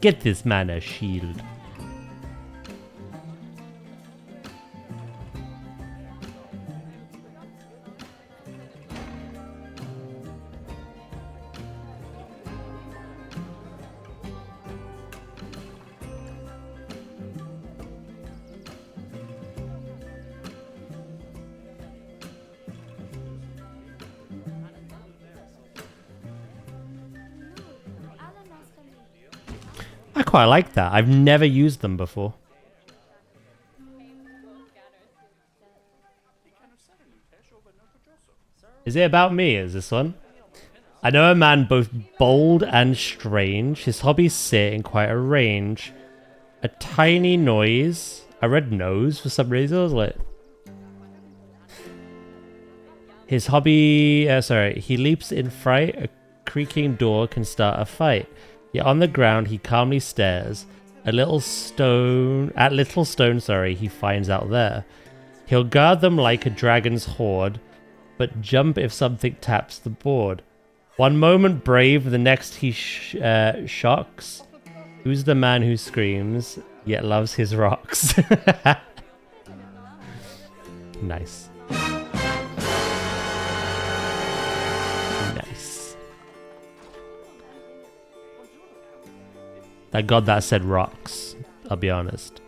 Get this man a shield. I quite like that. I've never used them before. Is it about me, is this one? I know a man both bold and strange. His hobbies sit in quite a range. A tiny noise. I read nose for some reason. I was like... His hobby... he leaps in fright. A creaking door can start a fight. Yet on the ground he calmly stares. At little stone, he finds out there. He'll guard them like a dragon's hoard, but jump if something taps the board. One moment brave, the next he shocks. Who's the man who screams, yet loves his rocks? Nice. Nice. Thank God that said rocks, I'll be honest.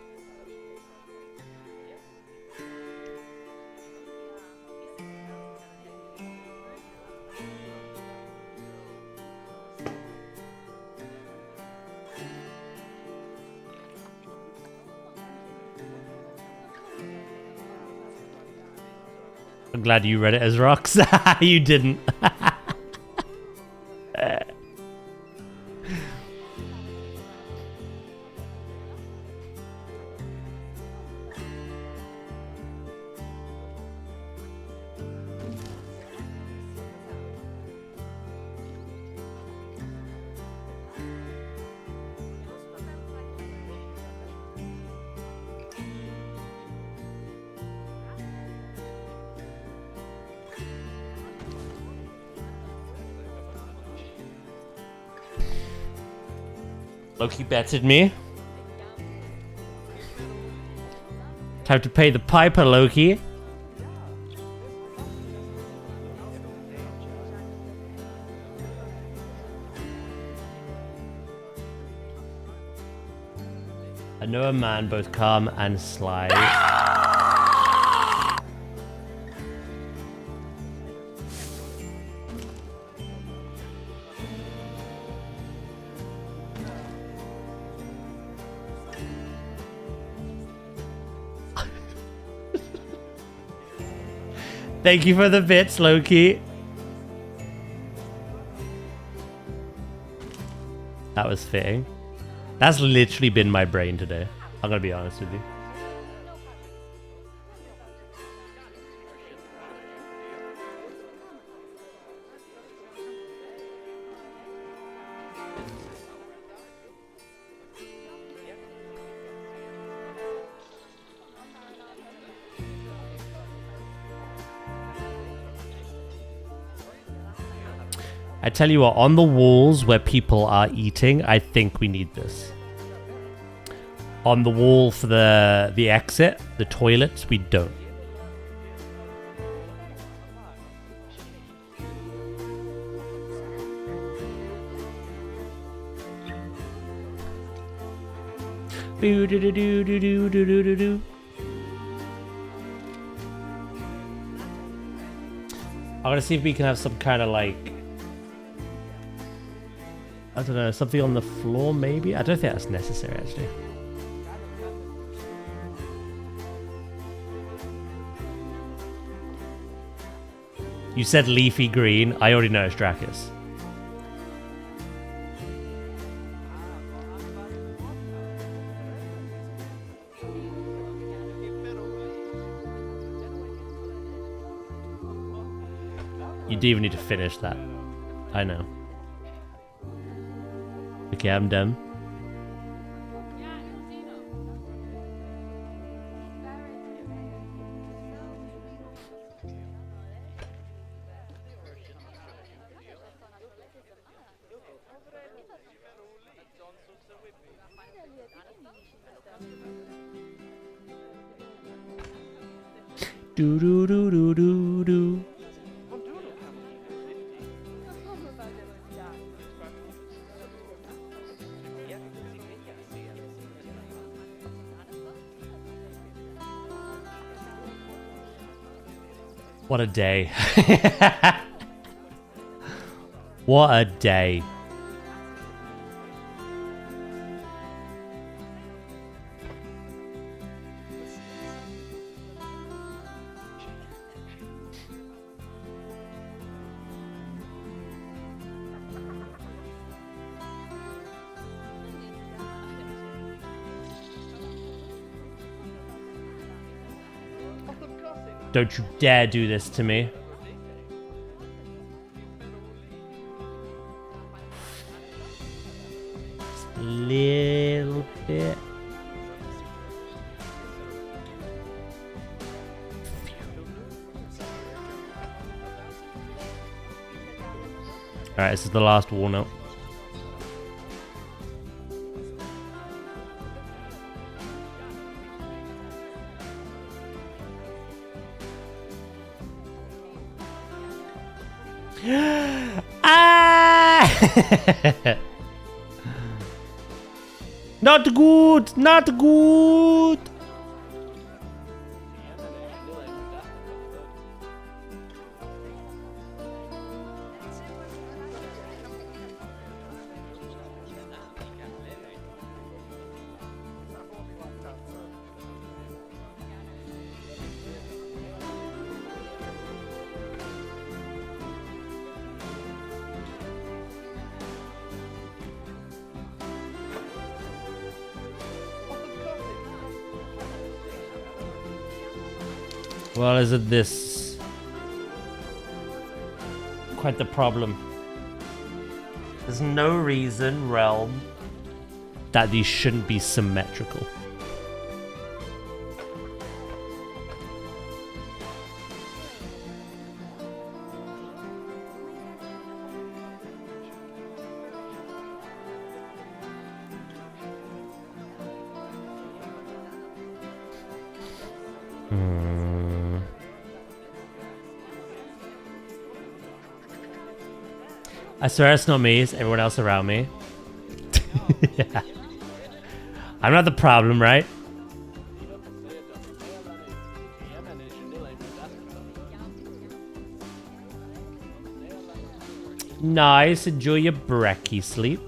I'm glad you read it as rocks. You didn't. Loki betted me. Time to pay the piper, Loki. I know a man both calm and sly. Thank you for the bits, Loki. That was fitting. That's literally been my brain today. I'm gonna be honest with you. I tell you what, on the walls where people are eating, I think we need this. On the wall for the exit, the toilets, we don't. Boo doo doo doo doo doo doo doo doo doo. I'm gonna see if we can have some kind of like, I don't know, something on the floor maybe? I don't think that's necessary actually. You said leafy green. I already know it's Dracus. You do even need to finish that. I know. Okay, I'm done. Do do do do do do. What a day. What a day. Don't you dare do this to me. Just a little bit. Alright, this is the last wall now. Ah! Not good! Not good! Well, isn't this quite the problem? There's no reason, Realm, that these shouldn't be symmetrical. I swear it's not me, it's everyone else around me. Yeah. I'm not the problem, right? Nice, enjoy your brekkie sleep.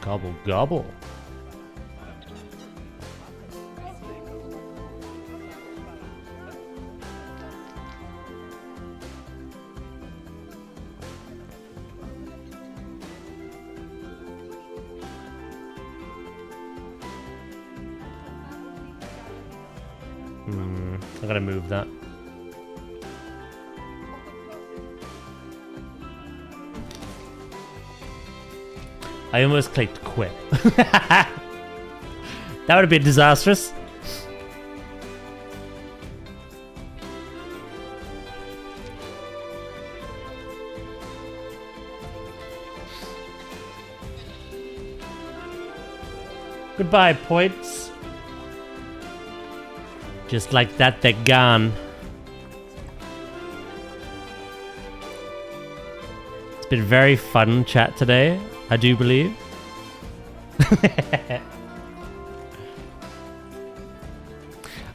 Gobble, gobble. I gotta move that. I almost clicked quit. That would have been disastrous. Goodbye, points. Just like that, they're gone. It's been very fun chat today, I do believe.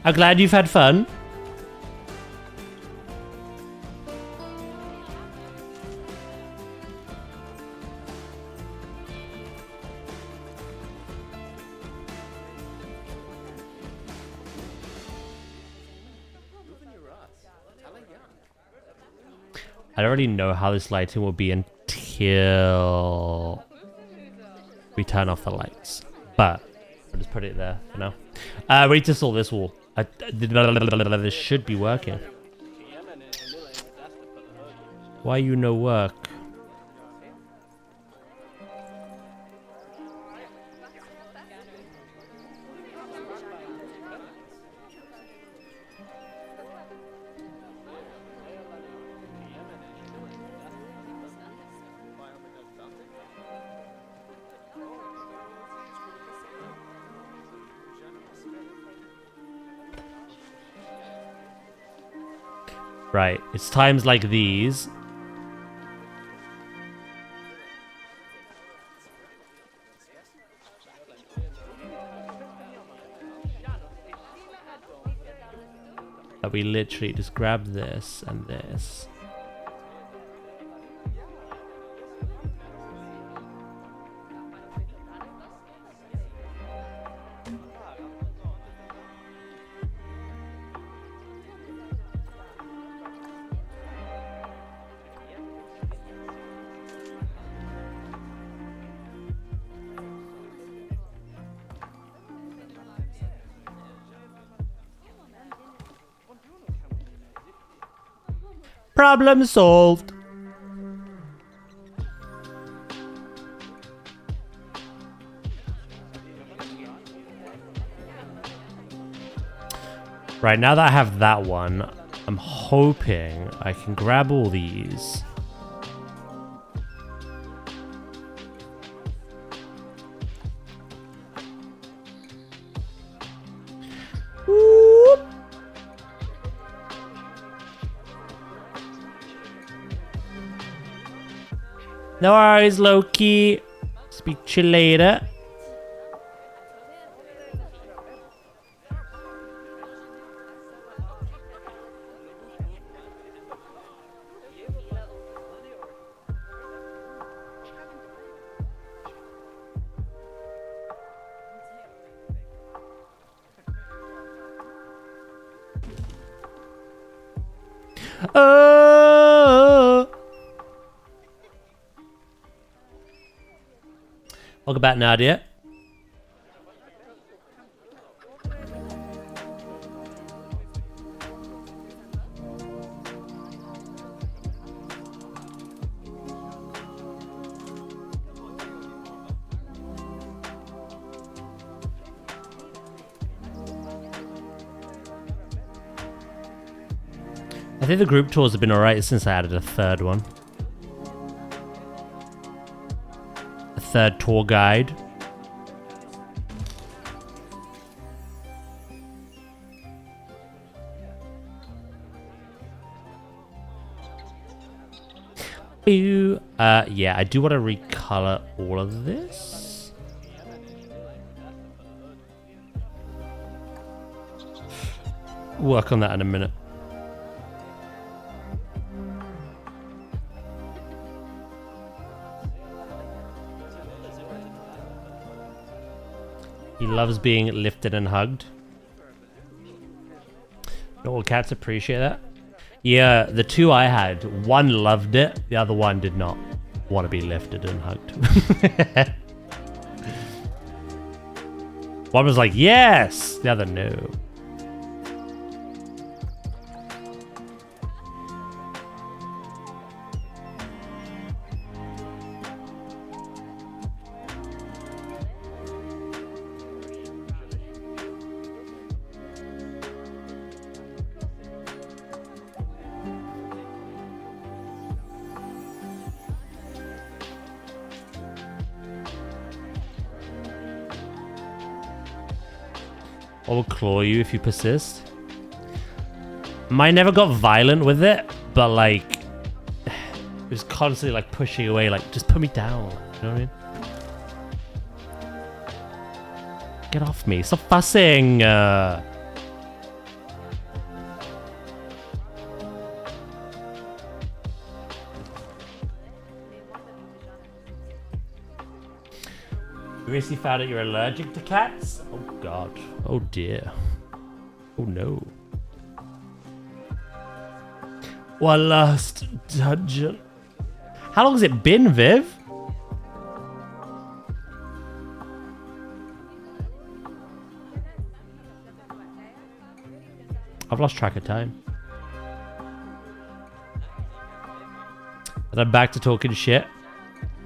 I'm glad you've had fun. I don't really know how this lighting will be until we turn off the lights, but I'll just put it there for now. We need to solve this wall. This should be working. Why you no work? Right, it's times like these. That we literally just grab this and this. Problem solved. Right, now that I have that one, I'm hoping I can grab all these. Whoop. No worries, Loki. Speak to you later. Oh. Welcome back, Nadia. I think the group tours have been alright since I added a third one. A third tour guide. Ew. Yeah, I do want to recolor all of this. Work on that in a minute. He loves being lifted and hugged. Not all cats appreciate that. Yeah, the two I had, one loved it, the other one did not want to be lifted and hugged. One was like, yes! The other, no. I will claw you if you persist. Mine never got violent with it, but like, it was constantly like pushing away, like, just put me down. You know what I mean? Get off me. Stop fussing. You recently found out you're allergic to cats? Oh god. Oh dear. Oh no. One last dungeon. How long has it been, Viv? I've lost track of time. And I'm back to talking shit.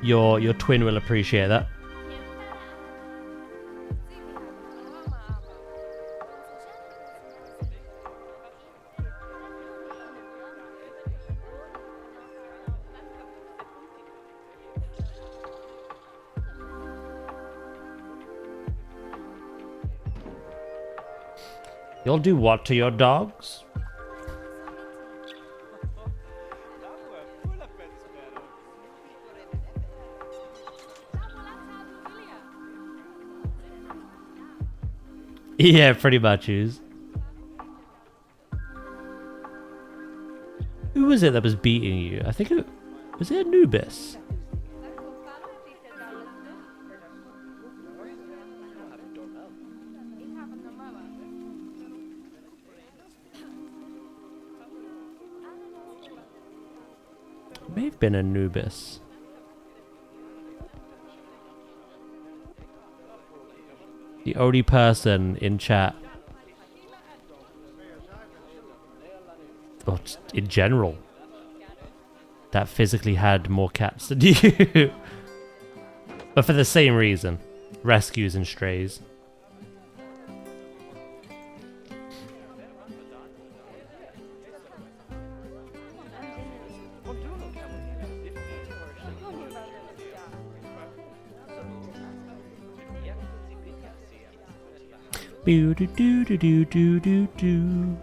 Your twin will appreciate that. You'll do what to your dogs? Yeah, pretty much is. Who was it that was beating you? I think it was it Anubis? May have been Anubis. The only person in chat, or in general, that physically had more cats than you. But for the same reason. Rescues and strays. Boo doo doo doo doo doo doo doo.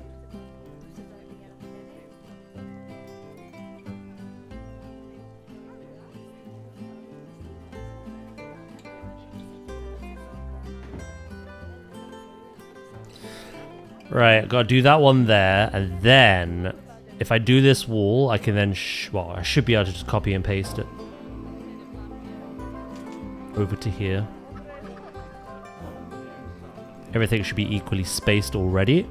Right, gotta do that one there, and then if I do this wall, I can then well, I should be able to just copy and paste it over to here. Everything should be equally spaced already.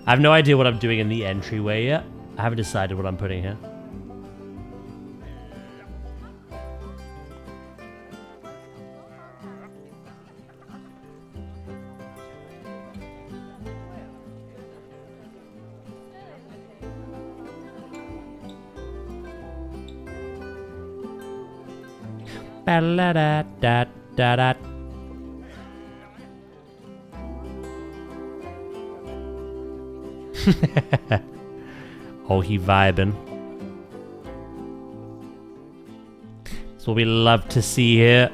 I have no idea what I'm doing in the entryway yet. I haven't decided what I'm putting here. Ba-la-da-da-da-da. Oh, he vibing. That's what we love to see here.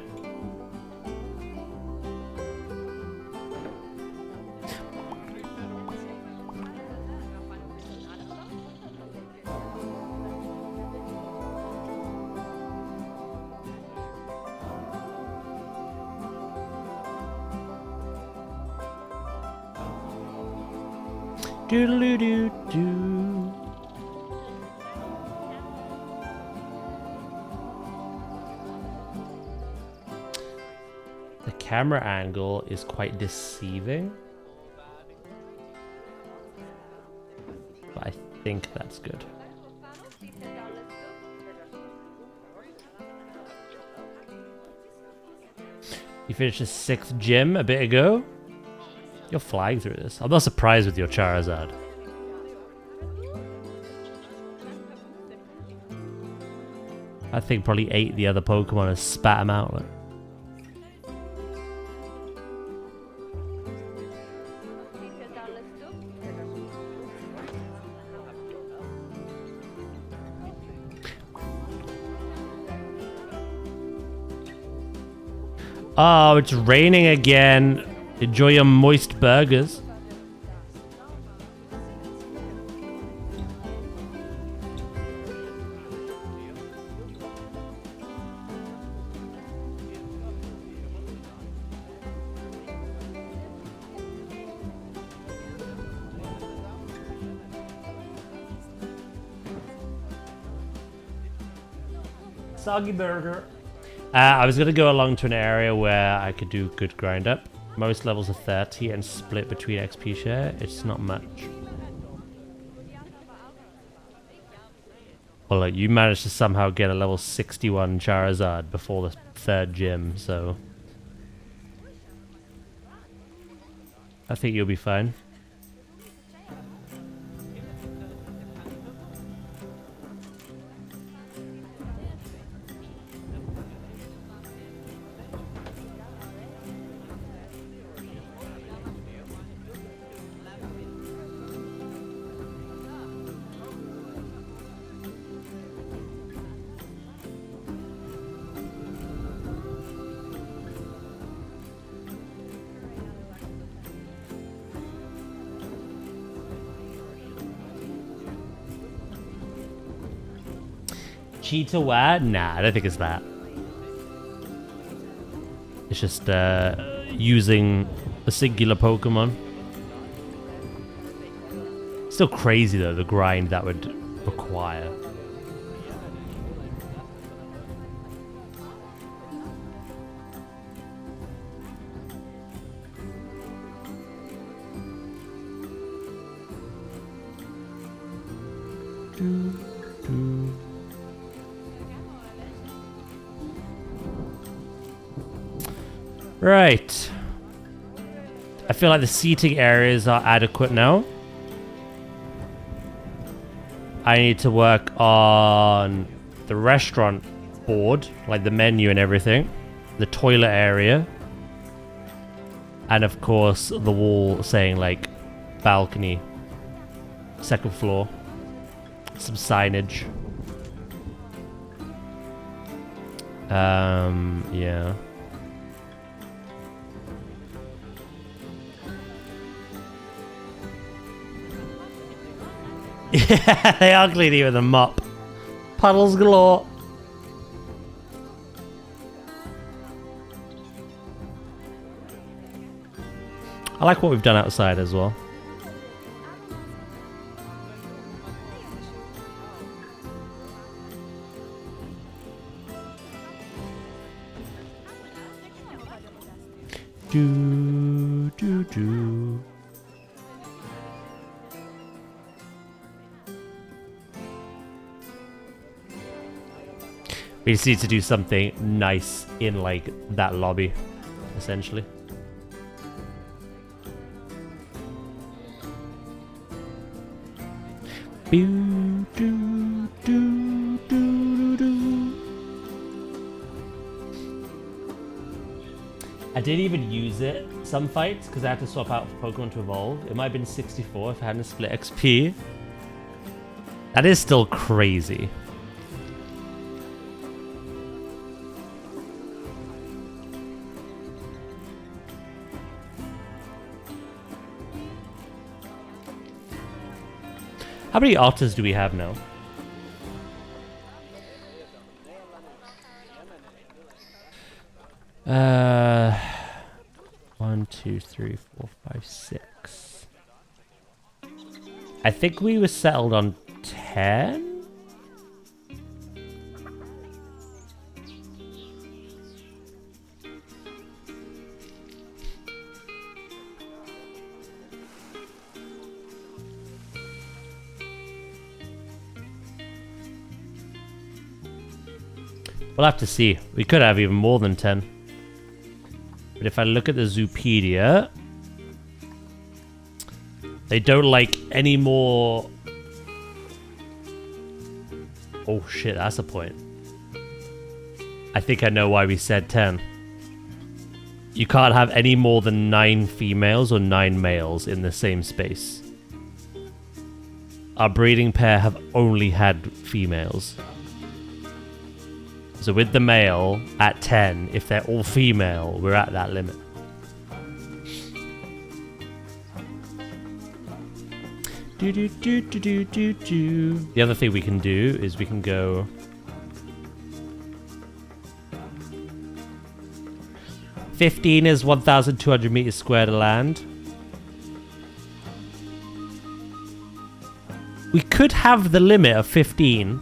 Doodle-doo-doo-doo. The camera angle is quite deceiving, but I think that's good. You finished the 6th gym a bit ago? You're flying through this. I'm not surprised with your Charizard. I think probably ate the other Pokemon and spat them out. Like. Oh, it's raining again. Enjoy your moist burgers. Soggy burger. I was going to go along to an area where I could do good grind up. Most levels are 30 and split between XP share. It's not much. Well, look, you managed to somehow get a level 61 Charizard before the 3rd gym, so... I think you'll be fine. Cheetah where? Nah, I don't think it's that. It's just using a singular Pokemon. Still crazy though, the grind that would require. Right. I feel like the seating areas are adequate now. I need to work on the restaurant board, like the menu and everything. The toilet area. And of course, the wall saying like balcony. 2nd floor. Some signage. Yeah. Yeah, they are cleaning with a mop. Puddles galore. I like what we've done outside as well. Do, do, do. We just need to do something nice in like that lobby, essentially. Boo, doo, doo, doo, doo. I didn't even use it some fights because I had to swap out for Pokemon to evolve. It might have been 64 if I hadn't split XP. That is still crazy. How many otters do we have now? One, two, three, four, five, six. I think we were settled on 10? We'll have to see. We could have even more than 10. But if I look at the Zoopedia, they don't like any more... Oh shit, that's a point. I think I know why we said 10. You can't have any more than 9 females or 9 males in the same space. Our breeding pair have only had females. So with the male at 10, if they're all female, we're at that limit. Do, do, do, do, do, do, do. The other thing we can do is we can go... $15 is 1,200 meters square to land. We could have the limit of 15.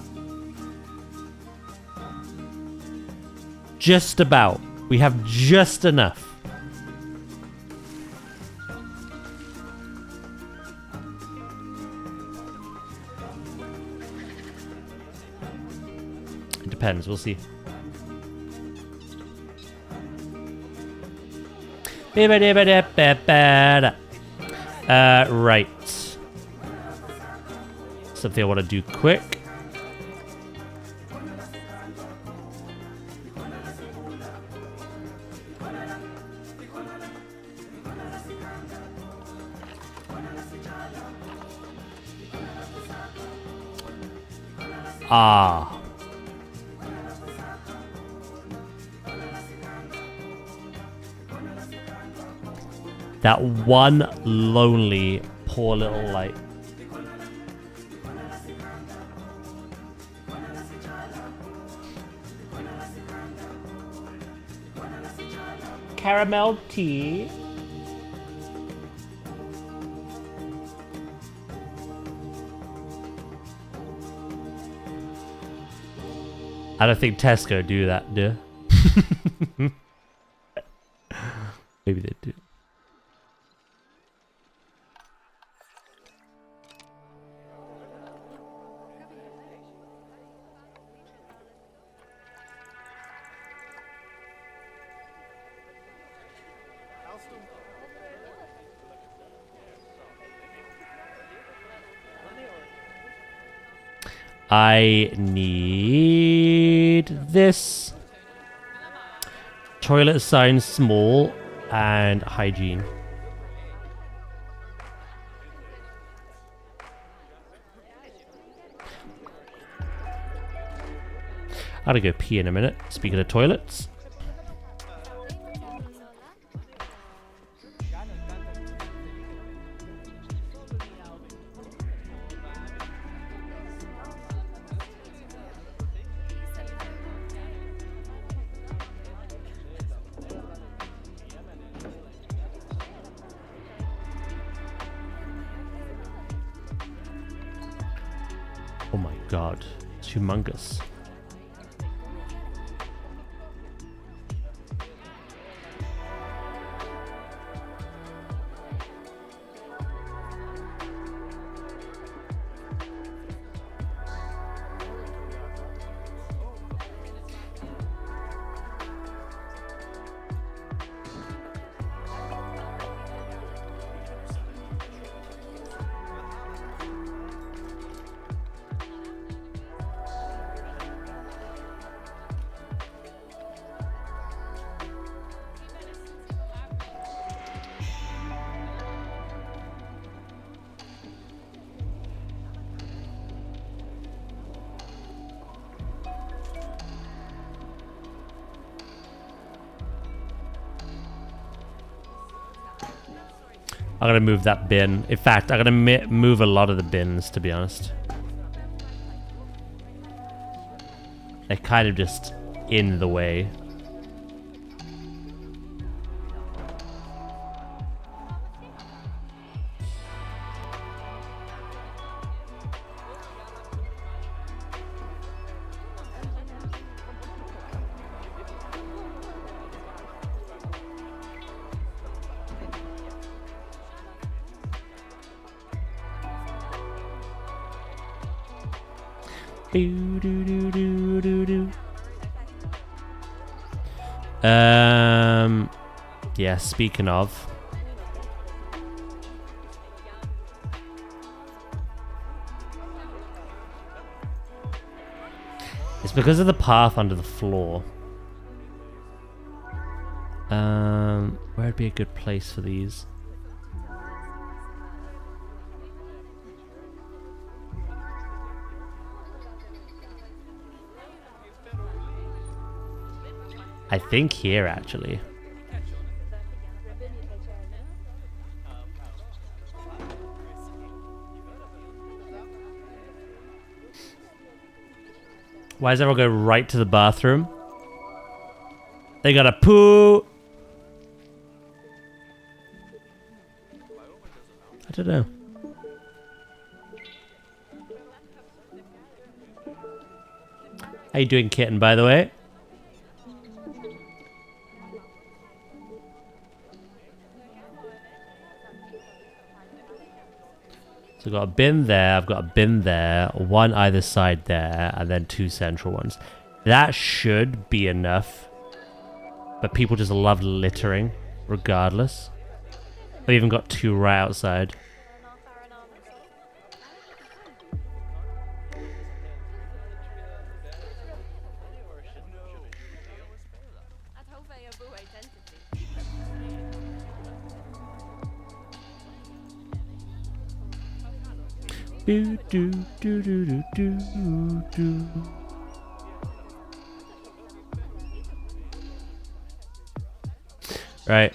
Just about. We have just enough. It depends. We'll see. Right. Something I want to do quick. Ah. That one lonely, poor little light. Caramel tea. I don't think Tesco do that, do? Maybe they do. I need this. Toilet sign small and hygiene. I gotta go pee in a minute. Speaking of toilets. Oh my god, it's humongous. I'm gonna move that bin. In fact, I'm gonna move a lot of the bins, to be honest. They're kind of just in the way. Do, do, do, do, do, do. Yeah, speaking of. It's because of the path under the floor. Where'd be a good place for these? I think here, actually. Why does everyone go right to the bathroom? They gotta poo. I don't know. How you doing, kitten, by the way? So I've got a bin there, I've got a bin there, one either side there, and then two central ones. That should be enough. But people just love littering, regardless. I've even got two right outside. Do do do do do do do. Right.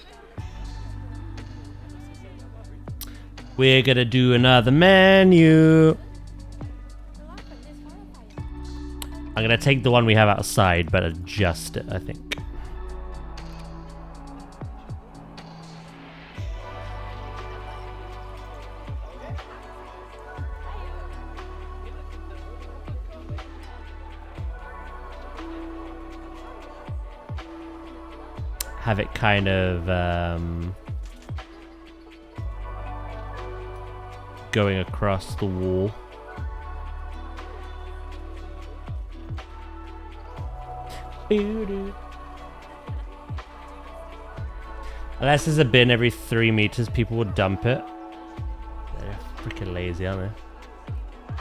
We're gonna do another menu. I'm gonna take the one we have outside, but adjust it, I think. Have it kind of going across the wall. Unless there's a bin every 3 meters, people would dump it. They're freaking lazy, aren't they?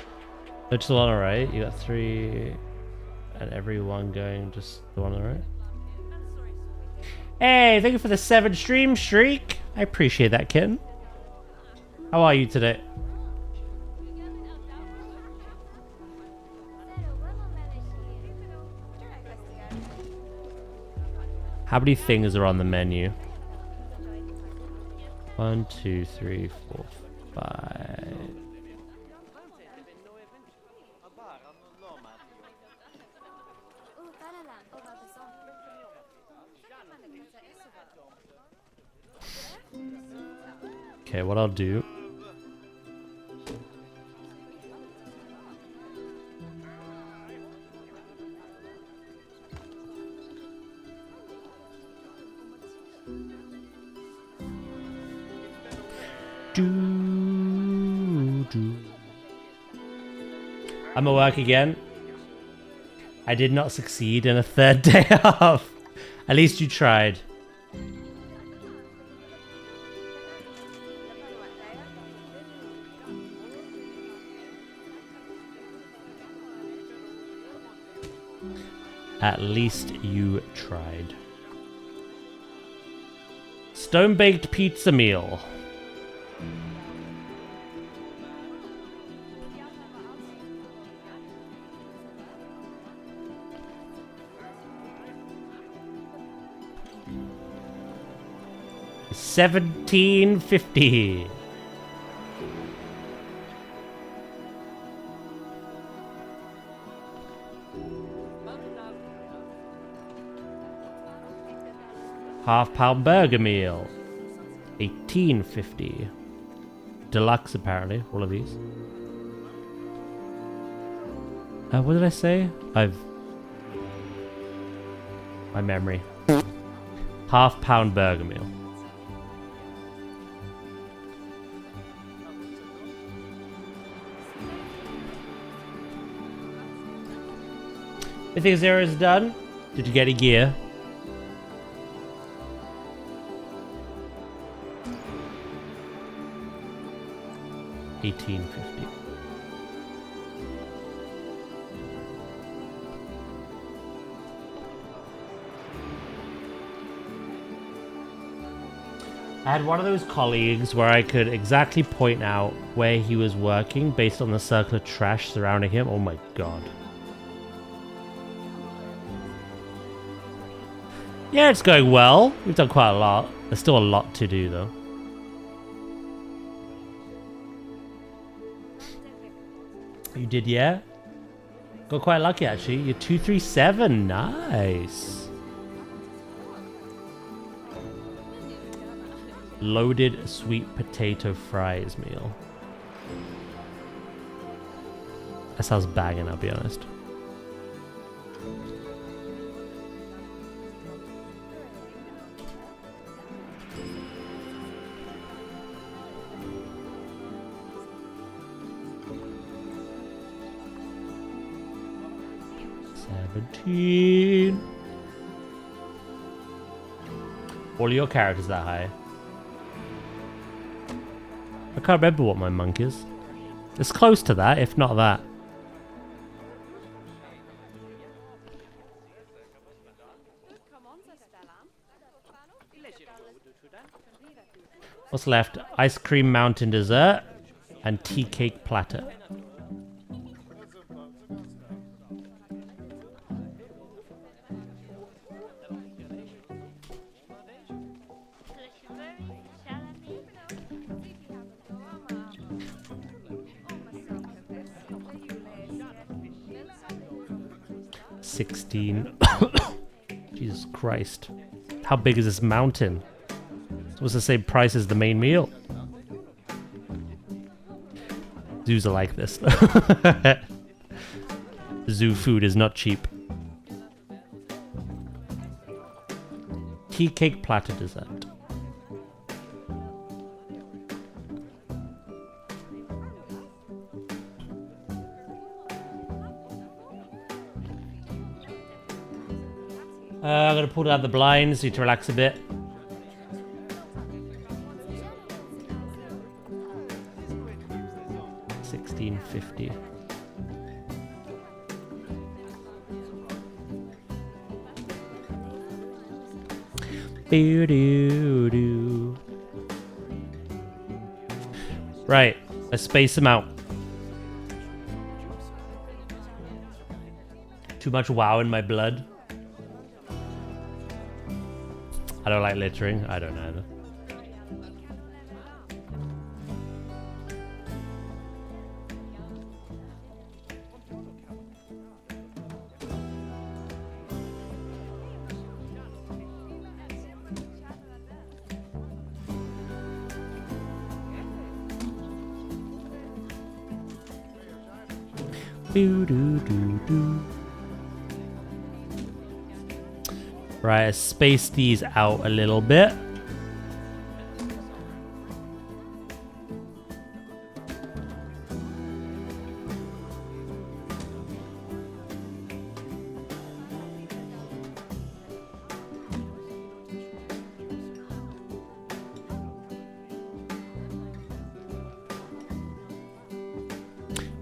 Which the one on the right? You got 3 and every one going just the one on the right. Hey, thank you for the 7 stream streak. I appreciate that, kitten. How are you today? How many things are on the menu? 1, 2, 3, 4, 5. Okay, what I'll do. I'm at work again. I did not succeed in a 3rd day off. At least you tried. At least you tried. Stone-baked pizza meal. 1750. Half-pound burger meal. 1850. Deluxe, apparently. All of these. What did I say? My memory. Half-pound burger meal. Everything zero is done. Did you get a gear? $18.50. I had one of those colleagues where I could exactly point out where he was working based on the circle of trash surrounding him. Oh my god. Yeah, it's going well. We've done quite a lot. There's still a lot to do, though. You did, yeah? Got quite lucky, actually. You're 237. Nice. Loaded sweet potato fries meal. That sounds banging, I'll be honest. All your characters that high. I can't remember what my monk is. It's close to that, if not that. What's left? Ice cream mountain dessert and tea cake platter. Jesus Christ. How big is this mountain? It was the same price as the main meal. Zoos are like this. Zoo food is not cheap. Tea cake platter dessert. I'm gonna pull down the blinds, need to relax a bit. $16.50. Boo-doo-doo. Right, let's space them out. Too much wow in my blood. I don't like littering. I don't either. Right, I space these out a little bit.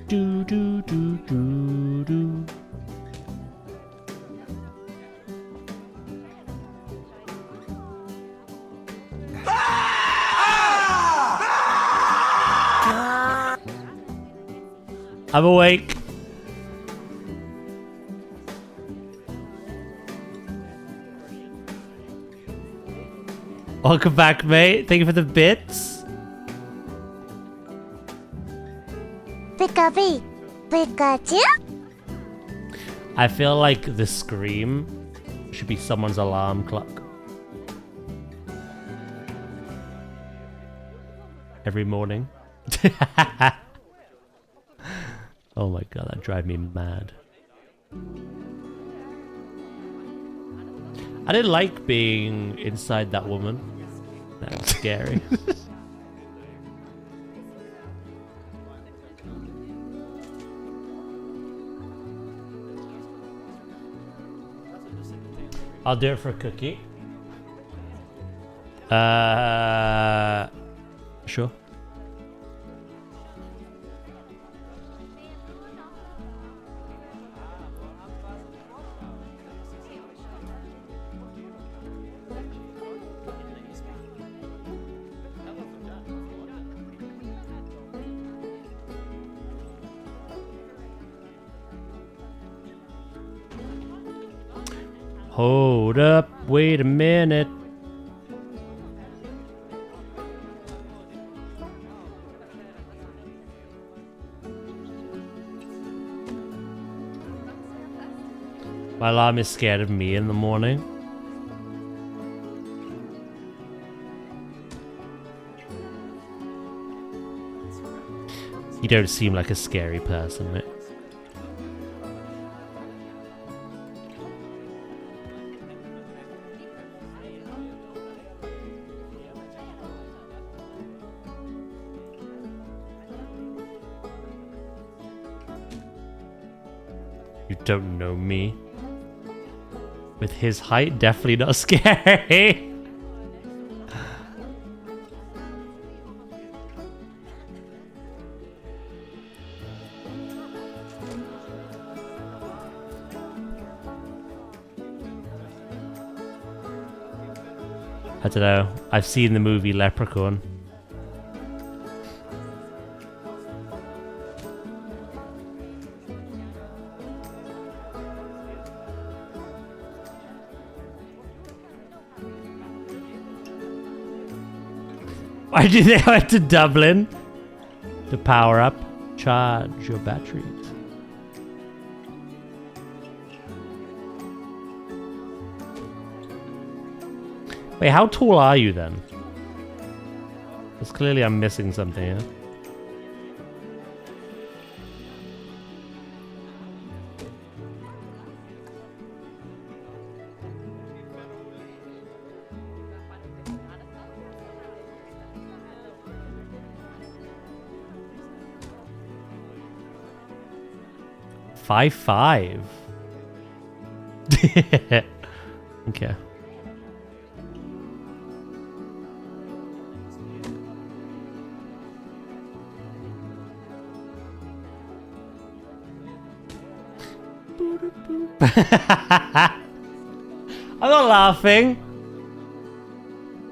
Do do do do do. I'm awake. Welcome back, mate. Thank you for the bits. Pikachu. Pikachu. I feel like the scream should be someone's alarm clock. Every morning. Oh my god, that drives me mad. I didn't like being inside that woman. That was scary. I'll do it for a cookie. Sure. Hold up, wait a minute. My alarm is scared of me in the morning. You don't seem like a scary person, mate. You don't know me. With his height, definitely not scary. I don't know. I've seen the movie Leprechaun. Why did they went to Dublin? To power up, charge your batteries. Wait, how tall are you then? Because clearly I'm missing something here. Five, 5. Okay. I'm not laughing.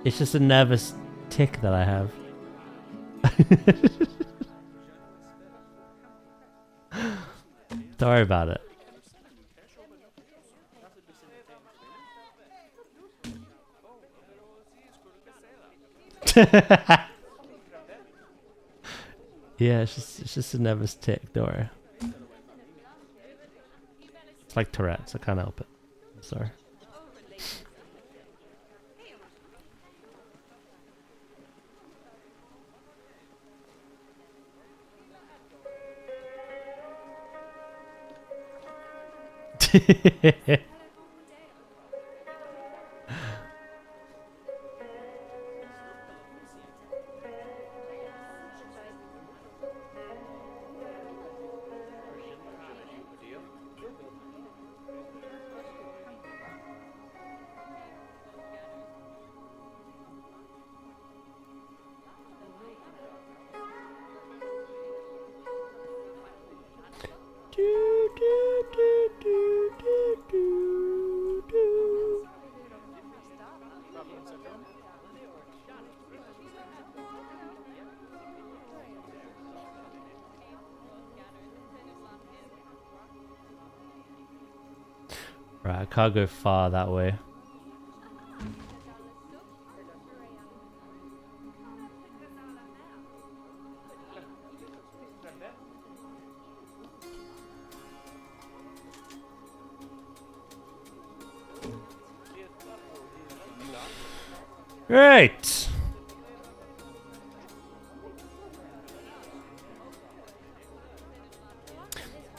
It's just a nervous tick that I have. Don't worry about it. Yeah, it's just a nervous tick. Don't worry. It's like Tourette's. I can't help it. Sorry. Right, I can't go far that way. Right.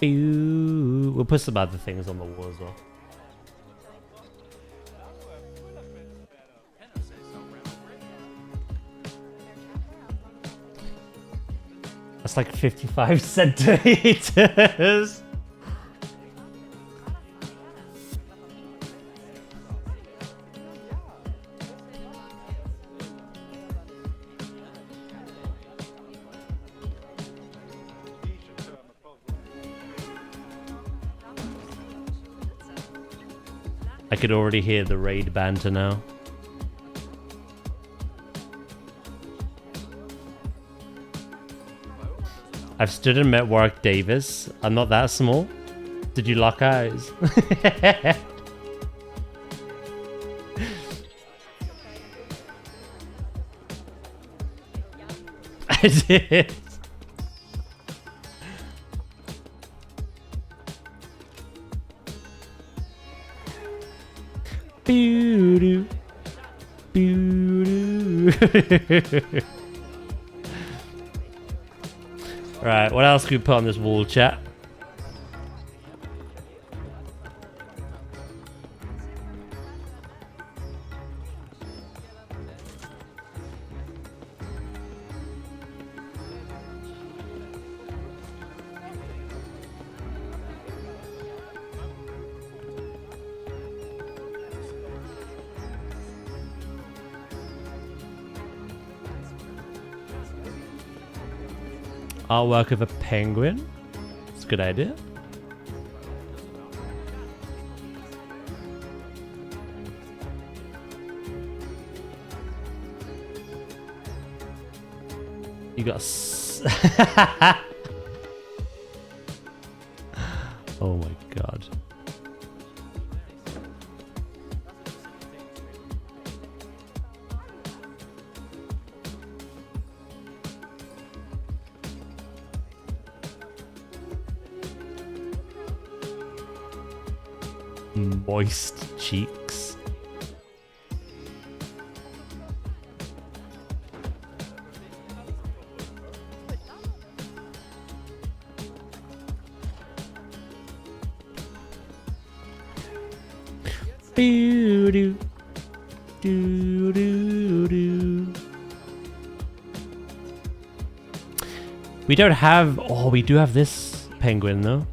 We'll put some other things on the wall as well. That's like 55 centimeters. I could already hear the raid banter now. I've stood and met Warwick Davis. I'm not that small. Did you lock eyes? I did. Boo-doo. Boo-doo. Right, what else can we put on this wall, chat? Artwork of a penguin. It's a good idea. You got oh my god. Moist cheeks. Doo doo doo doo doo. We don't have. Oh, we do have this penguin though.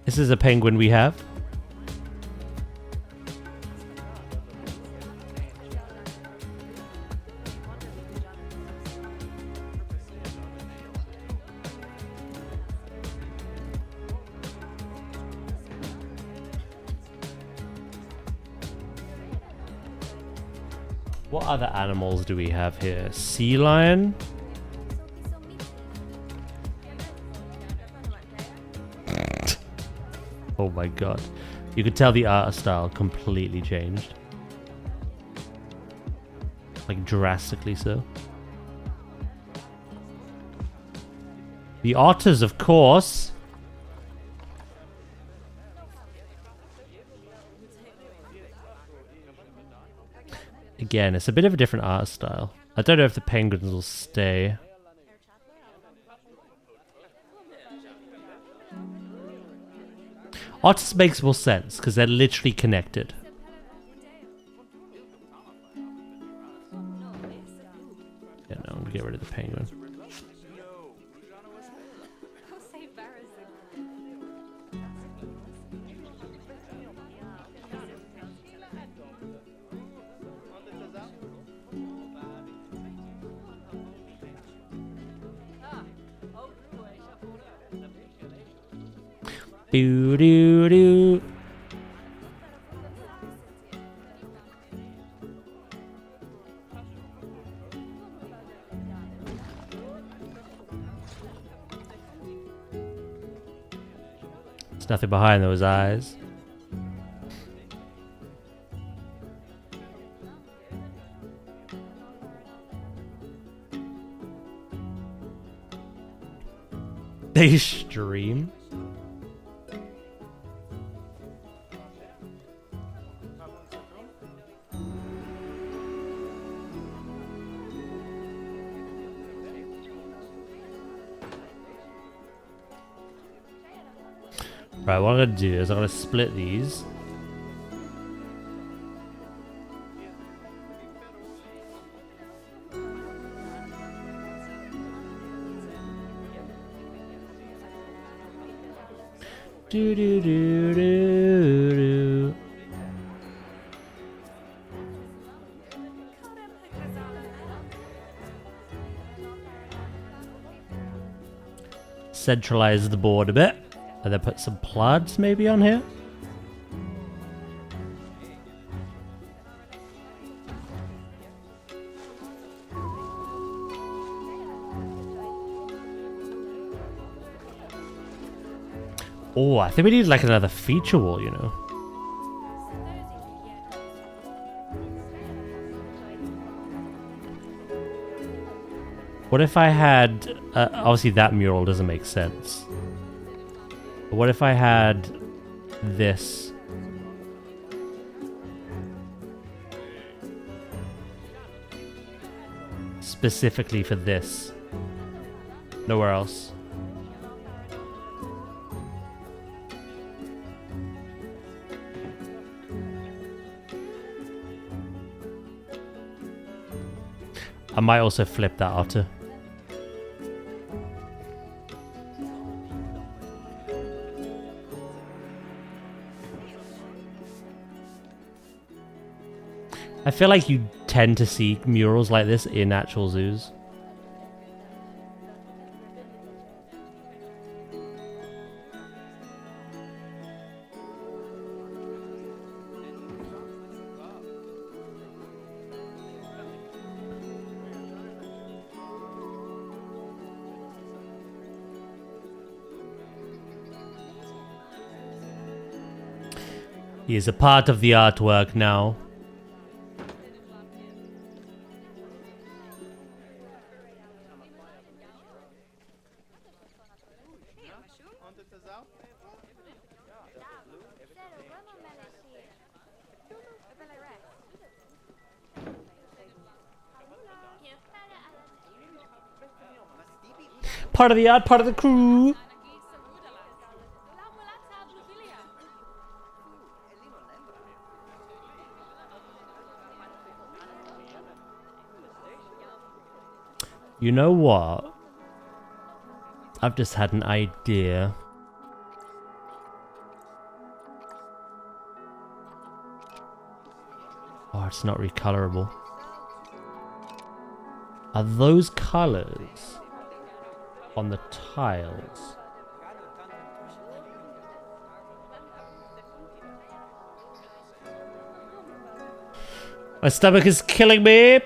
This is a penguin we have. What other animals do we have here? Sea lion? Oh my god. You could tell the art style completely changed. Like drastically so. The otters, of course. Again, it's a bit of a different art style. I don't know if the penguins will stay. Otters makes more sense because they're literally connected. Yeah, no, I'm gonna get rid of the penguin. Doo doo doo. There's nothing behind those eyes. They stream. Right, what I'm gonna do is I'm gonna split these. Do do do do do. Centralize the board a bit, and then put some plaids maybe on here. Oh, I think we need like another feature wall, you know. What if I had... obviously that mural doesn't make sense. But what if I had this? Specifically for this. Nowhere else. I might also flip that after. I feel like you tend to see murals like this in actual zoos. He is a part of the artwork now. Part of the art, part of the crew. You know what? I've just had an idea. Oh, it's not recolorable. Are those colors on the tiles? My stomach is killing me.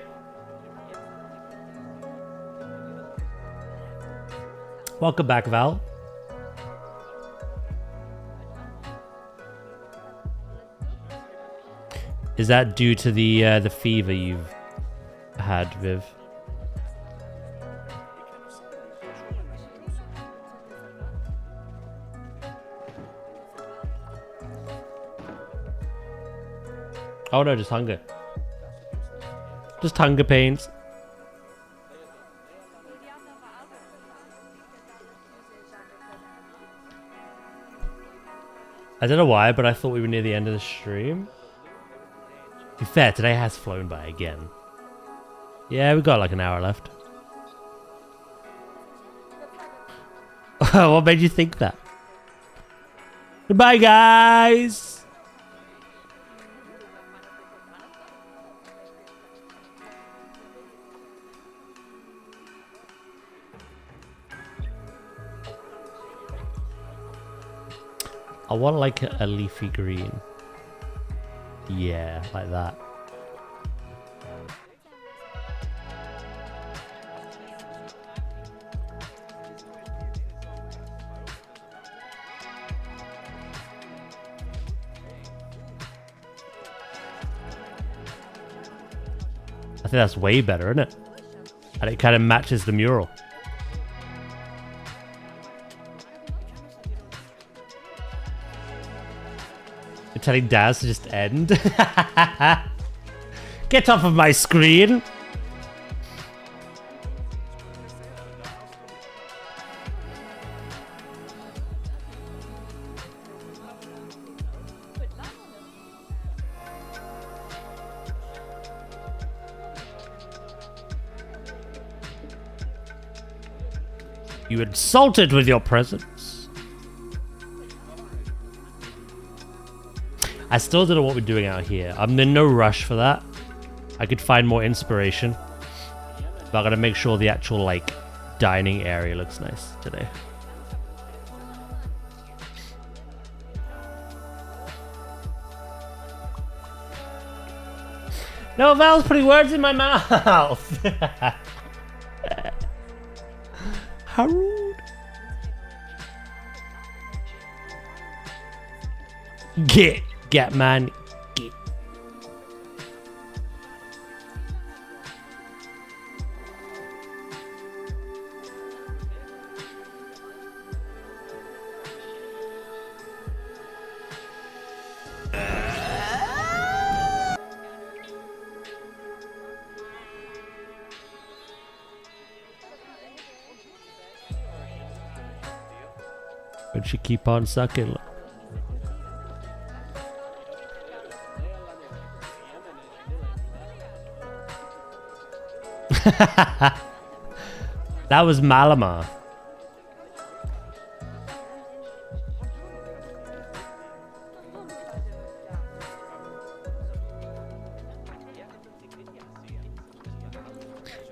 Welcome back, Val. Is that due to the fever you've had, Viv? Oh no, just hunger. Just hunger pains. I don't know why, but I thought we were near the end of the stream. To be fair, today has flown by again. Yeah, we've got like an hour left. What made you think that? Goodbye, guys! I want like a leafy green. Yeah, like that. I think that's way better, isn't it? And it kind of matches the mural. You're telling Daz to just end? Get off of my screen! You insulted with your presence. I still don't know what we're doing out here. I'm in no rush for that. I could find more inspiration. But I gotta make sure the actual, like, dining area looks nice today. No, Val's putting words in my mouth. How rude. Get man. Get. But she keep on sucking. That was Malamar.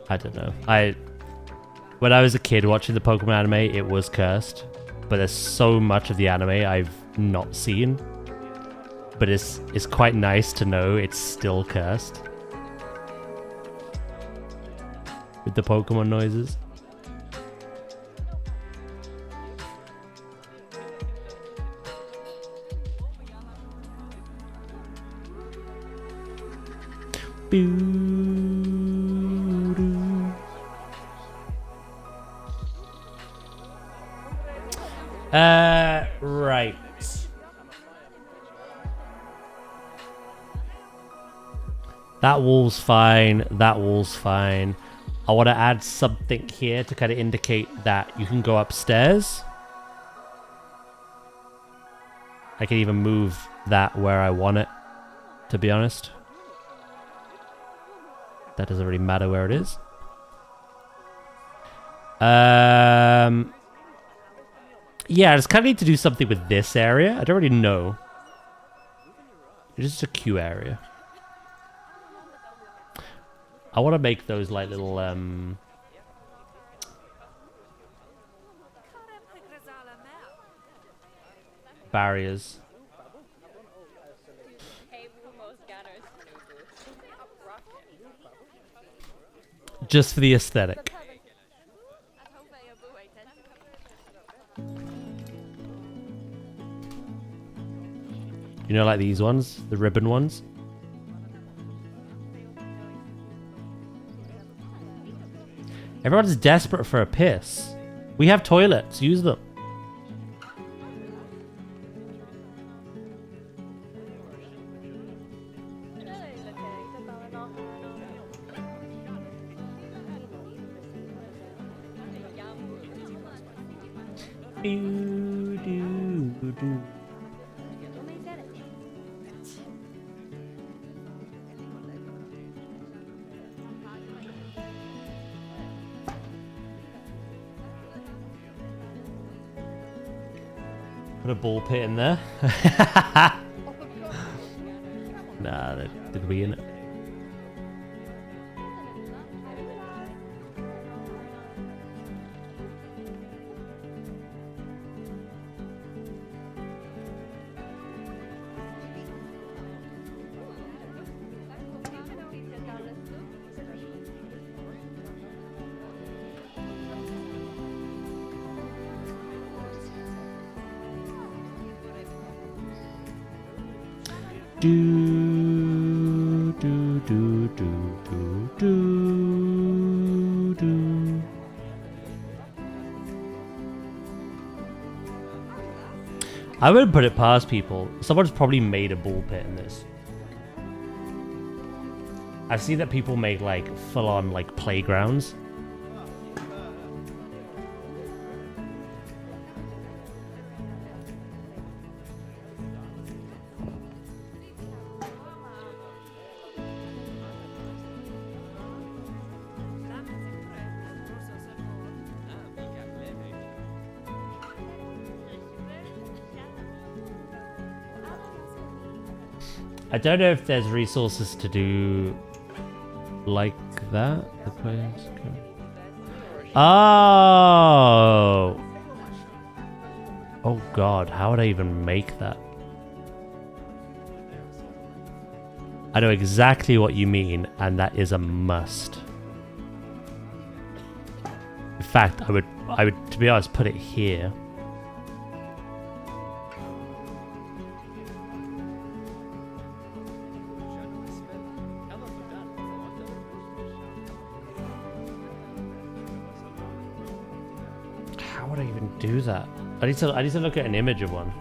I don't know. When I was a kid watching the Pokemon anime, it was cursed. But there's so much of the anime I've not seen. But it's quite nice to know it's still cursed. With the Pokemon noises. Right. That wall's fine. That wall's fine. I want to add something here to kind of indicate that you can go upstairs. I can even move that where I want it, to be honest. That doesn't really matter where it is. Yeah, I just kind of need to do something with this area. I don't really know. It's just a queue area. I want to make those like little barriers. Just for the aesthetic. You know, like these ones, the ribbon ones. Everyone's desperate for a piss. We have toilets, use them. Put a ball pit in there. Nah, they're gonna be in it. I wouldn't put it past people. Someone's probably made a ball pit in this. I've seen that people make like full-on like playgrounds. I don't know if there's resources to do like that. The players can... Oh! Oh god, how would I even make that? I know exactly what you mean, and that is a must. In fact, I would, to be honest, put it here. How would I even do that? I need to look at an image of one.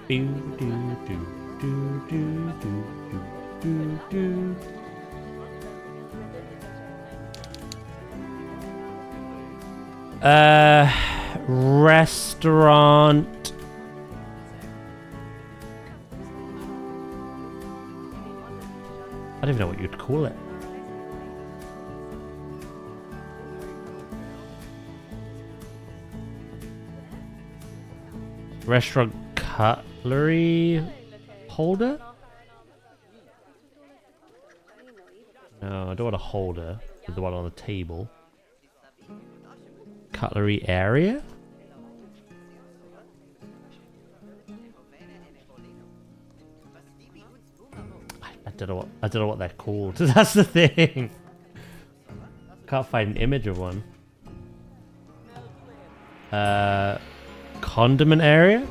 Do, do, do, do, do, do, do, do. Restaurant. I don't even know what you'd call it. Restaurant cutlery holder? No, I don't want a holder. The one on the table. Cutlery area? I don't know what they're called. That's the thing. Can't find an image of one. Condiment area?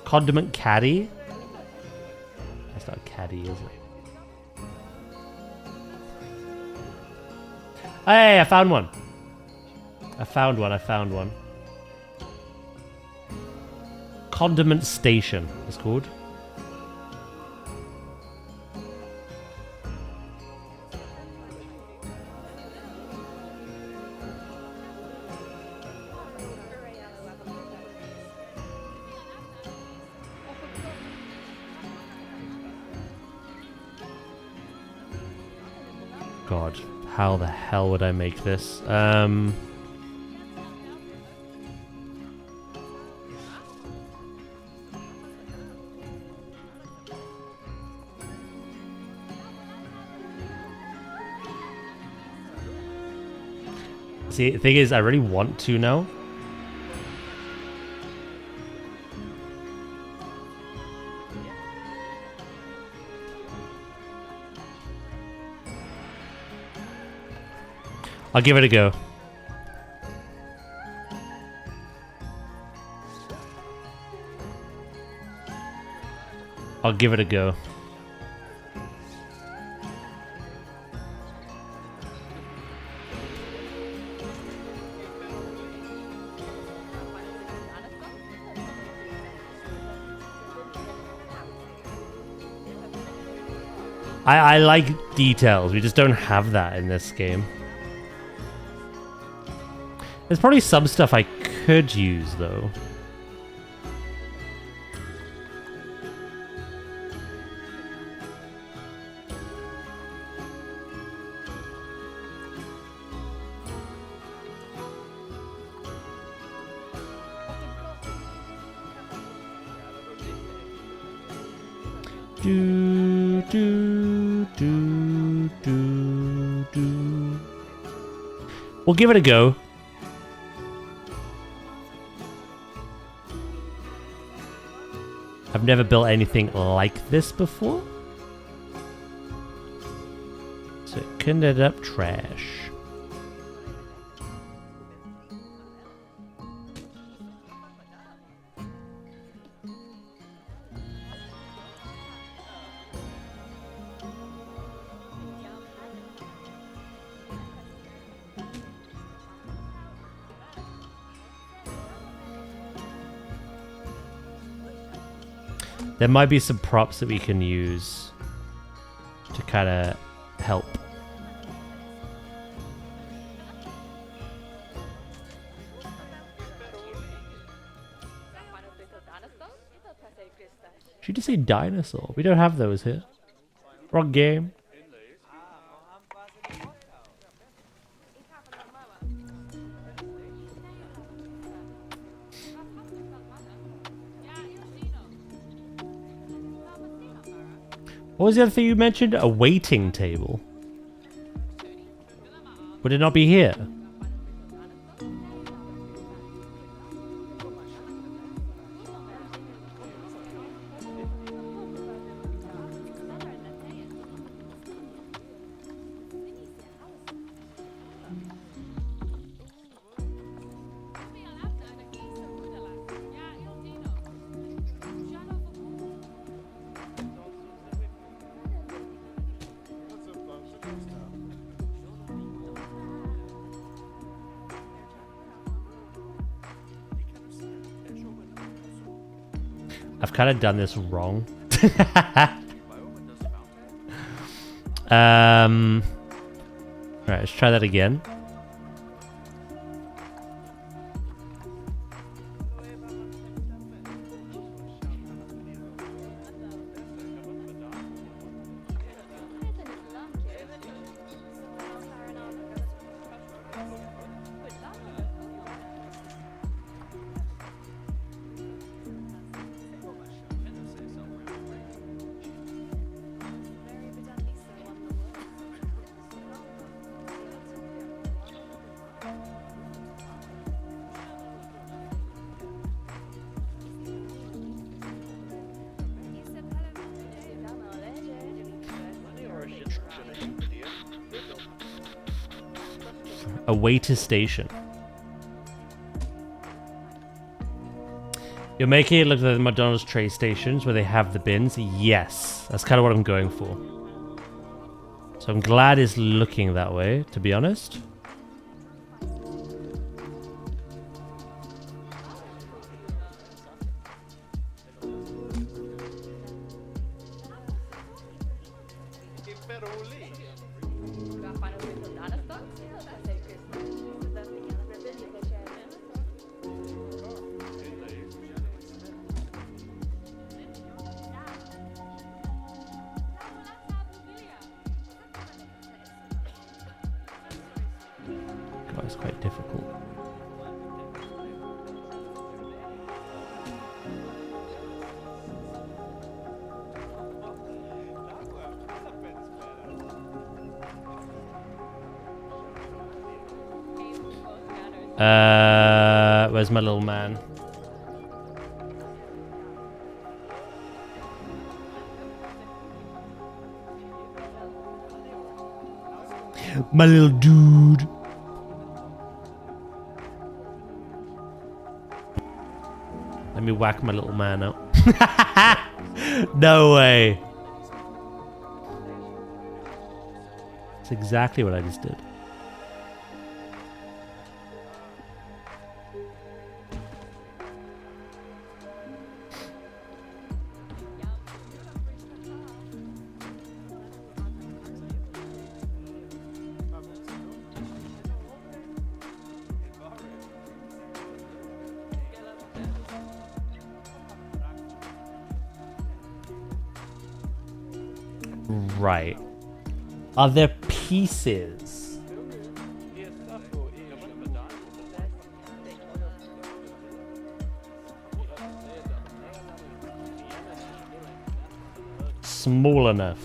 Condiment caddy? That's not a caddy, is it? Hey, I found one. I found one. Condiment station, it's called. God, how the hell would I make this? See, the thing is, I really want to now. I'll give it a go. I'll give it a go. I like details. We just don't have that in this game. There's probably some stuff I could use, though. Do, do, do, do, do. We'll give it a go. I've never built anything like this before. So it could end up trash. There might be some props that we can use to kind of help. you just say dinosaur? We don't have those here. Wrong game. What was the other thing you mentioned? A waiting table. Would it not be here? I've kind of done this wrong. Alright, let's try that again. A waiter station. You're making it look like the McDonald's tray stations where they have the bins. Yes, that's kind of what I'm going for. So I'm glad it's looking that way, to be honest. God, it's quite difficult. Where's my little man? My little dude. Let me whack my little man out. No way. That's exactly what I just did. Right. Are there pieces? Small enough.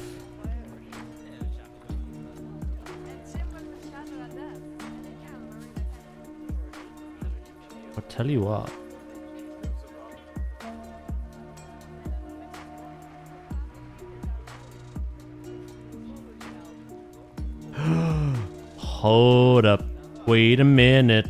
I'll tell you what. Hold up. Wait a minute.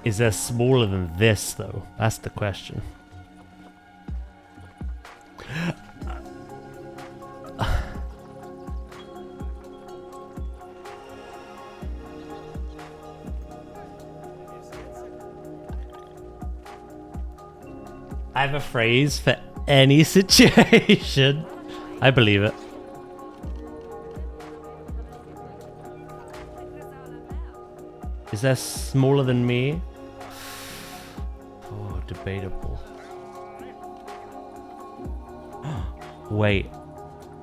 Is there smaller than this, though? That's the question. I have a phrase for any situation. I believe it. Is that smaller than me? Oh, debatable. Wait.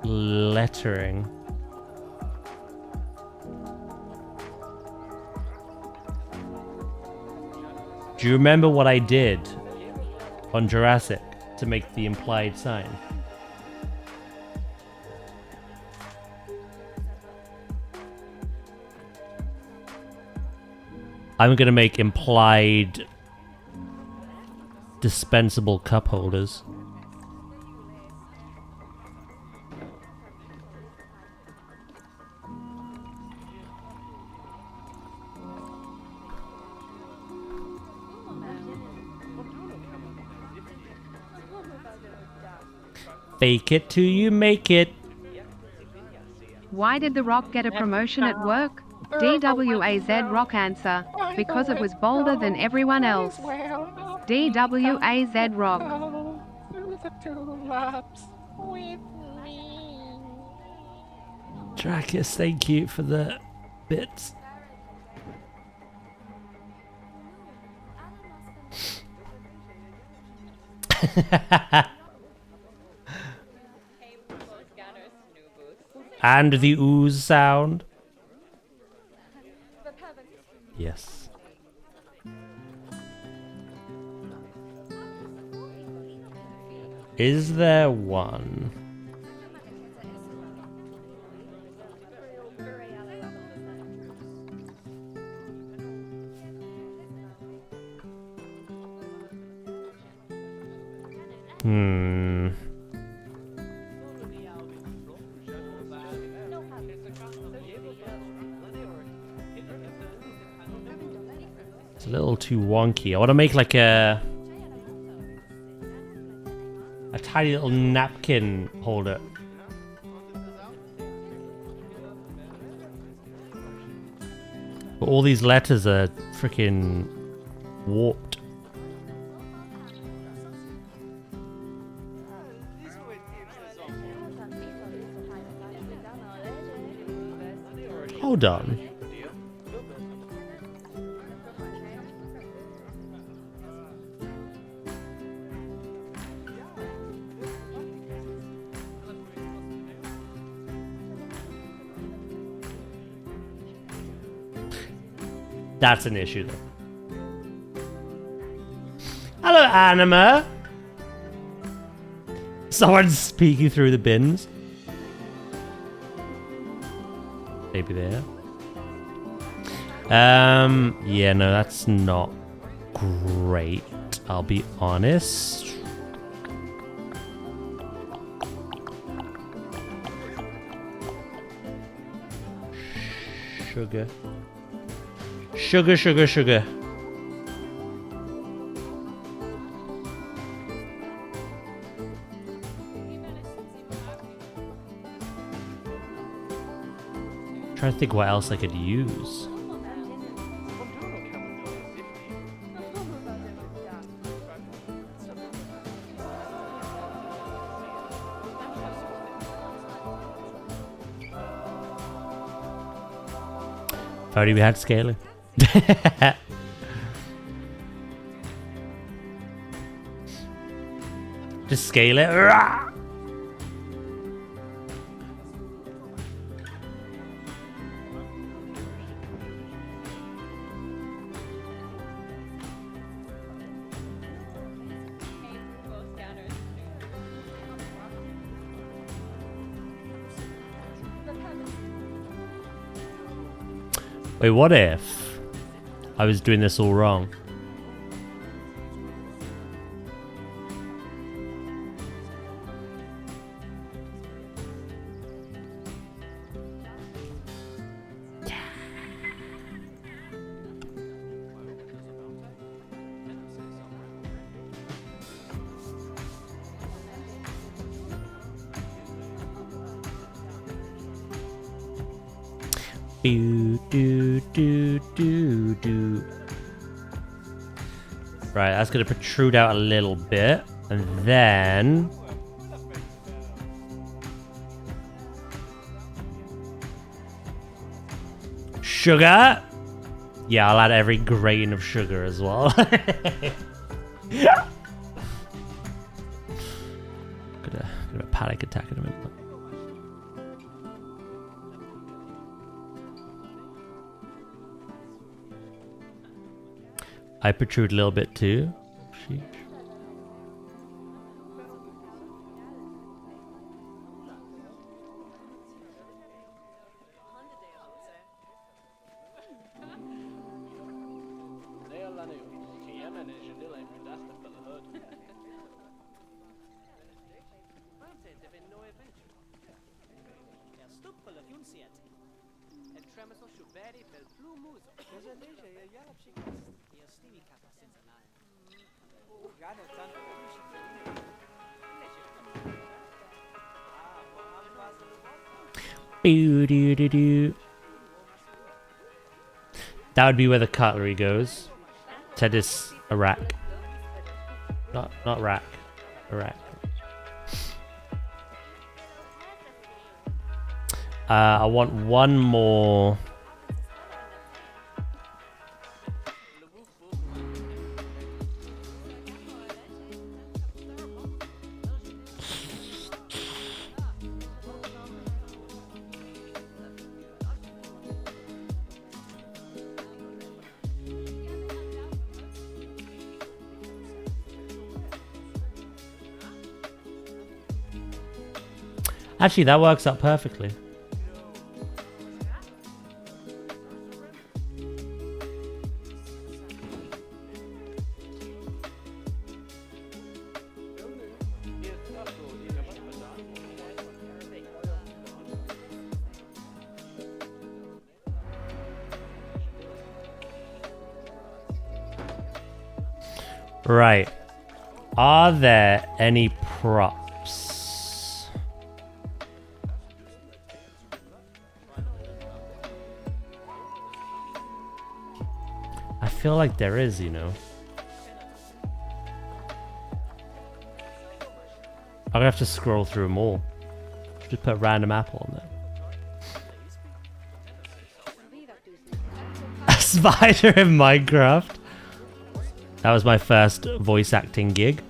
Lettering. Do you remember what I did on Jurassic to make the implied sign? I'm gonna make implied dispensable cup holders. Fake it till you make it. Why did The Rock get a promotion at work? DWAZ Rock answer. Because it was bolder than everyone else. DWAZ Rock. Dracus, thank you for the bits. And the ooze sound. Yes. Is there one? It's a little too wonky. I want to make like a tiny little napkin holder. But all these letters are freaking warped. Hold on. That's an issue, though. Hello, Anima. Someone's peeking through the bins. Maybe there. Yeah, no, that's not great. I'll be honest. Sugar. Sugar, sugar, sugar. Trying to think what else I could use. If only we had scaling. Just scale it. Rah! Wait, what if I was doing this all wrong? Do, do, do, do, do. Right, that's gonna protrude out a little bit. And then... Sugar? Yeah, I'll add every grain of sugar as well. Got a panic attack in a minute. I protrude a little bit too. Sheesh. That would be where the cutlery goes. To this a rack. Not rack. A rack. I want one more. Actually, that works out perfectly. Right. Are there any props? I feel like there is, you know. I'm gonna have to scroll through them all. Just put a random apple on there. A spider in Minecraft. That was my first voice acting gig.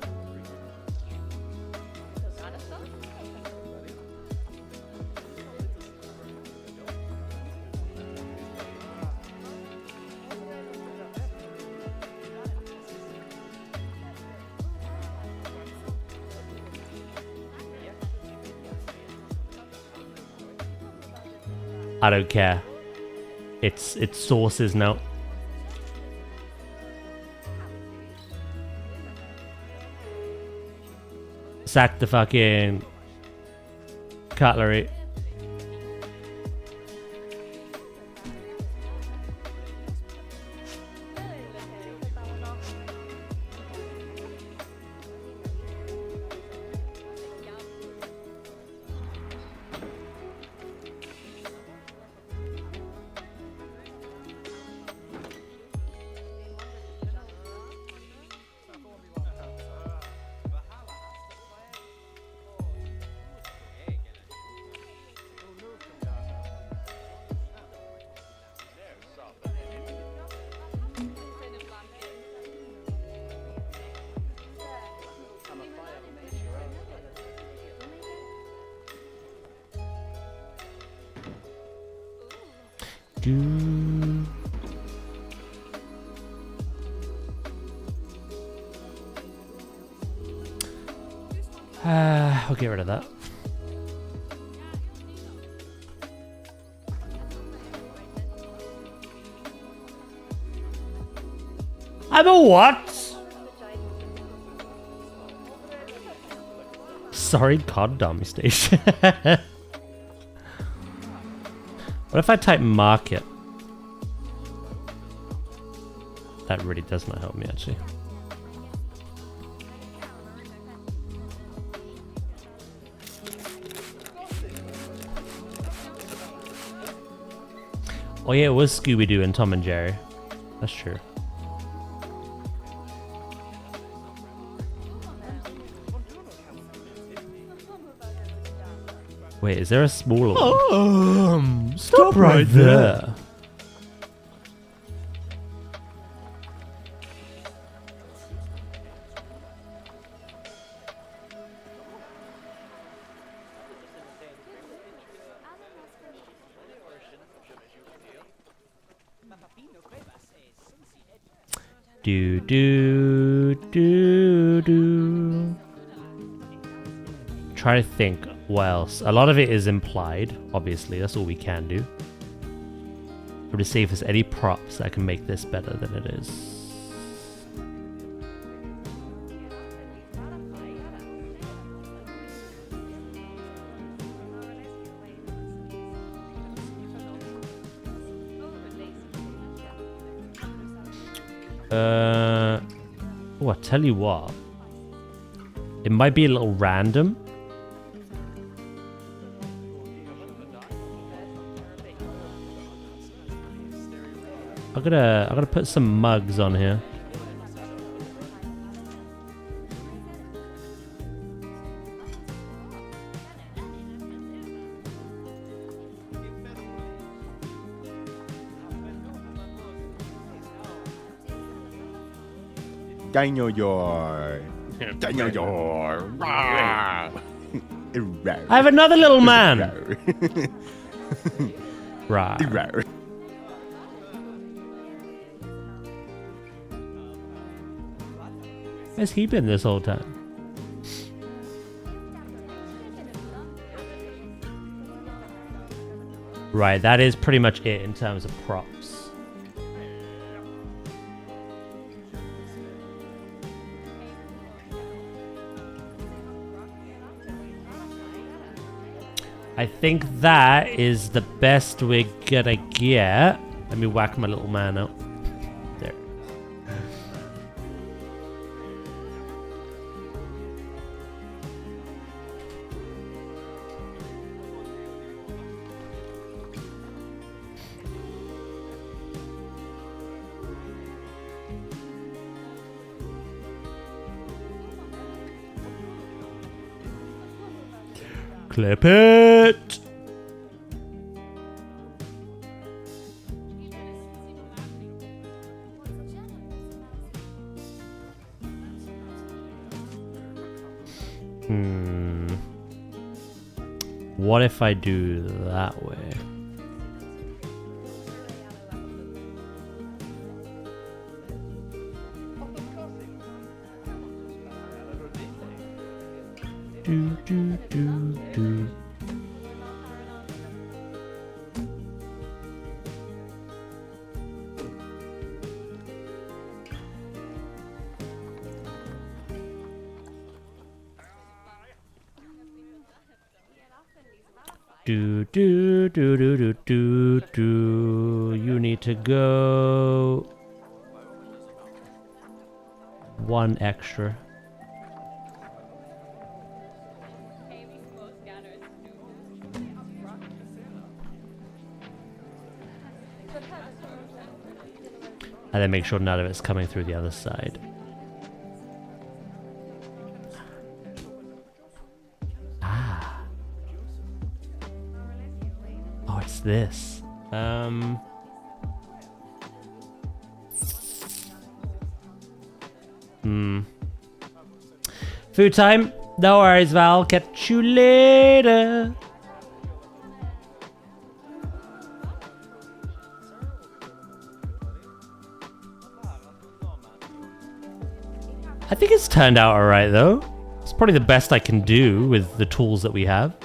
I don't care. It's sources now. Sack the fucking cutlery. I'll get rid of that. I'm a what? Sorry, condom station. What if I type market? That really does not help me, actually. Oh yeah, it was Scooby-Doo and Tom and Jerry. That's true. Wait, is there a smaller one? Stop right there. Do do do do. Try to think what else. A lot of it is implied, obviously. That's all we can do. I'm to see if there's any props that can make this better than it is. Oh, I tell you what. It might be a little random. I'm gonna put some mugs on here. Daniel Yor. Daniel Yor. I have another little man. Right. Where's he been this whole time? Right, that is pretty much it in terms of props. I think that is the best we're gonna get. Let me whack my little man out. There. Clip it! What if I do that way? Do do do do. Do do do do do do do. You need to go one extra. And then make sure none of it's coming through the other side. Ah. Oh, it's this. Food time. No worries, Val. Catch you later. I think it's turned out alright though. It's probably the best I can do with the tools that we have.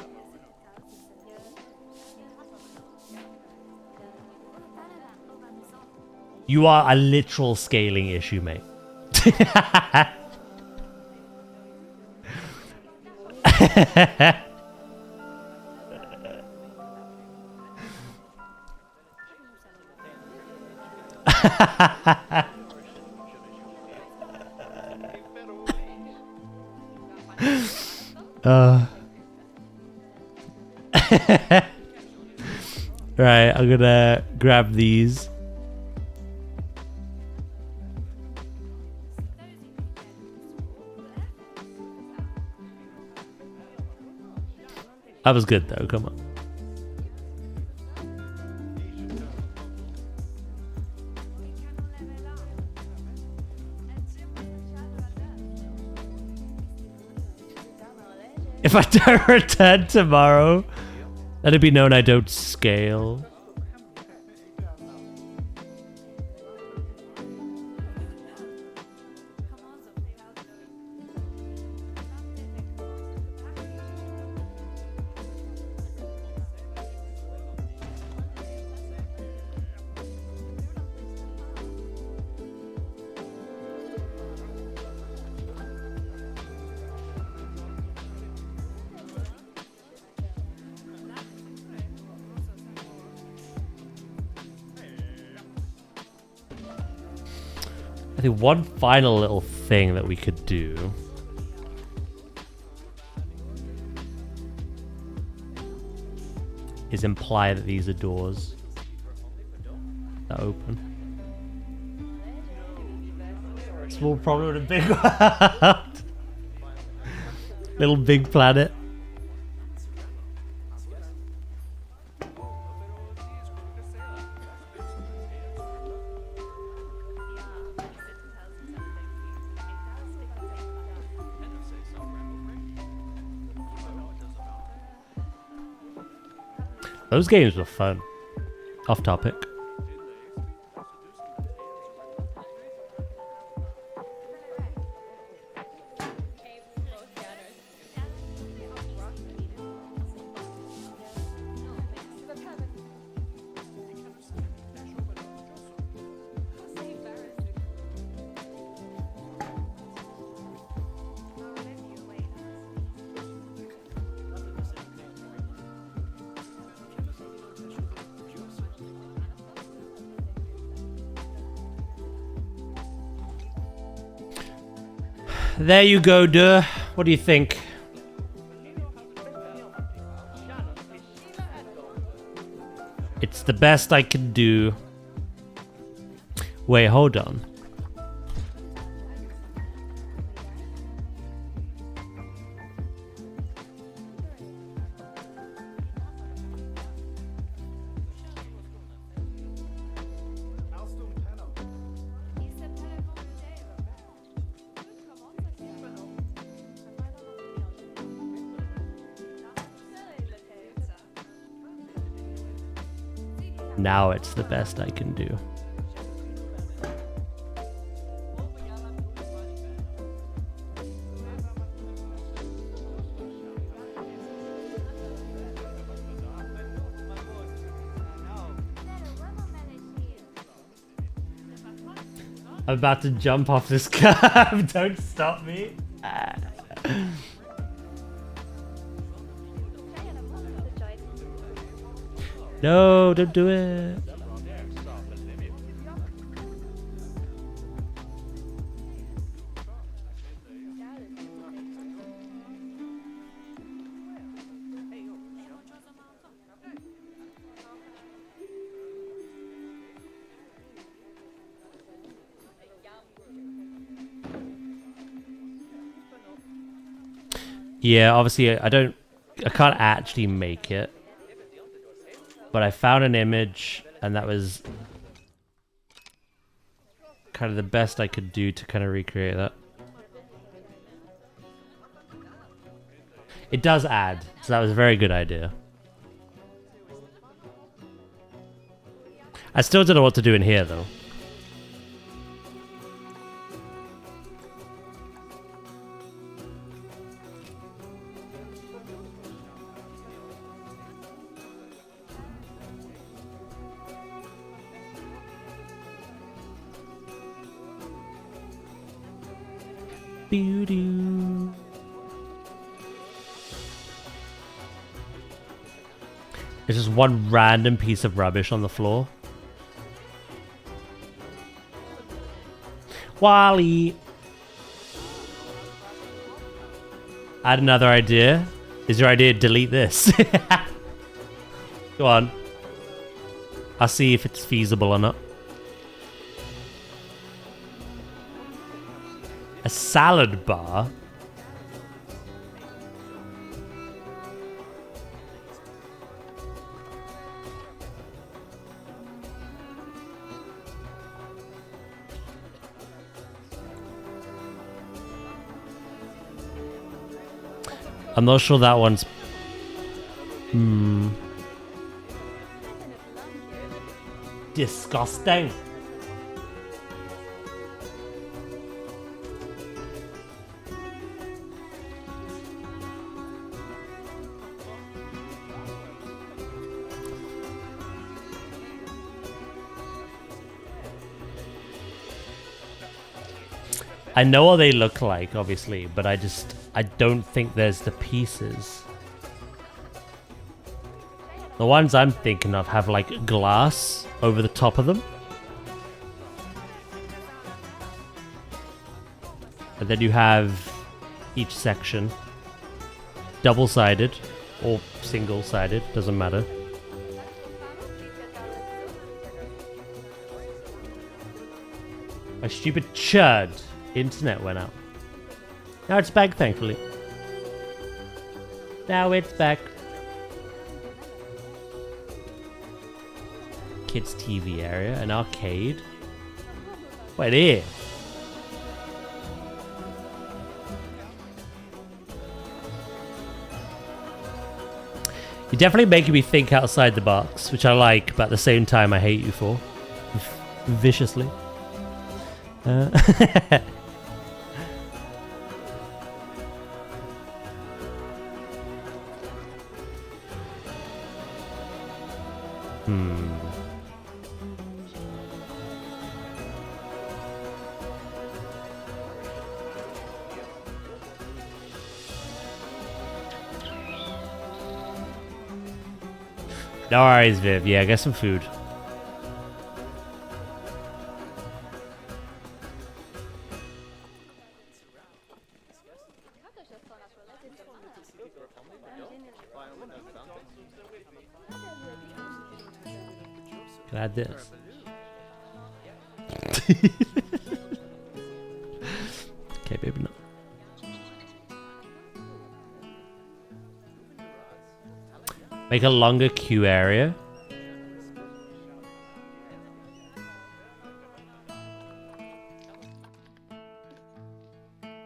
You are a literal scaling issue, mate. Right, I'm gonna grab these. That was good though, come on. If I don't return tomorrow, let it be known I don't scale. I think one final little thing that we could do is imply that these are doors that open. Small problem in a big world. Little big planet. Those games were fun. Off topic. There you go, duh. What do you think? It's the best I can do. Wait, hold on. Now it's the best I can do. I'm about to jump off this curb. Don't stop me. No, don't do it. Yeah, obviously I can't actually make it. But I found an image, and that was kind of the best I could do to kind of recreate that. It does add, so that was a very good idea. I still don't know what to do in here, though. There's just one random piece of rubbish on the floor. Wally! I had another idea. Is your idea delete this? Go on. I'll see if it's feasible or not. A salad bar? I'm not sure that one's... Disgusting. I know what they look like, obviously, but I don't think there's the pieces. The ones I'm thinking of have like glass over the top of them. And then you have each section double-sided or single-sided, doesn't matter. My stupid chud. Internet went out. Now it's back, thankfully. Now it's back. Kids TV area, an arcade. Wait, here. You're definitely making me think outside the box, which I like, but at the same time I hate you for. Viciously. No worries, Viv. Yeah, get some food. Can I add this? Okay, baby, no. Make a longer queue area.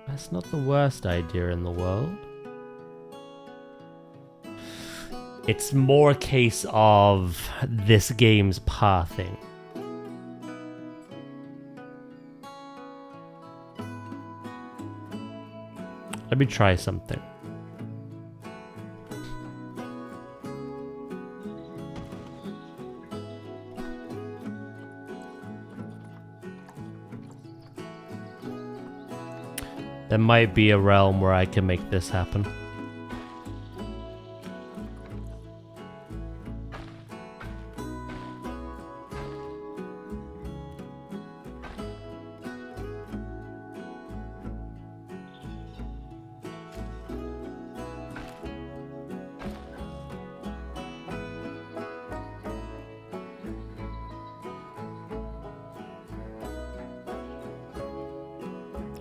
That's not the worst idea in the world. It's more a case of this game's pathing. Let me try something. There might be a realm where I can make this happen.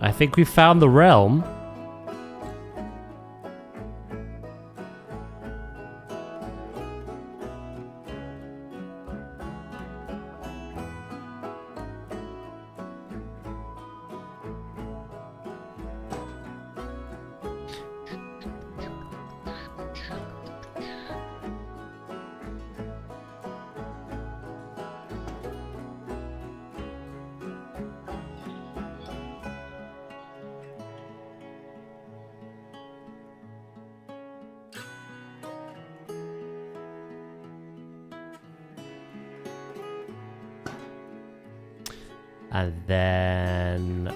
I think we found the realm. And then...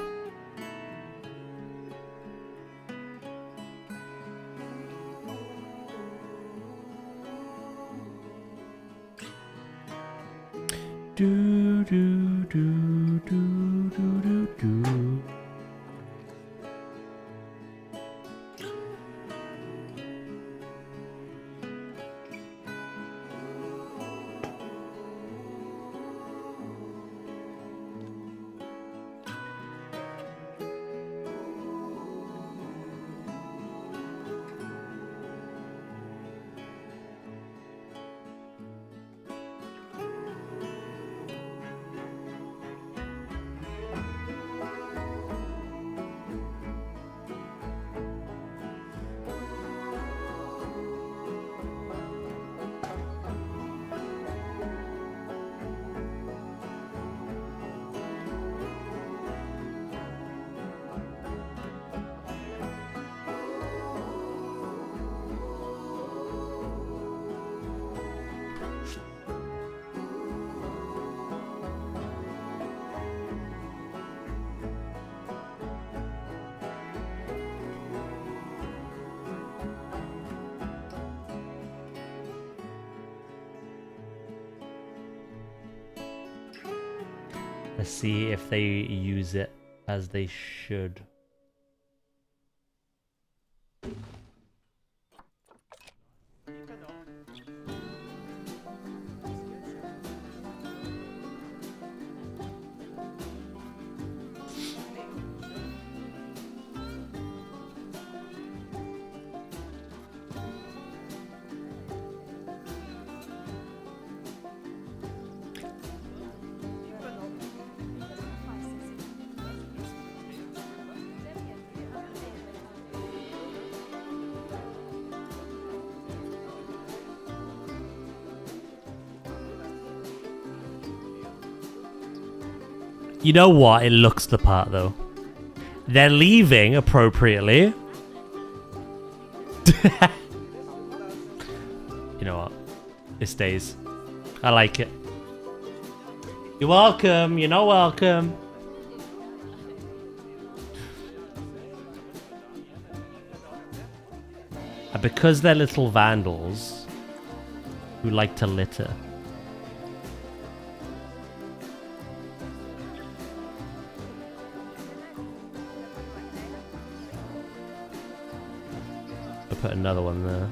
do do do do do do do. Let's see if they use it as they should. You know what? It looks the part, though. They're leaving appropriately. You know what? It stays. I like it. You're welcome. You're not welcome. And because they're little vandals who like to litter, I'll put another one there.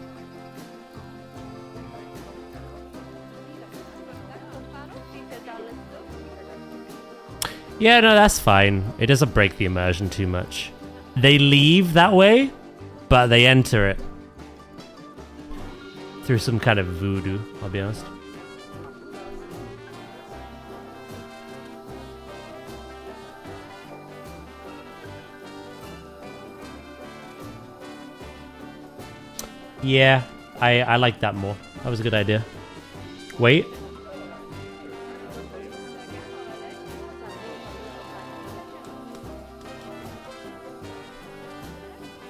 Yeah, no, that's fine. It doesn't break the immersion too much. They leave that way, but they enter it through some kind of voodoo, I'll be honest. Yeah, I like that more. That was a good idea. Wait.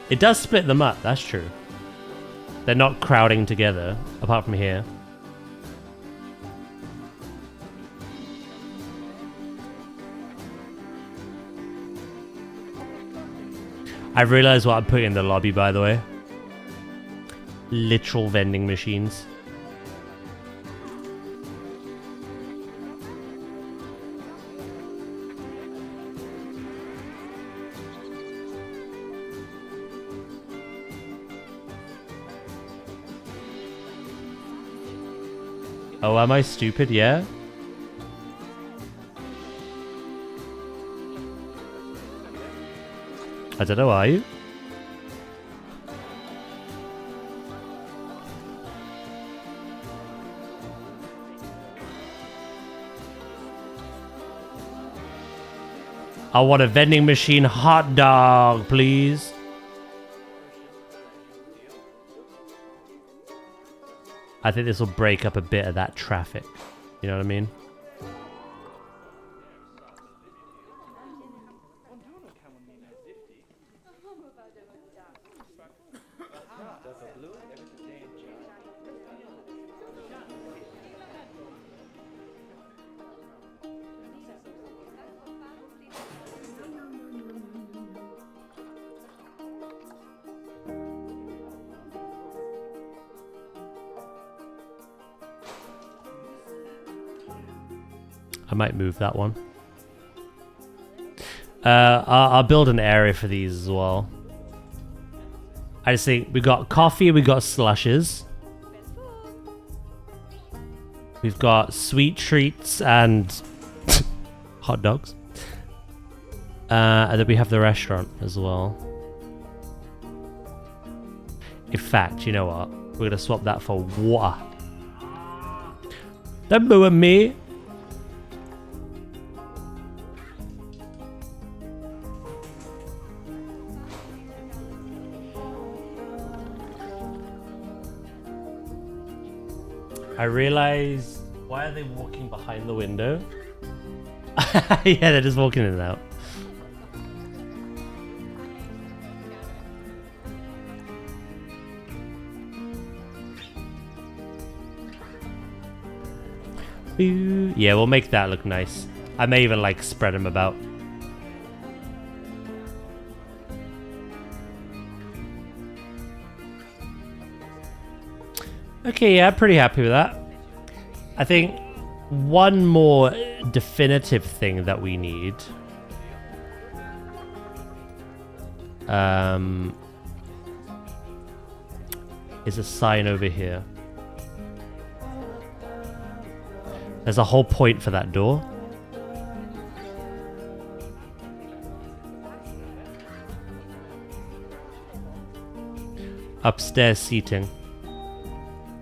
It does split them up, that's true. They're not crowding together, apart from here. I realized what I put in the lobby, by the way. Literal vending machines. Oh, am I stupid? Yeah? I don't know, are you? I want a vending machine hot dog, please. I think this will break up a bit of that traffic. You know what I mean? I might move that one. I'll build an area for these as well. I just think we got coffee, we got slushes. We've got sweet treats and hot dogs. And then we have the restaurant as well. In fact, you know what? We're going to swap that for water. Don't boo at me. I realize, why are they walking behind the window? Yeah, they're just walking in and out. Yeah, we'll make that look nice. I may even like spread them about. Okay, yeah, pretty happy with that. I think one more definitive thing that we need. Is a sign over here. There's a whole point for that door. Upstairs seating.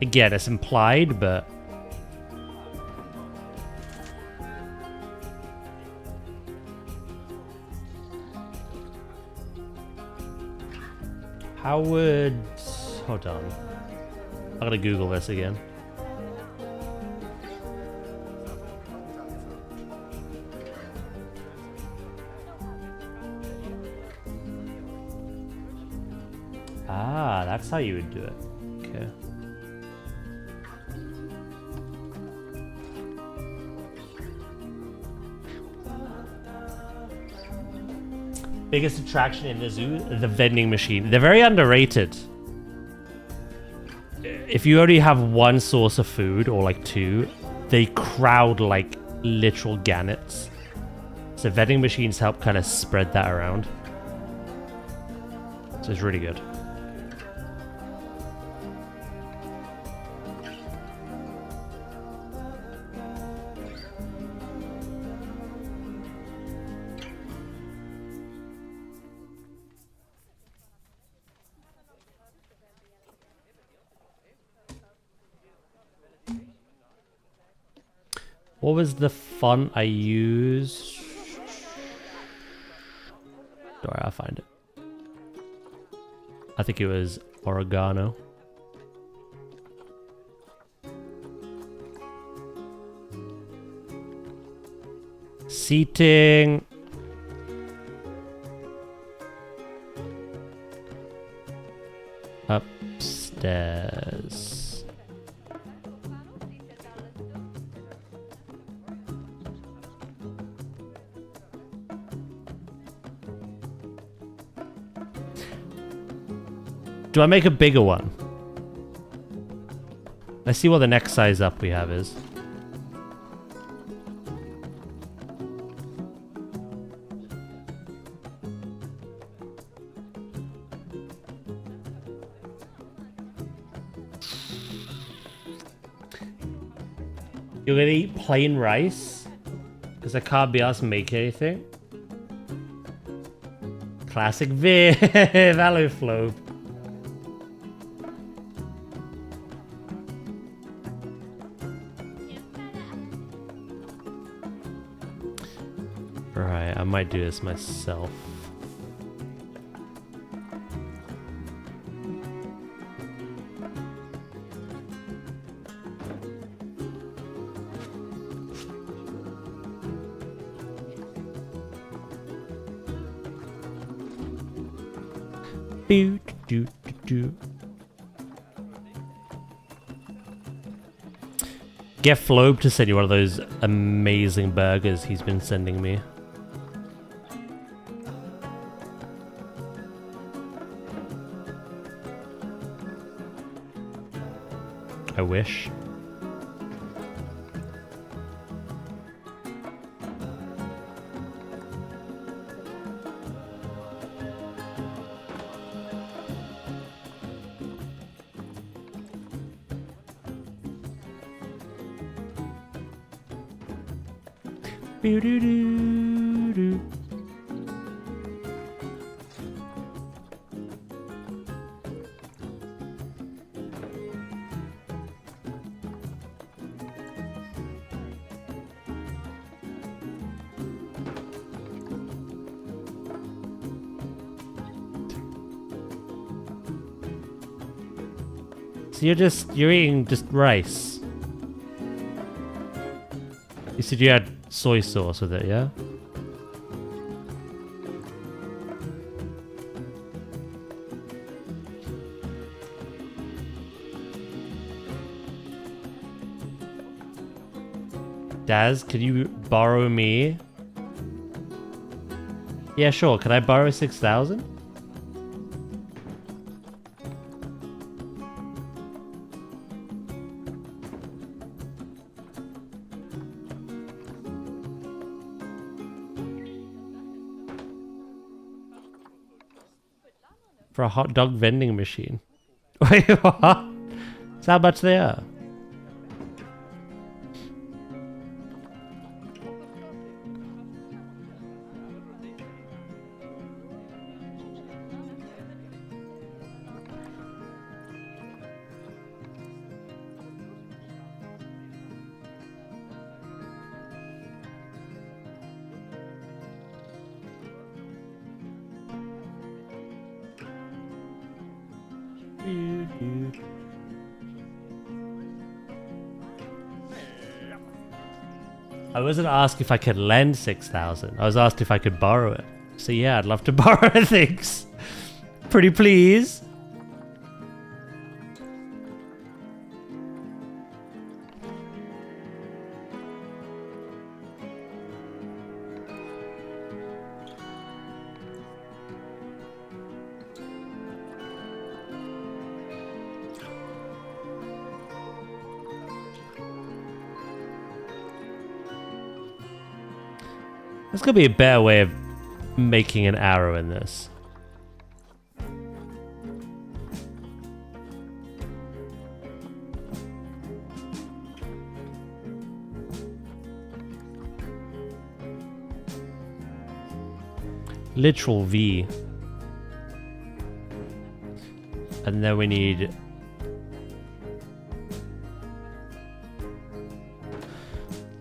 Again, it's implied, but... How would... Hold on. I gotta Google this again. Ah, that's how you would do it. Okay. Biggest attraction in the zoo? The vending machine. They're very underrated. If you only have one source of food, or like two, they crowd like literal gannets. So vending machines help kind of spread that around. So it's really good. What was the font I used? Don't worry, I'll find it. I think it was oregano. Seating. Upstairs. Do I make a bigger one? Let's see what the next size up we have is. You're gonna eat plain rice? Because I can't be asked to make anything. Classic Viv. Hello, Flobe. Right, I might do this myself. Boo, do, do, do. Get Flobe to send you one of those amazing burgers he's been sending me. I wish. Boo-doo-doo-doo. So you're eating just rice. You said you had soy sauce with it, yeah? Daz, can you borrow me? Yeah, sure. Can I borrow 6,000? for a hot dog vending machine. Wait, what? That's how much they are. I wasn't asked if I could lend 6,000. I was asked if I could borrow it. So yeah, I'd love to borrow things. Pretty please. There's gotta be a better way of making an arrow in this. Literal V. And then we need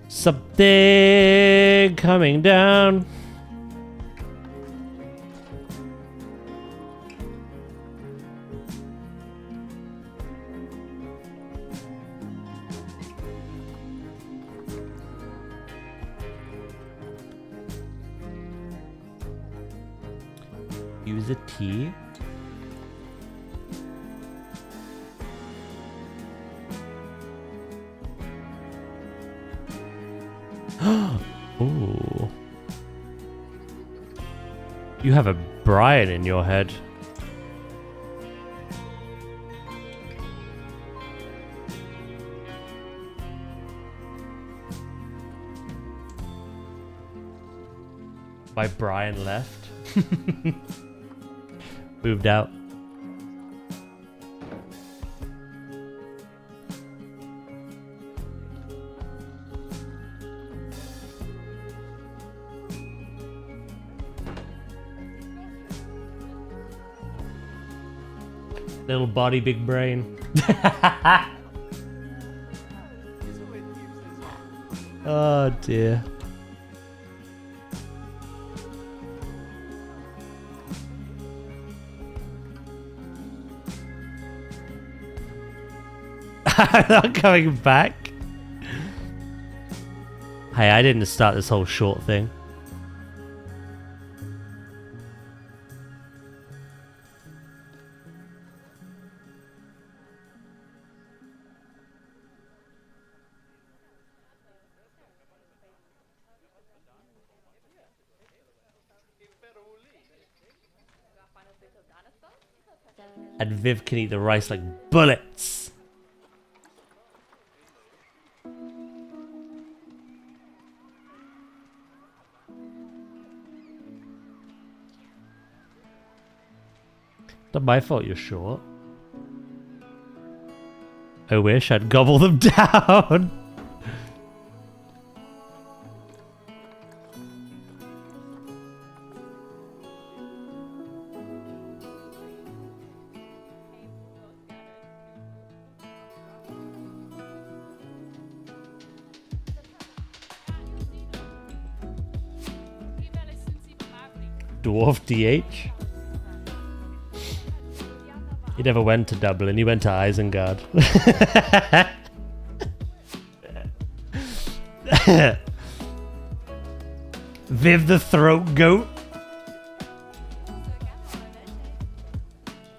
something coming down. Use a T. Ooh. You have a Brian in your head. My Brian left. Moved out. Little body, big brain. Oh dear. I'm not coming back. Hey, I didn't start this whole short thing. And Viv can eat the rice like bullets. Not my fault you're short. I wish I'd gobble them down. Dwarf DH. He never went to Dublin, he went to Isengard. Viv the throat goat.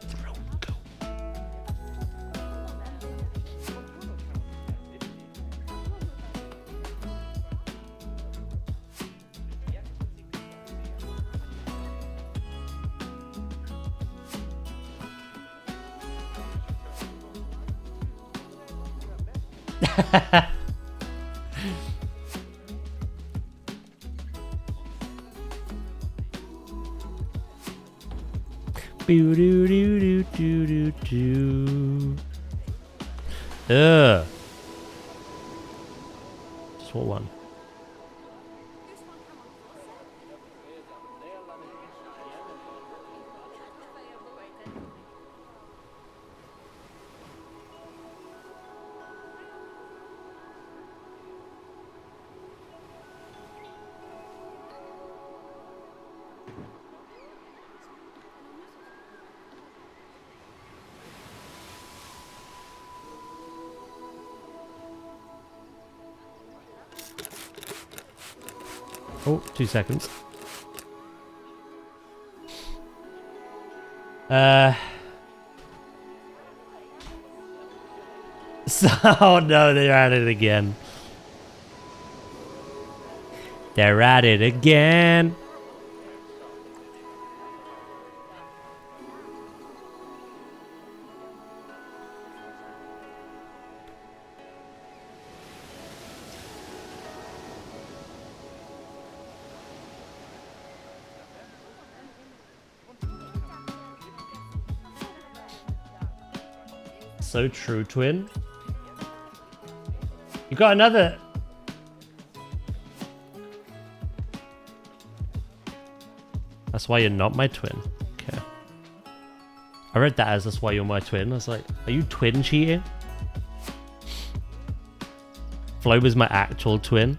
Throat goat. Boo doo doo doo doo doo doo. Ugh. Just want one. Oh, 2 seconds. So, oh no, they're at it again. They're at it again. So true, twin. You got another. That's why you're not my twin. Okay. I read that as that's why you're my twin. I was like, are you twin cheating? Flo was my actual twin.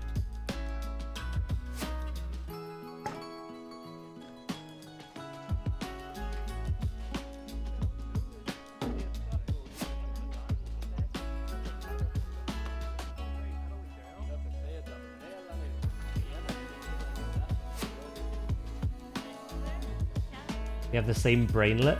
We have the same brainlet.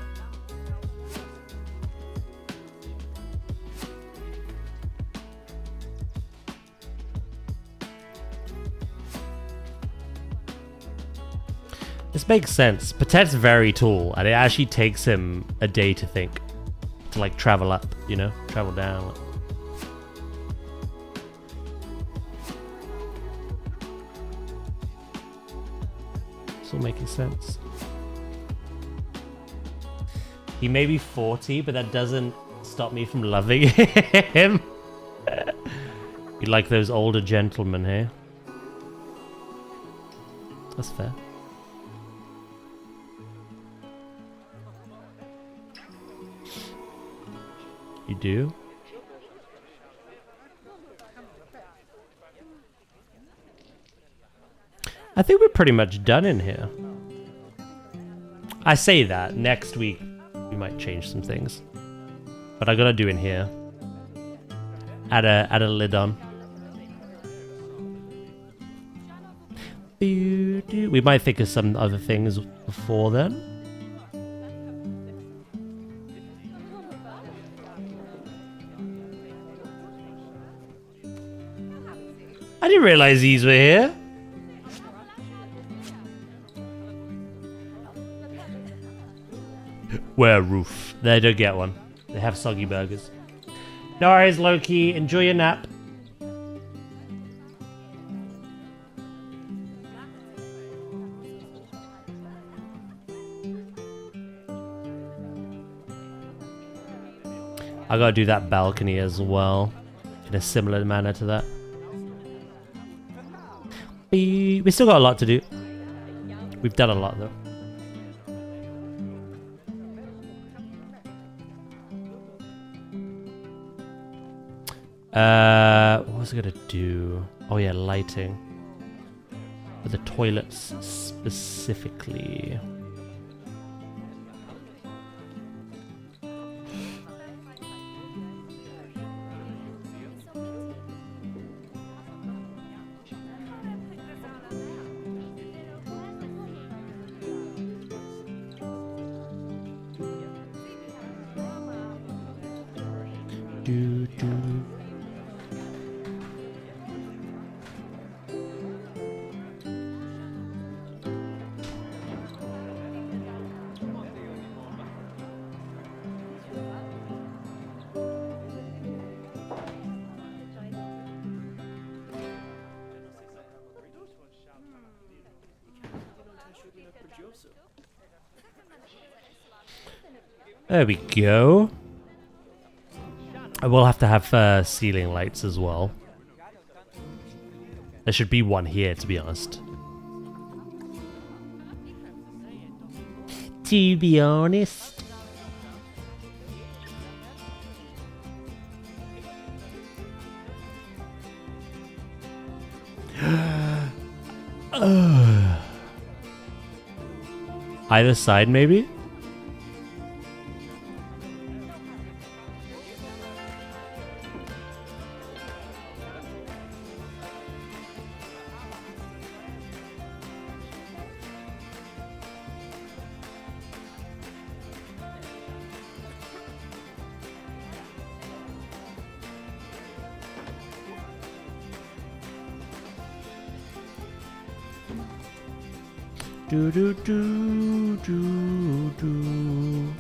This makes sense. Patet's very tall, and it actually takes him a day to think. To like travel up, you know? Travel down. It's all making sense. He may be 40, but that doesn't stop me from loving him. You like those older gentlemen here? That's fair. You do? I think we're pretty much done in here. I say that. Next week, we might change some things. But I gotta do in here. Add a lid on. We might think of some other things before then. I didn't realize these were here. Werewolf. They don't get one. They have soggy burgers. No worries, Loki. Enjoy your nap. I gotta do that balcony as well. In a similar manner to that. We still got a lot to do. We've done a lot though. What was I gonna do? Oh yeah, lighting. For the toilets specifically. There we go. I will have to have ceiling lights as well. There should be one here, to be honest. To be honest. Either side, maybe? Do do do do do.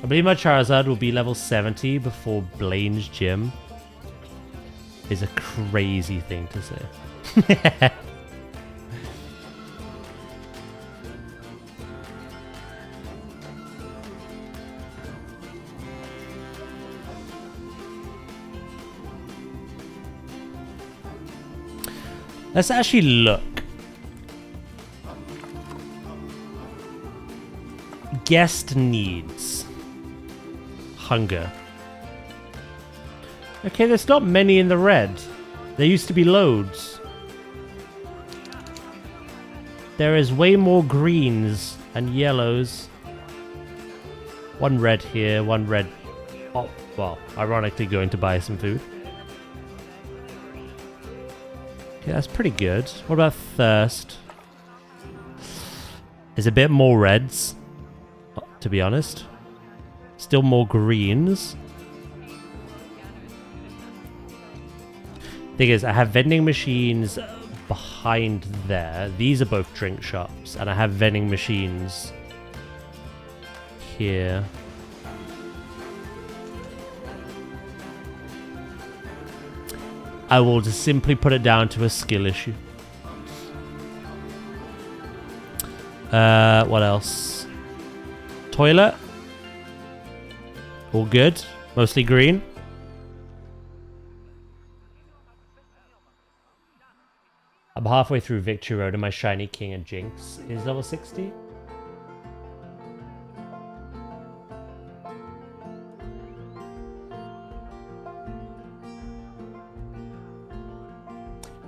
I believe my Charizard will be level 70 before Blaine's gym. Is a crazy thing to say. Let's actually look. Guest needs. Hunger. Okay, there's not many in the red. There used to be loads. There is way more greens and yellows. One red here, one red. Oh, well, ironically going to buy some food. Yeah, that's pretty good. What about thirst? There's a bit more reds, to be honest. Still more greens. Thing is, I have vending machines behind there. These are both drink shops, and I have vending machines here. I will just simply put it down to a skill issue. What else? Toilet. All good. Mostly green. I'm halfway through Victory Road and my shiny King and Jinx is level 60.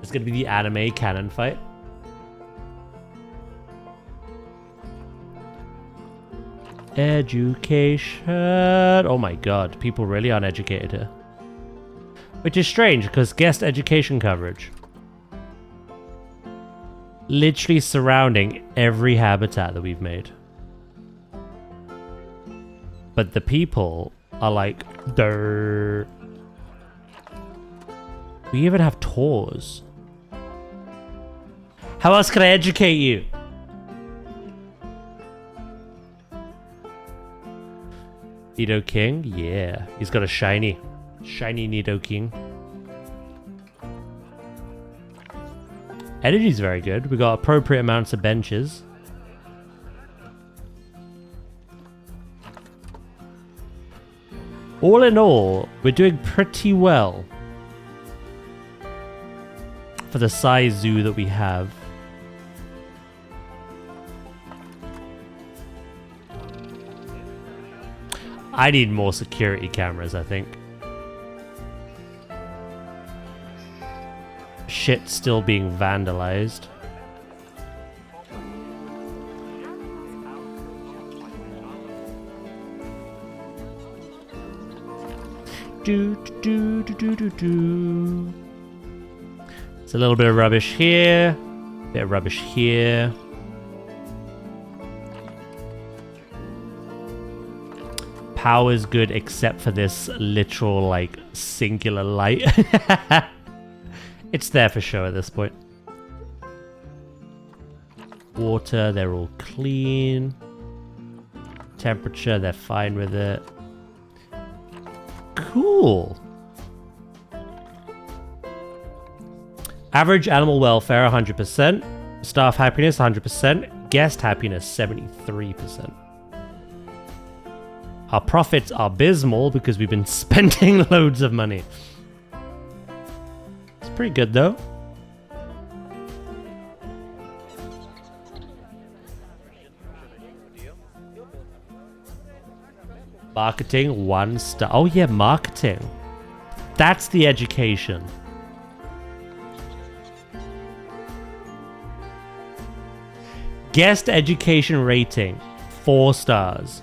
It's gonna be the anime cannon fight. Education. Oh my god, people really uneducated here. Which is strange, because guest education coverage. Literally surrounding every habitat that we've made. But the people are like, dirt. We even have tours. How else can I educate you? Nido King? Yeah. He's got a shiny Nido King. Energy's very good. We got appropriate amounts of benches. All in all, we're doing pretty well for the size zoo that we have. I need more security cameras, I think. Shit's still being vandalized. Do do do do do do. It's a little bit of rubbish here, bit of rubbish here. Power's good except for this literal, like, singular light. It's there for show at this point. Water, they're all clean. Temperature, they're fine with it. Cool. Average animal welfare, 100%. Staff happiness 100%. Guest happiness 73%. Our profits are abysmal because we've been spending loads of money. It's pretty good though. Marketing 1 star. Oh yeah, marketing. That's the education. Guest education rating 4 stars.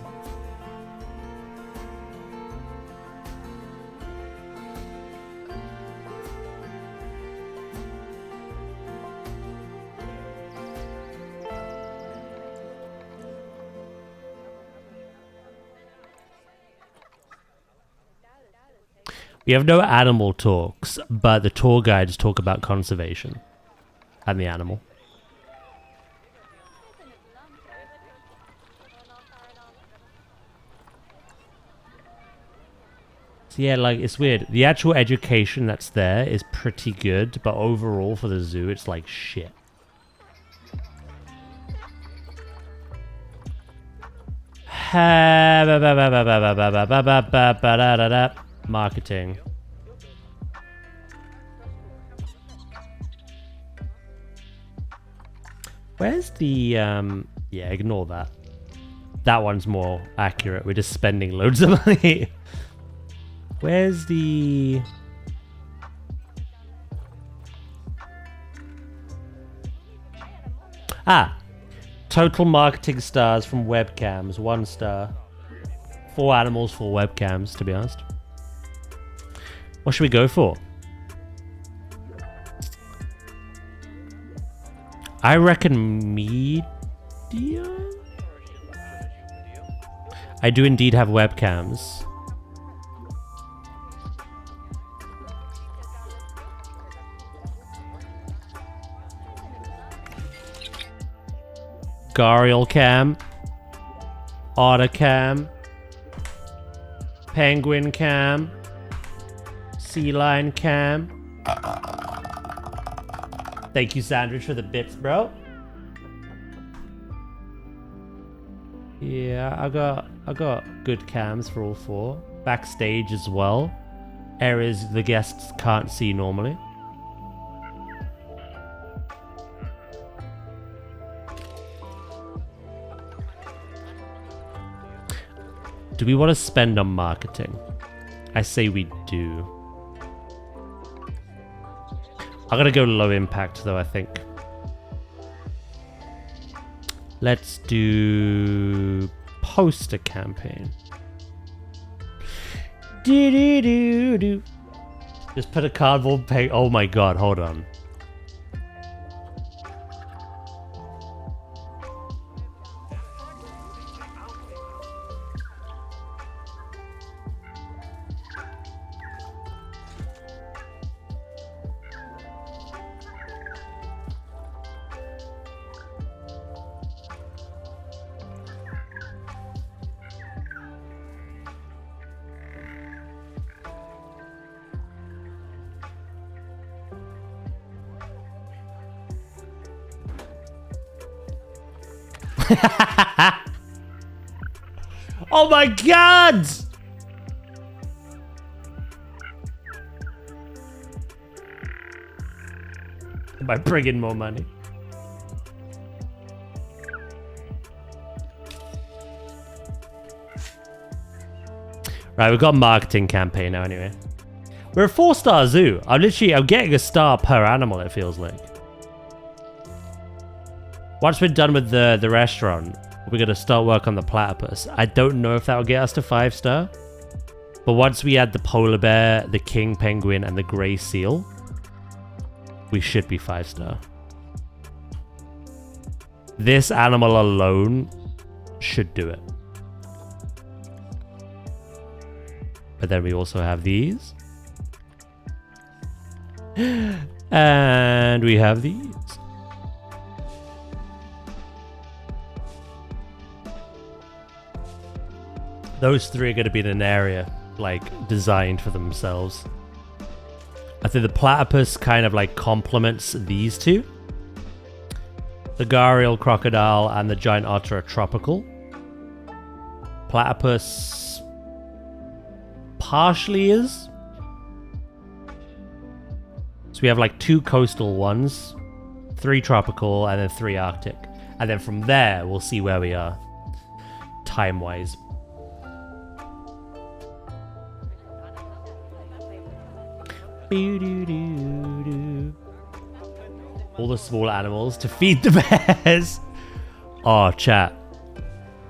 We have no animal talks, but the tour guides talk about conservation and the animal. So yeah, like, it's weird. The actual education that's there is pretty good, but overall for the zoo, it's like shit. Marketing. Where's the yeah, ignore that. That one's more accurate. We're just spending loads of money. Where's the total marketing stars from webcams, 1 star. 4 animals, 4 webcams, to be honest. What should we go for? I reckon medium? I do indeed have webcams. Gharial cam. Otter cam. Penguin cam. Sea lion cam. Thank you, Sandwich, for the bits, bro. Yeah, I got good cams for all 4. Backstage as well. Areas the guests can't see normally. Do we want to spend on marketing? I say we do. I'm gonna go low impact though, I think. Let's do poster campaign. Do. Just put a cardboard peg. Oh my god, hold on. Oh my god! Am I bringing more money? Right, we've got a marketing campaign now anyway. We're a 4-star zoo. I'm getting a star per animal, it feels like. Once we're done with the restaurant, we're going to start work on the platypus. I don't know if that will get us to 5-star. But once we add the polar bear, the king penguin, and the grey seal, we should be 5-star. This animal alone should do it. But then we also have these. And we have these. Those 3 are going to be in an area, like, designed for themselves. I think the platypus kind of, like, complements these 2. The gharial crocodile and the giant otter are tropical. Platypus partially is. So we have like 2 coastal ones, 3 tropical, and then 3 arctic. And then from there, we'll see where we are, time-wise. All the small animals to feed the bears. Oh, chat.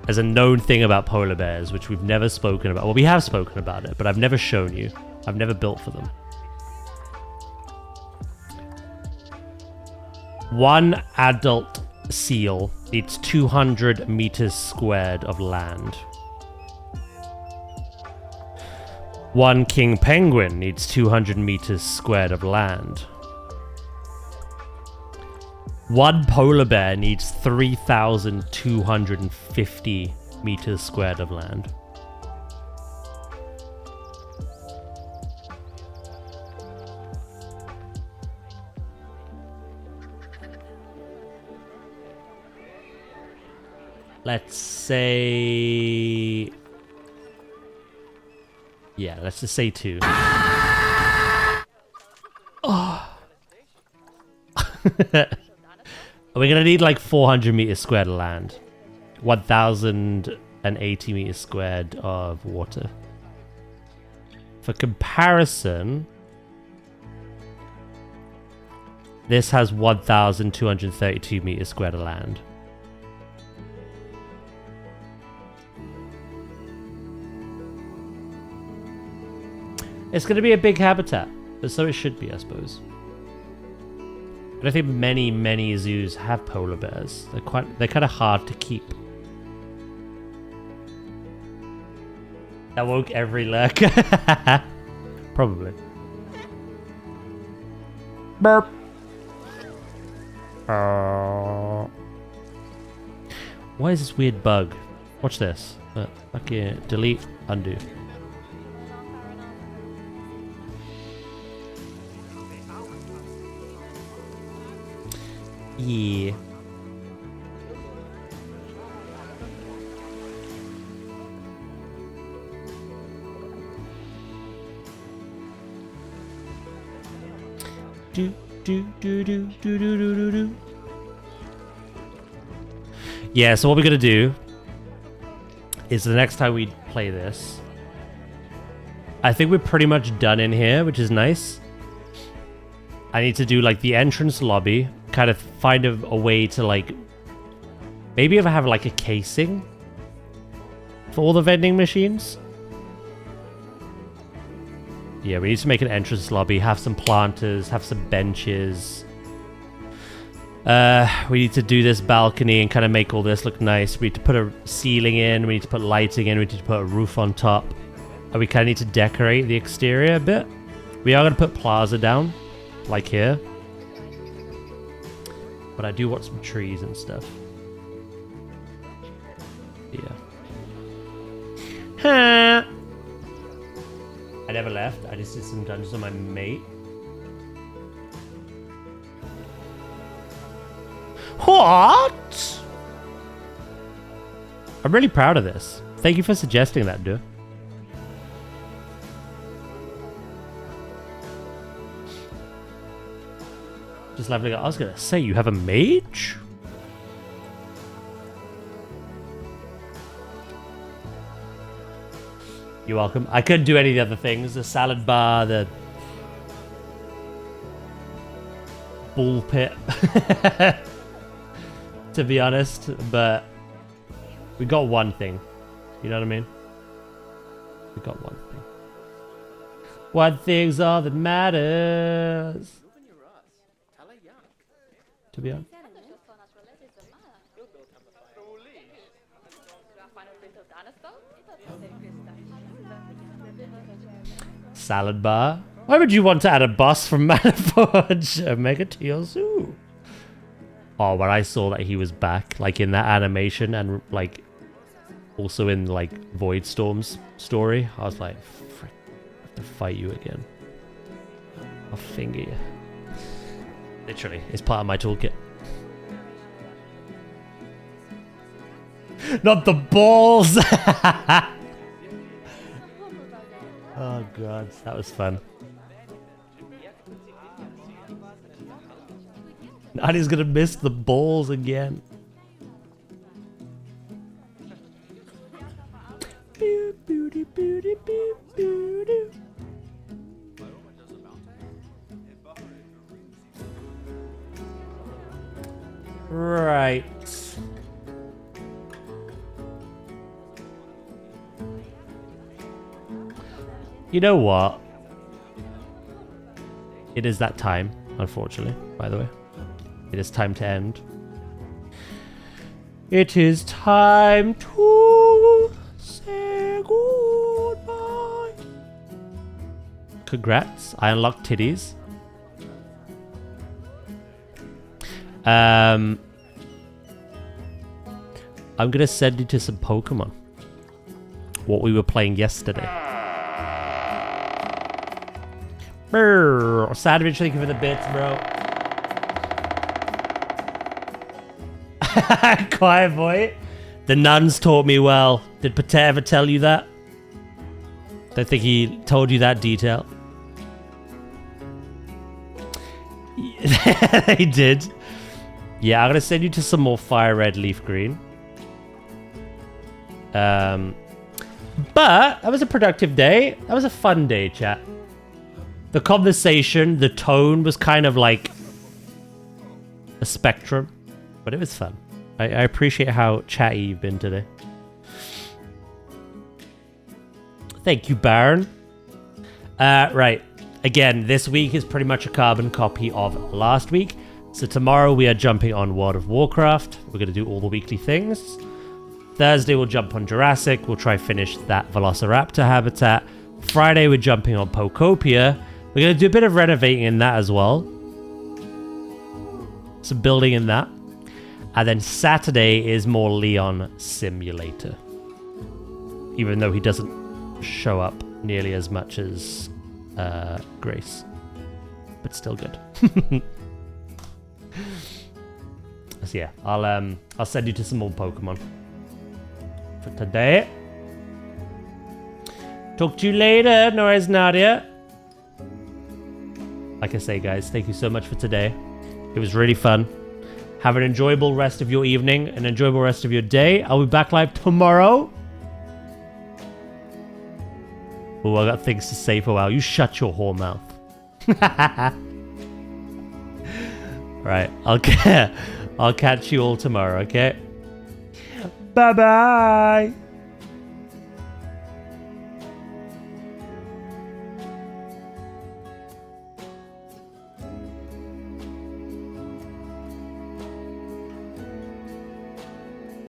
There's a known thing about polar bears, which we've never spoken about. Well, we have spoken about it, but I've never shown you. I've never built for them. One adult seal needs 200 meters squared of land. One king penguin needs 200 meters squared of land. One polar bear needs 3,250 meters squared of land. Let's say... Yeah, let's just say 2. Oh. We're gonna need like 400 meters squared of land. 1,080 meters squared of water. For comparison, this has 1,232 meters squared of land. It's going to be a big habitat, but so it should be, I suppose. I don't think many zoos have polar bears. They're kind of hard to keep. That woke every lurker. Probably. Burp. Why is this weird bug? Watch this. Okay, delete, undo. Yeah. Do do do do do do do do. Yeah, so what we're gonna do is the next time we play this, I think we're pretty much done in here, which is nice. I need to do like the entrance lobby, kind of find a way to like, maybe if I have like a casing for all the vending machines. Yeah, we need to make an entrance lobby, have some planters, have some benches. We need to do this balcony and kind of make all this look nice. We need to put a ceiling in, we need to put lighting in, we need to put a roof on top. And we kind of need to decorate the exterior a bit. We are going to put plaza down, like here. But I do want some trees and stuff. Yeah. Huh. I never left. I just did some dungeons on my mate. What? I'm really proud of this. Thank you for suggesting that, dude. Just leveling up. I was gonna say, you have a mage? You're welcome. I couldn't do any of the other things. The salad bar, the bull pit. To be honest, but we got one thing. You know what I mean? We got one thing. One thing's all that matters. To be honest. Salad bar. Why would you want to add a boss from Maniforge? Omega TLC. Oh, when I saw that he was back, like in that animation and like also in like Void Storm's story, I was like, frick, I have to fight you again. I'll finger you. Literally, it's part of my toolkit. Not the balls. Oh god, that was fun. Nadia's gonna miss the balls again. Right. You know what? It is that time, unfortunately, by the way. It is time to end. It is time to say goodbye. Congrats, I unlocked titties. I'm gonna send you to some Pokemon. What we were playing yesterday. Brrr, Sandwich, thank you for the bits, bro. Quiet boy. The nuns taught me well. Did Pater ever tell you that? Don't think he told you that detail. They did. Yeah, I'm gonna send you to some more fire red, leaf green. But that was a productive day. That was a fun day, chat. The conversation, the tone was kind of like a spectrum, but it was fun. I appreciate how chatty you've been today. Thank you, Baron. Right. Again, this week is pretty much a carbon copy of last week. So tomorrow we are jumping on World of Warcraft. We're going to do all the weekly things. Thursday we'll jump on Jurassic. We'll try finish that Velociraptor habitat. Friday we're jumping on Pokopia. We're going to do a bit of renovating in that as well. Some building in that. And then Saturday is more Leon Simulator. Even though he doesn't show up nearly as much as Grace. But still good. So yeah, I'll send you to some more Pokemon for today. Talk to you later, Noise Nadia. Like I say, guys, thank you so much for today. It was really fun. Have an enjoyable rest of your evening, an enjoyable rest of your day. I'll be back live tomorrow. Oh, I got things to say for a while. You shut your whore mouth. Right, I'll catch you all tomorrow, okay? Bye-bye.